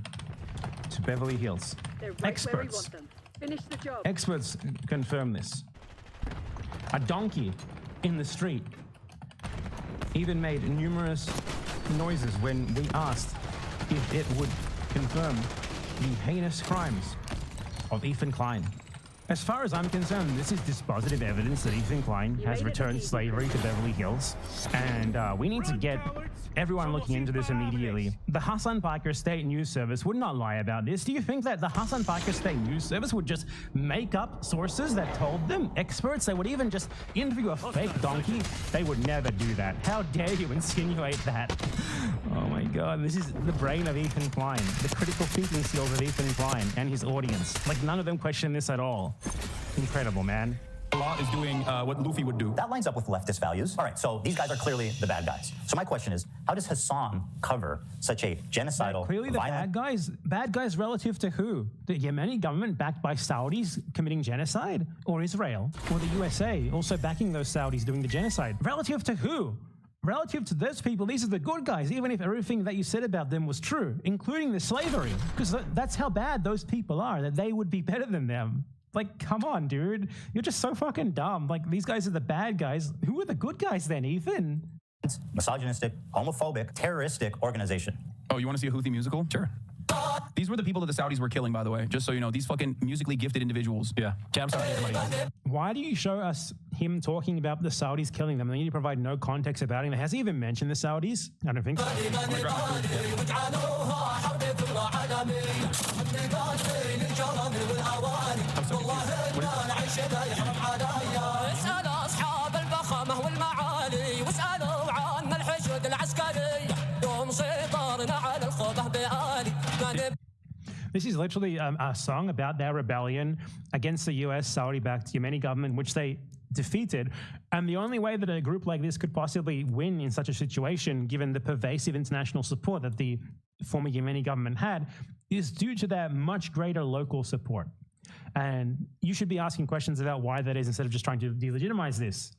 to Beverly Hills. Experts confirm this. A donkey in the street even made numerous noises when we asked if it would confirm the heinous crimes of Ethan Klein. As far as I'm concerned, this is dispositive evidence that Ethan Klein has returned slavery to Beverly Hills, and we need to get everyone looking into this immediately. The Hassan Piker State News Service would not lie about this. Do you think that the Hassan Piker State News Service would just make up sources that told them? Experts? They would even just interview a fake donkey? They would never do that. How dare you insinuate that? Oh my God, this is the brain of Ethan Klein, the critical thinking skills of Ethan Klein and his audience. Like, none of them question this at all. Incredible, man. Allah is doing what Luffy would do. That lines up with leftist values. All right, so these guys are clearly the bad guys. So my question is, how does Hassan cover such a genocidal, clearly the violent... bad guys relative to who? The Yemeni government backed by Saudis committing genocide? Or Israel? Or the USA also backing those Saudis doing the genocide? Relative to who? Relative to those people, these are the good guys, even if everything that you said about them was true, including the slavery. Because that's how bad those people are, that they would be better than them. Like, come on, dude. You're just so fucking dumb. Like, these guys are the bad guys. Who are the good guys then, Ethan? Misogynistic, homophobic, terroristic organization. Oh, you want to see a Houthi musical? Sure. These were the people that the Saudis were killing, by the way, just so you know. These fucking musically gifted individuals. Yeah. Okay, I'm sorry, everybody. Why do you show us him talking about the Saudis killing them and then you provide no context about him? Has he even mentioned the Saudis? I don't think so. This is literally a song about their rebellion against the US Saudi-backed Yemeni government, which they defeated. And the only way that a group like this could possibly win in such a situation, given the pervasive international support that the former Yemeni government had, is due to their much greater local support. And you should be asking questions about why that is instead of just trying to delegitimize this.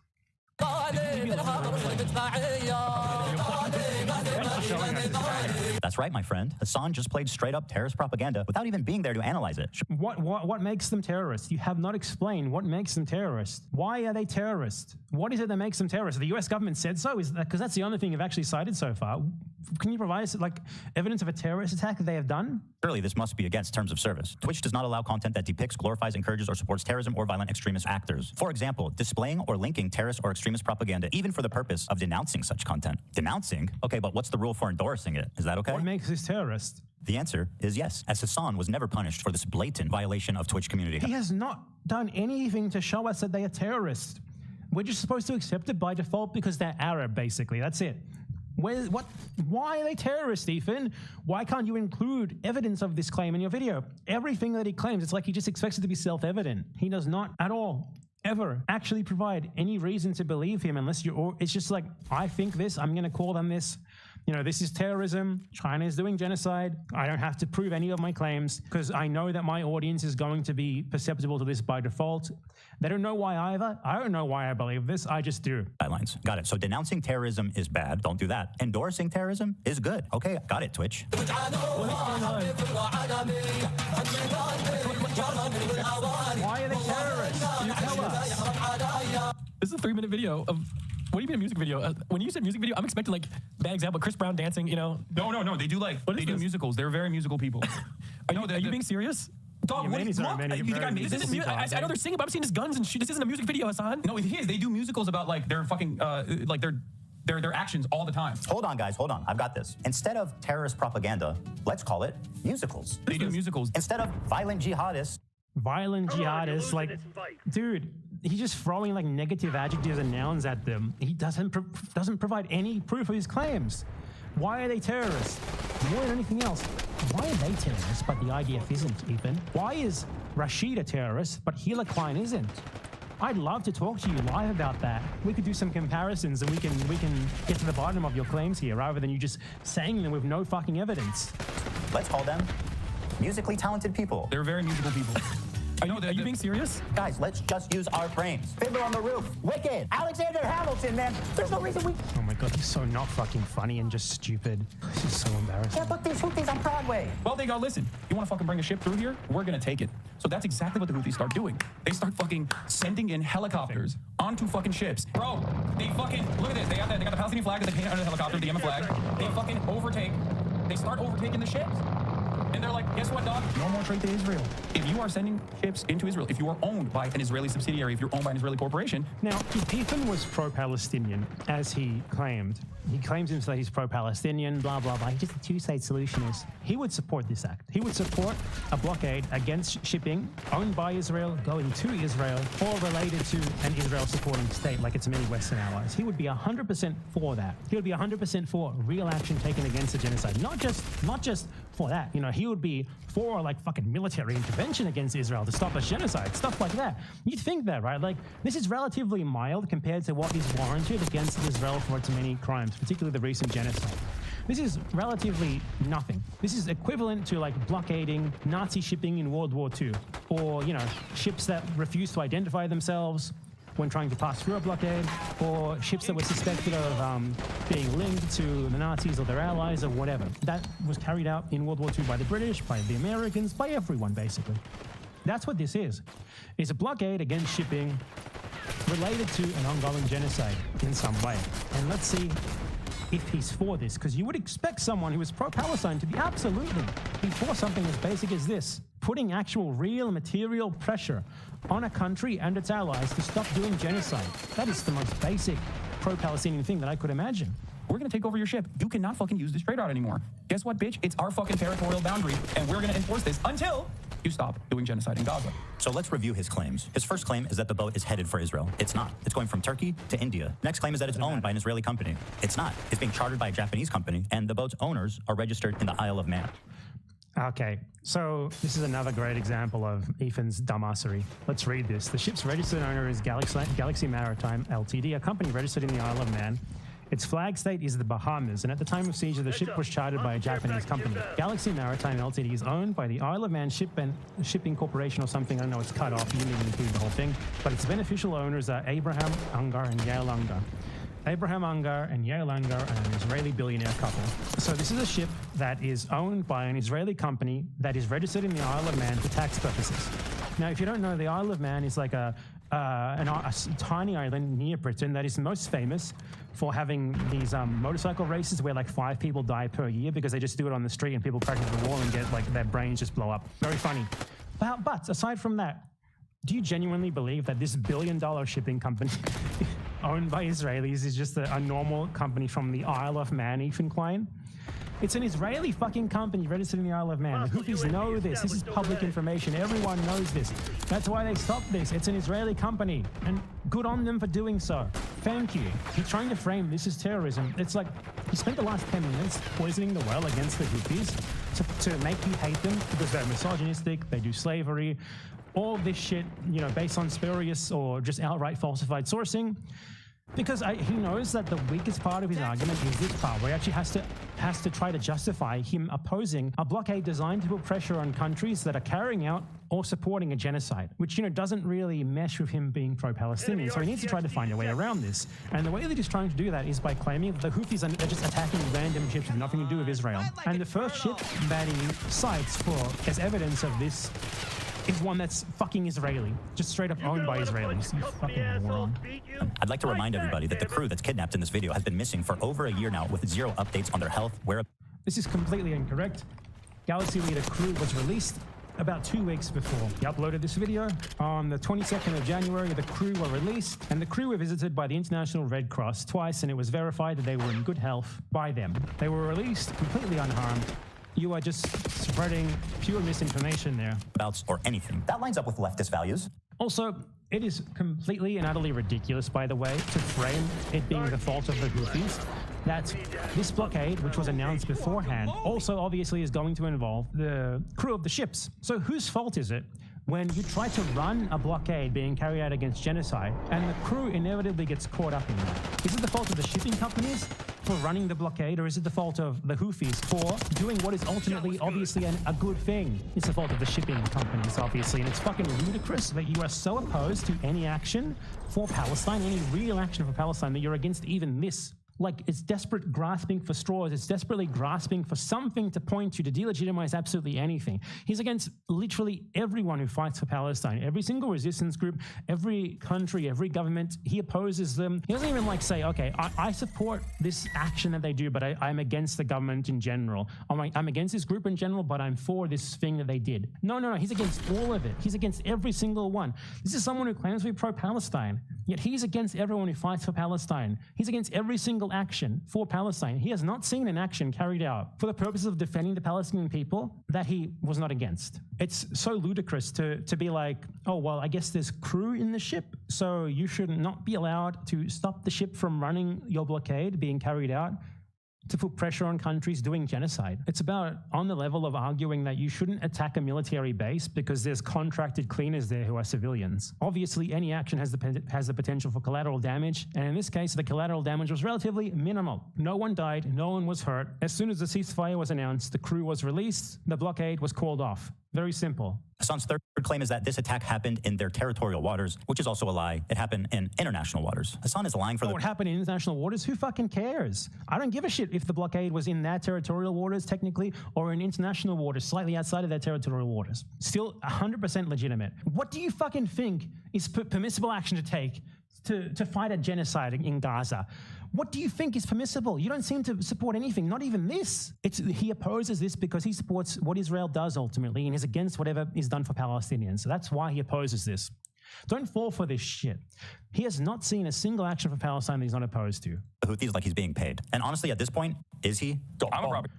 That's right, my friend. Hassan just played straight up terrorist propaganda without even being there to analyze it. What makes them terrorists? You have not explained what makes them terrorists. Why are they terrorists? What is it that makes them terrorists? The US government said so? Is that because that's the only thing you've actually cited so far? Can you provide us like evidence of a terrorist attack that they have done? Surely this must be against terms of service. Twitch does not allow content that depicts, glorifies, encourages, or supports terrorism or violent extremist actors. For example, displaying or linking terrorist or extremist propaganda even for the purpose of denouncing such content. Denouncing? Okay, but what's the rule for endorsing it? Is that okay? What makes this terrorist? The answer is yes, as Hassan was never punished for this blatant violation of Twitch community. He has not done anything to show us that they are terrorists. We're just supposed to accept it by default because they're Arab, basically. That's it. Why are they terrorists, Ethan? Why can't you include evidence of this claim in your video? Everything that he claims, it's like he just expects it to be self-evident. He does not at all ever actually provide any reason to believe him unless it's just like, I think this, I'm going to call them this. You know, this is terrorism. China is doing genocide. I don't have to prove any of my claims because I know that my audience is going to be perceptible to this by default. They don't know why either. I don't know why I believe this. I just do. Guidelines. Got it. So denouncing terrorism is bad. Don't do that. Endorsing terrorism is good. Okay, got it, Twitch. Why are they terrorists? You tell us. This is a 3-minute video of. What do you mean a music video? When you said music video, I'm expecting like bad example, Chris Brown dancing. You know? No. They do do musicals. They're very musical people. Are you being serious? Dog, what do you think I made this? I know they're singing, but I'm seeing this guns and shit. This isn't a music video, Hassan. No, it is. They do musicals about like their fucking like their actions all the time. Hold on, guys. Hold on. I've got this. Instead of terrorist propaganda, let's call it musicals. They do musicals. Instead of violent jihadists. Violent jihadists, like, dude, he's just throwing like negative adjectives and nouns at them. He doesn't provide any proof of his claims. Why are they terrorists? More than anything else, why are they terrorists but the IDF isn't, Ethan? Why is Rashid a terrorist but Hila Klein isn't? I'd love to talk to you live about that. We could do some comparisons and we can get to the bottom of your claims here rather than you just saying them with no fucking evidence. Let's call them musically talented people. They're very musical people. Are you being serious? Guys, let's just use our brains. Fiddler on the Roof, Wicked, Alexander Hamilton, man. There's no reason we... Oh my God, he's so not fucking funny and just stupid. This is so embarrassing. Yeah, but these Houthis on Broadway. Well, they go, listen, you want to fucking bring a ship through here? We're going to take it. So that's exactly what the Houthis start doing. They start fucking sending in helicopters onto fucking ships. Bro, they fucking, look at this. They got the Palestinian flag that they paint under the helicopter, the Yemen flag. They fucking they start overtaking the ships. And they're like, guess what, dog? No more trade to Israel. If you are sending ships into Israel, if you are owned by an Israeli subsidiary, if you're owned by an Israeli corporation. Now, if Ethan was pro-Palestinian, as he claims himself he's pro-Palestinian, blah, blah, blah. He's just a two-state solutionist. He would support this act. He would support a blockade against shipping owned by Israel, going to Israel, or related to an Israel-supporting state like its many Western allies. He would be 100% for that. He would be 100% for real action taken against the genocide. Not just for that. You know, he would be for like fucking military intervention against Israel to stop a genocide, stuff like that. You'd think that, right? Like, this is relatively mild compared to what is warranted against Israel for its many crimes, particularly the recent genocide. This is relatively nothing. This is equivalent to like blockading Nazi shipping in World War II, or, you know, ships that refuse to identify themselves when trying to pass through a blockade, or ships that were suspected of being linked to the Nazis or their allies or whatever. That was carried out in World War II by the British, by the Americans, by everyone, basically. That's what this is. It's a blockade against shipping related to an ongoing genocide in some way. And let's see if he's for this, because you would expect someone who is pro-Palestine to be absolutely for something as basic as this, putting actual real material pressure on a country and its allies to stop doing genocide. That is the most basic pro-Palestinian thing that I could imagine. We're going to take over your ship. You cannot fucking use this trade route anymore. Guess what, bitch? It's our fucking territorial boundary, and we're going to enforce this until you stop doing genocide in Gaza. So let's review his claims. His first claim is that the boat is headed for Israel. It's not. It's going from Turkey to India. Next claim is that it's owned by an Israeli company. It's not. It's being chartered by a Japanese company, and the boat's owners are registered in the Isle of Man. Okay, so this is another great example of Ethan's dumbassery. Let's read this. The ship's registered owner is Galaxy Maritime Ltd, a company registered in the Isle of Man. Its flag state is the Bahamas, and at the time of seizure, the ship was chartered by a Japanese company. Galaxy Maritime Ltd is owned by the Isle of Man Shipping Corporation or something. I don't know, it's cut off. You didn't even include the whole thing. But its beneficial owners are Abraham Ungar and Yael Ungar. Abraham Ungar and Yael Ungar are an Israeli billionaire couple. So this is a ship that is owned by an Israeli company that is registered in the Isle of Man for tax purposes. Now, if you don't know, the Isle of Man is like a tiny island near Britain that is most famous for having these motorcycle races where like 5 people die per year because they just do it on the street and people crash into the wall and get like their brains just blow up. Very funny. But aside from that, do you genuinely believe that this billion-dollar shipping company owned by Israelis is just a normal company from the Isle of Man, Ethan Klein? It's an Israeli fucking company registered in the Isle of Man. The Houthis know this. This is public information. Everyone knows this. That's why they stopped this. It's an Israeli company. And good on them for doing so. Thank you. You're trying to frame this as terrorism. It's like you spent the last 10 minutes poisoning the well against the Houthis to make you hate them because they're misogynistic, they do slavery, all this shit, you know, based on spurious or just outright falsified sourcing. Because he knows that the weakest part of his argument is this part, where he actually has to try to justify him opposing a blockade designed to put pressure on countries that are carrying out or supporting a genocide, which, you know, doesn't really mesh with him being pro-Palestinian. So he needs to try to find a way around this. And the way that he's trying to do that is by claiming that the Houthis are just attacking random ships with nothing to do with Israel. And the first ship that he cites as evidence of this is one that's fucking Israeli, just straight up owned by Israelis. You fucking moron. I'd like to remind everybody that the crew that's kidnapped in this video has been missing for over a year now with 0 updates on their health, This is completely incorrect. Galaxy Leader crew was released about 2 weeks before he uploaded this video. On the 22nd of January, the crew were released, and the crew were visited by the International Red Cross twice, and it was verified that they were in good health by them. They were released completely unharmed. You are just spreading pure misinformation there. Or anything. That lines up with leftist values. Also, it is completely and utterly ridiculous, by the way, to frame it being the fault of the Houthis. That this blockade, which was announced beforehand, also obviously is going to involve the crew of the ships. So whose fault is it when you try to run a blockade being carried out against genocide and the crew inevitably gets caught up in that? Is it the fault of the shipping companies for running the blockade, or is it the fault of the Houthis for doing what is ultimately obviously a good thing? It's the fault of the shipping companies, obviously, and it's fucking ludicrous that you are so opposed to any action for Palestine, any real action for Palestine, that you're against even this. Like, it's desperate grasping for straws. It's desperately grasping for something to point to delegitimize absolutely anything. He's against literally everyone who fights for Palestine. Every single resistance group, every country, every government, he opposes them. He doesn't even like say, okay, I support this action that they do, but I'm against the government in general. I'm against this group in general, but I'm for this thing that they did. No, he's against all of it. He's against every single one. This is someone who claims to be pro-Palestine, yet he's against everyone who fights for Palestine. He's against every single action for Palestine. He has not seen an action carried out for the purpose of defending the Palestinian people that he was not against. It's so ludicrous to be like, oh, well, I guess there's crew in the ship, so you should not be allowed to stop the ship from running your blockade being carried out to put pressure on countries doing genocide. It's about on the level of arguing that you shouldn't attack a military base because there's contracted cleaners there who are civilians. Obviously, any action has the potential for collateral damage, and in this case, the collateral damage was relatively minimal. No one died, no one was hurt. As soon as the ceasefire was announced, the crew was released, the blockade was called off. Very simple. Hassan's third claim is that this attack happened in their territorial waters, which is also a lie. It happened in international waters. Hassan is lying for it happened in international waters? Who fucking cares? I don't give a shit if the blockade was in their territorial waters, technically, or in international waters, slightly outside of their territorial waters. Still 100% legitimate. What do you fucking think is permissible action to take to fight a genocide in Gaza? What do you think is permissible? You don't seem to support anything, not even this. He opposes this because he supports what Israel does ultimately and is against whatever is done for Palestinians. So that's why he opposes this. Don't fall for this shit. He has not seen a single action for Palestine that he's not opposed to. The Houthis like he's being paid. And honestly, at this point, is he?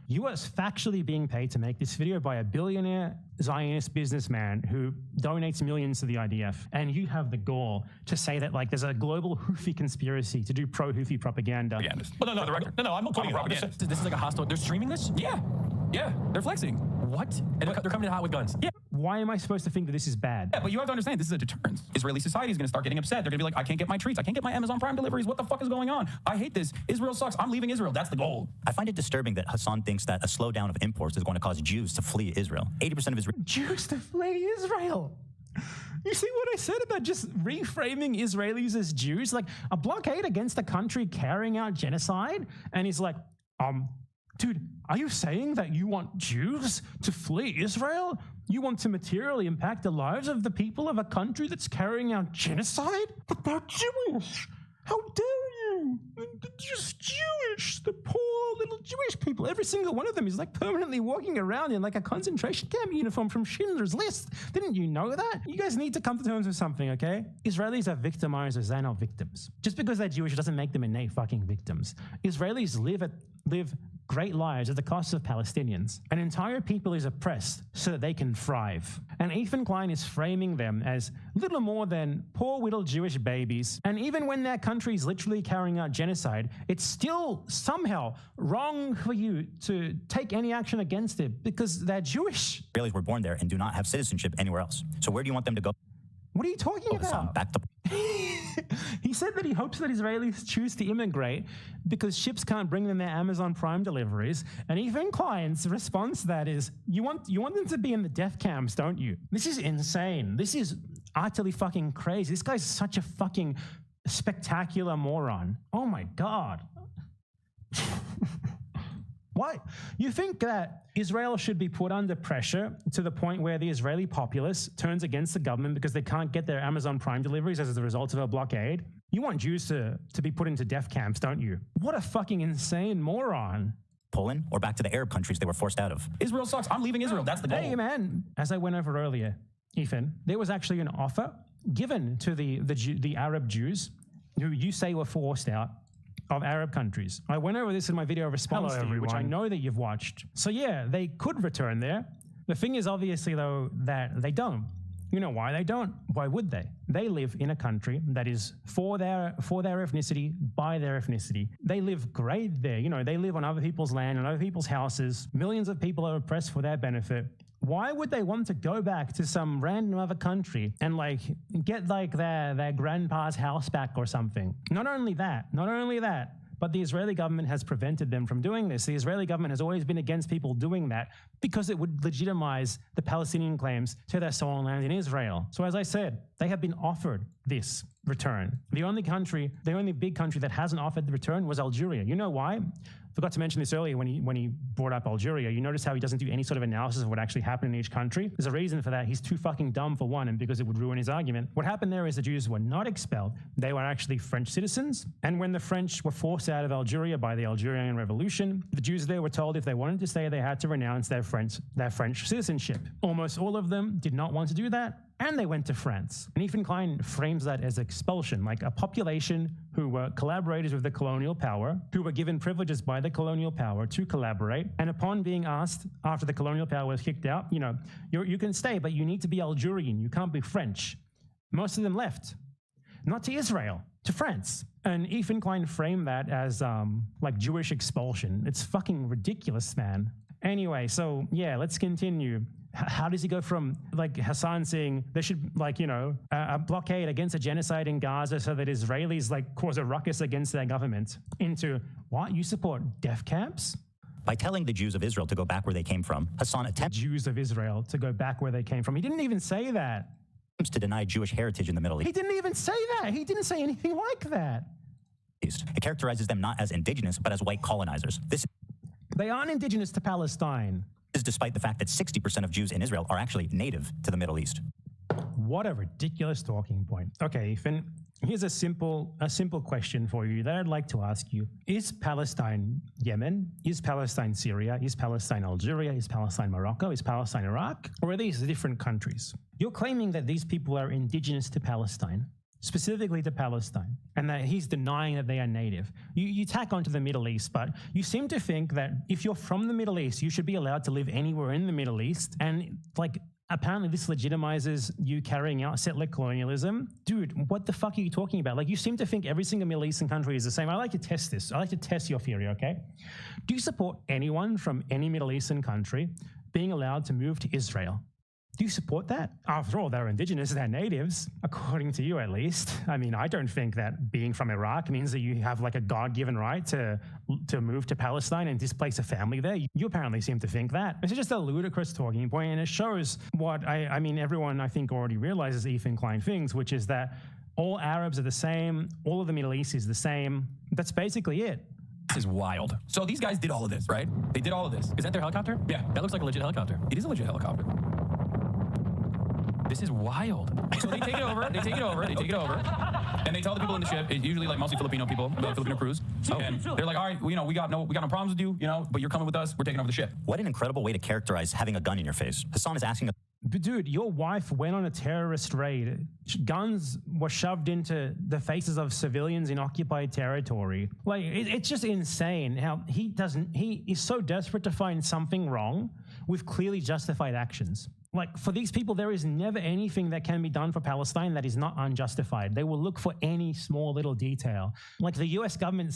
You are factually being paid to make this video by a billionaire Zionist businessman who donates millions to the IDF. And you have the gall to say that like there's a global Houthi conspiracy to do pro-Houthi propaganda. Well, no, I'm not calling it. This is like a hostile. They're streaming this? Yeah, they're flexing. What? And they're coming in hot with guns. Yeah. why am I supposed to think that this is bad? Yeah, but you have to understand, this is a deterrence. Israeli society is going to start getting upset. They're going to be like, I can't get my treats. I can't get my Amazon Prime deliveries. What the fuck is going on? I hate this. Israel sucks. I'm leaving Israel. That's the goal. I find it disturbing that Hassan thinks that a slowdown of imports is going to cause Jews to flee Israel. 80% of Israel. Jews to flee Israel. You see what I said about just reframing Israelis as Jews? Like a blockade against a country carrying out genocide? And he's like, dude, are you saying that you want Jews to flee Israel? You want to materially impact the lives of the people of a country that's carrying out genocide? But they're Jewish. How dare you? They're just Jewish. The poor little Jewish people. Every single one of them is like permanently walking around in like a concentration camp uniform from Schindler's List. Didn't you know that? You guys need to come to terms with something, okay? Israelis are victimizers. They're not victims. Just because they're Jewish doesn't make them innate fucking victims. Israelis live great lives at the cost of Palestinians. An entire people is oppressed so that they can thrive. And Ethan Klein is framing them as little more than poor little Jewish babies. And even when their country is literally carrying out genocide, it's still somehow wrong for you to take any action against it because they're Jewish. Israelis were born there and do not have citizenship anywhere else. So where do you want them to go? What are you talking about? Back to He said that he hopes that Israelis choose to immigrate because ships can't bring them their Amazon Prime deliveries. And Ethan Klein's response to that is, you want them to be in the death camps, don't you? This is insane. This is utterly fucking crazy. This guy's such a fucking spectacular moron. Oh my God. What? You think that Israel should be put under pressure to the point where the Israeli populace turns against the government because they can't get their Amazon Prime deliveries as a result of a blockade? You want Jews to be put into death camps, don't you? What a fucking insane moron. Poland or back to the Arab countries they were forced out of. Israel sucks. I'm leaving Israel. That's the goal. Hey, man. As I went over earlier, Ethan, there was actually an offer given to the Arab Jews who you say were forced out of Arab countries. I went over this in my video response to you, which I know that you've watched. So yeah, they could return there. The thing is obviously though that they don't. You know why they don't? Why would they? They live in a country that is for their ethnicity, by their ethnicity. They live great there. You know, they live on other people's land and other people's houses. Millions of people are oppressed for their benefit. Why would they want to go back to some random other country and like get like their grandpa's house back or something? Not only that, but the Israeli government has prevented them from doing this. The Israeli government has always been against people doing that because it would legitimize the Palestinian claims to their stolen land in Israel. So as I said, they have been offered this return. The only big country that hasn't offered the return was Algeria. You know why? Forgot to mention this earlier when he brought up Algeria. You notice how he doesn't do any sort of analysis of what actually happened in each country? There's a reason for that. He's too fucking dumb for one, and because it would ruin his argument. What happened there is the Jews were not expelled. They were actually French citizens. And when the French were forced out of Algeria by the Algerian Revolution, the Jews there were told if they wanted to stay, they had to renounce their French citizenship. Almost all of them did not want to do that, and they went to France. And Ethan Klein frames that as expulsion, like a population who were collaborators with the colonial power, who were given privileges by the colonial power to collaborate, and upon being asked after the colonial power was kicked out, you know, you can stay, but you need to be Algerian, you can't be French. Most of them left, not to Israel, to France. And Ethan Klein framed that as like Jewish expulsion. It's fucking ridiculous, man. Anyway, so yeah, let's continue. How does he go from like Hassan saying there should a blockade against a genocide in Gaza so that Israelis like cause a ruckus against their government into what? You support death camps? By telling the Jews of Israel to go back where they came from, Hassan attempts Jews of Israel to go back where they came from. He didn't even say that. To deny Jewish heritage in the Middle East. He didn't even say that. He didn't say anything like that. It characterizes them not as indigenous, but as white colonizers. They aren't indigenous to Palestine. Is despite the fact that 60% of Jews in Israel are actually native to the Middle East. What a ridiculous talking point. Okay, Ethan, here's a simple question for you that I'd like to ask you. Is Palestine Yemen? Is Palestine Syria? Is Palestine Algeria? Is Palestine Morocco? Is Palestine Iraq? Or are these different countries? You're claiming that these people are indigenous to Palestine, specifically to Palestine, and that he's denying that they are native. You tack onto the Middle East, but you seem to think that if you're from the Middle East, you should be allowed to live anywhere in the Middle East, and like apparently this legitimizes you carrying out settler colonialism. Dude, what the fuck are you talking about? Like, you seem to think every single Middle Eastern country is the same. I like to test this. I like to test your theory, okay? Do you support anyone from any Middle Eastern country being allowed to move to Israel? Do you support that? After all, they're indigenous, they're natives, according to you at least. I mean, I don't think that being from Iraq means that you have like a God-given right to move to Palestine and displace a family there. You apparently seem to think that. It's just a ludicrous talking point, and it shows what I mean, everyone I think already realizes Ethan Klein thinks, which is that all Arabs are the same, all of the Middle East is the same. That's basically it. This is wild. So these guys did all of this, right? They did all of this. Is that their helicopter? Yeah, that looks like a legit helicopter. It is a legit helicopter. This is wild. So they take it over, they take it over, they take it over, and they tell the people in the ship, it's usually like mostly Filipino people, Filipino crews, and they're like, all right, we got no problems with you, but you're coming with us, we're taking over the ship. What an incredible way to characterize having a gun in your face. Hassan is asking. But dude, your wife went on a terrorist raid. Guns were shoved into the faces of civilians in occupied territory. Like, it's just insane how he is so desperate to find something wrong with clearly justified actions. Like, for these people, there is never anything that can be done for Palestine that is not unjustified. They will look for any small little detail. Like, the US government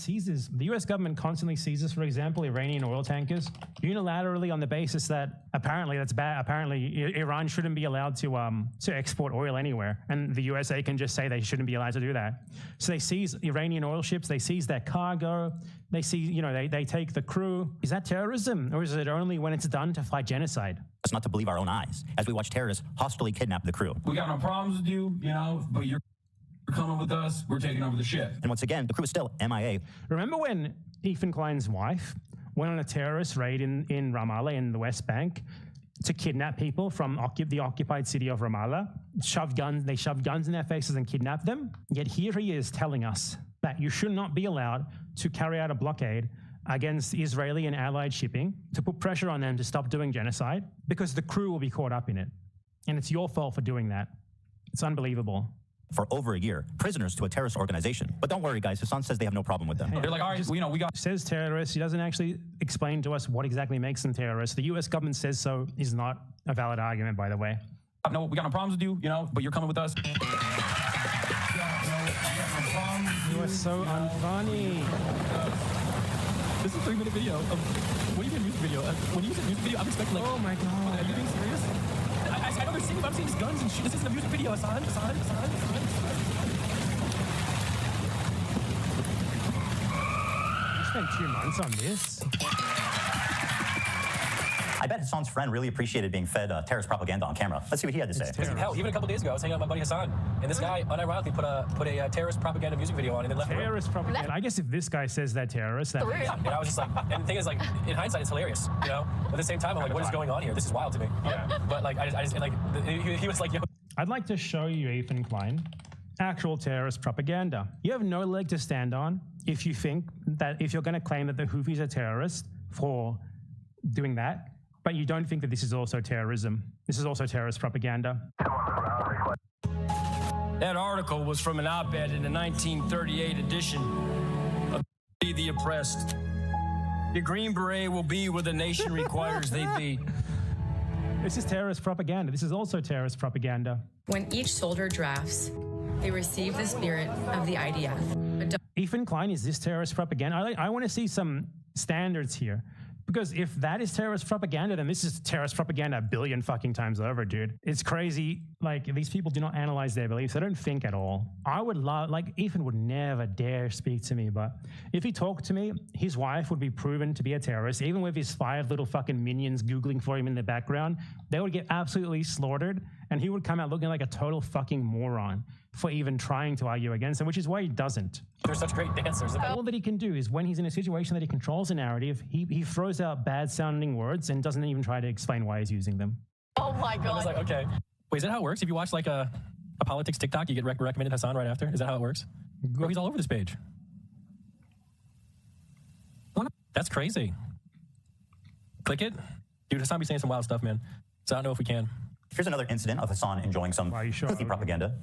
constantly seizes, for example, Iranian oil tankers unilaterally on the basis that apparently that's bad. Apparently, Iran shouldn't be allowed to export oil anywhere. And the USA can just say they shouldn't be allowed to do that. So they seize Iranian oil ships, they seize their cargo, they seize, they take the crew. Is that terrorism? Or is it only when it's done to fight genocide? Us not to believe our own eyes as we watch terrorists hostilely kidnap the crew. We got no problems with you, but you're coming with us, we're taking over the ship. And once again, the crew is still MIA. Remember when Ethan Klein's wife went on a terrorist raid in Ramallah in the West Bank to kidnap people from the occupied city of Ramallah? They shoved guns in their faces and kidnapped them. Yet here he is telling us that you should not be allowed to carry out a blockade against Israeli and allied shipping to put pressure on them to stop doing genocide because the crew will be caught up in it. And it's your fault for doing that. It's unbelievable. For over a year, prisoners to a terrorist organization. But don't worry, guys. Hassan says they have no problem with them. They're like, all right, we got... Says terrorists. He doesn't actually explain to us what exactly makes them terrorists. The U.S. government says so is not a valid argument, by the way. No, we got no problems with you, but you're coming with us. You are so unfunny. This is a 3-minute video of when you get a music video. When you use a music video, I'm expecting like, oh my god, are you being serious? I know they're singing, but I'm seeing these guns and shit. This isn't a music video, Hassan. You spent 2 months on this. I bet Hassan's friend really appreciated being fed terrorist propaganda on camera. Let's see what he had to say. Hell, even a couple days ago, I was hanging out with my buddy Hassan, and this guy unironically put a terrorist propaganda music video on and then left. Terrorist propaganda. I guess if this guy says they're terrorists, that yeah. And I was just like, and the thing is, like, in hindsight, it's hilarious, At the same time, I'm like, what is going on here? This is wild to me. Yeah. But like, I just like, he was like, yo. I'd like to show you, Ethan Klein, actual terrorist propaganda. You have no leg to stand on if you think that if you're going to claim that the Houthis are terrorists for doing that. But you don't think that this is also terrorism. This is also terrorist propaganda. That article was from an op-ed in the 1938 edition of The Oppressed. The Green Beret will be where the nation requires they be. This is terrorist propaganda. This is also terrorist propaganda. When each soldier drafts, they receive the spirit of the IDF. Ethan Klein, is this terrorist propaganda? I want to see some standards here. Because if that is terrorist propaganda, then this is terrorist propaganda a billion fucking times over, dude. It's crazy. Like, these people do not analyze their beliefs. They don't think at all. I would love, like, Ethan would never dare speak to me, but if he talked to me, his wife would be proven to be a terrorist. Even with his 5 little fucking minions Googling for him in the background, they would get absolutely slaughtered, and he would come out looking like a total fucking moron for even trying to argue against him, which is why he doesn't. They're such great dancers. All that he can do is when he's in a situation that he controls a narrative, he throws out bad-sounding words and doesn't even try to explain why he's using them. Oh my god. I was like, okay. Wait, is that how it works? If you watch like a politics TikTok, you get recommended Hassan right after? Is that how it works? Bro, he's all over this page. That's crazy. Click it. Dude, Hassan be saying some wild stuff, man. So I don't know if we can. Here's another incident of Hassan enjoying some Houthi propaganda.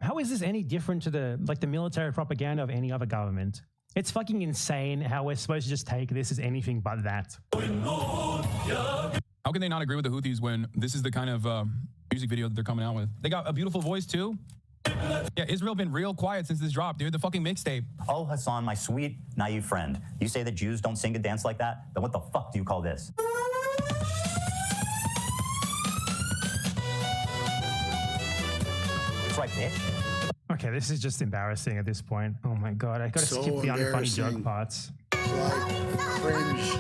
How is this any different to the military propaganda of any other government? It's fucking insane how we're supposed to just take this as anything but that. How can they not agree with the Houthis when this is the kind of music video that they're coming out with? They got a beautiful voice too. Yeah, Israel been real quiet since this dropped, dude. The fucking mixtape. Oh, Hassan, my sweet, naive friend. You say that Jews don't sing and dance like that? Then what the fuck do you call this? That's right, bitch. Okay, this is just embarrassing at this point. Oh my god, I gotta So skip the unfunny joke embarrassing. parts. Like, cringe.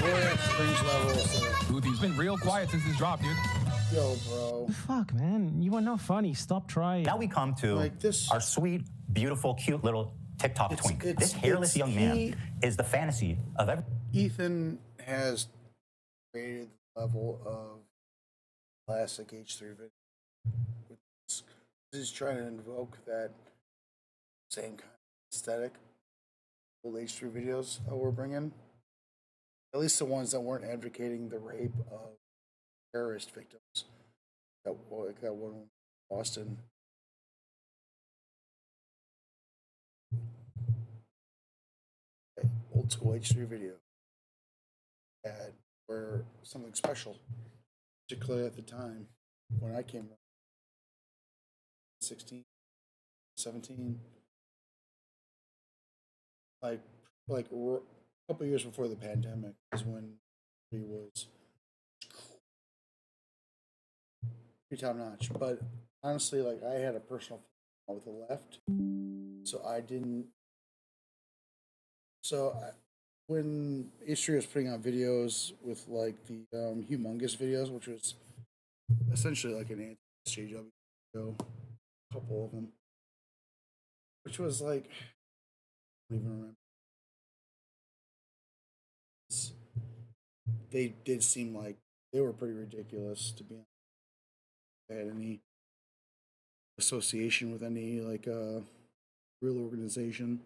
We're at cringe levels. Houthis been real quiet since this dropped, dude. Yo, bro. Fuck, man. You are not funny. Stop trying. Now we come to Like this- our sweet, beautiful, cute little TikTok twink. This hairless young man is the fantasy of every. Ethan has created the level of classic H3 video. He's trying to invoke that same kind of aesthetic. Old H3 videos that we're bringing. At least the ones that weren't advocating the rape of terrorist victims. That one in Boston. Old school H3 video. Had were something special, particularly at the time when I came around. 16, 17. Like a couple years before the pandemic is when he was pretty top notch. But honestly, like I had a personal with the left, so I didn't. When H3 was putting out videos with like the humongous videos, which was essentially like an anti-SJW video, a couple of them, which was like, I don't even remember. They did seem like they were pretty ridiculous, to be honest. They had any association with any like real organization.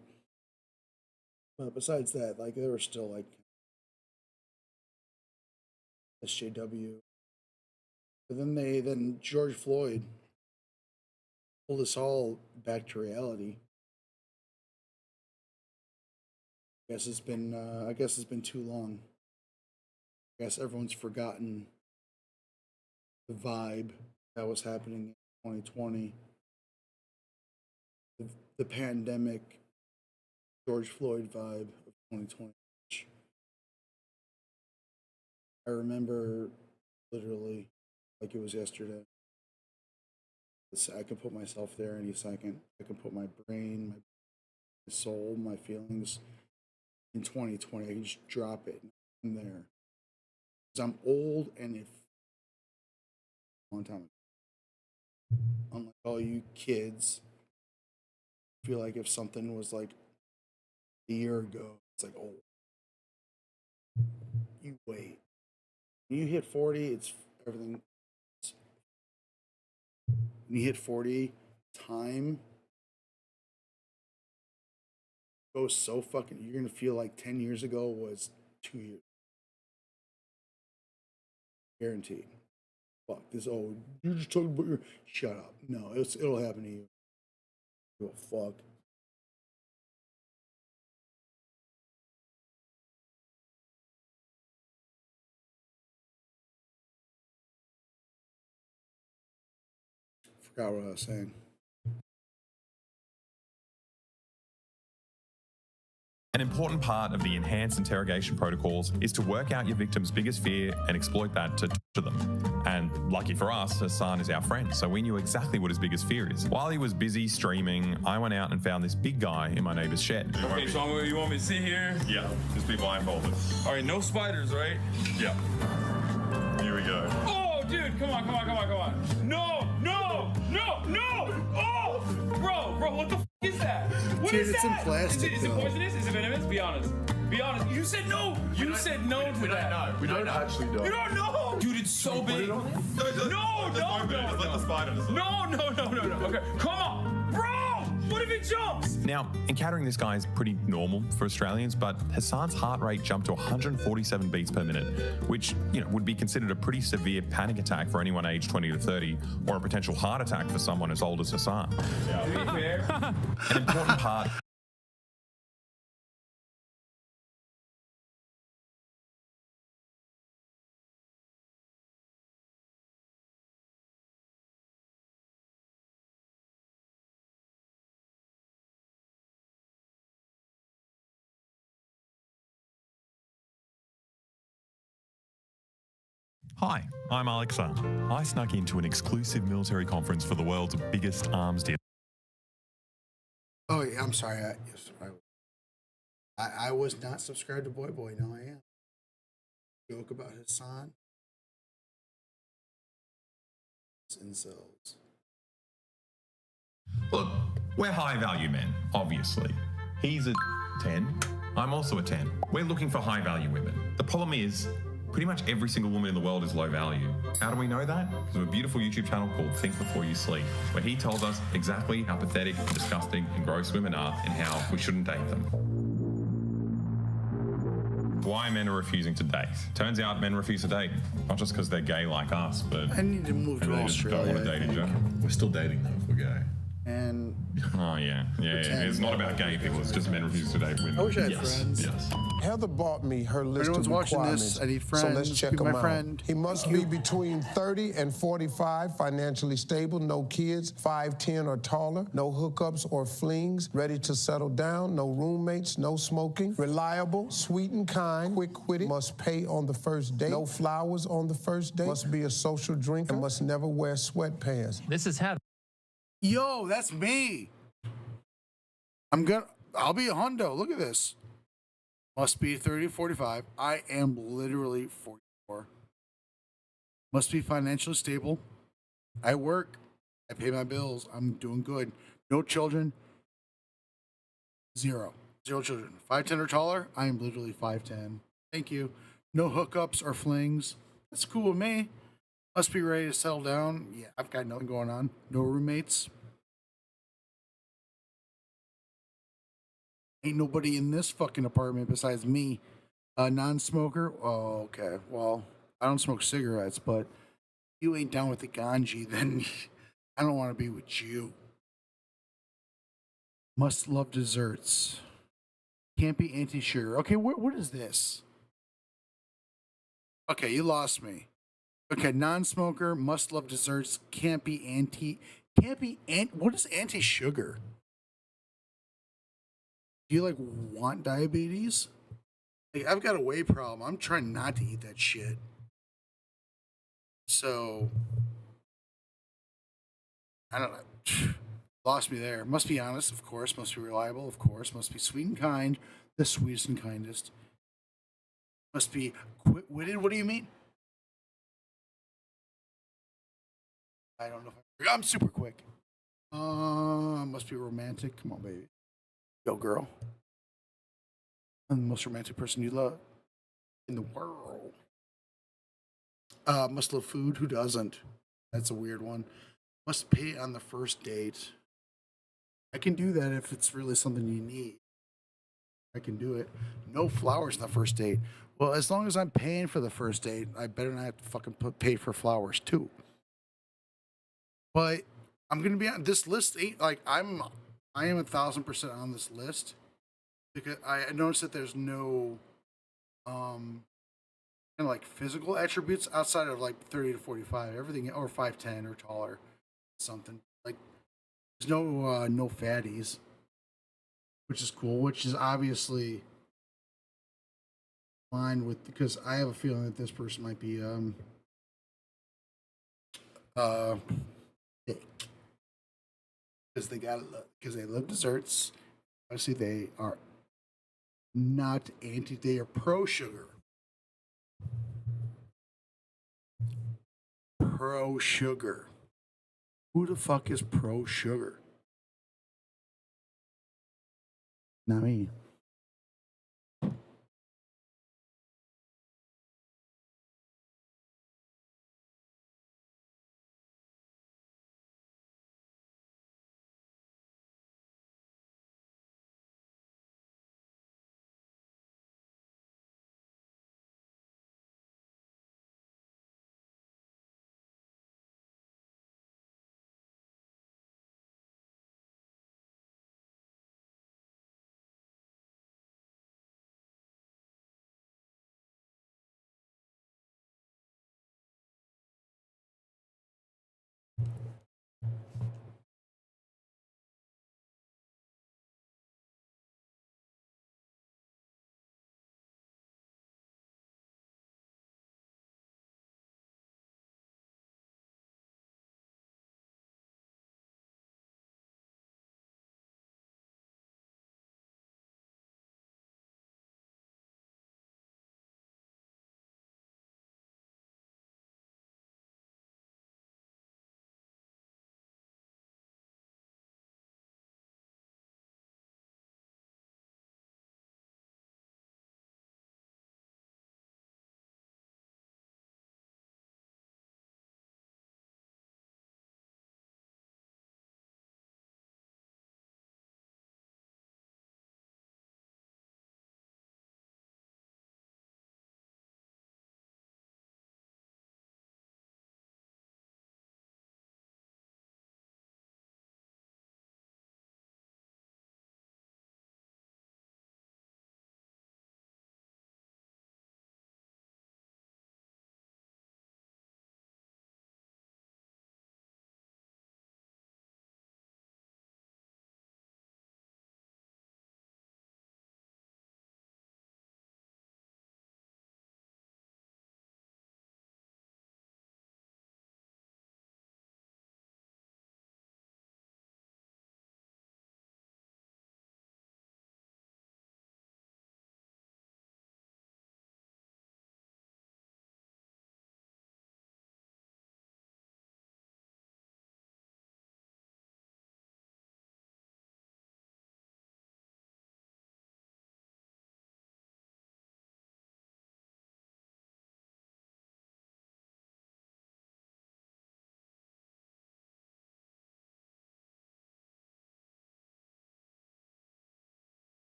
But besides that, like they were still like SJW. But then George Floyd pulled us all back to reality. I guess it's been too long. I guess everyone's forgotten the vibe that was happening in 2020. The pandemic, George Floyd vibe of 2020. I remember literally like it was yesterday. I can put myself there any second. I can put my brain, my soul, my feelings in 2020. I can just drop it in there. Because I'm old and if a long time ago. Unlike all you kids, I feel like if something was like a year ago, it's like, oh, you wait. When you hit 40, it's everything. When you hit 40, time goes so fucking. You're gonna feel like 10 years ago was 2 years. Guaranteed. Fuck this. Oh, you're just talking about your. Shut up. No, it'll happen to you. Give a fuck. Forgot what I was saying. An important part of the enhanced interrogation protocols is to work out your victim's biggest fear and exploit that to torture them. And lucky for us, Hassan is our friend, so we knew exactly what his biggest fear is. While he was busy streaming, I went out and found this big guy in my neighbor's shed. Okay, so you want me to sit here? Yeah, just be blindfolded. All right, no spiders, right? Yeah. Here we go. Oh, dude, come on. No! Oh! Bro, what the f is that? What Dude, is it's that? in plastic, Is it though. poisonous? Is it venomous? Be honest. You said no. You said no to that. We don't actually know. You don't know. Dude, it's so big. No. Just let the spider decide. No. Okay, come on. Bro, what if it jumps? Now, encountering this guy is pretty normal for Australians, but Hassan's heart rate jumped to 147 beats per minute, which, would be considered a pretty severe panic attack for anyone aged 20 to 30, or a potential heart attack for someone as old as Hassan. To be fair. An important part Hi, I'm Alexa. I snuck into an exclusive military conference for the world's biggest arms deal. Oh, yeah, I'm sorry. I was not subscribed to Boy. Now I am. Joke about Hassan. Incels. Look, we're high value men, obviously. He's a 10. I'm also a 10. We're looking for high value women. The problem is, pretty much every single woman in the world is low value. How do we know that? Because of a beautiful YouTube channel called Think Before You Sleep, where he tells us exactly how pathetic, disgusting, and gross women are and how we shouldn't date them. Why men are refusing to date. Turns out men refuse to date, not just because they're gay like us, but I need to move to they just Australia. don't want to date in general. We're still dating though if we're gay. And oh yeah. It's not about gay people. It's just men refuse to date women. I wish I had friends. Yes. Heather bought me her list Everyone's of watching requirements. this. I need So friends. let's check Be them my out. friend. He must be between 30 and 45, financially stable, no kids, 5'10" or taller, no hookups or flings, ready to settle down, no roommates, no smoking, reliable, sweet and kind, quick-witted, must pay on the first date, no flowers on the first date, must be a social drinker, and must never wear sweatpants. This is Heather. Yo, that's me. I'll be a hundo. Look at this. Must be 30 to 45. I am literally 44. Must be financially stable. I work. I pay my bills. I'm doing good. No children. Zero children. 5'10" or taller. I am literally 5'10". Thank you. No hookups or flings. That's cool with me. Must be ready to settle down. Yeah, I've got nothing going on. No roommates. Ain't nobody in this fucking apartment besides me. Non-smoker? Oh, okay. Well, I don't smoke cigarettes, but if you ain't down with the ganji, then I don't want to be with you. Must love desserts. Can't be anti-sugar. Okay, what is this? Okay, you lost me. Okay, non-smoker, must love desserts, what is anti-sugar? Do you, like, want diabetes? Like, I've got a whey problem. I'm trying not to eat that shit. So, I don't know. Lost me there. Must be honest, of course. Must be reliable, of course. Must be sweet and kind. The sweetest and kindest. Must be quick-witted. What do you mean? I don't know. I'm super quick. Must be romantic. Come on, baby. Yo, girl. I'm the most romantic person you love in the world. Must love food. Who doesn't? That's a weird one. Must pay on the first date. I can do that if it's really something you need. I can do it. No flowers on the first date. Well, as long as I'm paying for the first date, I better not have to fucking pay for flowers too. But I'm gonna be on this list. Like I am 1,000% on this list because I noticed that there's no kind of like physical attributes outside of like 30 to 45. Everything or 5'10" or taller, something like there's no fatties, which is cool. Which is obviously fine with because I have a feeling that this person might be because they love desserts. Obviously, they are not they are pro sugar. Pro sugar. Who the fuck is pro sugar? Not me.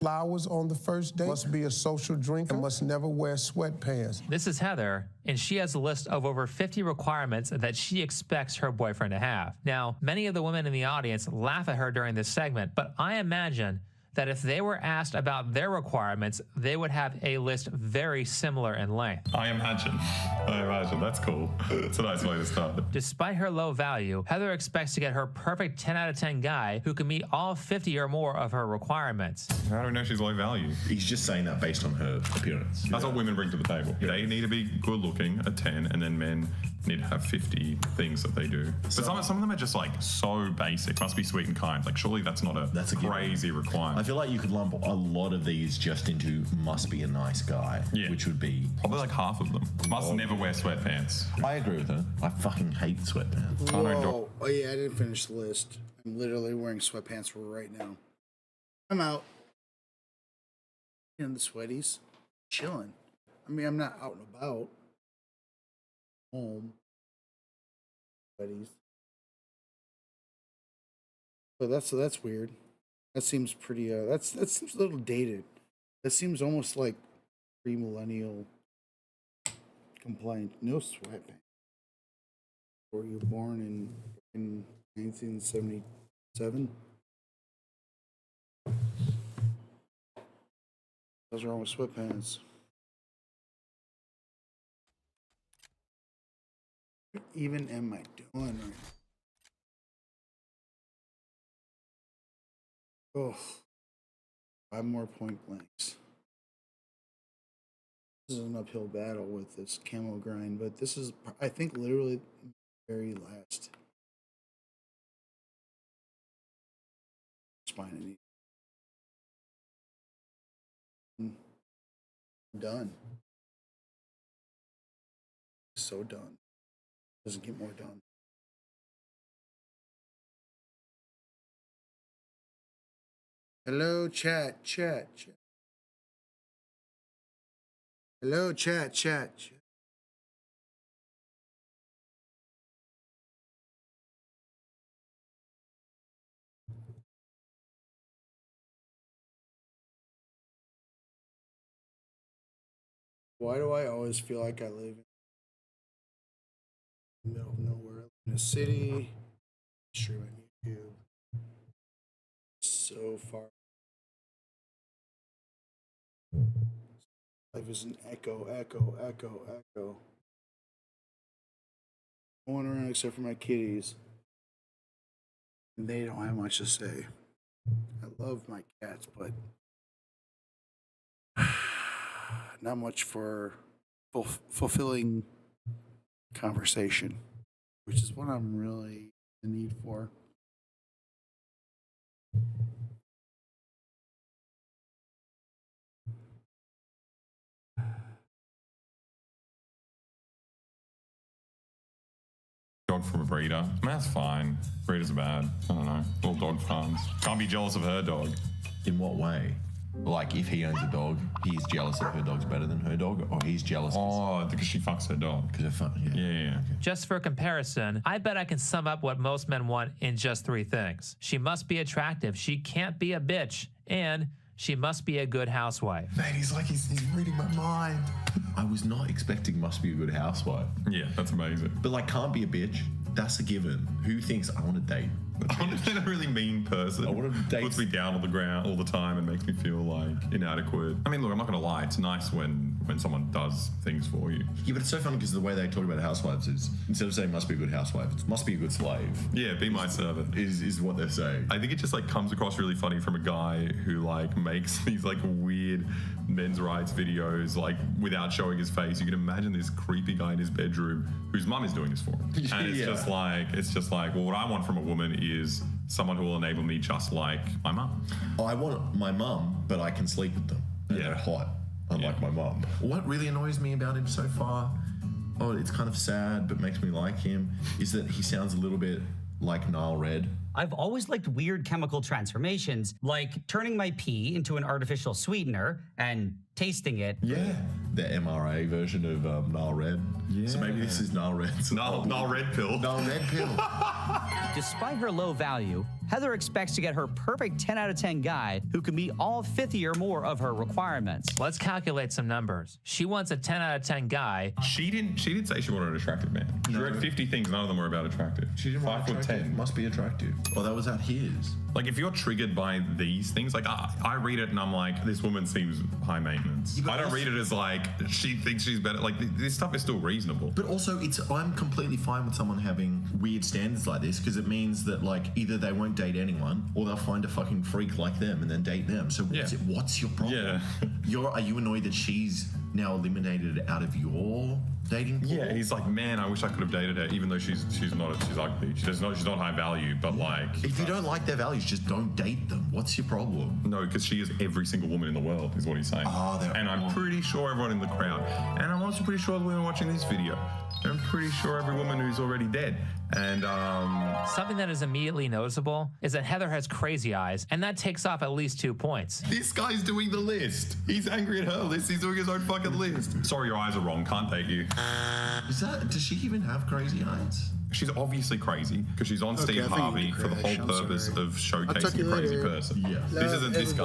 Flowers on the first date, must be a social drinker, and must never wear sweatpants. This is Heather, and she has a list of over 50 requirements that she expects her boyfriend to have. Now, many of the women in the audience laugh at her during this segment, but I imagine that if they were asked about their requirements, they would have a list very similar in length. I imagine. That's cool. It's a nice way to start. Despite her low value, Heather expects to get her perfect 10 out of 10 guy who can meet all 50 or more of her requirements. How do we know she's low value? He's just saying that based on her appearance. That's what women bring to the table. They need to be good looking, a 10, and then men need to have 50 things that they do. But some of them are just like so basic. Must be sweet and kind. Like surely that's not a crazy requirement. I feel like you could lump a lot of these just into must be a nice guy, which would be probably like half of them. Must never wear sweatpants. I agree with her. I fucking hate sweatpants. Whoa. Oh yeah, I didn't finish the list. I'm literally wearing sweatpants right now. I'm out. In the sweaties, chilling. I mean, I'm not out and about. Home. Sweaties. But that's weird. That seems pretty. That seems a little dated. That seems almost like pre-millennial complaint. No sweatpants. Were you born in 1977? Those are wrong with sweatpants. What even am I doing right now? Oh, 5 more point blanks. This is an uphill battle with this camo grind, but this is, I think, literally the very last spine I need. Done. So done. Doesn't get more done. Hello, chat. Hello, chat. Why do I always feel like I live in the middle of nowhere? In a city, stream on YouTube. So far. Life is an echo. No one around except for my kitties. And they don't have much to say. I love my cats, but not much for fulfilling conversation, which is what I'm really in need for. Dog from a breeder. I mean, that's fine. Breeders are bad. I don't know. Little dog farms. Can't be jealous of her dog. In what way? Like, if he owns a dog, he's jealous that her dog's better than her dog, or he's jealous because she fucks her dog. Because they're fun, yeah. Okay. Just for comparison, I bet I can sum up what most men want in just 3 things. She must be attractive, she can't be a bitch, and she must be a good housewife. Man, he's reading my mind. I was not expecting must be a good housewife. Yeah, that's amazing. But like, can't be a bitch, that's a given. Who thinks I want to date? I want to be a really mean person. I want to date. Puts me down on the ground all the time and makes me feel like inadequate. I mean, look, I'm not going to lie. It's nice when someone does things for you. Yeah, but it's so funny because the way they talk about housewives is, instead of saying must be a good housewife, it must be a good slave. Yeah, be my servant is what they're saying. I think it just like comes across really funny from a guy who like makes these like weird men's rights videos like without showing his face. You can imagine this creepy guy in his bedroom whose mum is doing this for him. And it's just like, well, what I want from a woman is someone who will enable me just like my mum. Oh, I want my mum, but I can sleep with them. And they're hot, unlike my mum. What really annoys me about him so far, it's kind of sad, but makes me like him, is that he sounds a little bit like Nile Red I've always liked weird chemical transformations, like turning my pee into an artificial sweetener and tasting it. Yeah, the MRA version of Nile Red. Yeah. So maybe this is Nile Red's Nile Red pill. Nile Red pill. Despite her low value, Heather expects to get her perfect 10 out of 10 guy who can meet all 50 or more of her requirements. Let's calculate some numbers. She wants a 10 out of 10 guy. She didn't say she wanted an attractive man. She wrote 50 things, none of them were about attractive. She didn't 5'10". Must be attractive. Well, that was at his. Like, if you're triggered by these things, like, I read it and I'm like, this woman seems high maintenance. Yeah, I don't read it as like, she thinks she's better. Like, this stuff is still reasonable. But also, I'm completely fine with someone having weird standards like this, because it means that, like, either they won't date anyone or they'll find a fucking freak like them and then date them. So what's your problem? Yeah. Are you annoyed that she's now eliminated out of your dating pool? Yeah, he's like, man, I wish I could have dated her, even though she's ugly. She's not high value, but like, if you don't like their values, just don't date them. What's your problem? No, because she is every single woman in the world, is what he's saying. And I'm pretty sure everyone in the crowd, and I'm also pretty sure the women watching this video, I'm pretty sure every woman who's already dead. And something that is immediately noticeable is that Heather has crazy eyes, and that takes off at least 2 points. This guy's doing the list. He's angry at her list. He's doing his own fucking list. Sorry, your eyes are wrong. Can't date you. Does she even have crazy eyes? She's obviously crazy because she's on Steve Harvey for the whole purpose of showcasing a crazy person. Yeah. This isn't this guy.